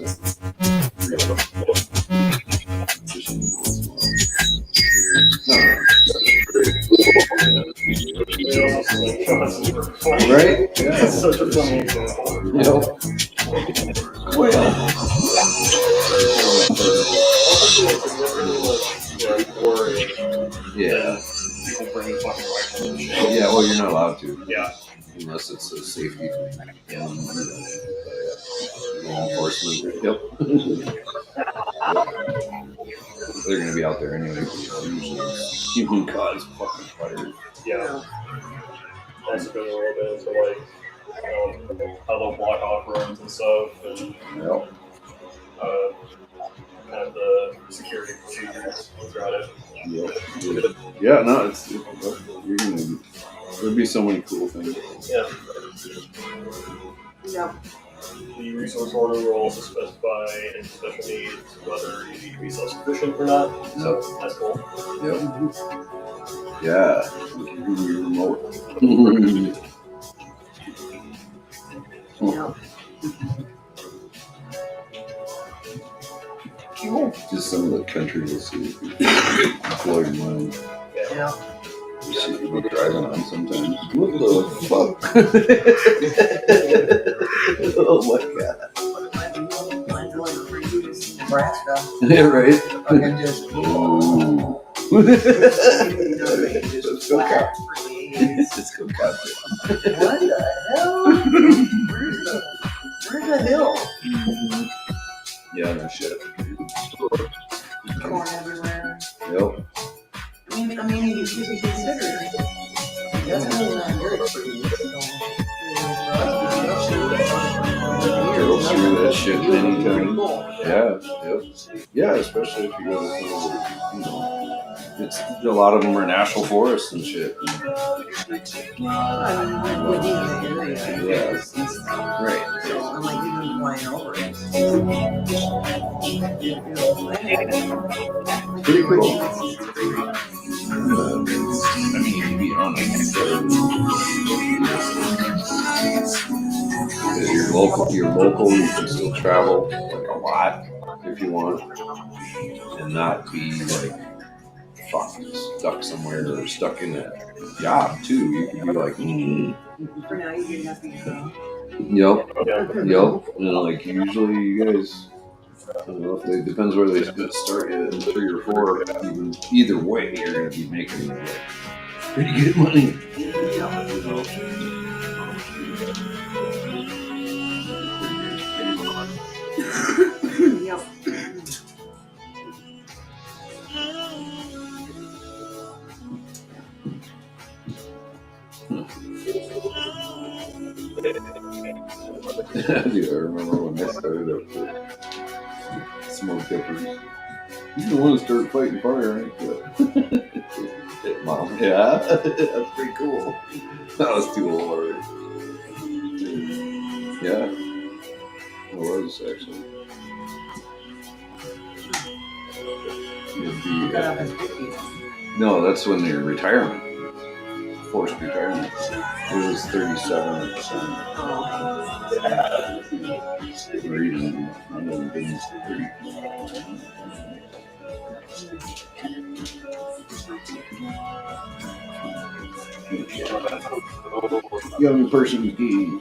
right? Yeah. That's such a funny example. Yeah. People bring fucking rifles and shit. Yeah, well, you're not allowed to. Yeah. Unless it's a safety thing. Law enforcement. Yep. They're going to be out there anyway. Usually human cause fucking fire. Yeah. also goes a little bit into like how they'll block off roads and stuff, and kind of the security procedures throughout it. Yeah, no, you're gonna. There'd be so many cool things. Yeah. Yeah. The resource order will also specify any special needs, whether you need to be self-sufficient or not. So that's cool. Yep. Yeah. You're remote. Yeah. Just some of the country we'll see. Blow your mind. Yeah. Shit you be driving on sometimes. What the fuck? Oh my god. Nebraska. Yeah, right? Fucking just. Let's go cop. Let's go cop it. What the hell? Where's the hill? Yeah, no shit. Corn everywhere. Yep. I mean, you should consider it. That's really not very pretty. Go through that shit anytime. Yeah, yep. Yeah, especially if you go to it's a lot of them are national forests and shit. Yeah, right. I'm like even flying over it. Pretty cool. I mean, to be honest, you're local, you can still travel like a lot if you want, and not be like stuck somewhere or stuck in a job too. You can be like, For now, you didn't have to use them. Yep. And like usually you guys, I don't know if it depends where they start you in 3 or 4. Either way, you're gonna be making like, pretty good money. Yep. Dude, I remember when I started up with smoke peppers. You don't want to start fighting fire, right? Mom, yeah, that's pretty cool. That was too old already. Yeah, it was actually. No, that's when your retirement, forced retirement. It was 37%. Or even, I know, things 30. Young person key.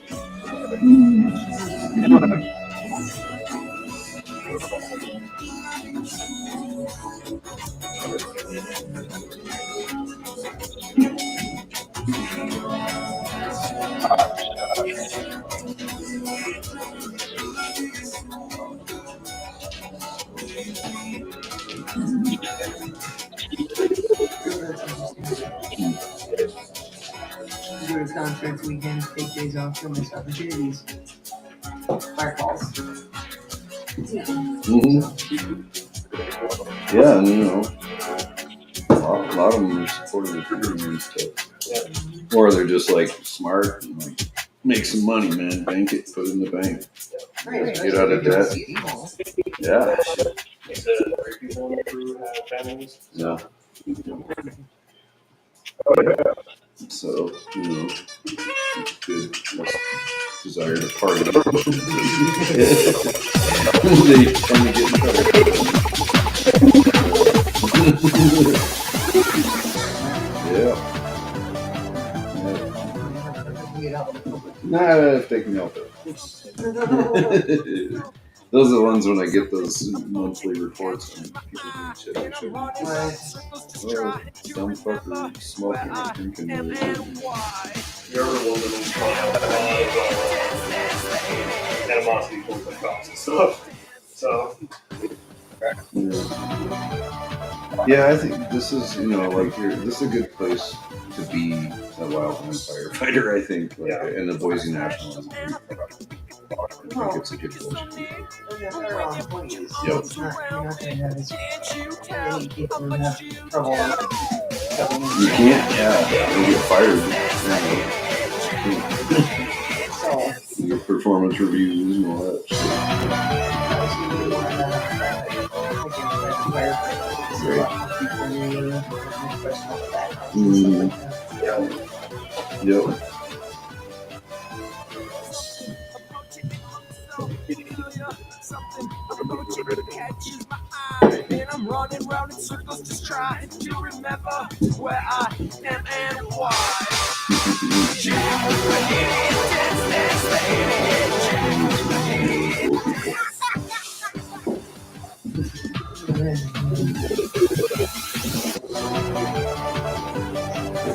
Go to concerts, weekends, take days off, so missed opportunities. Fireballs. Yeah, and you know, a lot of them are supporting the freedom and stuff. Or they're just like smart and like, make some money, man, bank it, put it in the bank. Get out of debt. Yeah. You said 3 people in the crew have families? Yeah. So, you know, good desire to party. They tend to get in trouble. Yeah. Nah, if they can help it. Those are the ones when I get those monthly reports and people doing shit I shouldn't. Oh, dumb fucker, smoking and drinking. You're the one that will cause a lot of animosity towards the cops and stuff. So. Yeah. Yeah, I think this is, like this is a good place to be a wildland firefighter. I think, and the Boise National is a great. I think it's a good place to be. They're all employees. Yep. It's not, you're not going to have as many people who have trouble coming in. You can't, you get fired. You get performance reviews and all that shit. Yep. Catches my eye, and I'm running round in circles just trying to remember where I am and why.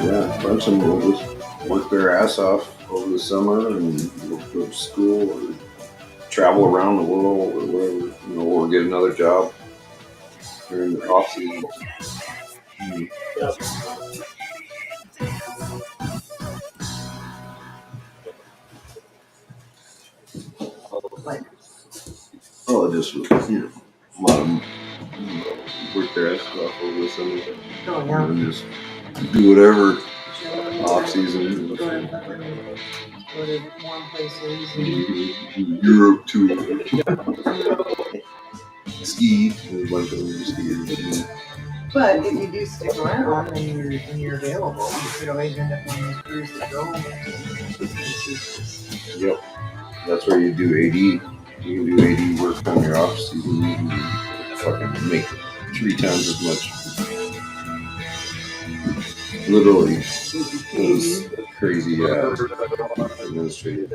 Yeah, a bunch of them will just work their ass off over the summer and go to school or travel around the world or whatever, or get another job during the off season. Oh, just a lot of them work their ass off over the summer and just do whatever off season. Go to warm places. Europe too. Ski. There's a bunch of them skiers. But if you do stick around and you're available, you could always end up on those cruises that go. Yep. That's where you do AD. You can do AD work on your off season and fucking make 3 times as much. Literally. It was crazy administrative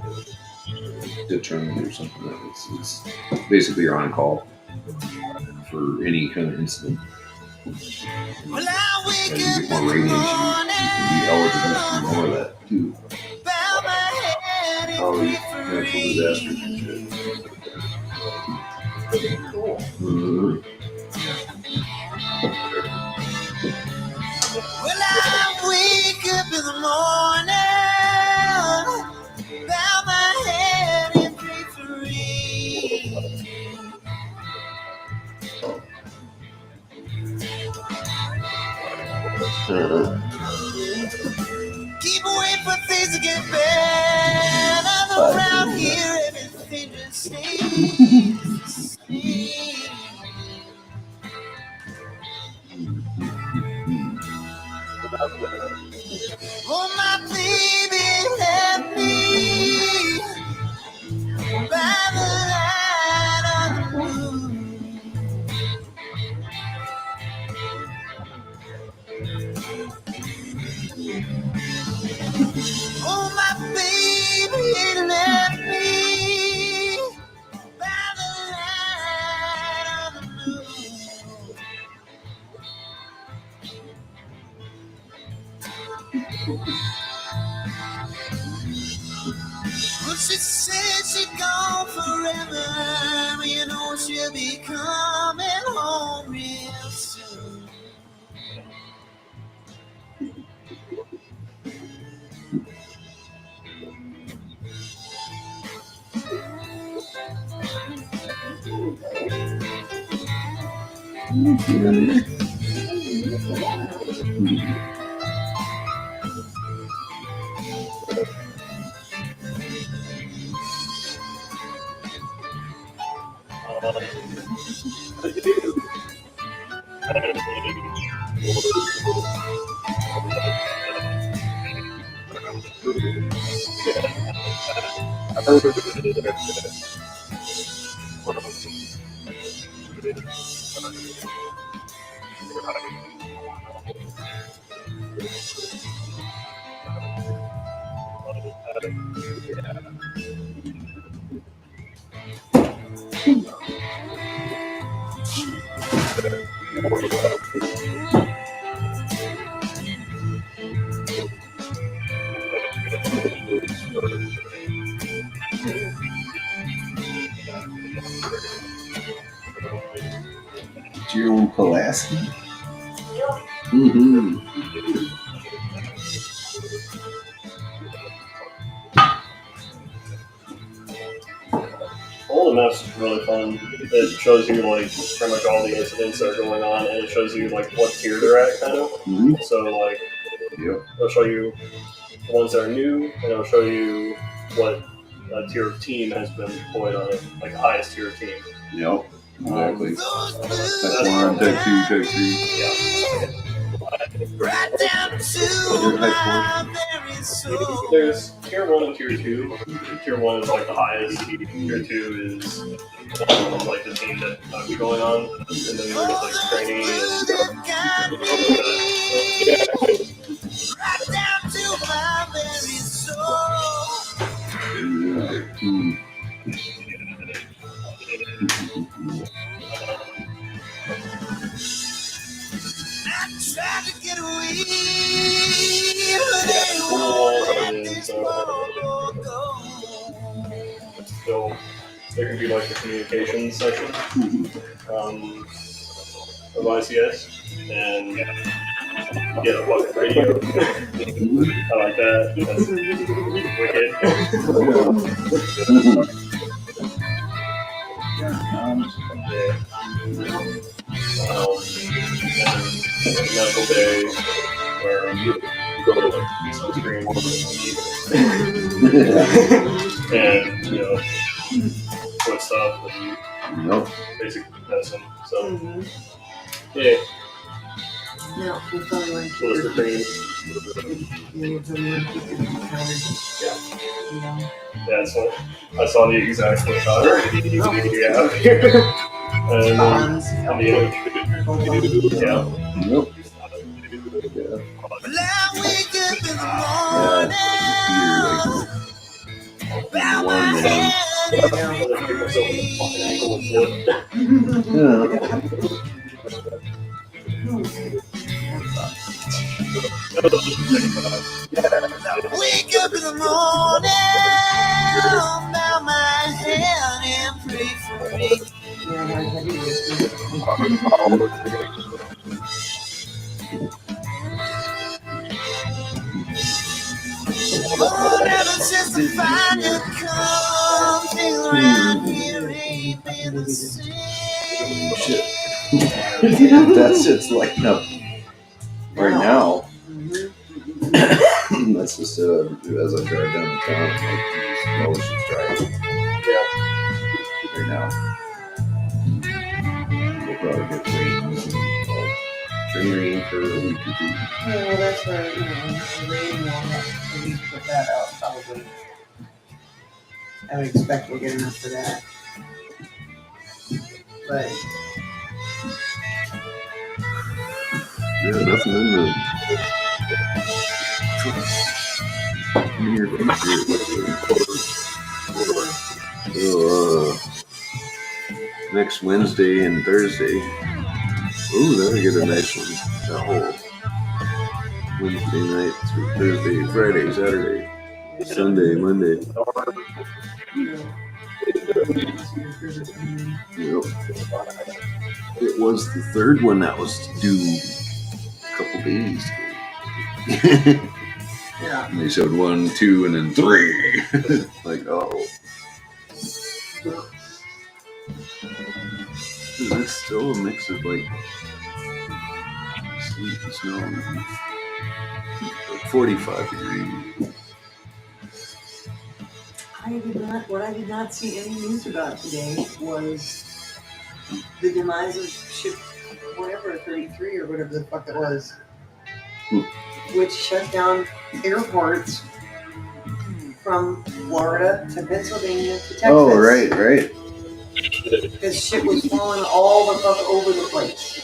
determined or something. It's basically you're on call for any kind of incident. Well, I As you get more radiation, you can be eligible for more of that too. All these natural disasters and shit. Cool. Mm-hmm. Well, I wake up in the morning, bow my head and pray for rain. Keep away from things that get better. Around here, everything just stays the same. Oh, my baby left me by the light of the moon. Oh, my baby left me by the light of the moon. Well, she said she's gone forever, but she'll be coming home real soon. Jerome Pulaski. Mm-hmm. All the maps is really fun. It shows you like pretty much all the incidents that are going on, and it shows you like what tier they're at, kind of. Mm-hmm. So like, Yep. it'll show you the ones that are new, and it'll show you what tier of team has been deployed on it, like the highest tier of team. Yep. Exactly. Type 1, Type 2, Type 3. Yeah. Right down to my very soul. There's tier 1 and tier 2. Tier 1 is like the highest. Tier 2 is like the team that might be going on, and then there's like training and stuff like that. Right down to my very soul. I tried to get away, but they won't let this world go. So there can be like the communications section of ICS, and get a fucking radio. I like that. That's wicked. Medical bay, where you go to like sunscreen and put stuff and basic medicine. So yeah. No, it's only one Blister cream. Yeah, so I saw the exact shot yeah. And on the image. Yeah. Nope. Well, I wake up in the morning, bow my head wake up in the morning, bow my head and pray for me. Lord, ever since I find you come, things around here ain't been the same. Shit. That shit's lighting up right now. That's just as I drive down the town, like, no shit's driving. Yeah. Right now. We'll probably get rains and rain for a week or two. Yeah, well, that's where, the rain will have to put that out, probably. I would expect we'll get enough for that. But yeah, nothing in the near future. Next Wednesday and Thursday. Ooh, that'll get a nice one. That whole Wednesday night through Thursday, Friday, Saturday, Sunday, Monday. Yep. It was the third one that was due a couple days ago. yeah. And they showed 1, 2, and then 3. Like, oh. It's still a mix of like sleet and snow. Like 45 degrees. What I did not see any news about today was the demise of ship, whatever, 33 or whatever the fuck it was, which shut down airports from Florida to Pennsylvania to Texas. Oh, right. Because shit was falling all the fuck over the place.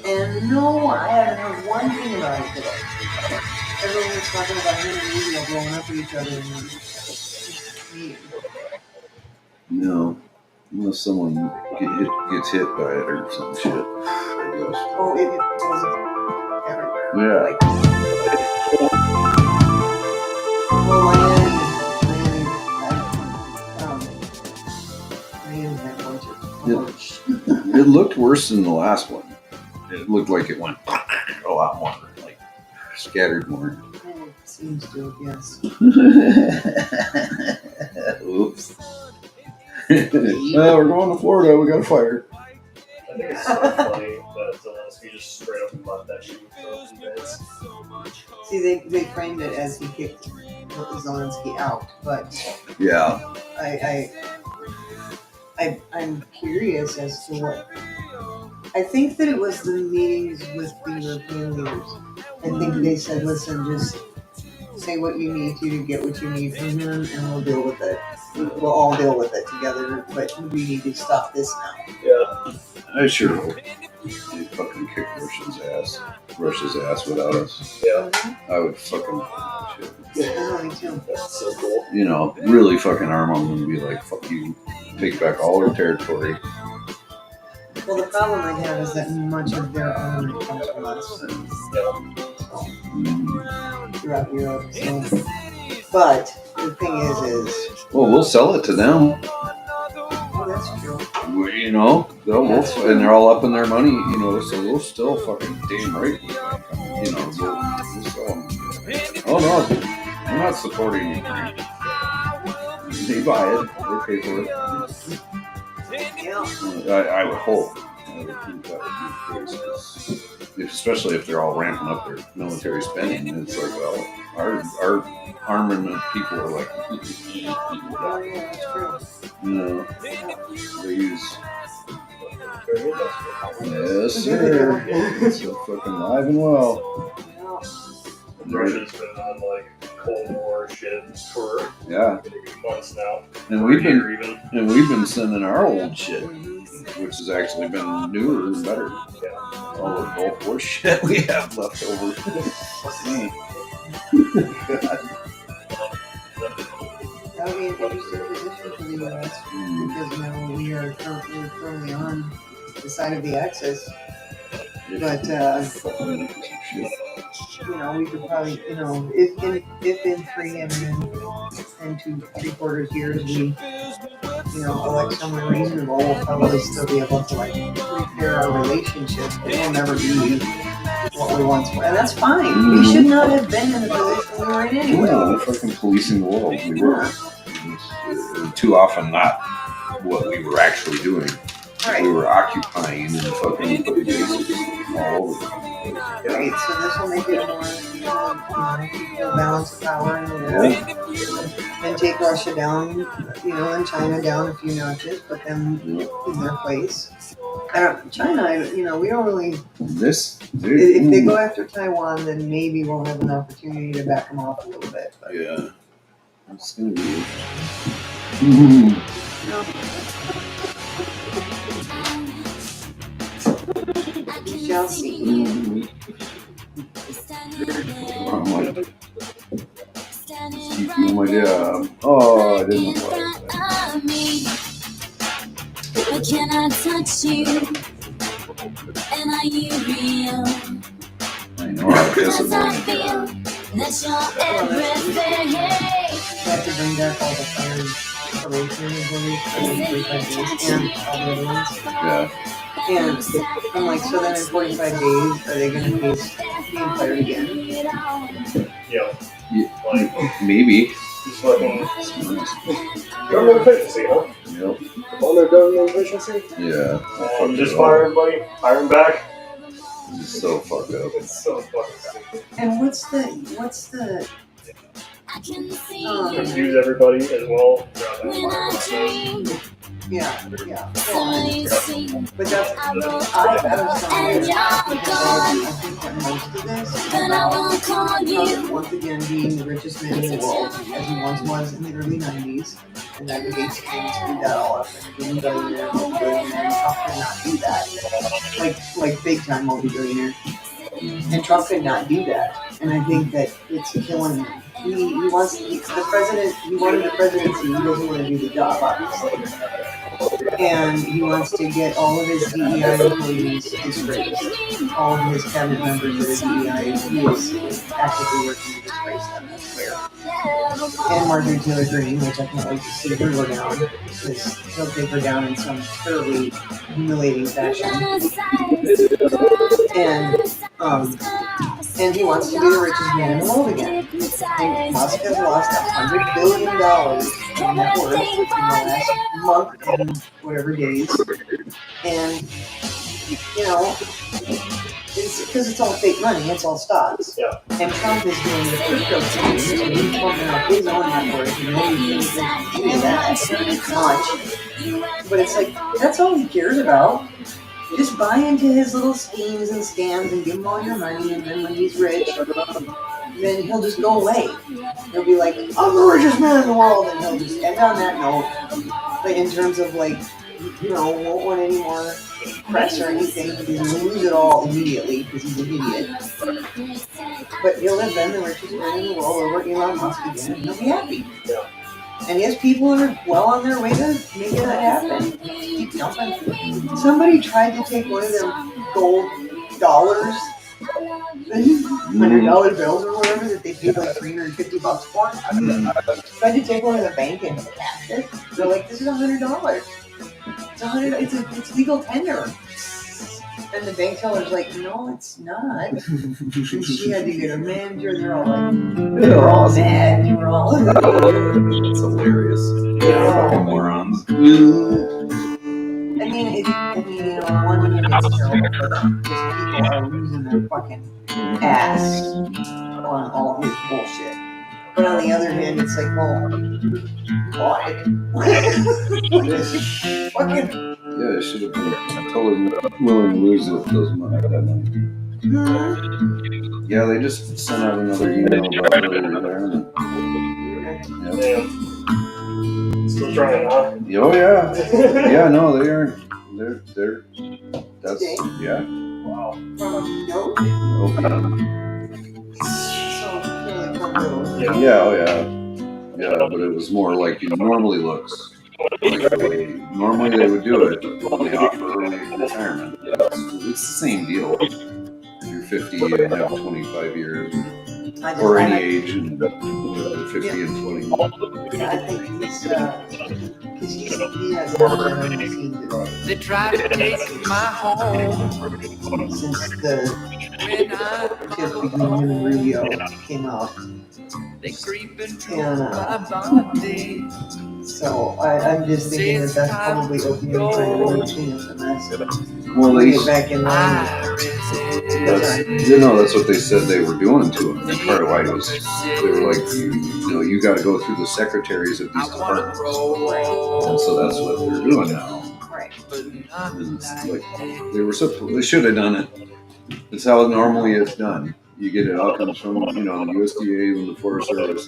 And no, I haven't heard one thing about it today. Everyone was talking about him and Louisville blowing up at each other. No, unless someone gets hit by it or some shit, I guess. Oh, it was everywhere. Yeah. Like, well, Miami had a bunch of it looked worse than the last one. It looked like it went a lot lot more, like scattered more. It seems to, yes. Oops. Well, we're going to Florida. We got a fire. I think it's so funny that Zelensky just straight up left that shit from beds. See, they framed it as he kicked Zelensky out, but Yeah. I'm curious as to what. I think that it was the meetings with the European leaders. I think they said, listen, just say what you need to get what you need from him, and we'll deal with it. We'll all deal with it together, but we need to stop this now. Yeah. I sure hope they fucking kick Russia's ass without us. Yeah. I would fucking shit. Yeah, me too. That's so cool. You know, really fucking arm them and be like, fuck you, take back all their territory. Well, the problem I have is that much of their armament comes from us. Throughout Europe. So. But the thing is, well, we'll sell it to them. Oh, that's true. You know, and they're all up in their money, you know, so we'll still fucking damn right. You know, we'll sell them. Oh, no, I'm not supporting Ukraine. They buy it, they pay for it. Yeah. I would hope. I would think that would be the case, especially if they're all ramping up their military spending. It's like, well, our armament people are like, Oh, yeah, that's true. you know, they use. Yes, sir. It's fucking live and well. Russia's been on like Cold War shit for months now. And we've been sending our old shit, which has actually been newer and better. Yeah. All the Gulf War shit we have left over. That would be an interesting position for the U.S. because now we are currently on the side of the Axis. But you know, we could probably, you know, if in 3 and 2.75 years we, you know, elect someone reasonable, we'll probably still be able to like repair our relationships. But we'll never be what we once were, and that's fine. We should not have been in the position we were in anyway. Yeah, we're fucking policing the world. We were. Too often not what we were actually doing. Right. We were occupying and fucking putting bases all over the place. Right, so this will make it more, you know, balance of power in the world. And take Russia down, you know, and China down a few notches, put them in their place. China, you know, we don't really. This, dude. If they go after Taiwan, then maybe we'll have an opportunity to back them off a little bit. But. Yeah. It's gonna be. We shall see. I'm like, keep doing my job. Oh, I didn't know But can I touch you? And are you real? I know how Cause I disappointed. feel that you're everything. We have to bring back all the fire operations every 45 days and all the other ones. Yeah. And I'm like, so then in 45 days, are they going to face being fired again? Yeah. Like, maybe. Just fucking government efficiency, huh? Yep. All their government efficiency? Yeah. Just fire everybody, hire them back. It's so fucked up. It's so fucking stupid. And what's the confuse everybody as well. Yeah. But that's, I was telling you, I think that most of this is about Trump once again being the richest man in the world, as he once was in the early 90s, and that the Gates came screwed that all up and became a billionaire, and Trump could not do that. Like big time multi-billionaire. And Trump could not do that. And I think that it's killing him. He wanted the presidency, he doesn't want to do the job, obviously. And he wants to get all of his DEI employees disgraced. All of his cabinet members that are DEI, he is actively working to disgrace them, that's clear. And Marjorie Taylor Greene, which I can't wait to see her go down, because he'll take her down in some terribly humiliating fashion. And And he wants to be the richest man in the world again. And Musk has lost $100 billion in net worth in the last month and whatever days. And, you know, it's because it's all fake money, it's all stocks. Yeah. And Trump is doing the crypto thing, so he's pumping up his own net worth, and maybe he's doing that much. But it's like, that's all he cares about. Just buy into his little schemes and scams and give him all your money, and then when he's rich, then he'll just go away. He'll be like, I'm the richest man in the world, and he'll just end on that note. Like, in terms of, like, you know, won't want any more press or anything, because he'll lose it all immediately, because he's an idiot. But he'll have been the richest man in the world over Elon Musk again, and he'll be happy. Yeah. And he has people that are well on their way to making that happen. Keep jumping. Somebody tried to take one of their gold dollars, $100 bills or whatever that they paid like $350 for. Tried to take one of the bank and cash it. They're like, this is $100. It's legal tender. And the bank teller's like, no, it's not. And she had to get a manager. They're all mad. They're all. It's hilarious. Fucking morons. I mean, you know, on one hand, it's terrible for them because people are losing their fucking ass on all his bullshit. But on the other hand, it's like, well, why? Fucking. Yeah, it should have been totally willing to lose it with those money. Yeah, they just sent out another email about earlier there. Yeah. Still trying, huh? Oh yeah. Yeah, no, they are. They're. That's yeah. Wow. Yeah, oh yeah. Yeah, but it was more like it normally looks. Normally they would do it when they offer early retirement. It's the same deal. If you're 50 and have 25 years, or any age, and 50 and 20. Yeah, I think he's, because he has never seen today. They tried to take my home Since the Just Between You and Radio came out. They creep into Yeah. my body. So I'm just thinking that that's probably opening trying to make things a mess. Well, they get back in line. that's what they said they were doing to him. And part of why it was, they were like, you got to go through the secretaries of these departments, and so that's what they're doing now. Right. And it's like they should have done it. It's how normally it's done. You get it out from the USDA and the Forest Service.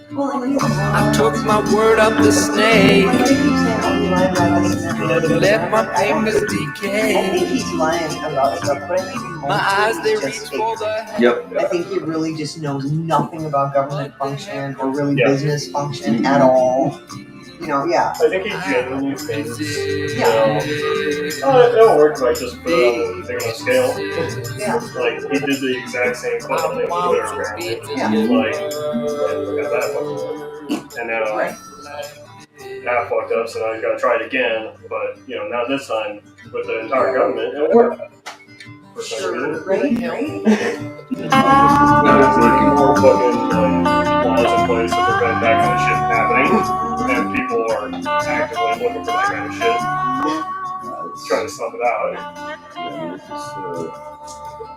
I took my word up the snake. Let my fingers decay. I think he's lying about stuff, but I think my eyes they reach for the Yep. I think he really just knows nothing about government function or really business function at all. I think he genuinely thinks, Yeah. it'll work if I just put it on a big enough scale. Yeah. Like, he did the exact same fucking thing with Twitter, apparently. Yeah. Like, look at that fucking work. And now, that fucked up, so now he's got to try it again. But, now this time, with the entire government, it'll work. For some reason. Right? Now it's working more fucking, laws in place to prevent that kind of shit happening. And people are actively looking for that kind of shit. Trying to snuff it out. Yeah, it's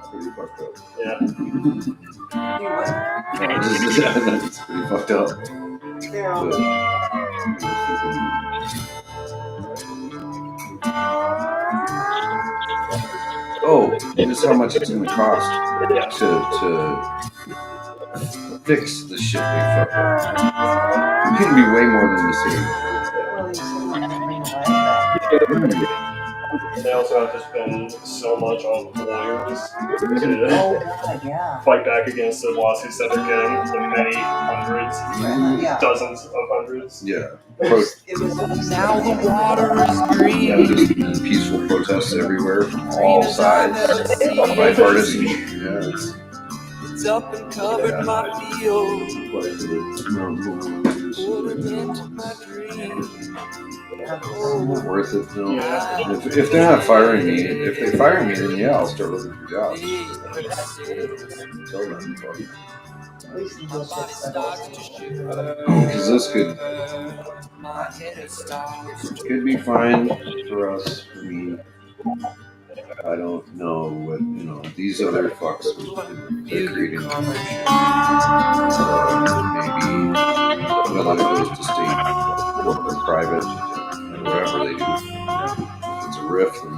pretty fucked up. Yeah. It's pretty fucked up. Just how much it's going to cost to fix the shit they fucked up. It can be way more than the same. They also have to spend so much on lawyers to fight back against the lawsuits that they're getting, the many hundreds, dozens of hundreds. Yeah. Now the water is green. Yeah, just peaceful protests everywhere from all sides. Bipartisan. Yeah, It's up and covered my field. Worth it? No. If they're not firing me, if they fire me, then yeah, I'll start looking for jobs. Until then, fuck. Because this could be fine for us, for me. I don't know what, these other fucks, they're creating maybe whether it goes to state or private or whatever they do. If it's a riff, then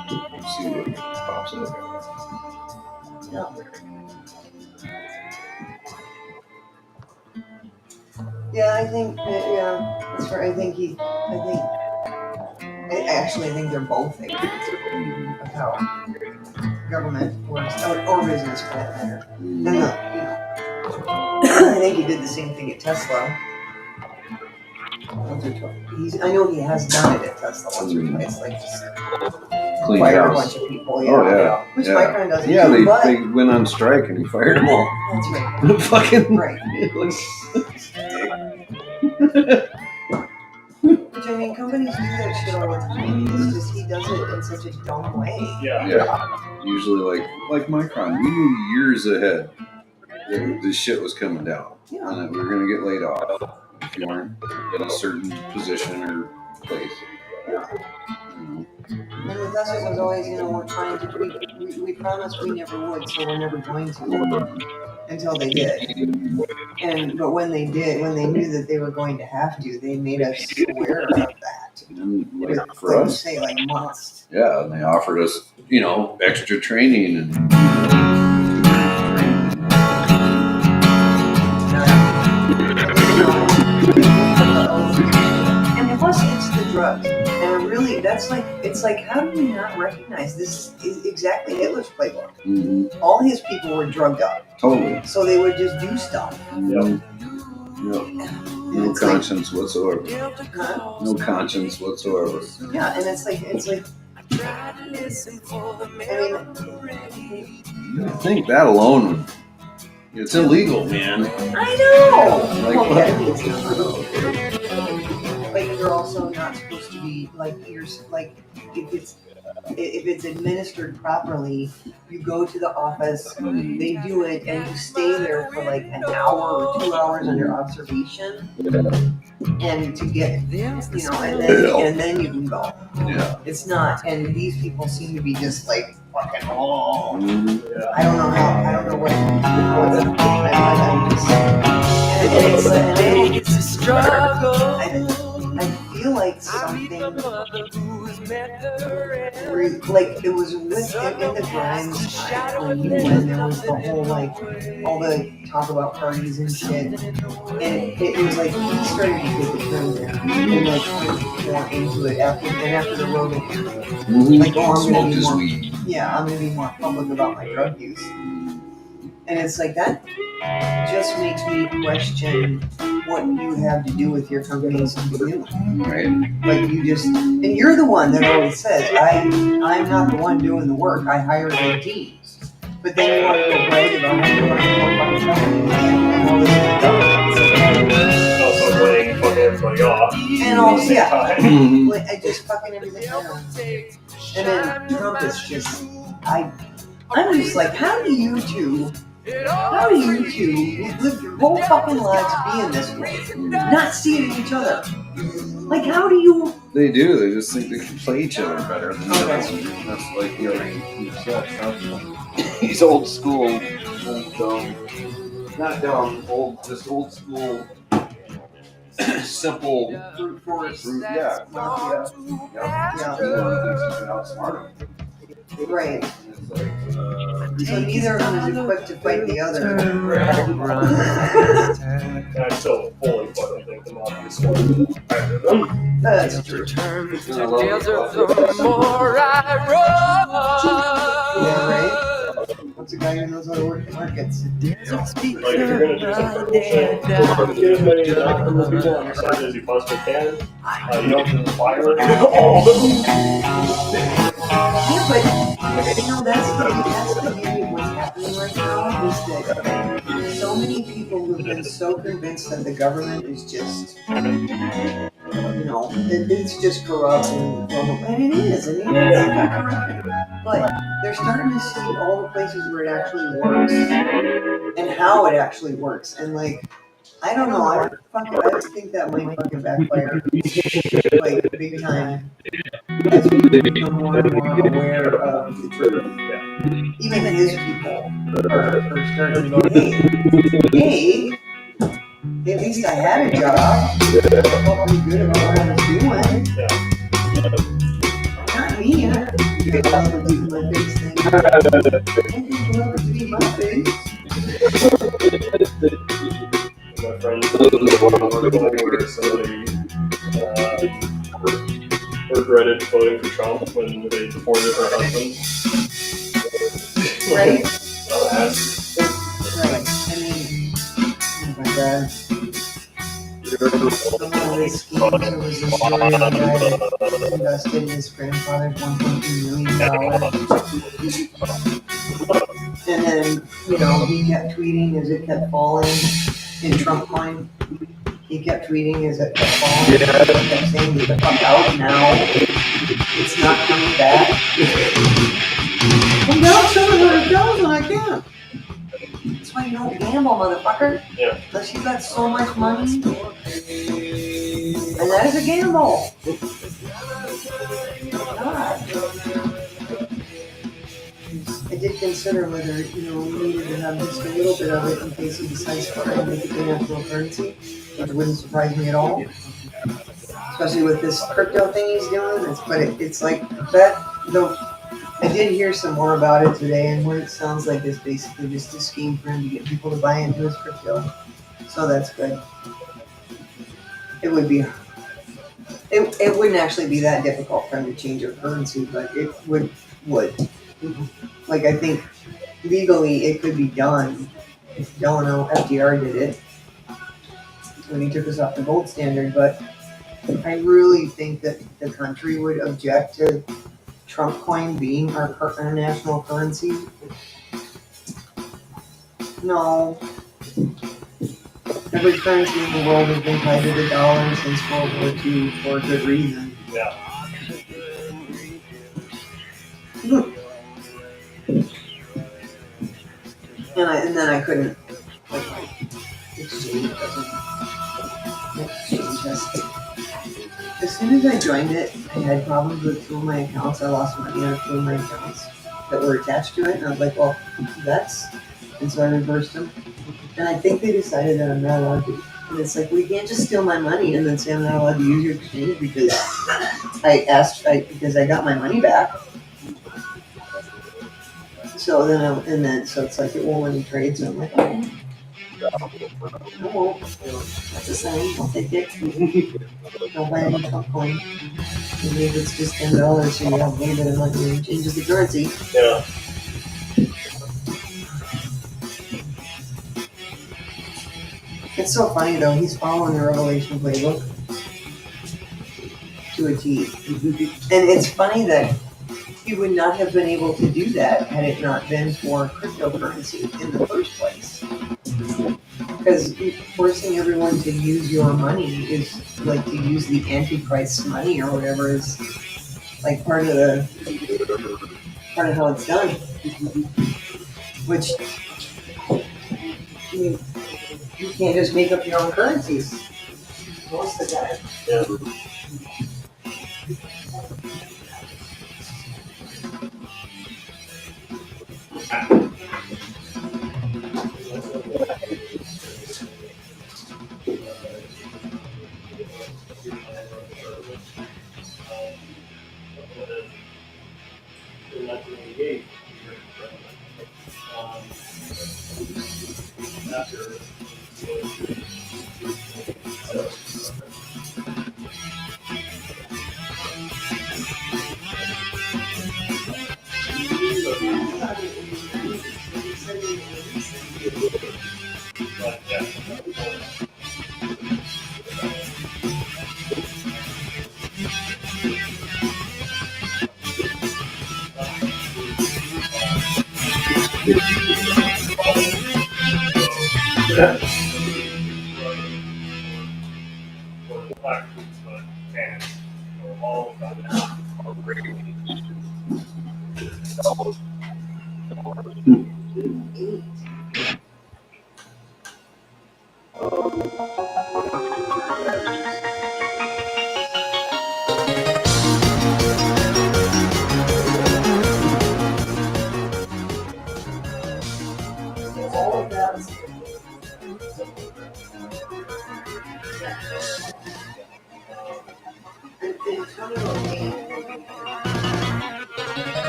we'll see what pops up. Yeah, I think, that's right. I think I think they're both ignorant of how government works, or business for that matter. And I think he did the same thing at Tesla. I know he has done it at Tesla once or twice, like just Clean fire house. a bunch of people. Oh yeah, Which my friend doesn't yeah, do, but they went on strike and he fired them all. that's right. Fucking right. Which I mean, companies do that shit all the time. It's just he does it in such a dumb way. Yeah. Usually, like Micron, we knew years ahead that this shit was coming down, and that we were gonna get laid off if you weren't in a certain position or place. And with us, it was always, we're trying to. We promised we never would, so we're never going to. Until they did. But when they did, when they knew that they were going to have to, they made us aware of that. And With for things us, say like must. yeah, and they offered us, extra training and. And plus, it's the drugs. And really, it's like, how do we not recognize this is exactly Hitler's playbook? Mm-hmm. All his people were drugged up. Totally. So they would just do stuff. Yep. No conscience whatsoever. No conscience whatsoever. Yeah, and it's like. I think that alone, it's illegal, man. I know. But you're also not supposed to be if it's administered properly, you go to the office, they do it, and you stay there for like an hour or 2 hours under observation, and to get, and then you can go. Yeah. It's not, and these people seem to be just like fucking. I don't know what's it's a struggle. I feel like something, like it was in the Grimes time when there was the whole all the talk about parties and shit, and it was like he started to take a turn there and get more into it after the Rogan interview. I'm gonna be more public about my drug use, and it's like that just makes me question what you have to do with your companies to begin with. Right. Like and you're the one that always says, I'm not the one doing the work, I hired a team. But then you want to go brag about how you're working for fucking companies and all this stuff. Also laying fucking everybody off. And also, I just fucking everything down. And then Trump is just, I'm just like, how do you two live your whole fucking lives being this way, not seeing each other? Like, how do you? They do. They just think they can play each other better than the others. That's like he's old school, not dumb, just old school, simple brute force. Yeah. Outsmart him. Right. So neither of them is equipped to fight the other. I still fully fucking think the mafia is That's true. Yeah, right? What's a guy who knows how to work the markets? Like, if you're gonna do something bullshit, get as many people on your side as you possibly can. You don't just fire all of them. Yeah, but that's the beauty of what's happening right now is that so many people who've been so convinced that the government is just, it's just corrupt and it is, and it's not corrupted. But they're starting to see all the places where it actually works and how it actually works. And I don't know, I think that might fucking backfire big time as we become more and more aware of the truth. Even his people are starting to go, hey, at least I had a job. I felt pretty good about what I was doing. Not me. I love to do my face thing. I love to do my face. My friend was in the article where somebody regretted voting for Trump when they deported her husband. Right. I mean, oh my god. One of his schemes, there was a story of a guy that invested in his grandfather's $1.2 million. And then, he kept tweeting as it kept falling in Trump coin. He kept tweeting as it kept falling. He kept saying, get the fuck out now. It's not coming back. I'm down $700,000, I can't. That's why you don't gamble, motherfucker. Yeah. Unless you've got so much money. And that is a gamble. God. I did consider whether, we needed to have just a little bit of it in case he decides to make it the national currency, which wouldn't surprise me at all. Especially with this crypto thing he's doing. It's like that, though. I did hear some more about it today, and what it sounds like is basically just a scheme for him to get people to buy into his crypto. So that's good. It would be. It wouldn't actually be that difficult for him to change your currency, but it would. I think legally it could be done. Delano FDR did it when he took us off the gold standard, but I really think that the country would object to Trump coin being our national currency. No. Every currency in the world has been tied to the dollar since World War II for a good reason. Yeah. And then I couldn't exchange us. As soon as I joined it, I had problems with two of my accounts. I lost money on two of my accounts that were attached to it, and I was like, well, and so I reversed them. And I think they decided that I'm not allowed to. And it's like, well, you can't just steal my money and then say I'm not allowed to use your exchange because because I got my money back. So so it's like it won't let me trade. So I'm like, okay. I won't. That's a sign. I'll take it. Don't buy any Trump coin. Maybe it's just $10, so you have a little bit of money and changes the currency. Yeah. It's so funny though. He's following the Revelation playbook to a T. And it's funny that he would not have been able to do that had it not been for cryptocurrency in the first place. Because forcing everyone to use your money is like to use the Antichrist's money or whatever is like part of how it's done. Which you can't just make up your own currencies most of the time. Yeah. Black foods, but and all of that are great. All of that.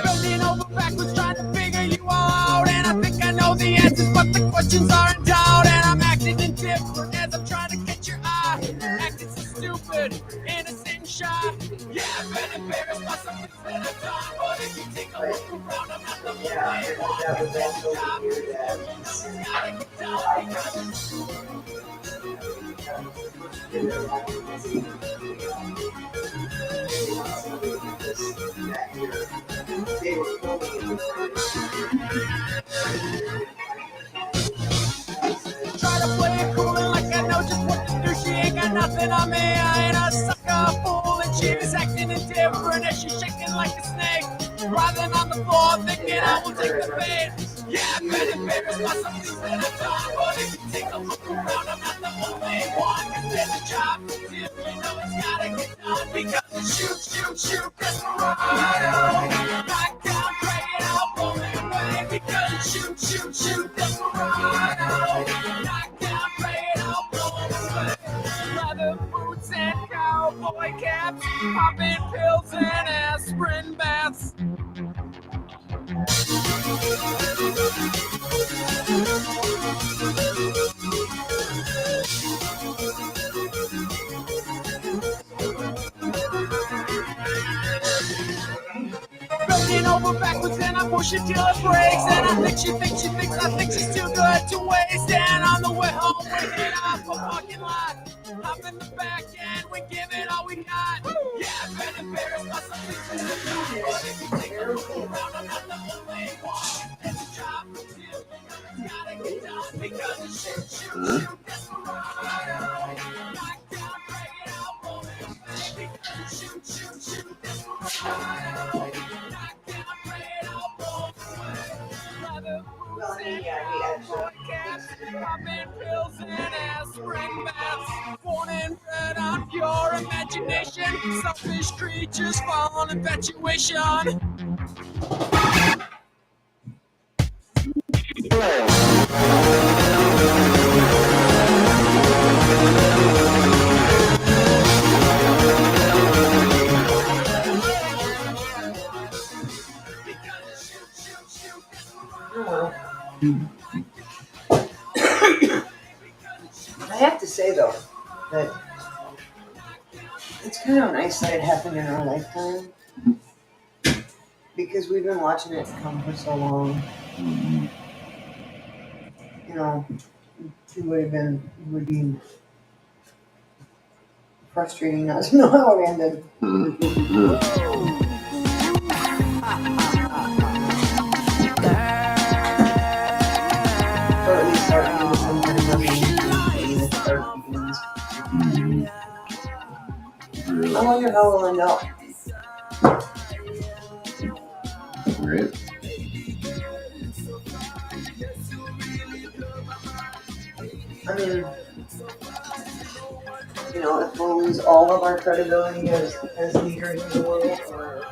Bending over backwards trying to figure you out, and I think I know the answers, but the questions are in doubt, and I'm acting indifferent as I'm trying to catch your eye, acting so stupid, innocent, shy. Yeah, I've been embarrassed by something that I've done, but if you take a look around, I'm not the only one. That was also the year they were filming. Try to play it cool and like I know just what to do. She ain't got nothing on me. I ain't a sucker fool, and she is acting indifferent as she's shaking like a snake, writhing on the floor, thinking I will take the bait. Yeah, I've been embarrassed by something that I've done, but if you take a look around, I'm not the only one. 'Cause there's a job to do, you know it's gotta get done, because it's shoot, desperado. Knock down, pray it out, blow it away, because it's shoot, desperado. Knock down, pray it out, blow it away. Leather boots and cowboy caps, popping pills and aspirin baths. Bending over backwards and I push it till it breaks, and I think she thinks she's too good to waste. And on the way home we hit off a parking lot, hop in the back and we give it all we got. Yeah, I've been embarrassed by something that I've done, but if you take a look around, I'm not the only one. There's a job to do, you know it's gotta get done, because it's shoot, desperado. Knock down, break it out, blow it away, because it's shoot, desperado. Knock down, break it out, blow it away. Leather boots and cowboy caps, popping pills and aspirin baths. Born and bred on pure imagination, selfish creatures fall on infatuation. I have to say though that it's kind of nice that it happened in our lifetime, because we've been watching it come for so long. You know, it would be frustrating not to know how it ended. Or at least start with some kind of maybe start begins. I wonder how we'll end up. Right. I mean, you know, if we'll lose all of our credibility as leaders in the world, or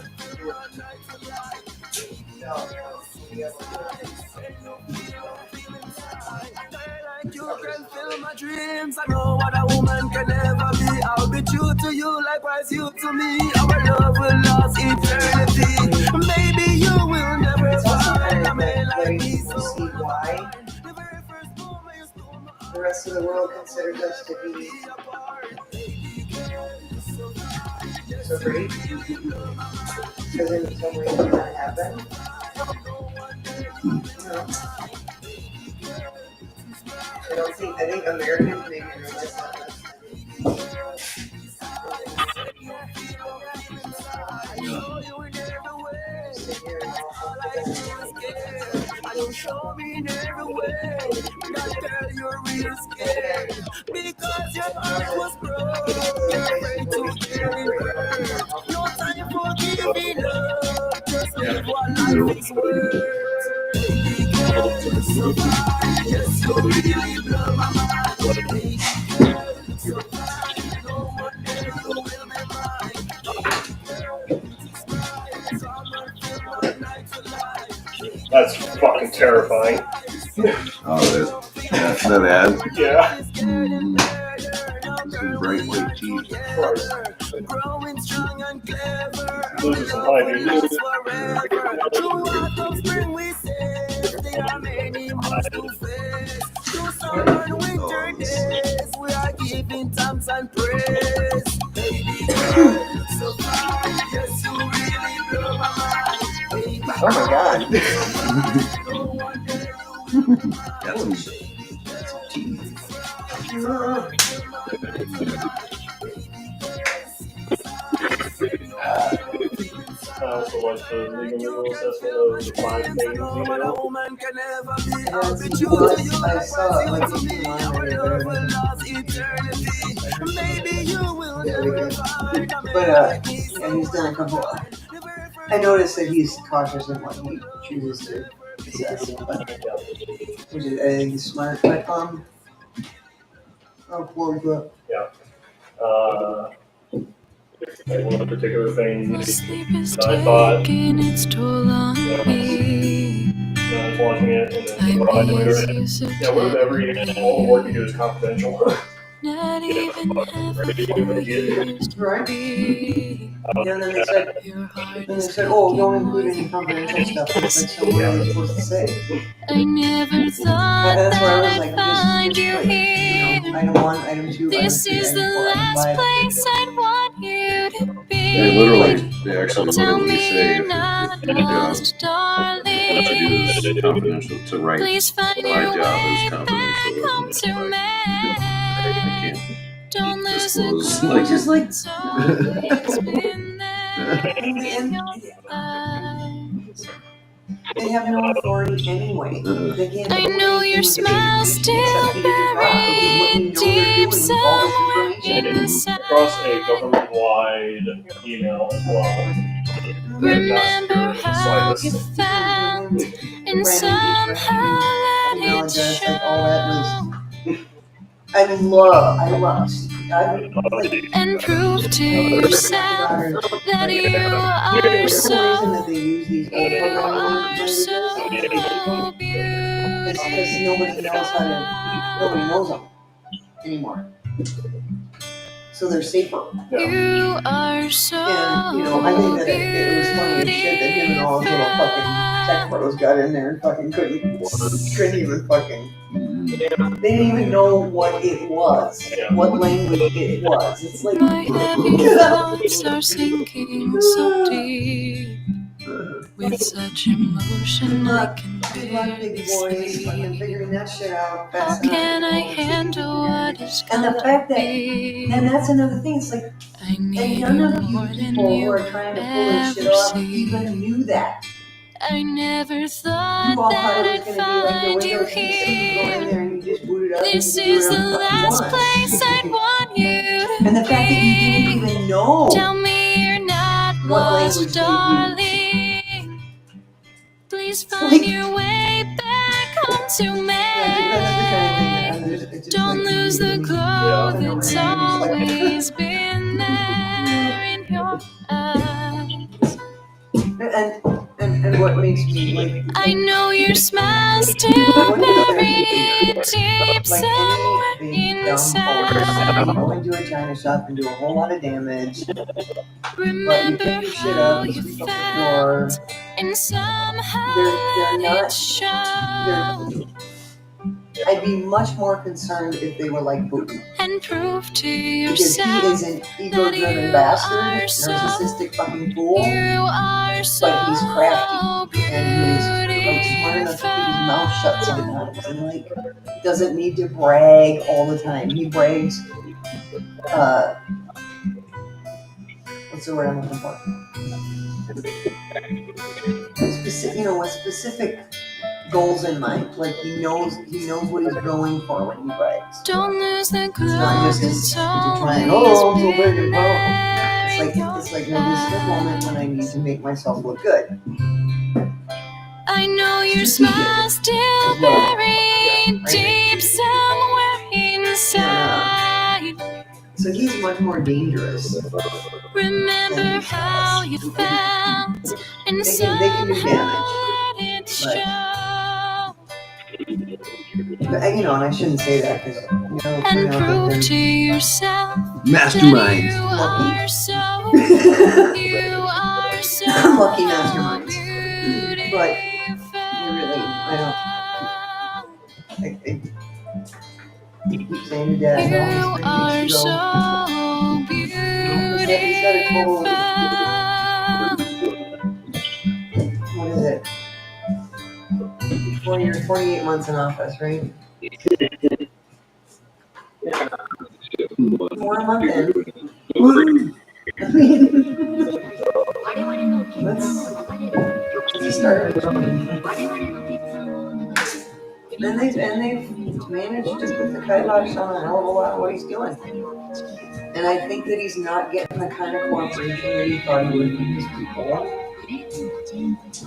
You can fill my dreams. I know what a woman can never be. I'll be true to you, likewise you to me. Our love will last eternity. Maybe you will never find a man like me. So see why the rest of the world considers us to be so great, because in some ways it not happen. I think Americans maybe realize that. You show me in every way. I tell you you're real scared. Because your heart was broke, you're afraid to get it hurt. No time for giving up, just live what life is worth. Baby girl, so fine, yes, you really blow my mind. Baby girl, so fine, no one ever will be mine. That's fucking terrifying. Oh, that ad? Yeah. Some bright white teeth. Growing strong and clever. Those are some high dudes. Throughout the spring we say there are many months to face. Through summer and winter days we are giving thanks and praise. Baby girl, so fine, yes you really blow my mind. Oh my god. That's some teeth. I also watched the legal assessment of the 5 things you know. I saw it like in line or but yeah, he's done a couple of, I noticed that he's cautious in what he chooses to assess, but, which is, I think is smart, but, I'll plug that. Yeah. One particular thing that I thought when I was watching it, and then I what if all the work you do is confidential? Not even Right? And then they said, oh, don't include any confidential stuff. It's like, so what are you supposed to say? I never thought That's where I was that like, I'd find you here. item 1, item 2, This item 3, is the item 4, item last 5. place I'd want you to be. They actually Tell literally me say you're if your not job, lost, what darling. you do is confidential to write. Please find My your job is way confidential. back home to me. I can't Don't lose the disclose glow like just like that's always been there in your eyes. They have no authority anyway. They can't I do know anything your with the smile's information still except feed it back, which is what you buried know they're deep doing with all this somewhere information. inside. Across a government-wide email as well. Remember how you felt and somehow let Email it address, show. like all that was. I love. And prove to yourself that you are so beautiful. It's because nobody knows them anymore. So they're safer. You are so And, I think that it was funny as shit that him and all his little fucking tech bros got in there and fucking couldn't even fucking. They didn't even know what it was, what language it was. It's like. My heavy thoughts are sinking so deep. With such emotion I can barely sleep. Figuring that shit out. How can I handle what is And the gonna fact that, be? and that's another thing. It's like, I and need none you of you more than people who you are trying to pull this shit ever off see. even knew that. I never You thought all thought that it I'd was gonna be like find the you Windows PC. You go in here. there and you just boot it up. This and you is do the whatever last you want. place I'd want you to And the fact that you didn't be. even know Tell me you're not what lost, language they darling. Please find like- your way back home to me. Don't lose the glow that's always been there in your eyes. And what makes me like. I know your smile's still buried deep Like somewhere any big dumb inside. you go into a China shop and do a whole lot of damage. But you Remember pick your shit how up and you sweep up the floor. felt and somehow They're let not. it show. I'd be much more concerned if they were like Putin. And prove to Because he yourself is an ego-driven bastard, narcissistic fucking fool. you are so But he's crafty and he's like smart enough to keep his mouth shut sometimes and like doesn't need to brag all the time. He brags. What's the word I'm looking for? A specific goals in mind. Like he knows what he's going for when he writes. Don't lose the It's not just to try and I'm so big and powerful. It's like no, this is a moment when I need to make myself look good. I know your smile still buried deep somewhere inside. So he's much more dangerous. Remember how you felt and they can do damage. it show. But, and I shouldn't say that because and prove to yourself masterminds. You are so lucky masterminds. But you really, I keep saying to Dad, you are so beautiful. He's got a total. What is it? 4 years, 48 months in office, right? 4 months in. Let's start. And they've managed to put the kibosh on a hell of a lot of what he's doing. And I think that he's not getting the kind of cooperation that he thought he would from his people.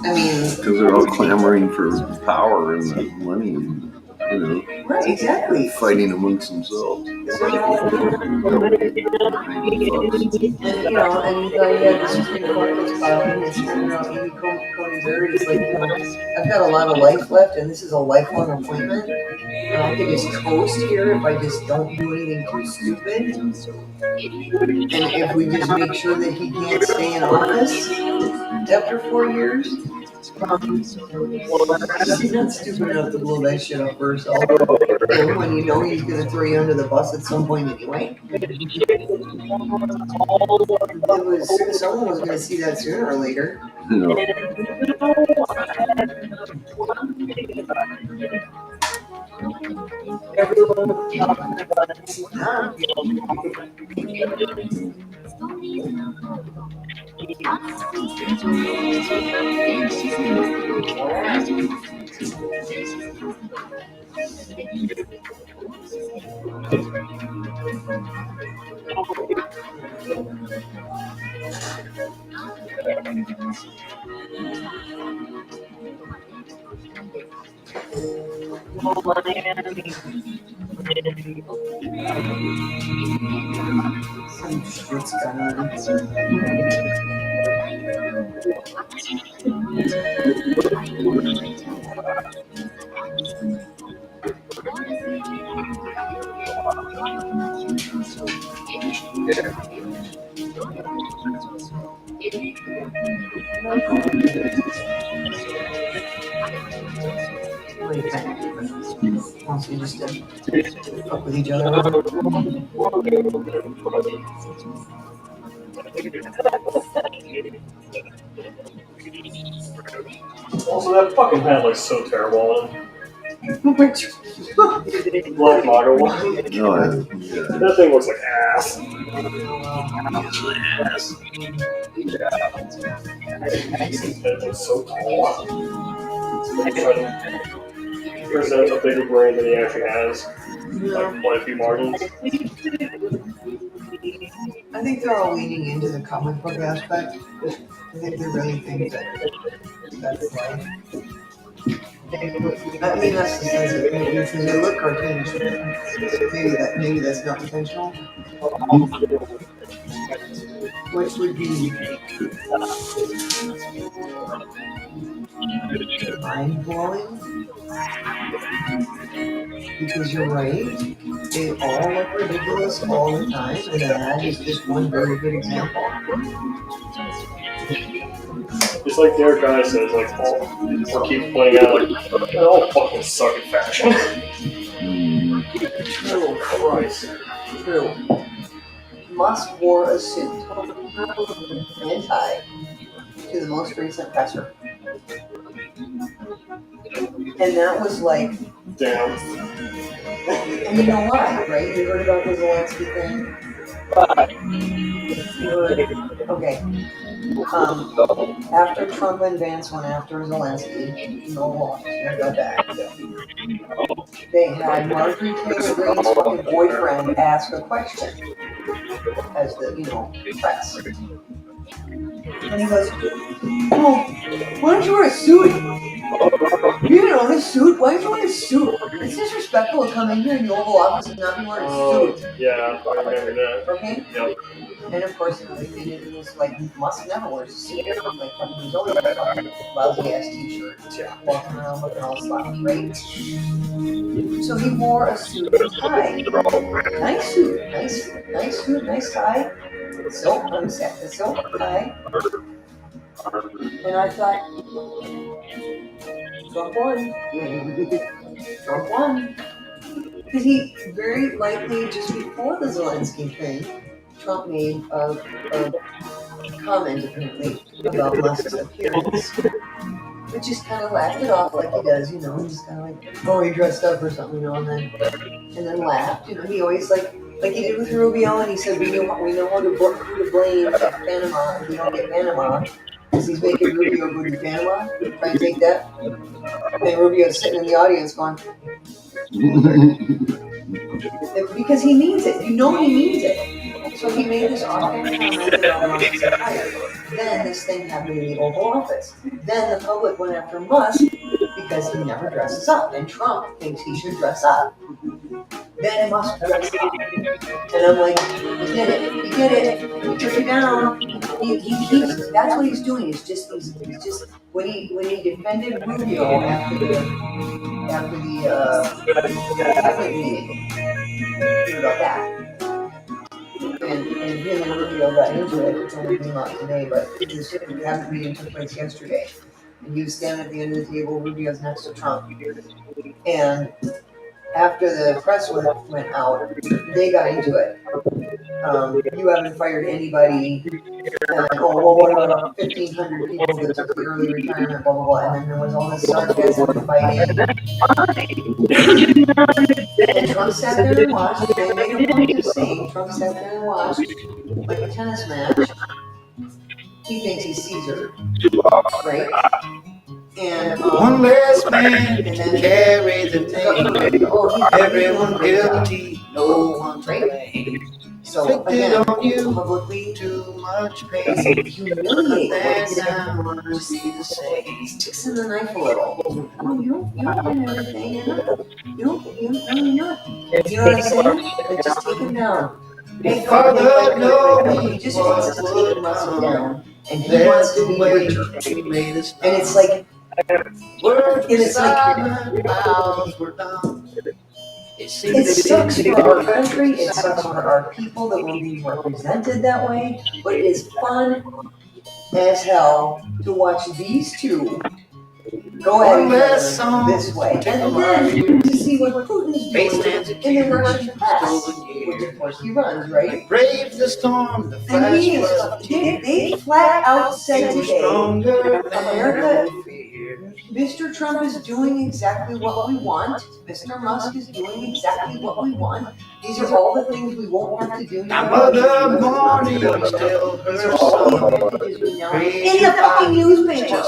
I mean, because they're all clamoring for power and money, right? Exactly. Fighting amongst themselves. And and he thought he had this Supreme Court that's filing, and it's turning out Amy Coney Barrett's like, I've got a lot of life left, and this is a lifelong appointment. And I can just coast here if I just don't do anything too stupid. And if we just make sure that he can't stay in office after 4 years. She's not stupid enough to blow that shit up for herself. And when you know he's going to throw you under the bus at some point anyway. Someone was going to see that sooner or later. No. Some shit's going on. Also just fuck with each other. Also, that fucking hat looks so terrible on him. Which Black Mago one. Oh, yeah. That thing looks like ass. That looks so tall. Present a bigger brain than he actually has. Like quite a few margins. I think they're all leaning into the comic book aspect. I think they really think that's life. I mean, that's the sense of it. Because they look cartoonish. Maybe that's not intentional. Which would be mind-blowing. Because you're right, they all look ridiculous all the time, and that is just one very good example. Just like their guy says, like, or keeps pointing out, like, they all fucking suck at fashion. Oh, Christ. True. Musk wore a suit and tie to the most recent presser. And that was like... Damn. And you know why, right? You heard about the Zelensky thing? Okay. After Trump and Vance went after Zelensky in the Oval Office, you got that. They had Marjorie Taylor Greene's fucking boyfriend ask a question as the, press. And he goes, "Oh, why don't you wear a suit? You didn't own a suit. Why don't you wear a suit? It's disrespectful to come in here in the Oval Office and not be wearing a suit." Yeah, I remember that. Okay? Yep. And of course, it was like, Musk never wears a suit. Like, he's always got a fucking lousy ass t-shirt. Walking around looking all sloppy, right? So he wore a suit and tie. Nice suit, nice tie. Silk tie. And I thought, Trump won. Trump won. Because he very likely, just before the Zelensky thing, Trump made a comment apparently about Musk's appearance. But just kind of laughed it off like he does, He's just kind of like, oh, he dressed up or something, and then laughed. He always like he did with Rubio, and he said we know who to blame at Panama if we don't get Panama, because he's making Rubio go to Panama, try and take that. And Rubio's sitting in the audience going, because he means it. He means it. So he made this offhand comment about Musk's attire. Then this thing happened in the Oval Office. Then the public went after Musk because he never dresses up, and Trump thinks he should dress up. Then Musk dressed up, and I'm like, he did it. He took it down. He keeps. That's what he's doing. He's just when he defended Rubio after the cabinet meeting. About that. And him and Rubio got into it. It's only came out today, but this cabinet meeting took place yesterday. And he was standing at the end of the table. Rubio's next to Trump. And after the press went out, they got into it. You haven't fired anybody. What about 1,500 people that took the early retirement, blah, blah, blah. And then there was all this sarcasm and fighting. And Trump sat there and watched. They made a point of saying Trump sat there and watched like a tennis match. He thinks he's Caesar, right? And one less man to carry the name. Everyone guilty, no one to blame. So again, on you publicly, too much pain. humiliated. To see the same. He's fixing the knife a little. Oh, you don't win everything. You're not. You know what I'm saying? Like, just take him down. Father, no, he just wants to take Russell down, and he wants to be richer. And it's like, it sucks for our country, it sucks for our people that will be represented that way, but it is fun as hell to watch these two go at each other this way. And then to see what Putin's doing in the Russian press, which of course he runs, right? Brave the storm, the and they flat out said today, America, Mr. Trump is doing exactly what we want. Mr. Musk is doing exactly what we want. These are all the things we won't have to do now. Mother morning still her son. In the fucking newspaper.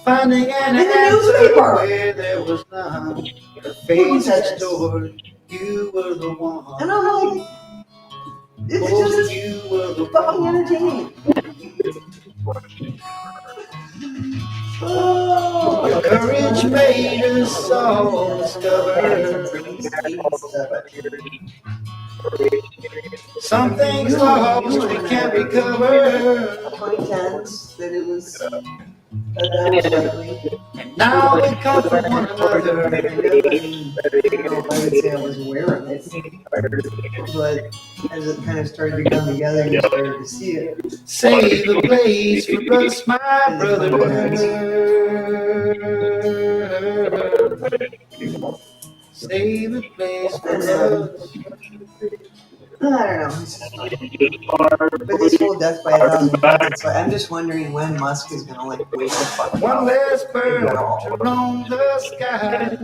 Finding an answer where there was none. Her face restored. You were the one. And I'm like, it's just you were the fucking entertaining. Oh, your courage made us all discover. Some things lost we can't recover. 2010s, that it was. And now we comfort one another. I don't know if I would say I was aware of it, but as it kind of started to come together, you started to see it. Save a place for us, my brother. Save a place for us. I don't know. But this whole death by 1,000 cuts, it's like, I'm just wondering when Musk is gonna wake the fuck up. One less bird turn on the sky.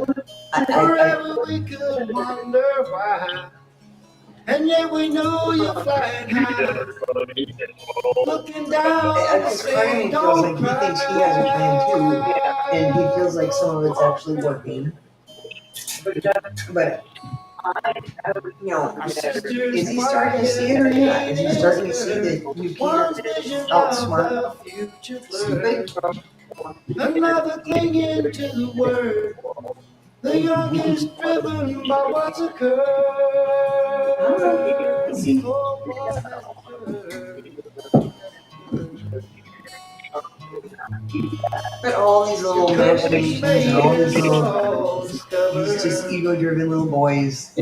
Forever we could wonder why. And yet we know you're flying high, looking down. It's part of me feels like he thinks he has a plan too, and he feels like some of it's actually working. But you know, is he starting to see it or not? Is he starting to see that you can't outsmart stupid? Another clinging to the word. The youngest driven by what's occurred. But all these little machinations and all these these just ego-driven little boys,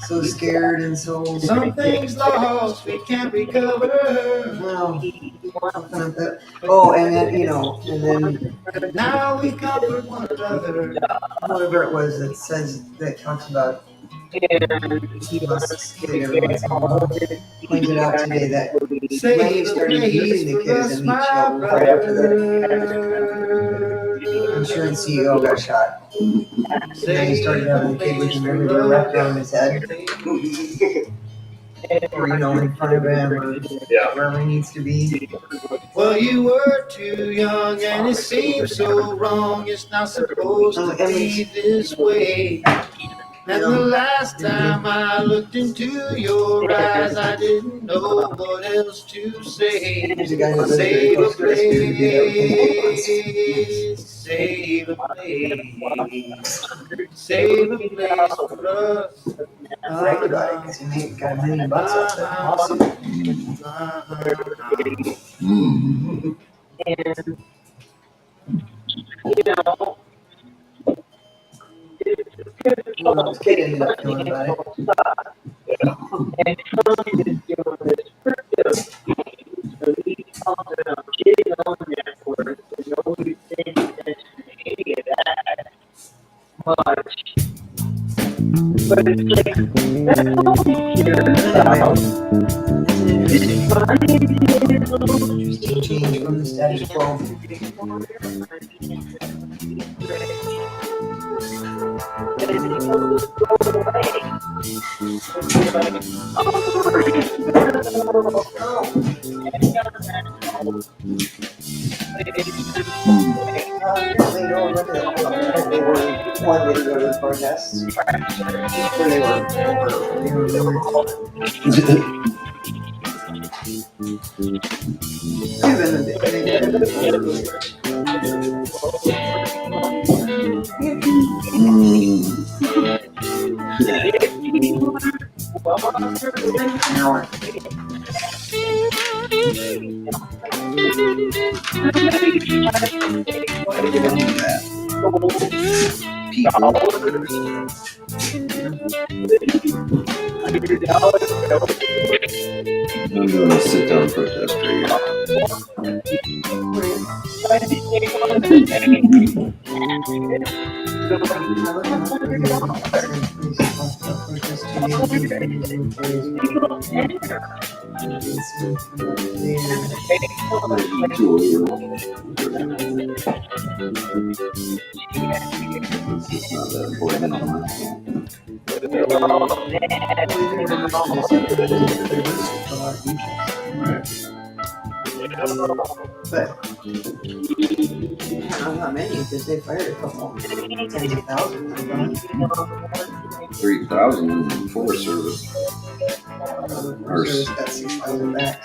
so scared and so. Some things lost we can't recover. No. Oh, and then and then now we comfort one another. Whatever it was that talks about. He must get it every once in a while. Pointed out today that when he started using the kids and meat shield right after the insurance CEO got shot. And then he started having the kid with him everywhere wrapped around his head. Or in front of him or wherever he needs to be. Well, you were too young and it seems so wrong. It's not supposed to be this way. And the last time I looked into your eyes, I didn't know what else to say. Save a place, save a place, save a place for us. Brag about it because he got $1 million off that lawsuit. Well, his kid ended up feeling about it. But it's like, that's all we care about. Interesting change from the status quo. They were wanting to go to the protests. Where they were I'm doing a sit-down protest right here. It's not that important anymore. But not many because they fired a couple tens of thousands. 3,000 in Forest Service. Or got 6,000 back.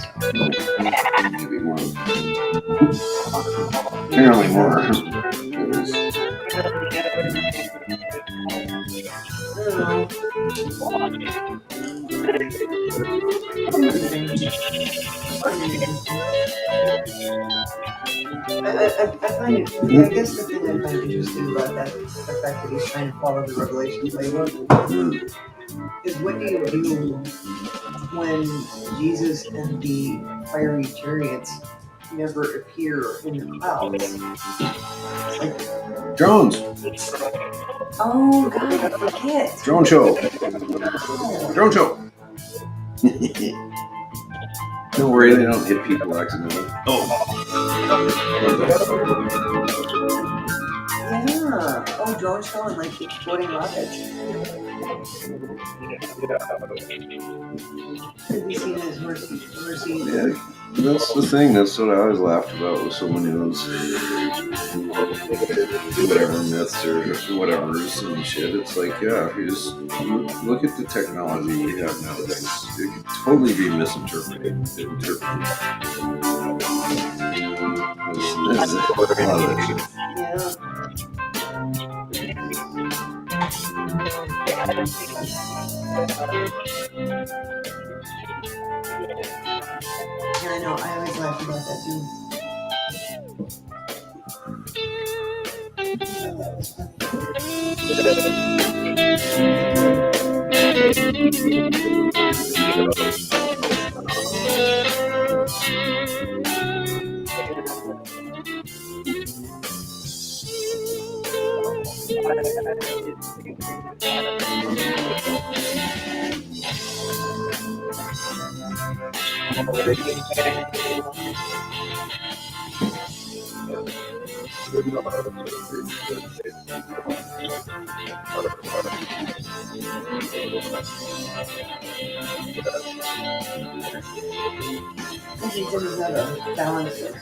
Maybe more. Apparently more. I find it, I guess the thing I find interesting about that, the fact that he's trying to follow the Revelation playbook, is what do you do when Jesus and the fiery chariots never appear in the clouds? Like, drones. Oh God, I forget. Drone show. Drone show. Don't worry, they don't hit people accidentally. Oh. Yeah. Oh, drone show and like exploding rockets. Could be seen as mercy. Yeah, that's the thing. That's what I always laughed about with so many of those whatever myths or whatever's and shit. It's like, yeah, you just look at the technology we have nowadays. It could totally be misinterpreted. Yeah, I know. I always laugh about that too. I think there's a balance of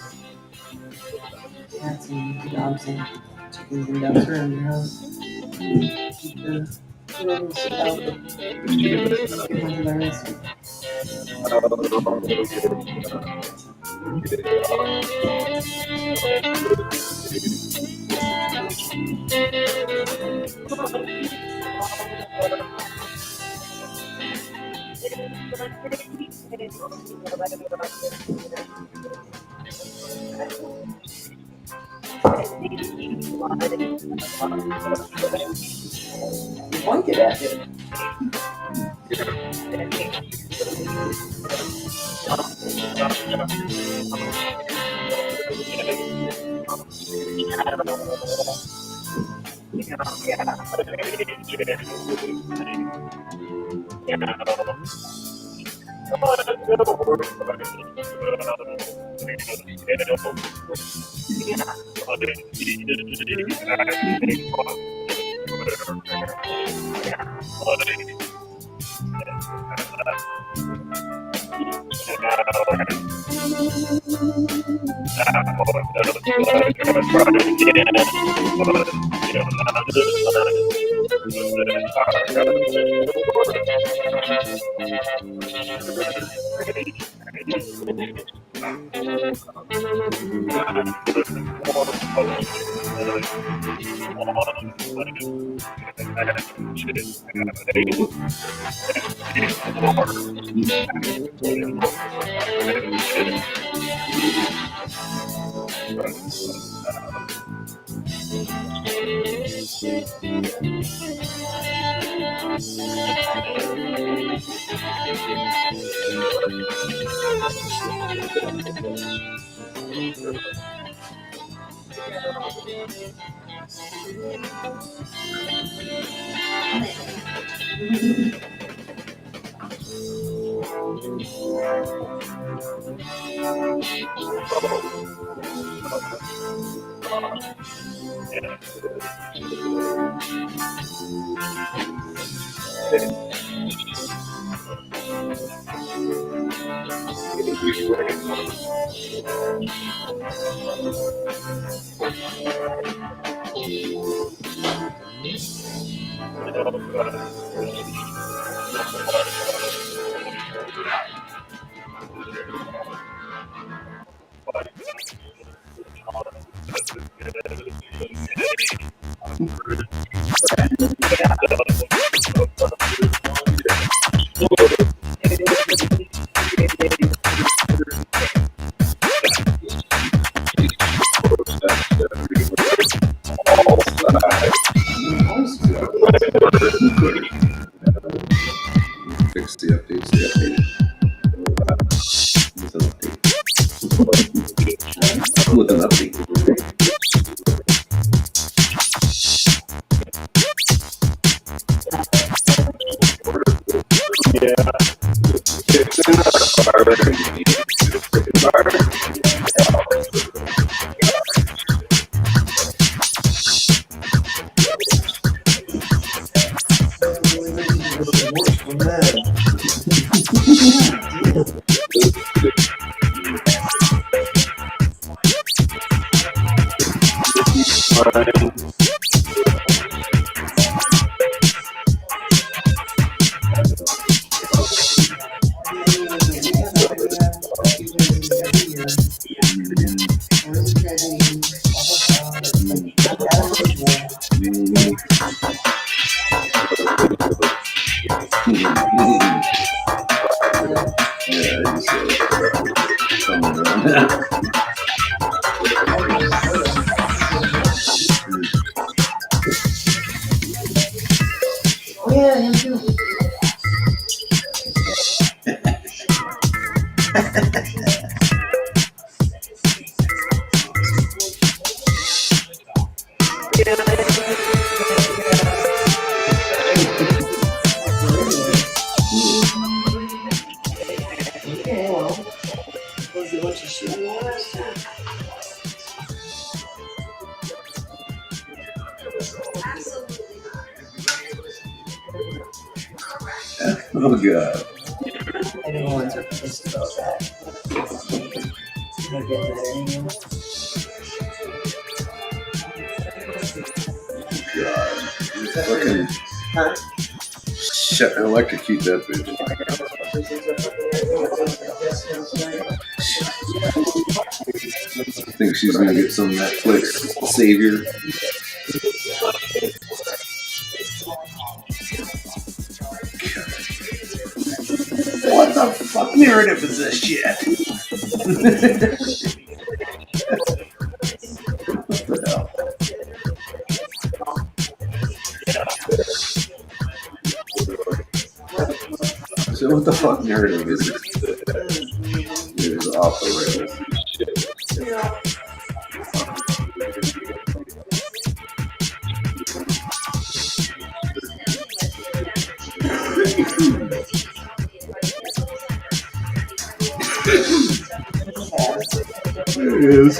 cats and dogs and chickens and ducks around your house. Keep the rodents out. Get one of the rest. You pointed at it. Fix the updates. With an update. Oh yeah, him too. Okay, well, let's do what you should. Oh god. Everyone's are pissed about that. They're getting that anymore. God. Fucking. Huh? Shut. Electrocute that bitch. I think she's gonna get some Netflix savior. What the fuck narrative is this shit? What the hell? So what the fuck narrative is it? It is off the rails. There it is.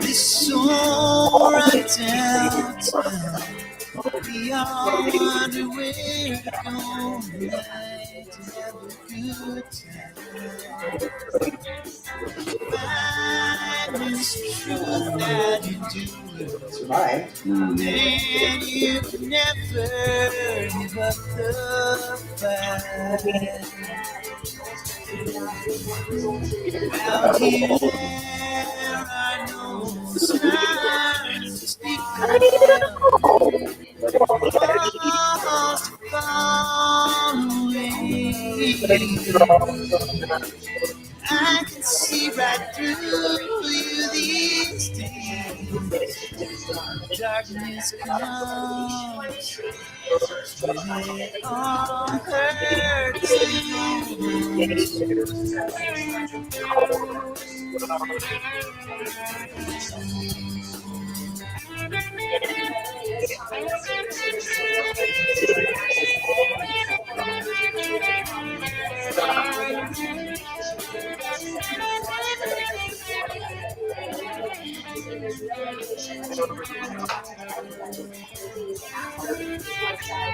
This song right downtown. We all wonder where to go tonight to have a good time. Find this truth that you do. Survive. And you can never give up the fight. Out here there are no signs to speak of. Lost far away. I can see right through you these days. Darkness comes when it all hurts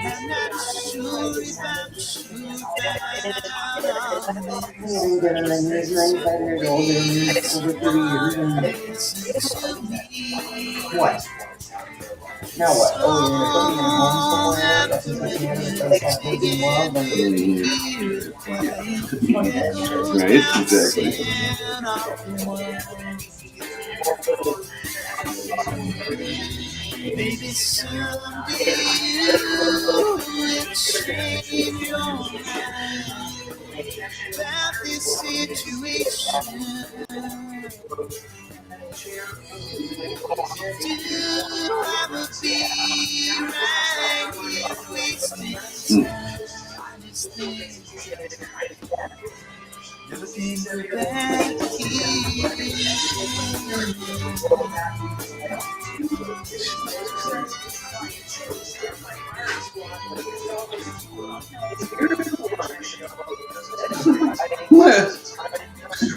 I'm not sure if I'm sure He's been doing it. He's 95 years old and he's over 30 years. And what? Now what? Oh, you're gonna put me in a home somewhere? That's not taking love and Right, exactly. Maybe someday you will change your mind about this situation. Do I will be right here wasting time on this thing? Never came back here.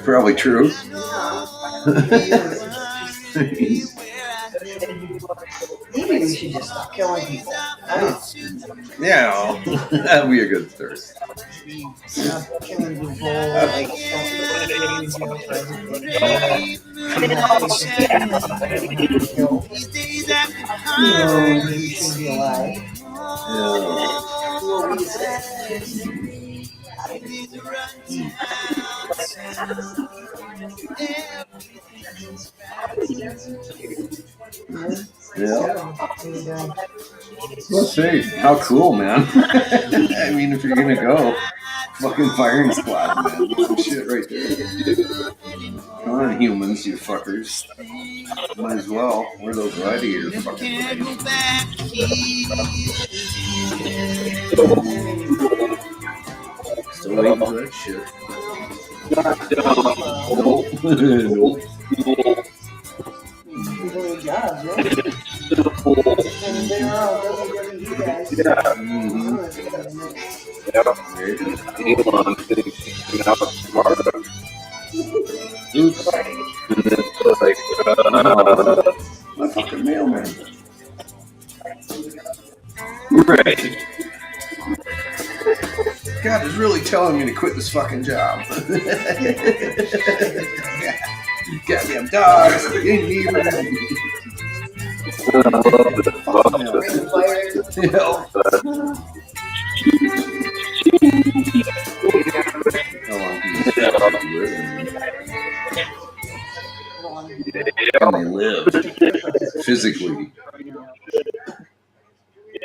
Probably true. Maybe we should just stop killing people. Yeah, that'd be a good start. Stop killing people. Like, stop putting in jail for everything. You should be alive. Yeah. Let's see. How cool, man. I mean, if you're gonna go, fucking firing squad, man. That's some shit right there. Come on, humans, you fuckers. Might as well. We're those gladiator fuckers. Still waiting for that shit. Nope. Nope. People need jobs, right? And they're all WWE guys. Yeah. Elon thinks he's out tomorrow. Oops. And it's like, my fucking mailman. Right. God is really telling me to quit this fucking job. Goddamn dogs. Ain't even. Can they live physically?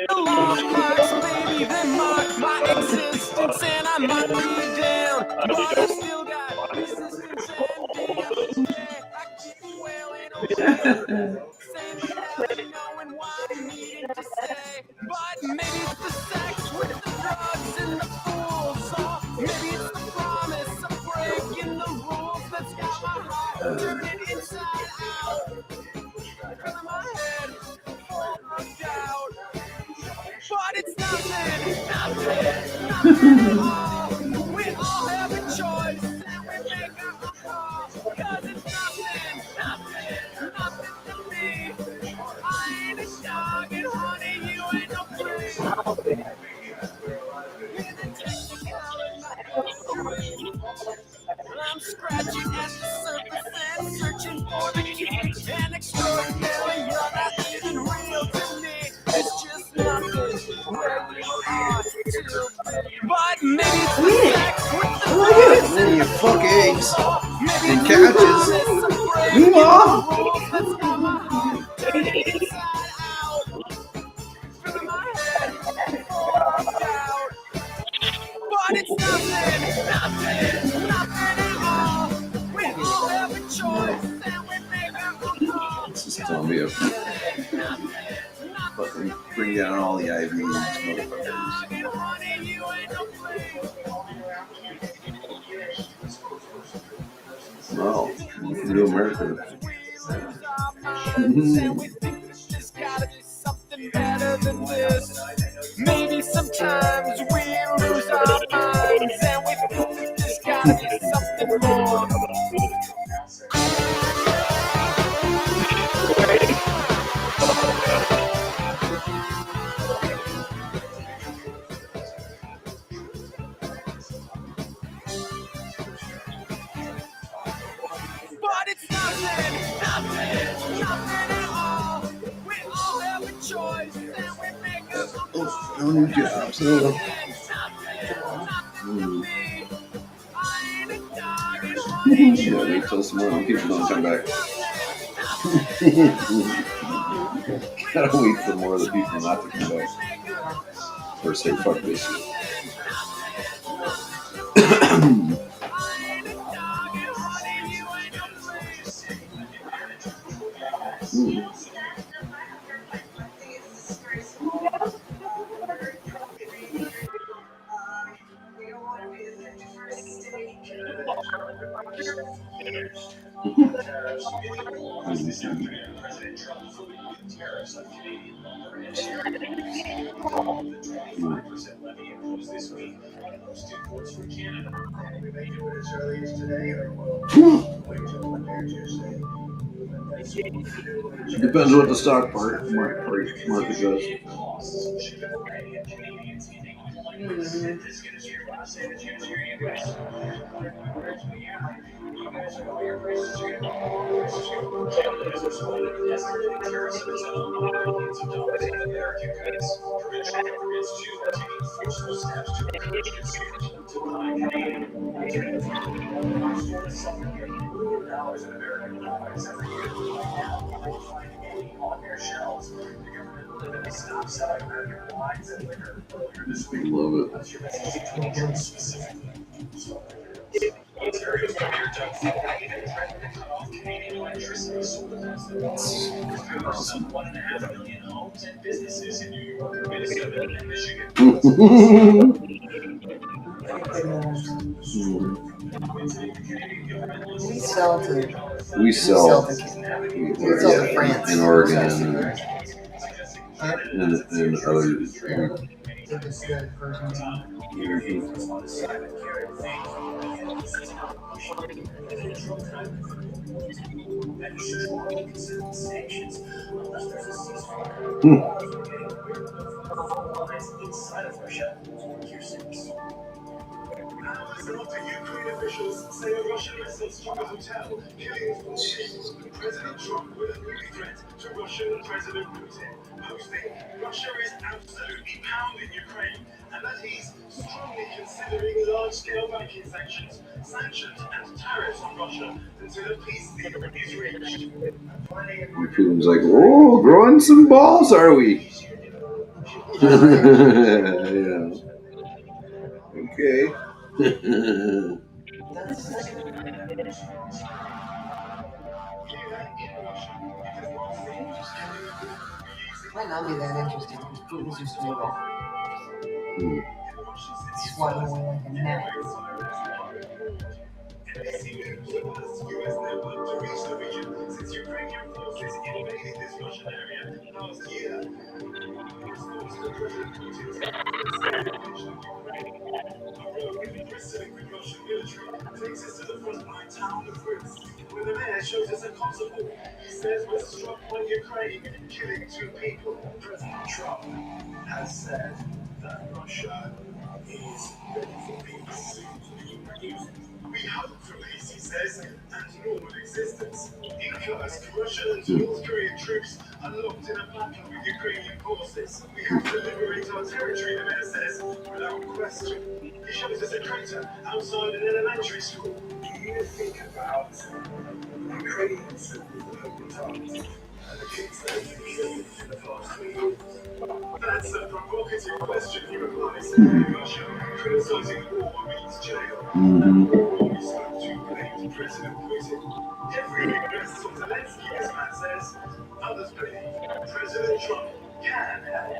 Long marks, baby, that mark my existence, and I might be down, but I still got resistance and damn. I keep wailing away, saying without knowing why I'm needing to stay. But maybe it's the sex with the drugs and the fools, or maybe it's the promise of breaking the rules that's got my heart turning inside out. Filling my head full of doubt. But it's nothing at all. We all have a choice and we make our own call. Cause it's nothing to me. I ain't a dog and honey, you ain't no free. I'm scratching at the surface and searching for the key. An extraordinary love that isn't real to me. It's just nothing where we are to be. But maybe it's the sex with the drugs And you fuck eggs and couches. Meanwhile. that's got my heart turning inside out. Filling my head full of doubt. But it's nothing at all. We all have a choice and we make our own call. This is telling me to fucking bring down all the IV motherfuckers. Well, new America. There's gotta be something better than this. Maybe sometimes we lose our minds and we think that there's gotta be something more. But it's nothing at all. We all have a choice and we make our own. No new jobs. Yeah, wait till some more people don't come back. gotta wait for more of the people not to come back. Or say fuck this shit. Depends what the stock market does. Love it. We sell to France, in Oregon, and other. Ukraine officials say a Russian missile struck a hotel, killing 4 people. President Trump with a movie threat to Russian President Putin, posting Russia is absolutely pounding Ukraine and that he's strongly considering large-scale banking sanctions and tariffs on Russia until a peace deal is reached. Putin's like, oh, growing some balls, are we? Yeah. Okay. Might not be that interesting because Putin's just going to swat away like a gnat. Since Ukrainian forces invaded this Russian area last year, response to President Putin's invasion of Ukraine. A road bristling with Russian military takes us to the frontline town of Risk, where the mayor shows us a concert hall. He says we're struck by Ukraine, killing 2 people. President Trump has said that Russia is ready for peace. We hope for peace, he says, and normal existence. In Kursk, Russian and North Korean troops are locked in a battle with Ukrainian forces. We have to liberate our territory, the mayor says, without question. He shows us a crater outside an elementary school. Do you think about Ukrainians who opened arms and the kids that have been killed in the past 3 years? That's a provocative question, he replies. Russia criticizing war means jail. We spoke to blamed President Putin. Every regrets on Zelensky, this man says. Others believe President Trump can help.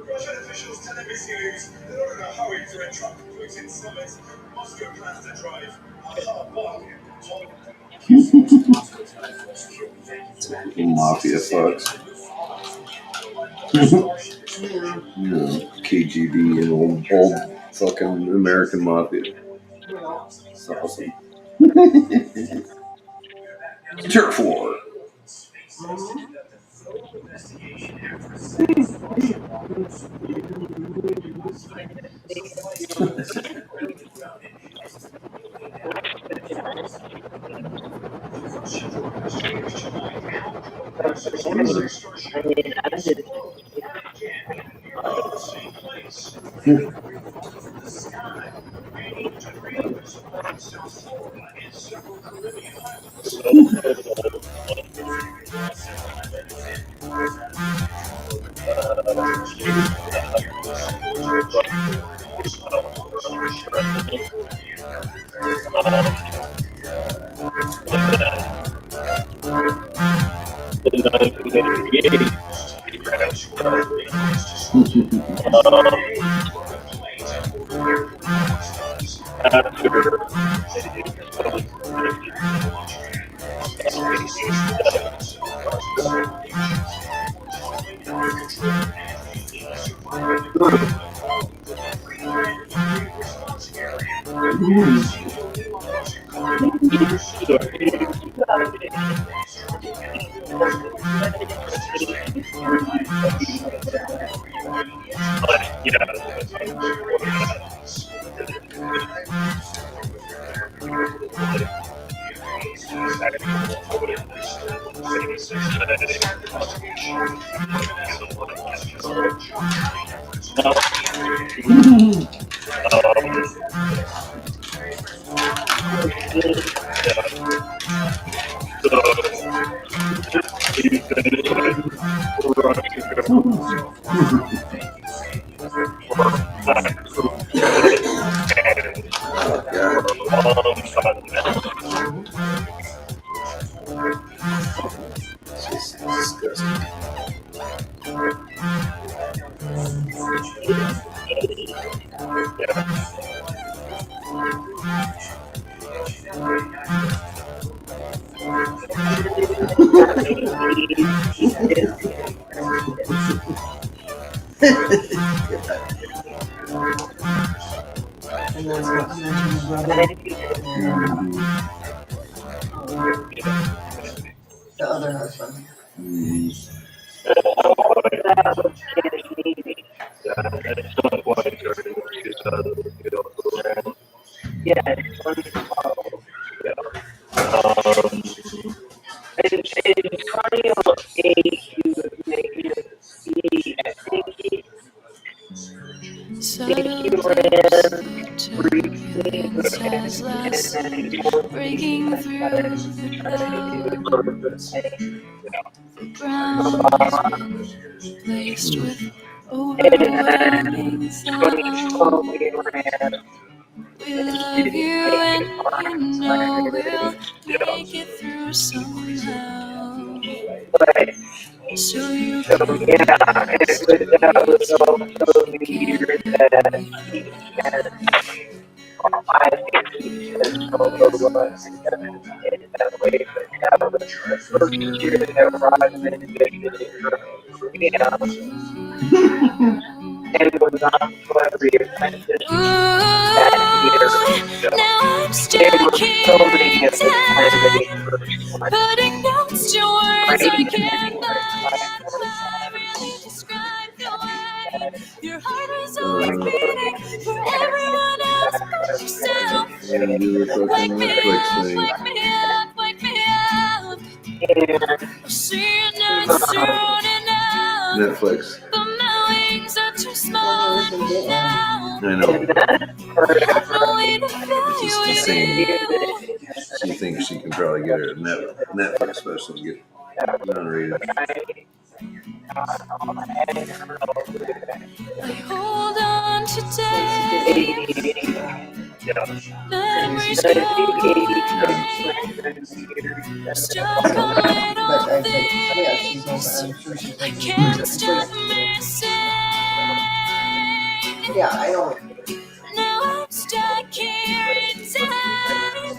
Russian officials tell NBC News they're not in a hurry to end Trump-Putin summit. Moscow plans to drive a hard bargain. Mafia fucks. KGB and old fucking American mafia. It's awesome. Turf war. And that's what I mentioned, the other husband. Subtle tips, turbulence has lessened, breaking through the clouds. The ground has been placed with overwhelming sound. We love you and you know we'll make it through somehow. So you can rest easy, now I'm stuck here in time, putting notes to words I can't find. I really describe the way your heart was always beating for everyone else but yourself. And do the fucking Netflix thing. Wake me up, wake me up. I see it not soon enough. Netflix. But my wings are too small now. I know. Have no way to fly Just the with same. you. She thinks she can probably get her Netflix special to get non-rated. I hold on today. Memories go away. Stuck on little things. I can't stop missing. Yeah, I don't. Now I'm stuck here in time,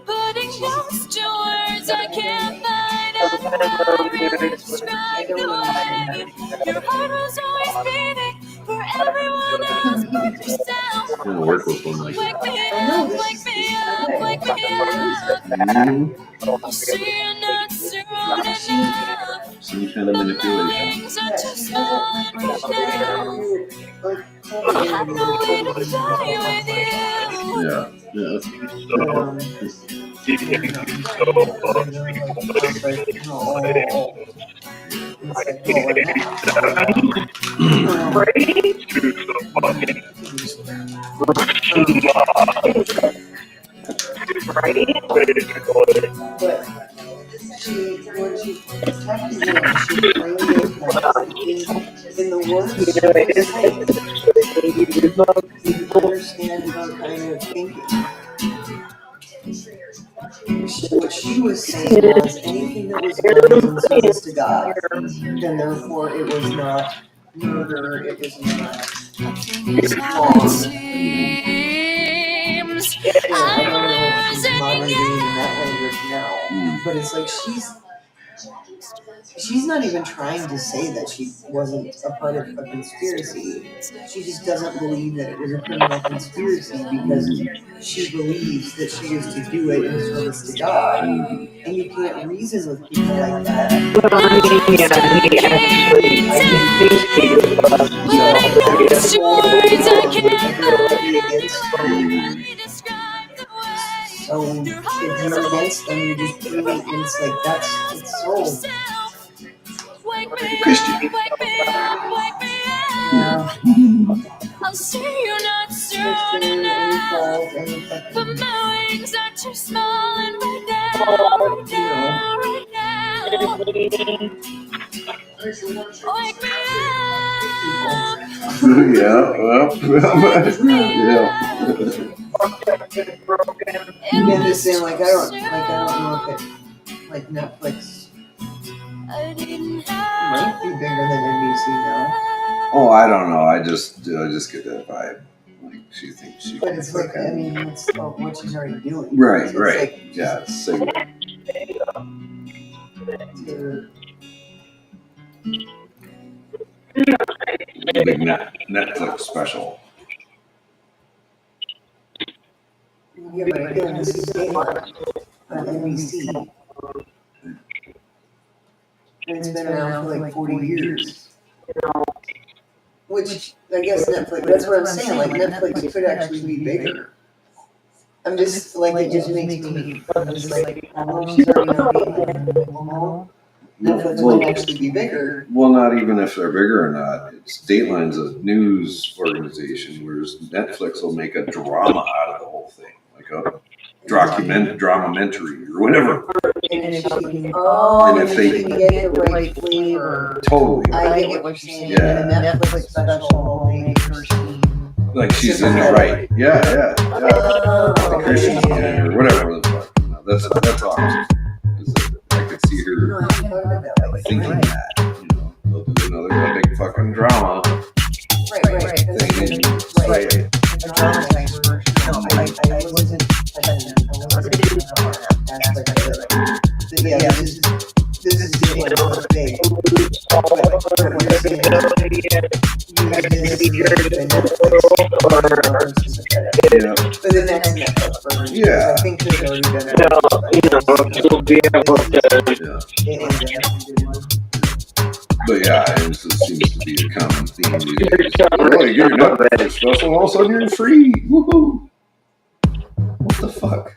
putting notes to words I can't find. I really describe the way your heart was always beating for everyone else but yourself. I'm gonna work with one like Wake that. me up, wake me up, wake me up. I'll see you not soon enough. Some kind of manipulation. Wings are too small now. I have no way to fly with you. Yeah. in the words she was saying, you understand her kind of thinking. What she was saying was anything that was done was in service to God, then therefore it was not murder, it was not wrong. And I don't know if she's modern day in that language now, but it's like she's not even trying to say that she wasn't a part of a conspiracy. She just doesn't believe that it was a criminal conspiracy because she believes that she is to do it in service to God. And you can't reason with people like that. I So if you're against them, you're just doing it's like it's so Christian. Yeah. I'll see you not soon enough, but my wings are too small and right now, wake me up. Yeah, And just saying like I don't know if it like Netflix might be bigger than NBC now. Oh, I don't know. I just get that vibe. Like she thinks she. But it's like I mean, it's what she's already doing. Right, So right. Like, yeah, it's segue. Big Netflix special. Yeah, but again, this is Daylight on NBC. And it's been around for like 40 years. Which, I guess Netflix, that's what I'm saying, like Netflix could actually be bigger. I'm just, like, it just makes me, I'm just like, I don't know if she's already on Dateline. Netflix might actually be bigger. Well, not even if they're bigger or not. It's Dateline's a news organization, whereas Netflix will make a drama out of the whole thing, like a dramamentary or whatever. And if they can get the right flavor. Totally. I get what you're saying. Yeah. And a Netflix special will make her seem like she's in the right. Yeah. The Christian skin or whatever the fuck. No, that's awesome. I could see her thinking that. You know, they'll do another big fucking drama. Right. Right. A drama type version. No, I wasn't aspect of it. But yeah, this is big. But what you're saying for the next Netflix version. Yeah. I think there's already been you'll be able to. But yeah, it seems to be a common theme these days. Oh, you get your Netflix special, all of a sudden you're free. Woohoo! What the fuck?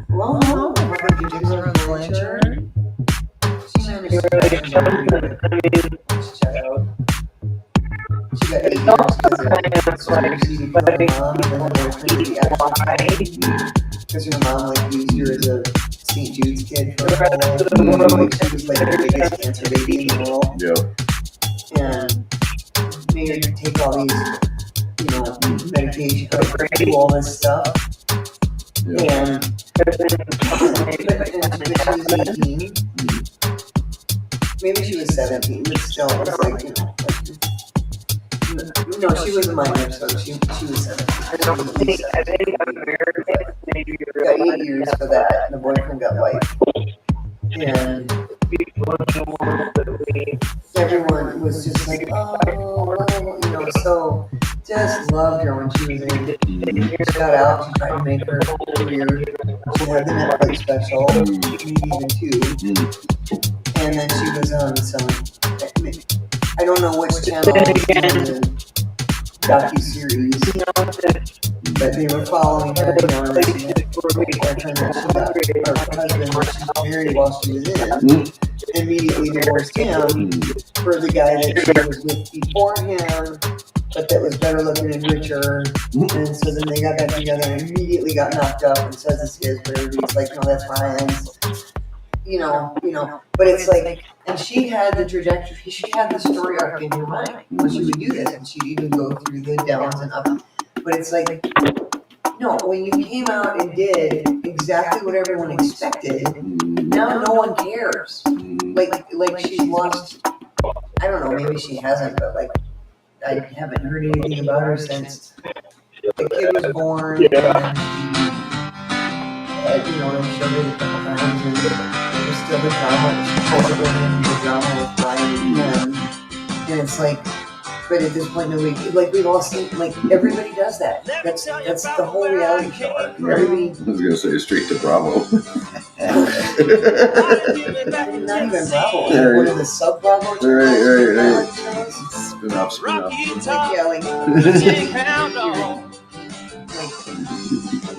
Well, no, you just run the lantern. She got 8 years because her mom like used her as a St. Jude's kid for a whole life. She was like the biggest cancer baby in the world. Yeah. And made her take all these, medication, do all this stuff. Yeah. And she was 18. Maybe she was 17, but still, it was like, no, she was a minor, so she was 17. Got 8 years for that, and the boyfriend got life. And everyone was just like, so just loved her when she was in. She got out, she tried to make her career. She had the Netflix special, maybe even 2. And then she was on some, I don't know which channel, the docu-series, but they were following her, and her husband that she married while she was in, immediately divorced him for the guy that she was with before him, but that was better looking and richer, and so then they got back together and immediately got knocked up and says it's his, but everybody's like, no, that's Ryan's. but it's like, and she had the trajectory, she had the story arc in her mind when she would do this, and she'd even go through the downs and ups. But it's like, no, when you came out and did exactly what everyone expected, now no one cares. Like she's lost, I don't know, maybe she hasn't, but like, I haven't heard anything about her since the kid was born, and then she, they showed it a couple times, and there's still the drama. She tried to bring in the drama with Brian and Ken, and it's like, but at this point, nobody, like, we've all seen, like, everybody does that. That's the whole reality show. Everybody. I was gonna say straight to Bravo. Not even Bravo. Like one of the sub Bravo channels. Right. Spin-off. Like,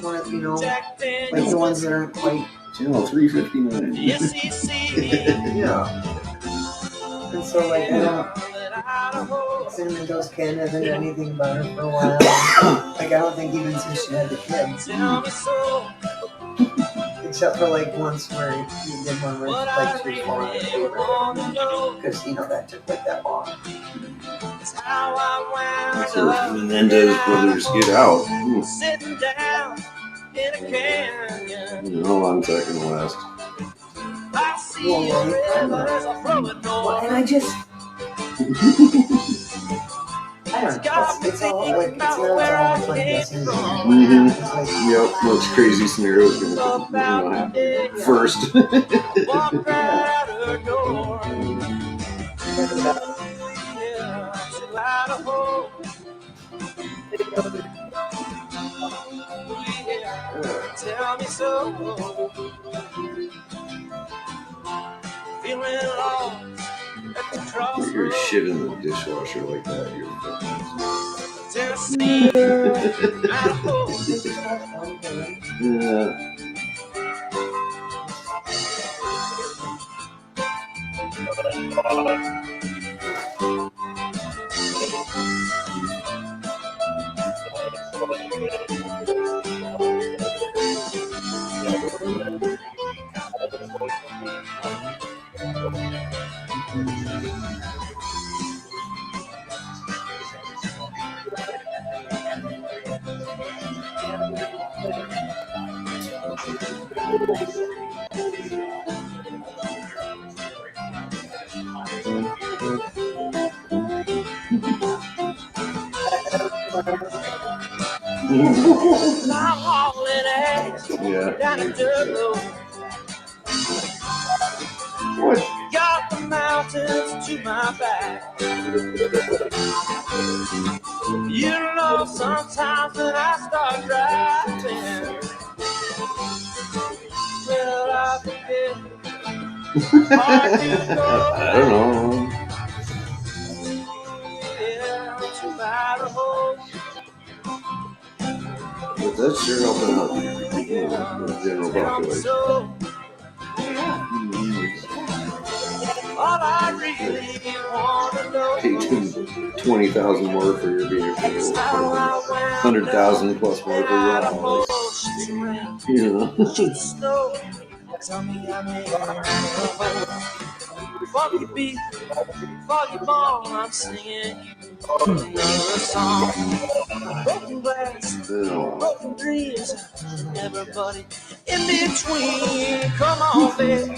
one of, like the ones that aren't quite. Channel 359. Yeah. And so, like, Cinnamon Toast Ken hasn't done anything about her for a while. Like, I don't think even since she had the kids. Except for, like, once where he did one where, like, she was falling asleep. Because, that took, like, that long. That's where Menendez brothers get out. How long is that going to last? Well, and I just... I don't know. It's all like, it's not like guessing. Yep, those crazy scenarios going to happen first. Tell me so. Feeling lost at the crossroads. Put your shit in the dishwasher like that. You're Tennessee. yeah. What? Got the mountains to my back. Sometimes when I start driving, well, I forget. I don't know. But that's sure helping out the general population. All I really want to know. Pay 20,000 more for your vehicle, 100,000 plus more for your house. Tell me I made funky beat, funky ball, I'm singing another song. Broken glass, broken dreams, everybody in between. Come on, baby,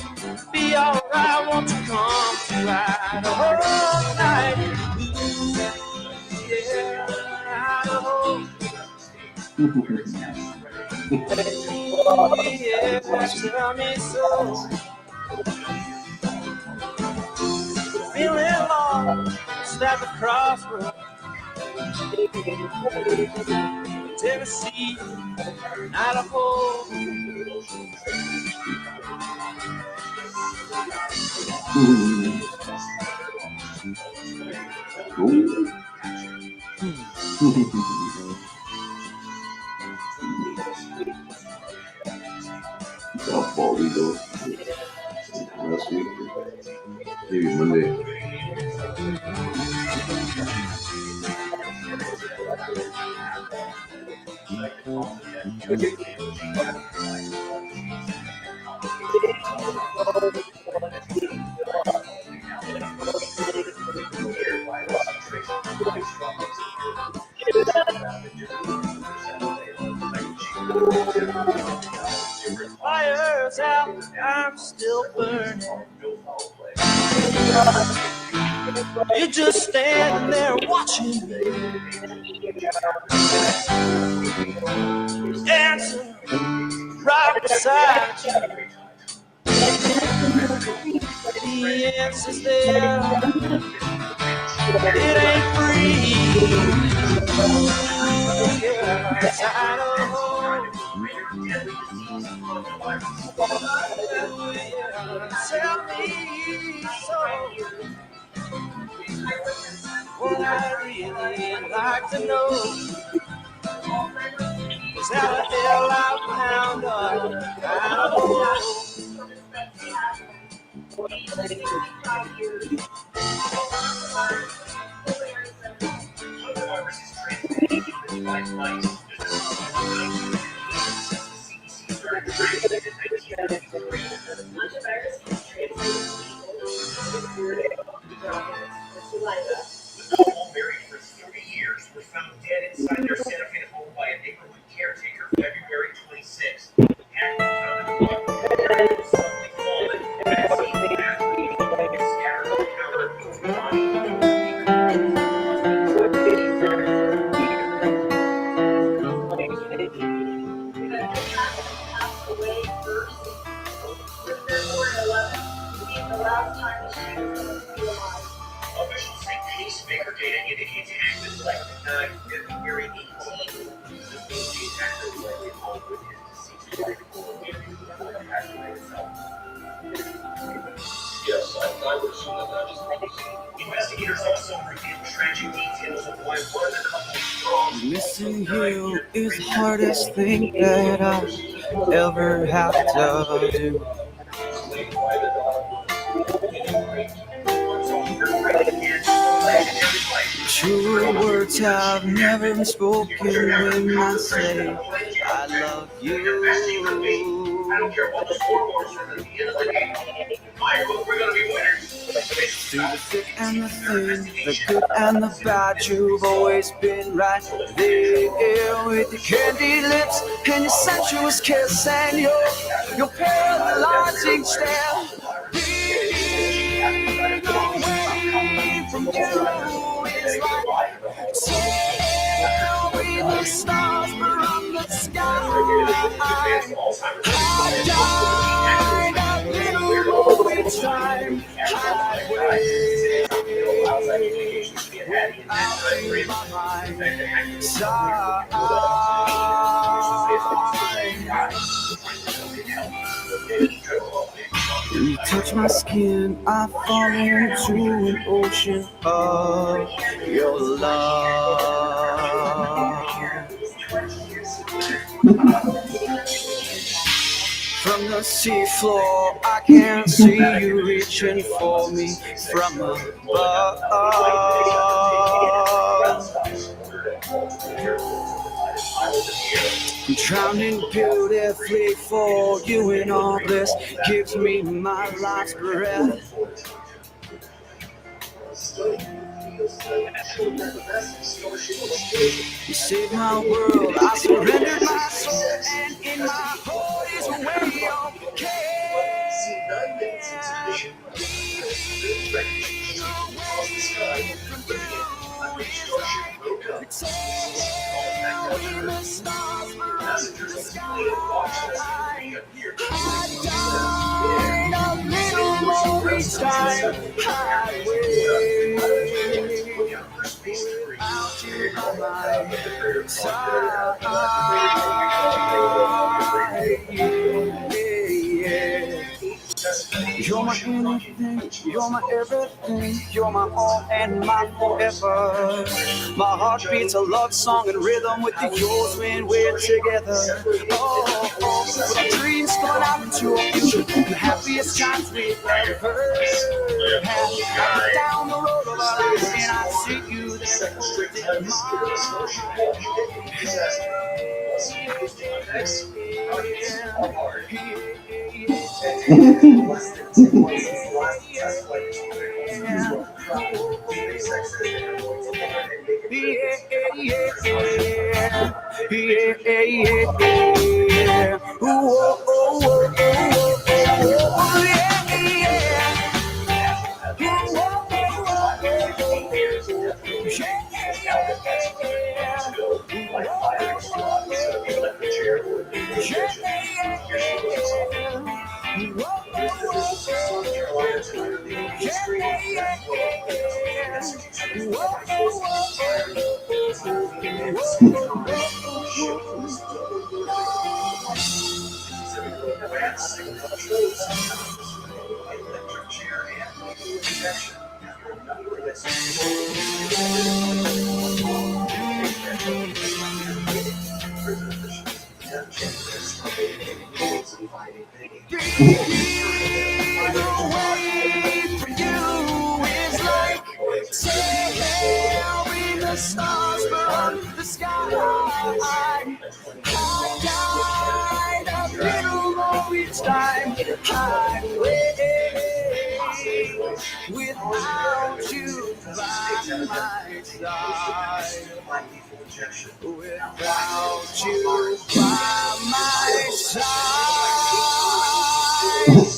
be alright. Won't you come to Idaho tonight? Yeah, Idaho. Yeah, tell me so. Feeling lost at the crossroads. Tennessee, Idaho. Softball we go last week, maybe Monday. Fire's out, I'm still burning. You're just standing there watching me, dancing right beside you. The answer's there, it ain't free. Yes, I know. Tell me so. What I really like to know is how the hell I found a kind of hole. Buried for 30 years were found dead inside their Santa Fe home by a neighborhood caretaker February 26th. And found in the blood, suddenly fallen, and seen scattered on the counter, body. Officials say pacemaker data indicates Hackman's life died February 18th. This means Hackman was likely home with his deceased wife before Hackman himself. Yes, I would assume that is the case. Investigators also revealed tragic details of why one of the couple's strong Missing you is the hardest thing that I'll ever have to do. True words have never been spoken when I say I love you. I don't care what the scoreboard is at the end of the game. We're going to be winners. Through the thick and the thin, the good and the bad, you've always been right there with your candy lips and your sensuous kiss and your paralyzing stare. Being away from you is like tearing the stars from the sky. I died a little each time I wait without my side. You touch my skin, I fall into an ocean of your love. From the seafloor, I can see you reaching for me from above. I'm drowning beautifully for you, and all this gives me my last breath. You saved my world, I surrendered my soul, and in my heart is where you're You're my anything, you're my everything, you're my all and my forever. My heart beats a love song and rhythm with yours when we're together. Oh, with our dreams going out into a future, the happiest times we've ever had. Down the road of our lives, and I see you there holding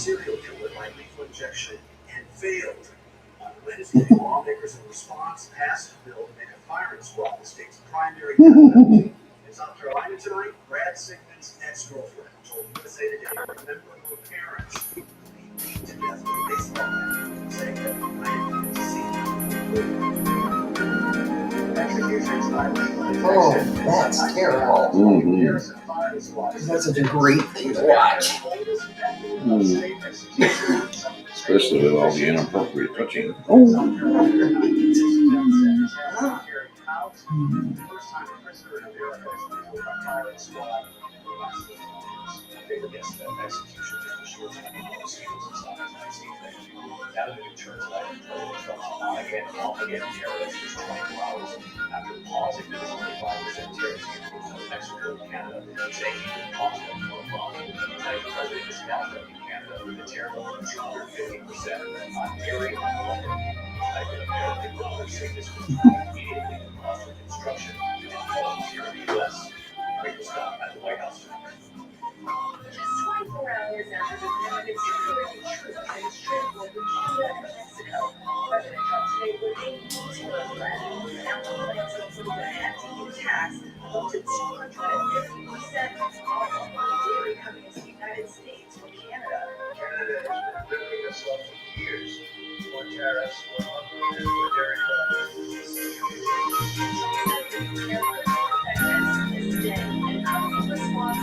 Serial killer by lethal injection and failed. On Wednesday, lawmakers in response passed a bill to make a firing squad the state's primary gun. In South Carolina tonight, Brad Sigmund's ex-girlfriend told USA Today a member of her parents who he beat to death with a baseball bat, saying that I didn't see Oh, that's terrible. That's such a great thing to watch. Especially with all the inappropriate touching. After pausing the 25% tariffs on Mexico and Canada, saying he would cost them more money. The president is now threatening Canada with a tariff of 250% on dairy and lumber. American dollars say this would immediately the cost of construction and homes here in the U.S. Great Scott at the White House. Just 24 hours after the American security troops and its transport with Canada and Mexico, President Trump today would name nuclear threat, announcing plans to put a hefty new tax of up to 250% on dairy coming into the United States from Canada. Canada has been building itself for years. More tariffs, more unlimited for dairy products. And comes in response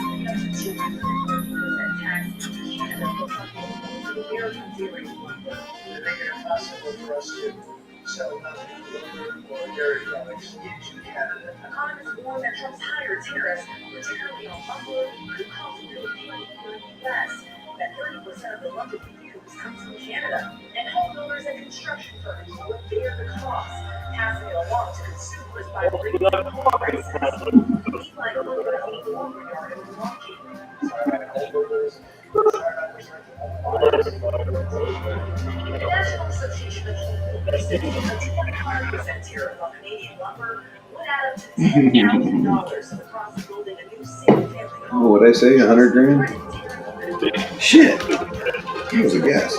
to up to 250% tax in Canada for American dairy. They're making it possible for us to sell nothing lumber or dairy products into Canada. Economists warn that Trump's higher tariffs, particularly on lumber, could cause real pain for the U.S. That 30% of the lumber we use comes from Canada, and homeowners and construction firms will bear the cost, passing it along to consumers by bringing up home prices. Meanwhile, lumber at the lumberyard in Milwaukee. The National Association of Home Builders said a 25% tariff on Canadian lumber would add up to $10,000 to the cost of building a new single-family home. What would I say? 100 grand? Shit. That was a guess.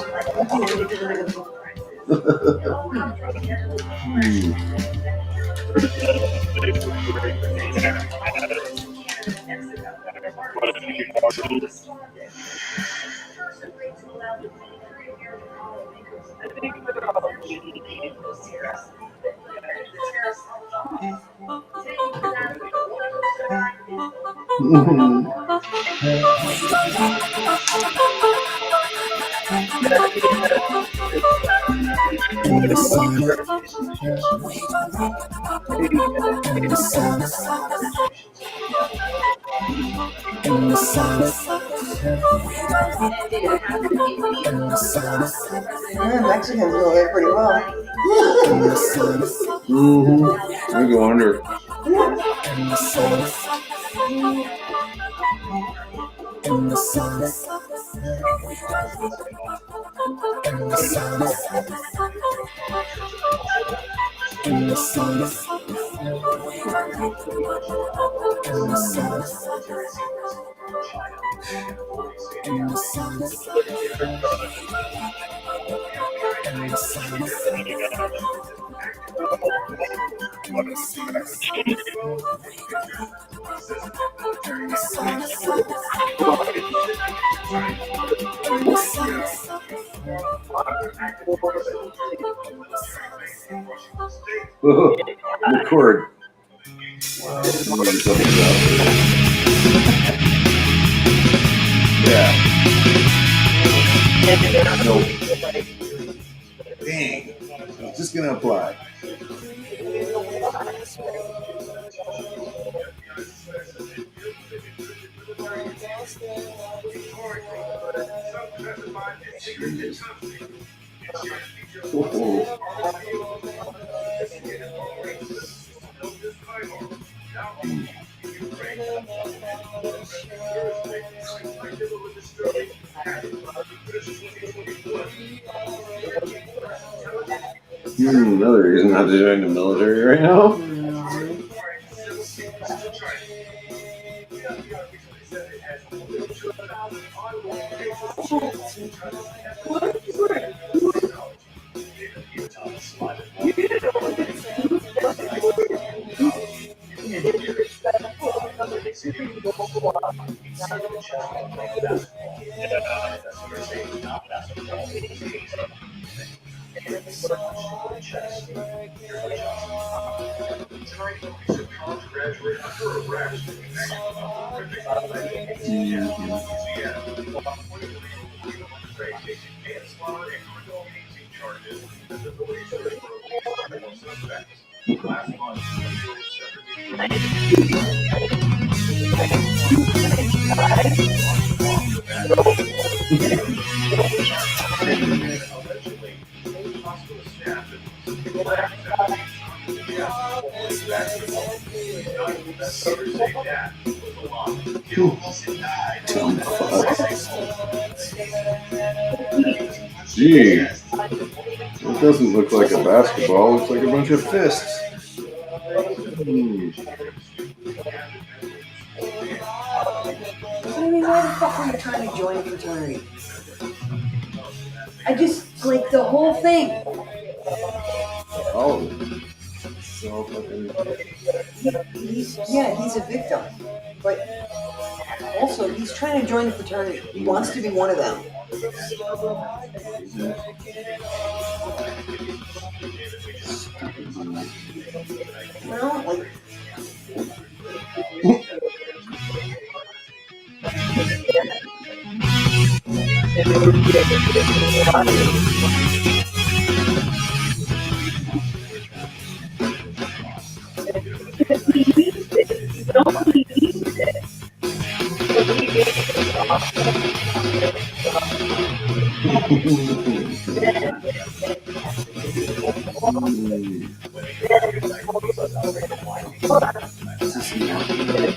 Mexicans go there pretty well. We go under. The chord. Yeah. Nope. Dang. I was just gonna apply. Oh. Another reason not to join the military right now. Dumb fuck. Gee, it doesn't look like a basketball. It looks like a bunch of fists. I mean, why the fuck were you trying to join a fraternity? I just, like, the whole thing. Oh. So fucking... He's a victim. But also, he's trying to join the fraternity. He wants to be one of them. Well, like...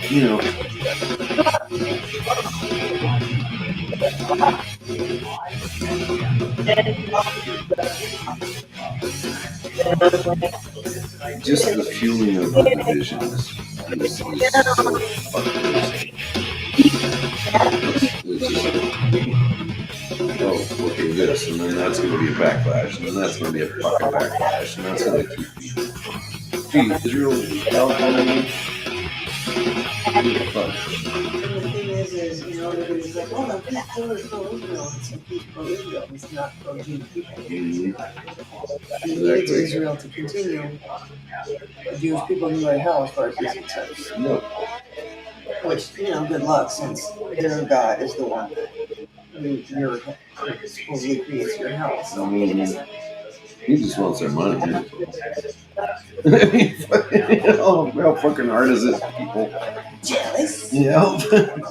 You know. Just the fueling of the divisions is so fucking oh, okay, this, and then that's going to be a backlash, and then that's going to be a fucking backlash, and that's going to keep being Israel, Palestine. And the thing is, you know, everybody's like, oh, no, he's pro-Israel. It's like he's pro-Israel. He's not pro-Jewish people. He needs Israel to continue. The Jewish people can go to hell as far as he's concerned. No. Which, you know, good luck, since their God is the one that supposedly creates your house. So. He just wants their money. How fucking hard is this, people? Jealous? Yeah,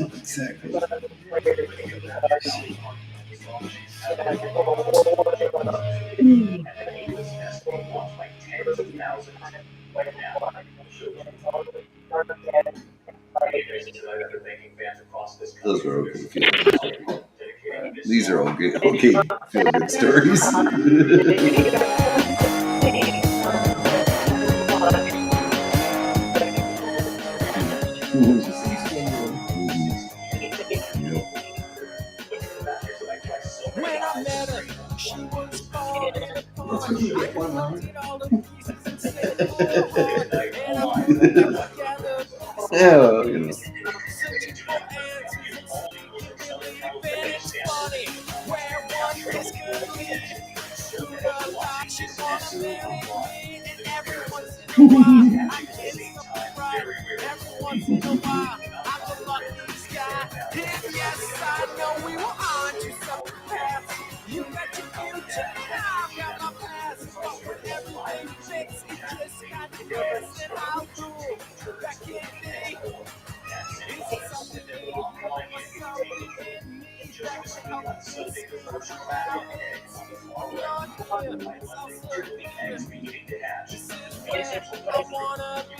exactly. Those are okay feelings. These are okay feel-good stories. Yeah, you know. You got your future, I've got my past. But when everything fits, it just got to fix it. How cool that can be. Is it something in me? Something in me that can help me screw around? Beyond here, it's also here. This is where I wanna be.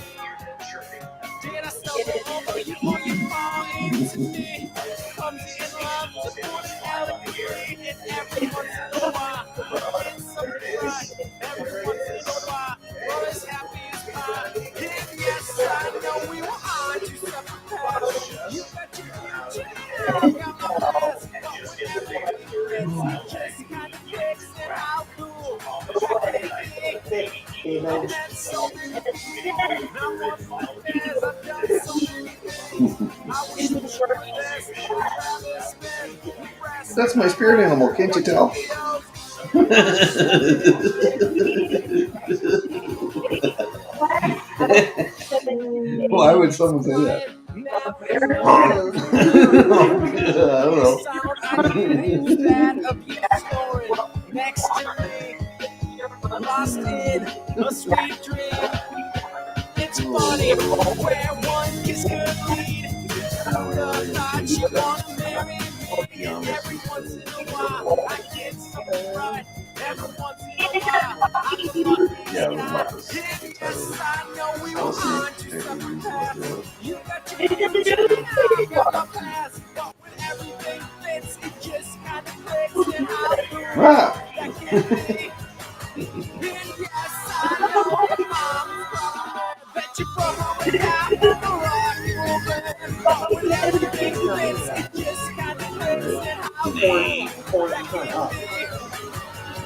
Did I stumble over you or you fall into me? Comes in love to put an elegant and every once in a while I get something right. Every once in a while, we're as happy as pie. And yes, I know we were on to separate paths. You got your future, I got my past. But when everything fits, just kind of fix it. How cool that can be. And that's so many people. Now one more is I've done so many things. I wish the best That's my spirit animal, can't you tell? Why would someone say that? I don't know. that of you snoring next to me, lost in a sweet dream. It's funny where one kiss could lead. The thought you wanna marry me. Every once in a while I get something right. Every once in a while I love this guy. Yes, I know we were on to separate paths. You got your future, I got my past. But when everything fits, it just kind of clicks. And how cool that can be. And yes, I know your mom's proud that you brought home and out of the rock and roll band. But when everything fits, it just kind of clicks. And how cool that can be.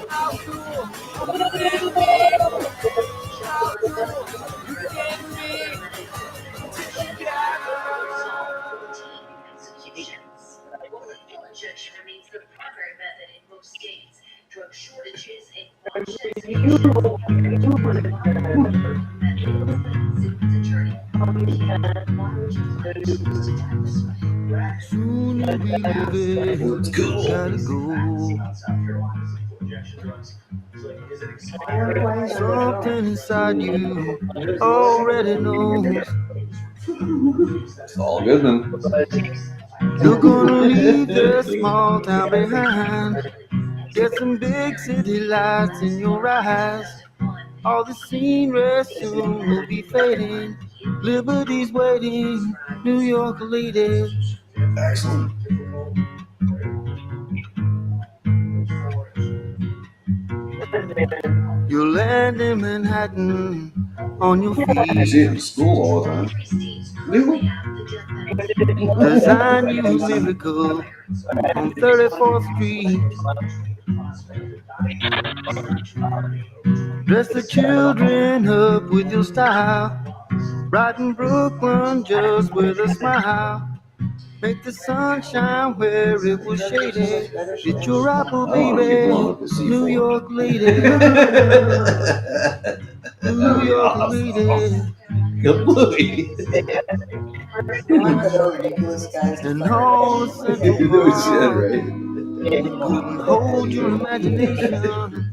How cool you can be. How cool you can be. Executions. Oral injection remains the primary method in most states. Drug shortages and bloodshed patients Citizen's attorney. Why would you plan to choose to die this way? Soon you'll be leaving. Gotta go. Something inside you already knows. It's all good then. You're gonna leave this small town behind. Get some big city lights in your eyes. All the scenery soon will be fading. Liberty's waiting, New York lady. Excellent. You'll land in Manhattan on your feet. You see it in school all the time. Design you a miracle on 34th Street. Dress the children up with your style. Right in Brooklyn just with a smile. Make the sun shine where it was shaded. Get your apple, baby. New York lady. New York lady. Good Bluey. And all the central You know what she said, right? couldn't hold your imagination.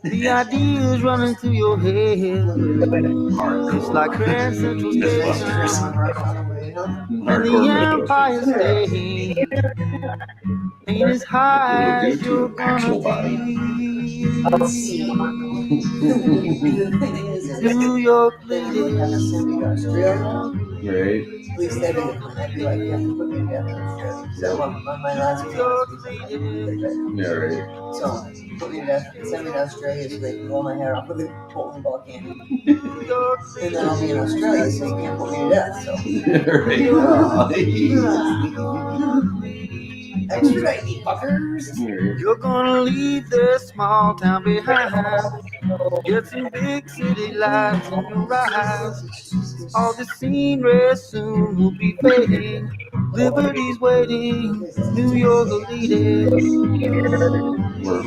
The ideas running through your head. It's like Grand Central Station and the Empire State ain't as high as you're gonna be. New York lady. Right. Please say that I'd be like, yeah, put me together. So my last one. Yeah, right. So put me to send me to Australia so they can blow my hair off with a Portland ball candy. And then I'll be in Australia so you can't put me to death. So Extradite me, fuckers. You're gonna leave this small town behind. Get some big city lights in your eyes. All the scenery soon will be fading. Liberty's waiting. New York will lead it. We're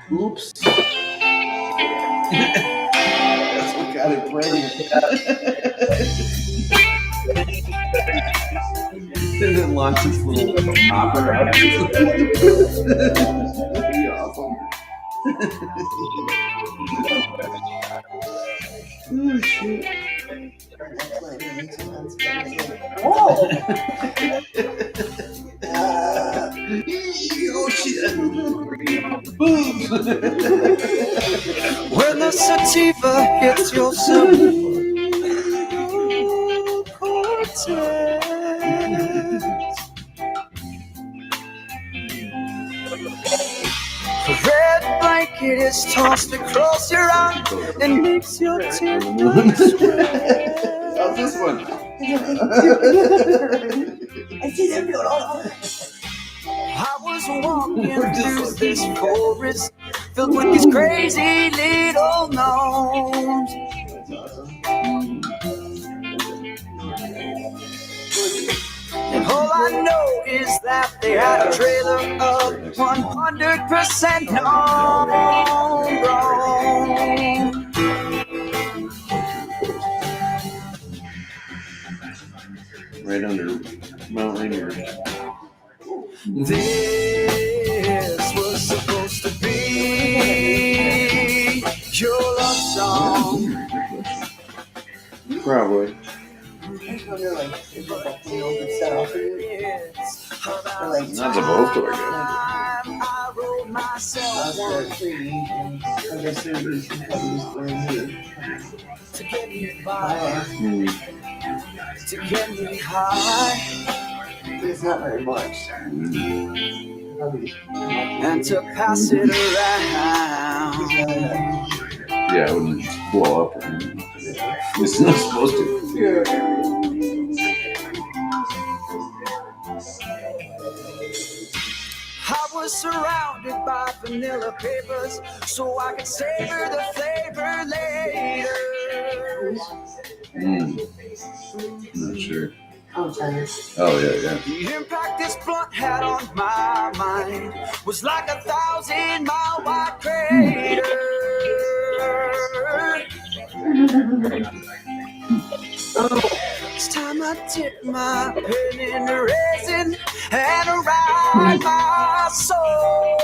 Oops. That's what got it pregnant. And then launch this little opera. That'd be awesome. Oh shit. Whoa! Oh shit. When the sativa hits your cerebral cortex, a red blanket is tossed across your arm and makes your tips sweat. How's this one? I see them doing all the time. I was walking through this forest filled with these crazy little gnomes. And all I know is that they had a trailer of 100% non-grown. Right under Mount Rainier. This was supposed to be your love song. Probably. Not supposed to, I To get me by, to get me high. It's not very much. And to pass it around. Yeah, it wouldn't just blow up. It's not supposed to. I was surrounded by vanilla papers so I could savor the flavor later. Not sure. I'm tired. Oh, yeah. The impact this blunt had on my mind was like 1,000-mile wide crater. It's time I dip my pen in the resin and write my soul.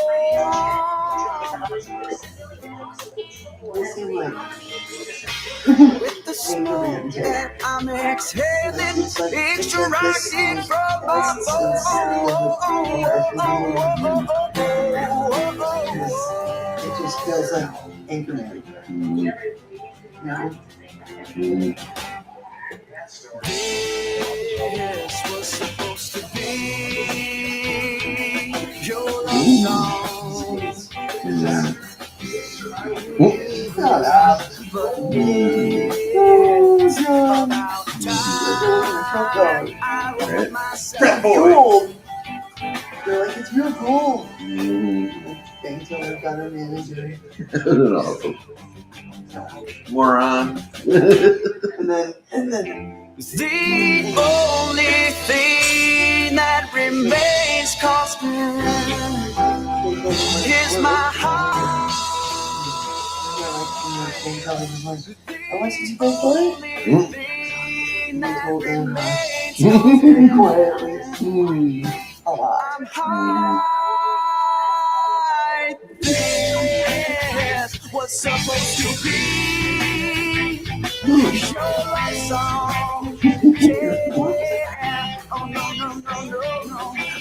With the smoke that I'm exhaling, extracting from my It just feels like Anchorman. This was supposed to be your love song. Shut up. But it's about time I wrote myself Gold. They're like, it's real gold. Thanks, I've got a manager. Awesome. Moron. and then. The only thing that remains constant is my heart. I want you to go for it. I told them quietly. A lot. This was supposed to be your love song. Yeah. Oh no.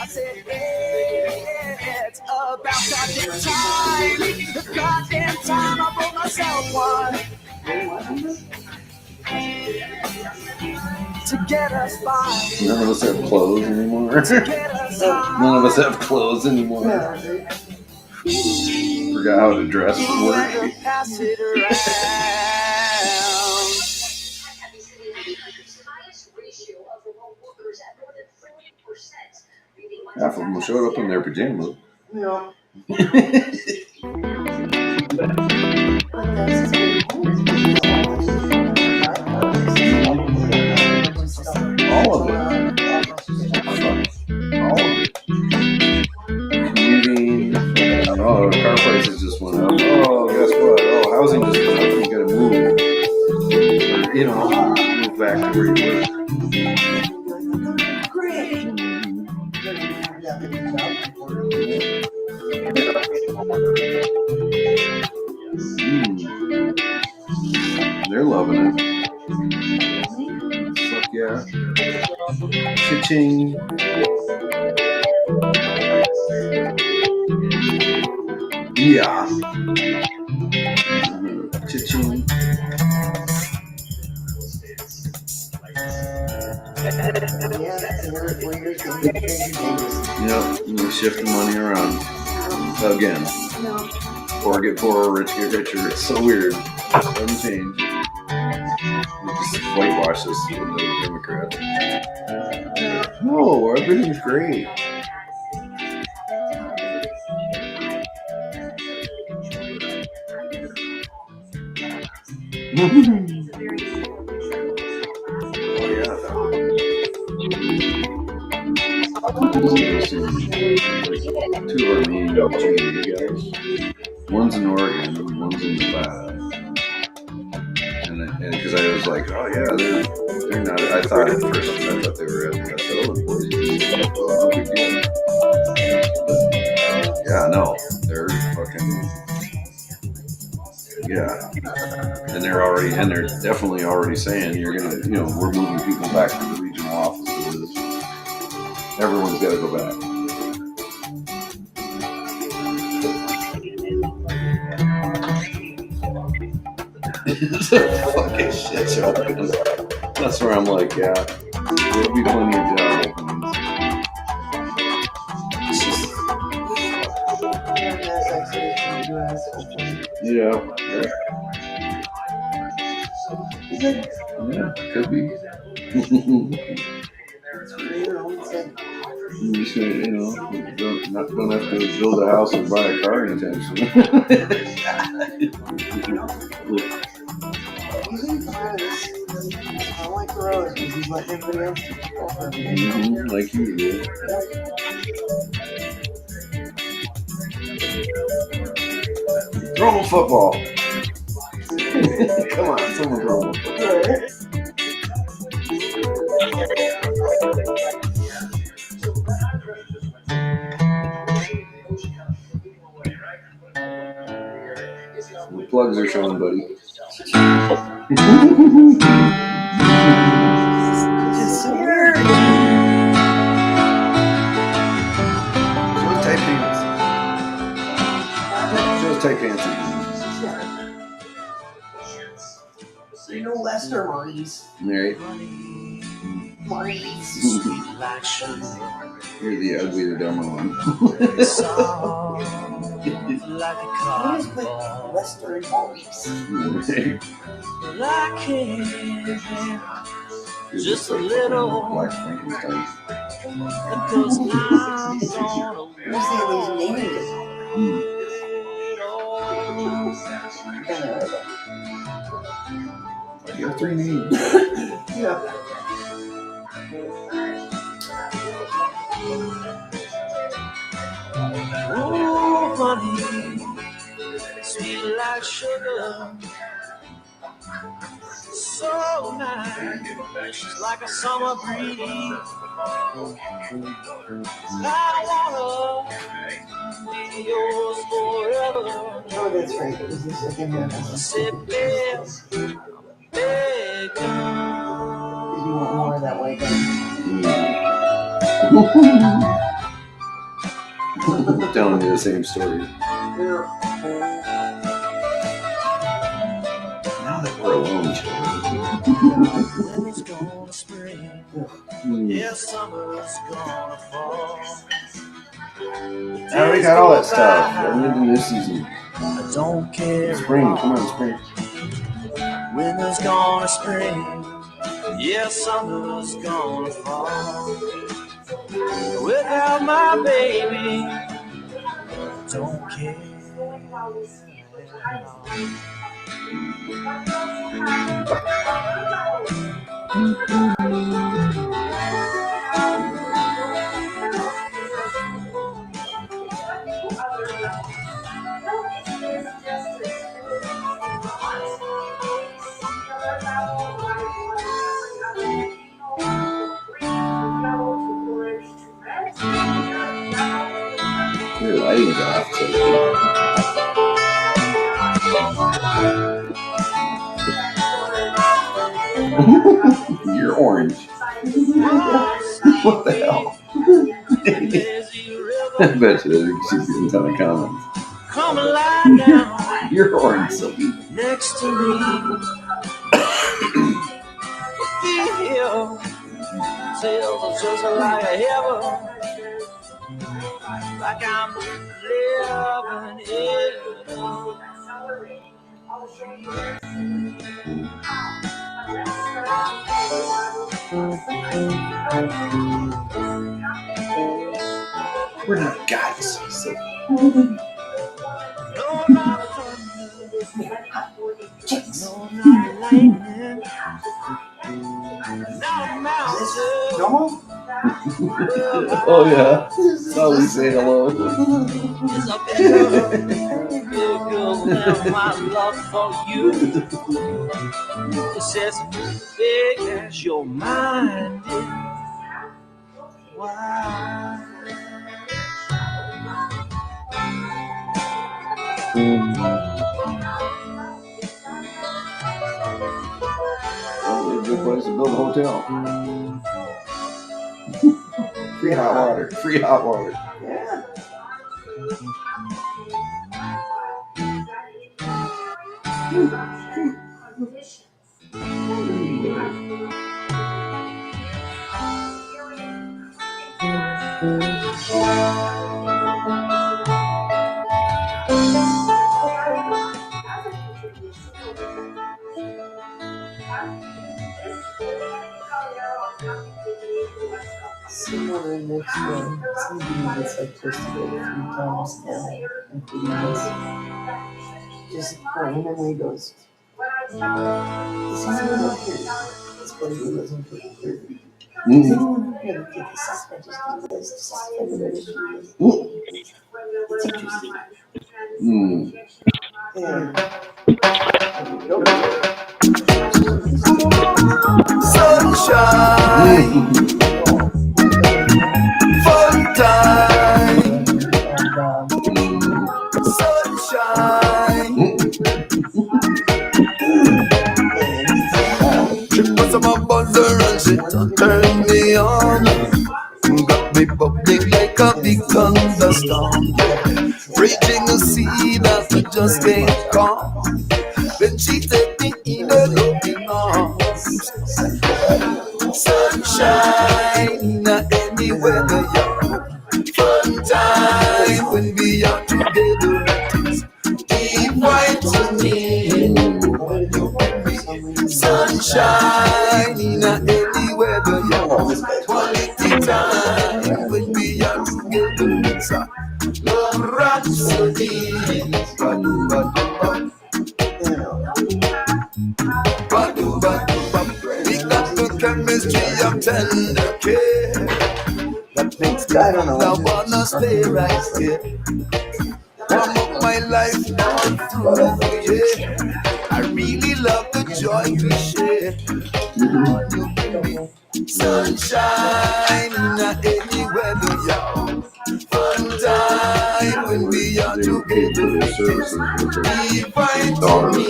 I said it's about goddamn time. The goddamn time I wrote myself one. to get us by. None of us have clothes anymore. None of us have clothes anymore. Forgot how to dress for work. Pass it around. Half of them showed up in their pajamas. Yeah. All of it. All of it. Commuting. Oh, car prices just went up. Oh, guess what? Oh, housing just went up. You gotta move. Or, you know, move back to where you were. They're loving it. Fuck yeah. Cha-ching. Yeah. Cha-ching. Yep, you shift the money around again. Poor get poorer, rich get richer. It's so weird. It doesn't change. You just whitewash this with the Democrats. No, everything's great. Two of our main GA guys. One's in Oregon and one's in Nevada. And because I was like, oh yeah, they're not. I thought at first they were at the hotel in Boise. Oh, no big deal. Yeah, no, they're fucking. Yeah, and they're definitely already saying you're gonna, we're moving people back to the regional offices. Everyone's got to go back. It's a fucking shit show. That's where I'm like, yeah, there'll be plenty of job openings. Yeah, could be. You should, don't have to build a house and buy a car anytime soon. I like the road because he's like everybody else. Like you do. Throw him a football. Come on, someone throw him a football. The plugs are showing, buddy. It's so weird. Show tight pants. Show tight pants. You know Lester Maurice. Right. Maurice. You're the ugly, the dumber one. What is with Lester and Maurice? Just a little. Black Frankenstein. Because I'm You're saying these names. You have 3 names. Yeah. Oh, honey, sweet like sugar, so nice, she's like a summer breeze. I wanna be yours forever. Oh, that's right. It was the second one. Sit there, big. You want more of that white guy? Telling me the same story. Yeah. Now that we're alone, It's gonna spring. Yeah, summer's gonna fall. Now we got all that stuff. I'm into this season. I don't care. Spring, come on, spring. Winter's gonna spring. Yeah, summer's gonna fall. Without my baby, don't care. Your lighting's off. So you're orange. What the hell? I bet you there should be some kind of comments. Come and lie down You're orange, Sophie. next to me. Feel feels just like heaven, like I'm living in. We're not guys. So. No, not thunder. No, not lightning. Not mountains. Oh yeah. That's how we say hello. It's a big girl, now my love for you. It's as big as your mind is. Why? Probably a good place to build a hotel. Free hot water. Free hot water. Yeah. Someone in next one, somebody that's like supposed to go 3 times now, including this, just randomly goes, is anyone up here? That's why he doesn't put it here. Is anyone up here that did this? I just do this, I do this. It's interesting. Yeah. Sunshine, fun time, sunshine. She puts on my buzzer and she turn me on. Got me bubbling like a big thunderstorm, raging a sea that I just can't calm. Then she take me in her loving arms. Sunshine in any weather, yeah. Fun time when we are together. Keep right to me. Sunshine in any weather, yeah. Quality time when we are together. Love rhapsody. We got the chemistry of tender care. That makes I don't know. I wanna stay right here. Warm up my life all through, yeah. I really love the joy we share. Sunshine in any weather, y'all. Fun time when we are together. Divine to me,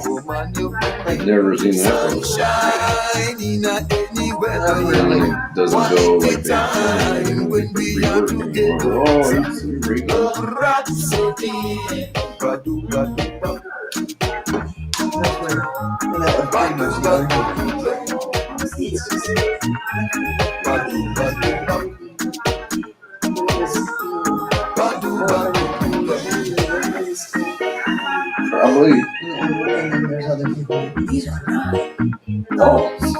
woman, you I've never seen that one. sunshine in any weather, Really doesn't go like that. time when we are together. Oh, it's great. Rhapsody. Probably. And then there's other people. These are not those.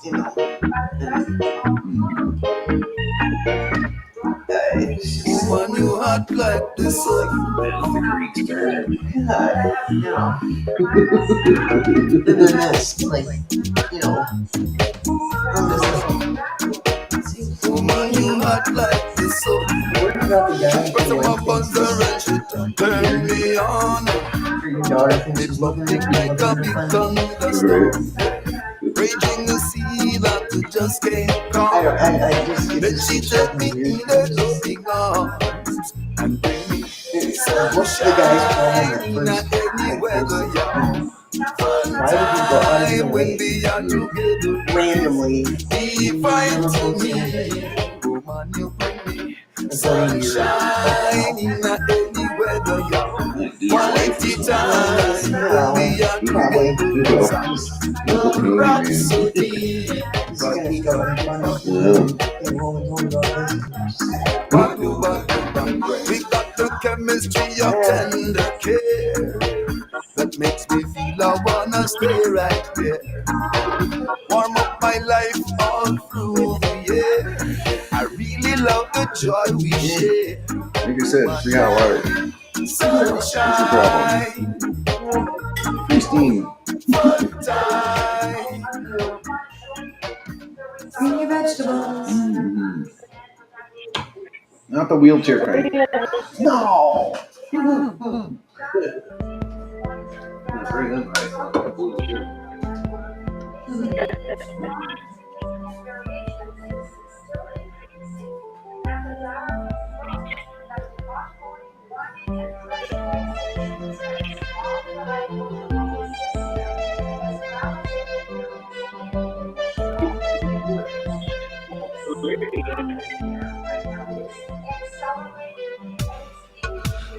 You know. When you act like this, God, yeah. And then this, like, you know, from this woman, you act like this, so what about the guy who like thinks turn me on. for your daughter thinks she's looking Like a big thunderstorm, raging the sea that you just can't calm. I just get Then this she take me in her loving arms and bring me what's the guy's problem not any weather, yeah. why did you go out of your way randomly be fine to me, woman, you bring me sunshine in any weather, yeah. Quality time, we are together. Rock so deep, we got the chemistry of tender care that makes me feel I wanna stay right there. Warm up my life all through the year. I really love the joy we share. Like I said, free hot water. Sunshine, Free steam. bring your vegetables. Not the wheelchair kind. No.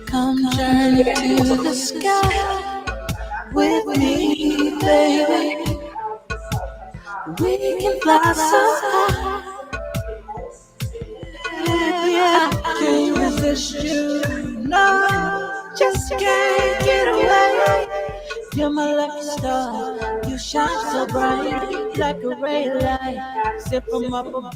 Come journey to the sky with me, baby. We can fly so high. Yeah, I can't resist you. No, just can't get away. You're my lucky star. You shine so bright like a ray of light. Sit from up above.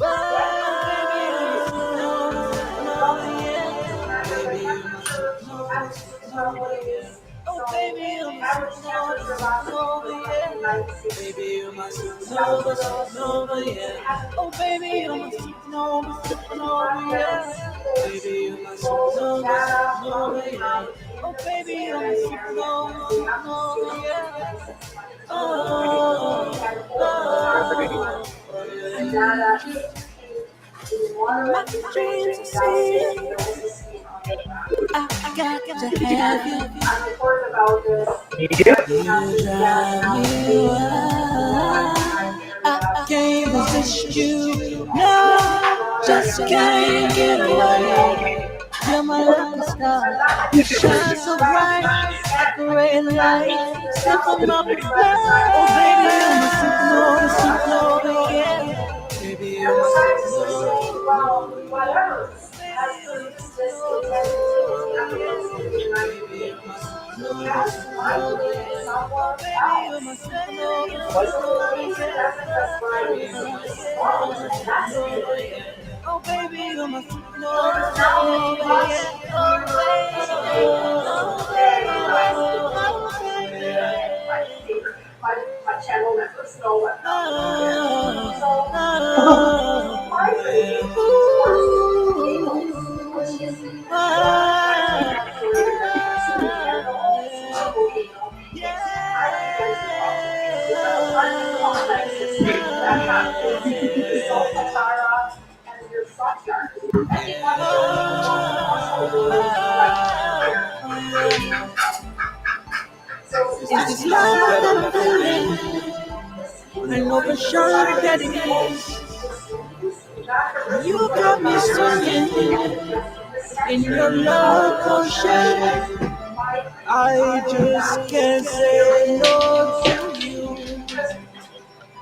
Oh baby, I'm supernova, yeah. Baby, you're my supernova, supernova, yeah. Oh baby, I'm a supernova, supernova, yeah. Baby, you're my supernova, supernova, yeah. Oh baby, I'm a supernova, supernova, yeah. Oh, my dreams are seeing. I got to have you. You drive me wild. I can't resist you. No, just can't get away. You're my lucky star. You shine so bright like a ray of light. Step from up above. Oh baby, I'm a supernova, supernova, yeah. Baby, you're my supernova, whatever. Oh baby, you're my supernova, my channel networks know what. Is this love that I'm feeling? I know for sure that it is. You got me singing in your love ocean. I just can't say no to you.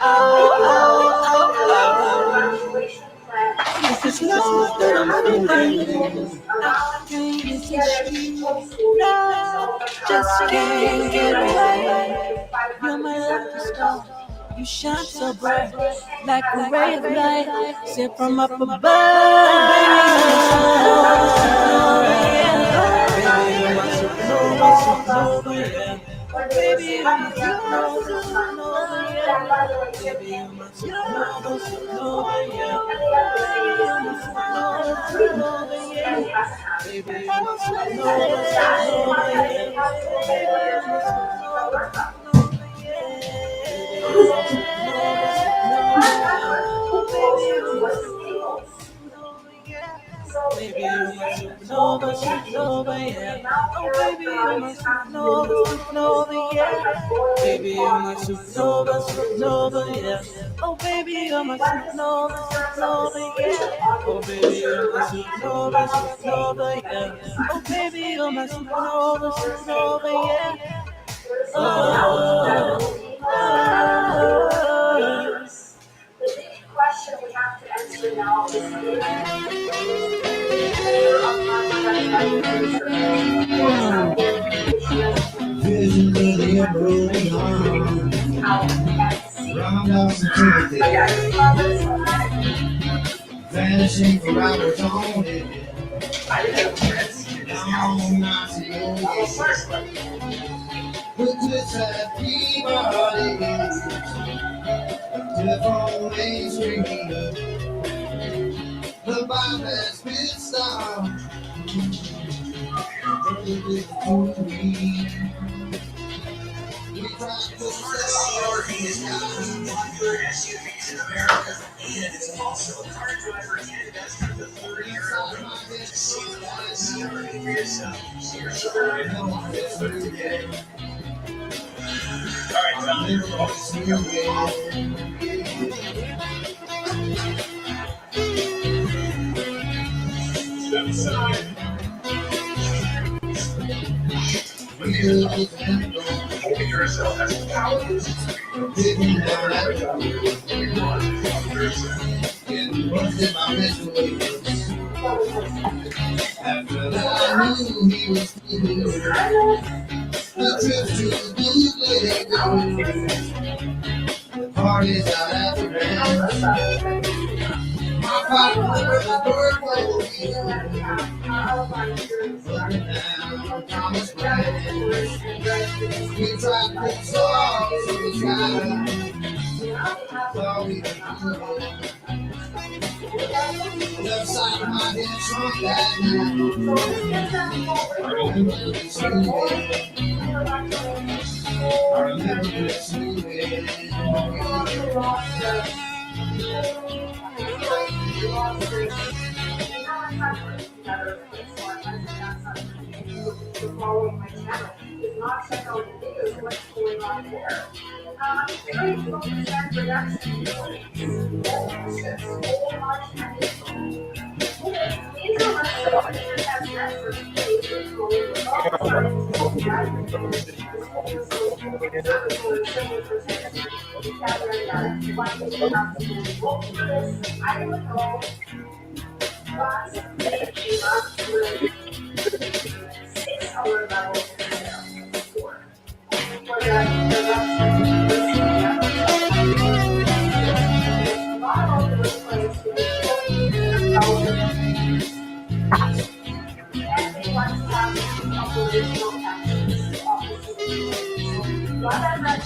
Ow, ow, ow, love that I'm feeling. I can't resist you. No, just can't get away. You're my lucky star. You shine so bright, like a ray of light, sent from up above. Baby, you're my supernova, supernova, yeah. Oh, baby, you're my supernova, supernova, yeah. Baby, you're my supernova, supernova, yeah. Baby, you're my supernova, supernova, yeah. Baby, you're my supernova, supernova, yeah. Baby, you're my supernova, supernova, baby, you're my supernova, supernova, yeah. Oh, baby, you're my supernova, supernova, yeah. Baby, you're my supernova, supernova, yeah. Oh, baby, you're my supernova, supernova, yeah. Oh, baby, you're my supernova, supernova, yeah. Oh, baby, you're my supernova, supernova, yeah. The big question we have to answer now Visions of the unbroken arm. Round up security. Vanishing for hours on it. Long nights in with twists at Peabody. Telephone Main Street. The bypass pit stop. CRV is now the most popular SUVs in America, and it's also a car driver and investor of the 30-year to see why CRV for yourself. See your story on Facebook today. All right, Tom. Only yourself has the power to after that, I knew he was through. The trip to the bootleg, parties out at the ranch. My father was a bird Thomas Brand. We tried to put stars in the sky. Thought we could do it. Left side of my head shrunk that night. I remember this movie. I remember this movie. Following my channel is not check out the videos of what's going on there. Very focused on production. I would go. Our level for not all those places and they want to have some additional actions what I read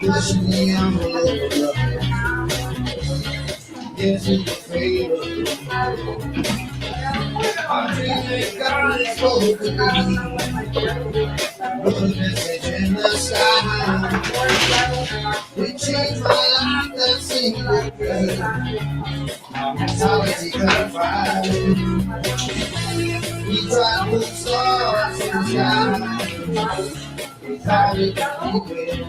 push me, I'm a little yes, it's a favor. I dream that God is supposed to be. Put a message in the sky. It changed my life, that single girl. My mentality codified. We tried to put stars in the sky. We thought it would be good.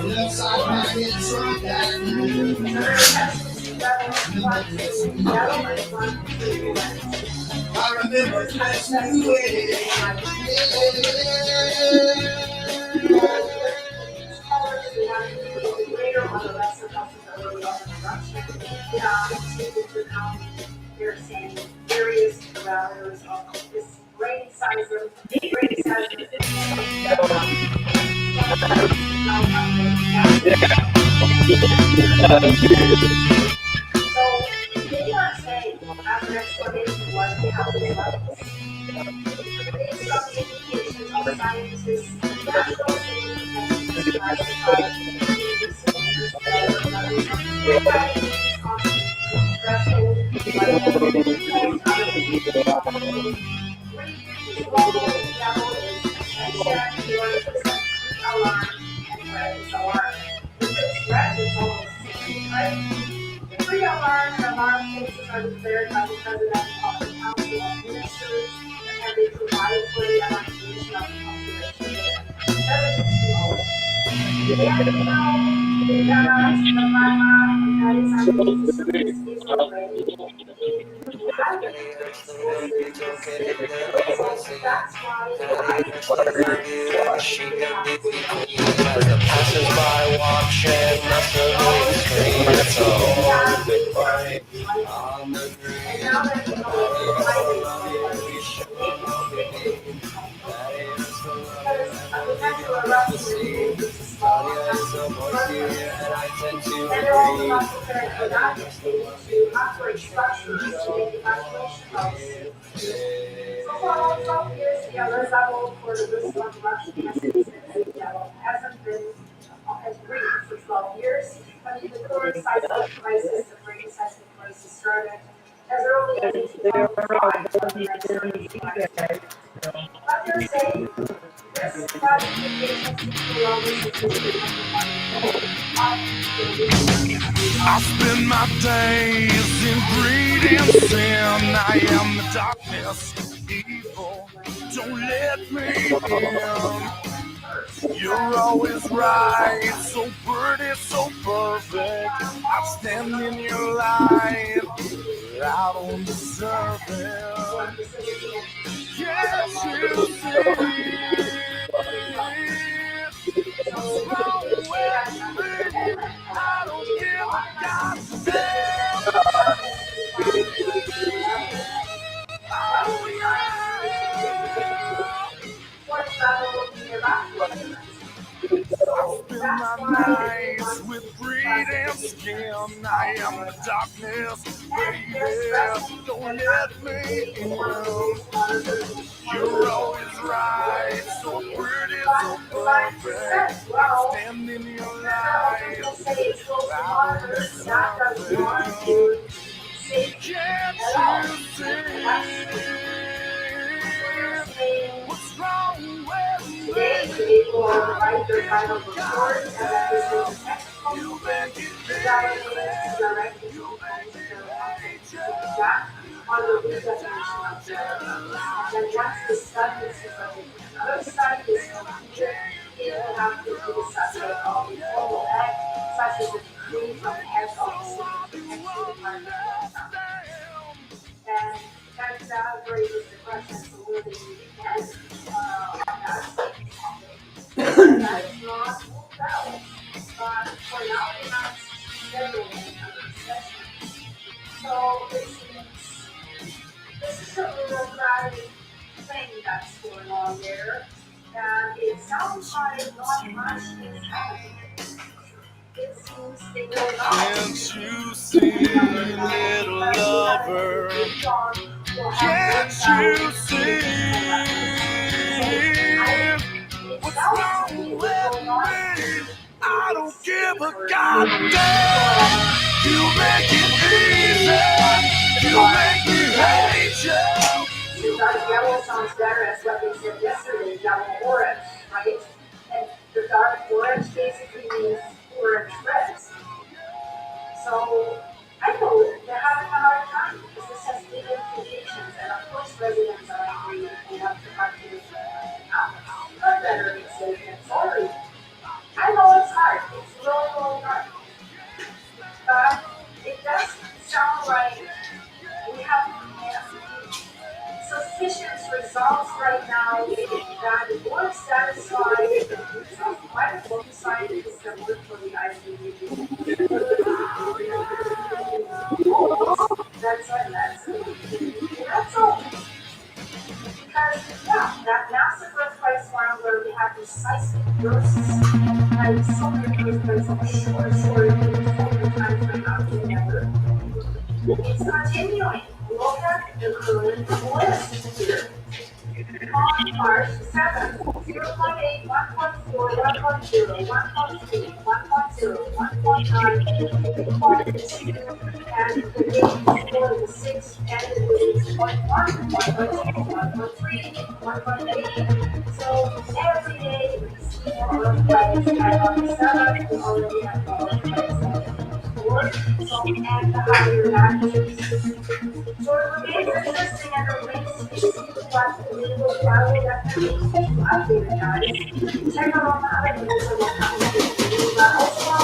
Left side my head shrunk that night. I remember times that we waited. Greater or the lesser possibility of interruption. Take into account they're saying various parameters of this brain size of So they are saying after explanation what happens levels. Based on the indications of scientists, natural state can be classified in recent years better levels of anxiety is constant threshold like most other people. His normal level is attention, yours is like pre-alarm, and red is alarm. If it's red, it's almost safe, right? Pre-alarm and alarm cases are declared by the President of the Council of Ministers, and they provide for the evacuation of the population within 72 hours. And that anxiety service is already highly exposed to the state. So that's why As the passers-by watching the civilian scream, it's a whole goodbye on the green. That is the love to see. But it's so much here and I tend to agree. That is the love so for all 12 years, the alert level for the risk of eruption has been yellow. Hasn't been as green for 12 years. But in the current seismic crisis, the great seismic crisis started as early as 2005. But they're saying this classification seems no longer sufficient I spend my days in greed and sin. I am the darkness, evil. Don't let me in. You're always right, so pretty, so perfect. I stand in your light, I don't deserve it. Can't you see? What's wrong with me? I don't give a goddamn. Oh yeah. I spend my nights with greed and skin. I am the darkness, baby. Don't let me in. You're always right, so pretty, so perfect. I stand in your light, I don't deserve it. Can't you see? What's wrong with me? Today, the people will write their final report, and that is the next moment. The diagnosis is directed to the Jack on the redefinition of therapy. And then once the study is completed, another study is completed, it will have to be the subject of a formal act, such as a decree from the head of the City Protection Department. And that raises the question, so will they do it again? That's not valid. But for now, we're not scheduling another session. So this is a bureaucratic thing that's going on there. And it sounds like not much is happening. It seems they don't know. Can't you see, little lover? Can't you see? What's wrong with me? I don't give a goddamn. You make it easy. You make me hate you. Dark yellow sounds better as what they said yesterday, yellow orange, right? And the dark orange basically means orange red. So I know they're having a hard time because this has big implications, and of course residents are angry and they have to practice a better decision. Sorry. I know it's hard. It's really, really hard. But it does sound like we have to found that the more satisfied so quite a few scientists that work for the ICD that's all. Because, yeah, that massive earthquake storm where we have these seismic bursts, and so many earthquakes on a short time frame out together. It's continuing. Look at the current list here. On March 7th, 0.8, 1.4, 1.0, 1.3, 1.0, 1.9, 1.2, and the day before the 6th ended with 0.1, 1.2, 1.3, 1.8. So every day we see more earthquakes, and on the 7th we already have more earthquakes than before. So, and the higher magnitudes. So it remains interesting and it remains to see what the legal will definitely keep you updated, guys. Check out all the other videos that will come with but also I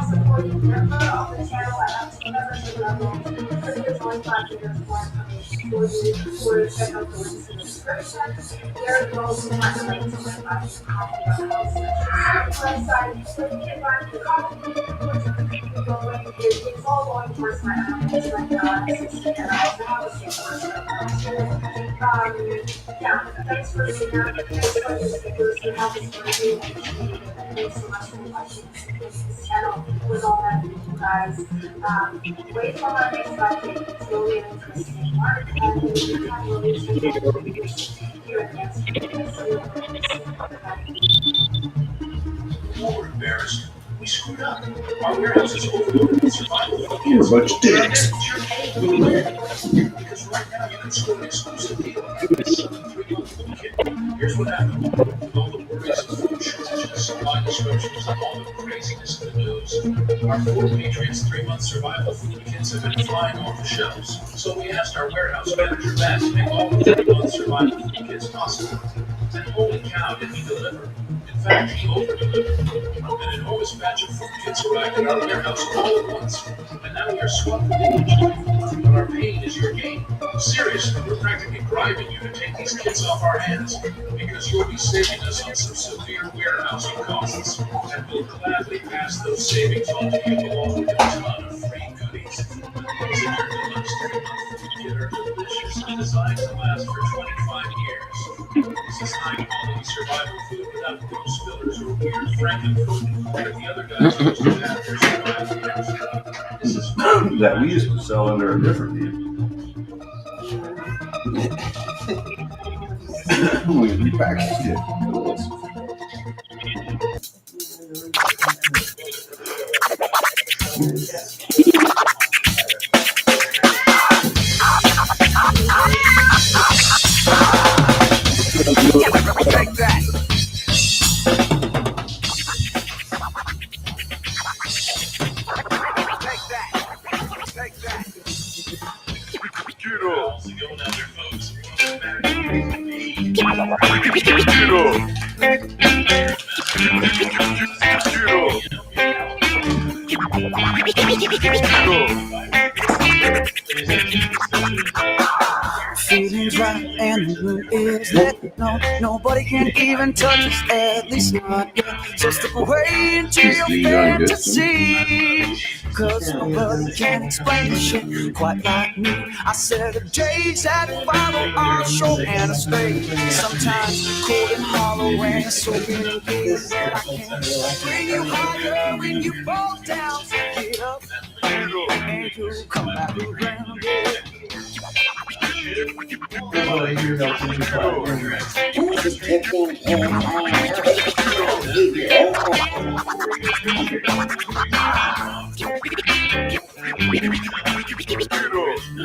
supporting member of the channel at up to membership level. Click the join button for information or check out the links in the description. There goes my link to my website. So you can find the copy. It's all going towards my animals right now. And I also have a super right now. Yeah, thanks for being here. Thanks for the stickers and help us review. Thanks so much for watching this channel with all that you guys. Wait for our next update. It's really interesting. Mark and we have really here at We're embarrassed. We screwed up. Our warehouse is overloaded with survival for kids. You're a bunch of dicks. Because right now you can score an exclusive deal on our 3-month food kit. Here's what happened. With all the worries of food shortages, supply disruptions, and all the craziness in the news, our 4 Patriots 3-month survival food kits have been flying off the shelves. So we asked our warehouse manager, Matt, to make all the 3-month survival food kits possible. And holy cow, did he deliver. In fact, he over-delivered. An enormous batch of food kits arrived at our warehouse all at once. And now we are swamped with inventory. But our pain is your gain. Seriously, we're practically bribing you to take these kits off our hands because you'll be saving us on some severe warehousing costs. And we'll gladly pass those savings on to you along with a ton of free goodies. The ones in your deluxe 3-month food kit are delicious and designed to last for 25 years. This is high-quality survival food without gross fillers or weird frankenfood that the other guys used to have their survival years. This is that we used to sell under a different name. We repackaged it. Take that. Feelings right and the moon is lit. No, nobody can even touch us, at least not yet. So step away into your fantasy, cause nobody can explain this shit quite like me. I said the days that follow are short and astray. Sometimes cold and hollow and so many days that I can't bring you higher when you fall down. So get up and you come back around.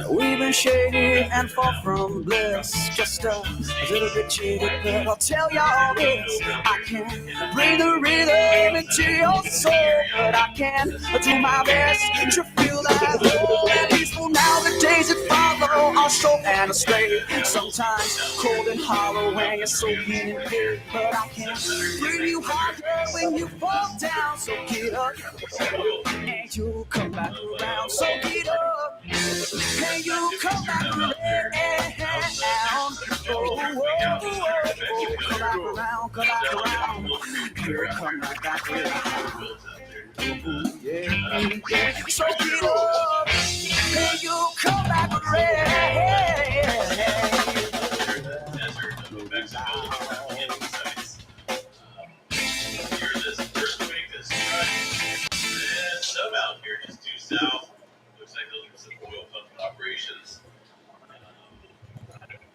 We've been shaded and far from bliss, just a little bit cheated, but I'll tell y'all this: I can't bring the rhythm into your soul, but I can do my best to feel that hole. At least for now, the days that follow are short and astray. Sometimes cold and hollow when you're soaking in pain. But I can't bring you higher when you fall down. So get up and you'll come back around. So get up and you'll come back around. Oh, come back around, come back around. You'll come right back around. Yeah. So get up and you'll come back Some out here just due south. Looks like those are some oil pumping operations.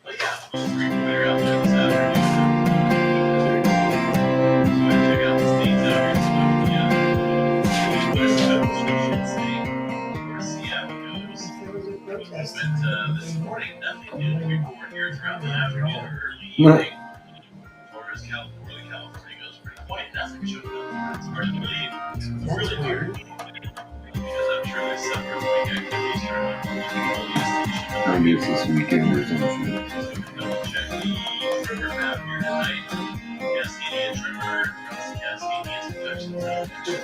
But yeah, just 3-pointer out there this afternoon. Go ahead and check out the states out here. West Coast, I should say, where Seattle goes. Movement this morning, nothing new to report here throughout the afternoon or early evening. As far as California goes, pretty quiet. Nothing showed up. It's hard to believe. It's really weird. Because I'm sure there's some earthquake activity starting on Maybe it's this weekend or something. double check the trigger map here tonight. Cascadia trigger across the Cascadia convection zone. Is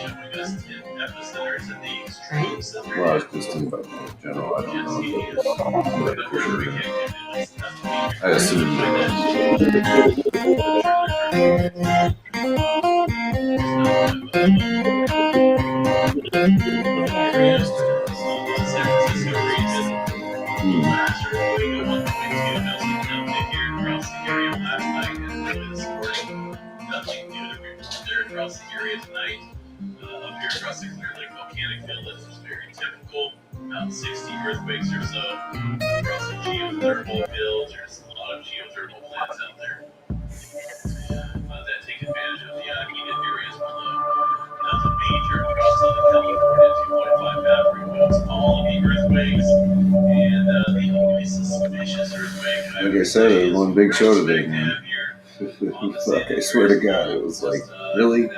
showing us 10 epicenters in the extreme southern. Well, I was just thinking about that in general. I don't know if it's for sure. I assume Last earthquake of 1.2 here across the area last night and this morning. Nothing new to report there across the area tonight. Up here across the Clear Lake volcanic field, this is very typical. About 60 earthquakes or so across the geothermal field. There's a lot of geothermal plants out there that take advantage of the heated areas below. Nothing major across Southern California, 2.5 boundary winds, all of the earthquakes, and the only suspicious earthquake. like I said, it was one big show today, man. Fuck, I swear to God, it was like, really?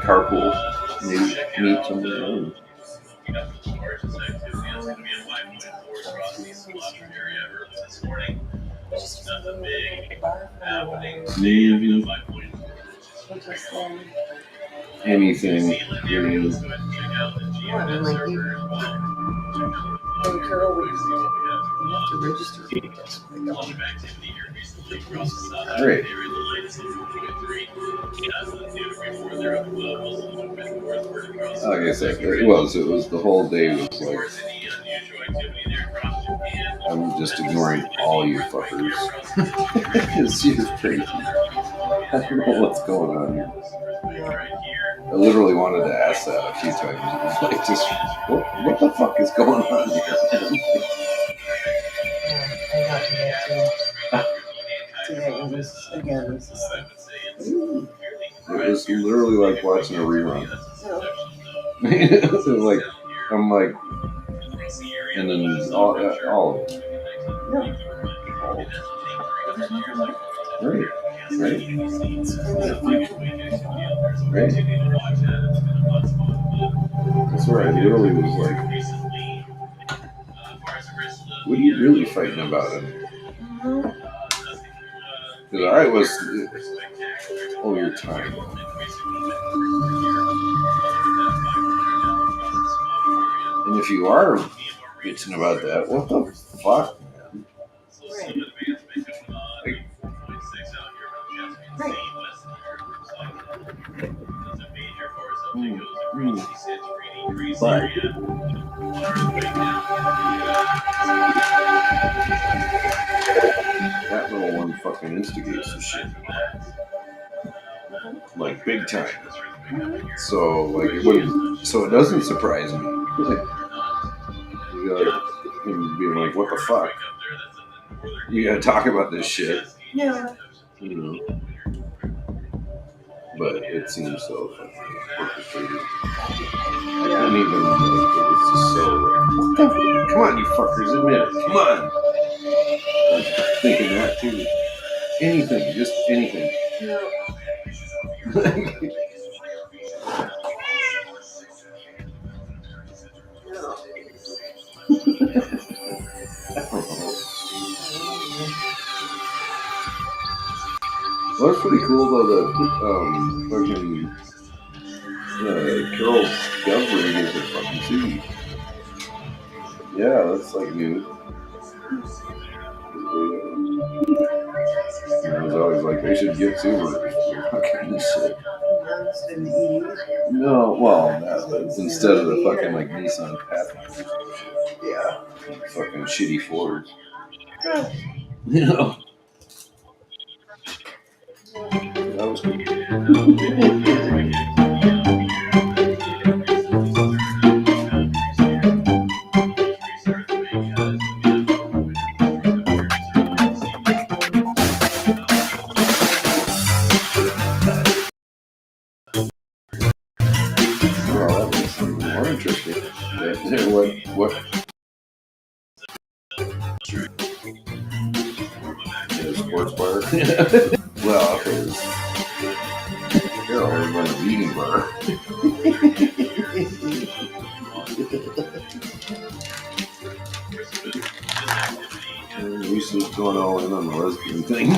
Carpool, meet somewhere. Nothing big happening. Maybe 5.4. Anything. Carol, we have to register. Great. Like I said, it was the whole day was like, I'm just ignoring all you fuckers. It's just crazy. I don't know what's going on here. I literally wanted to ask that a few times. It's like, just what the fuck is going on here? It was literally like watching a rerun. Like, I'm like, and then all of it. Right. That's where I literally was like, what are you really fighting about him? Because I was, oh, your time. And if you are bitching about that, what the fuck? But that little one fucking instigates the shit. Like, big time. So, like, so it doesn't surprise me. Like, him being like, what the fuck? You gotta talk about this shit. Yeah. You know. but it seems so fucking orchestrated. I couldn't even, like, it was just so, what the fuck? Come on, you fuckers, admit it. Come on. I'm thinking that too. Anything, just anything. Well, that's pretty cool though that fucking Carol Discovery is a fucking city. Yeah, that's like new. I was always like, they should get Subaru. Fucking shit. No, well, that, but instead of the fucking like Nissan Pathfinder. Yeah. Fucking shitty Fords. You know? That was cool. Well, that was more interesting. What? Yeah, sports bar. Well, because Carol had run a beating bar. We was going all in on the lesbian thing.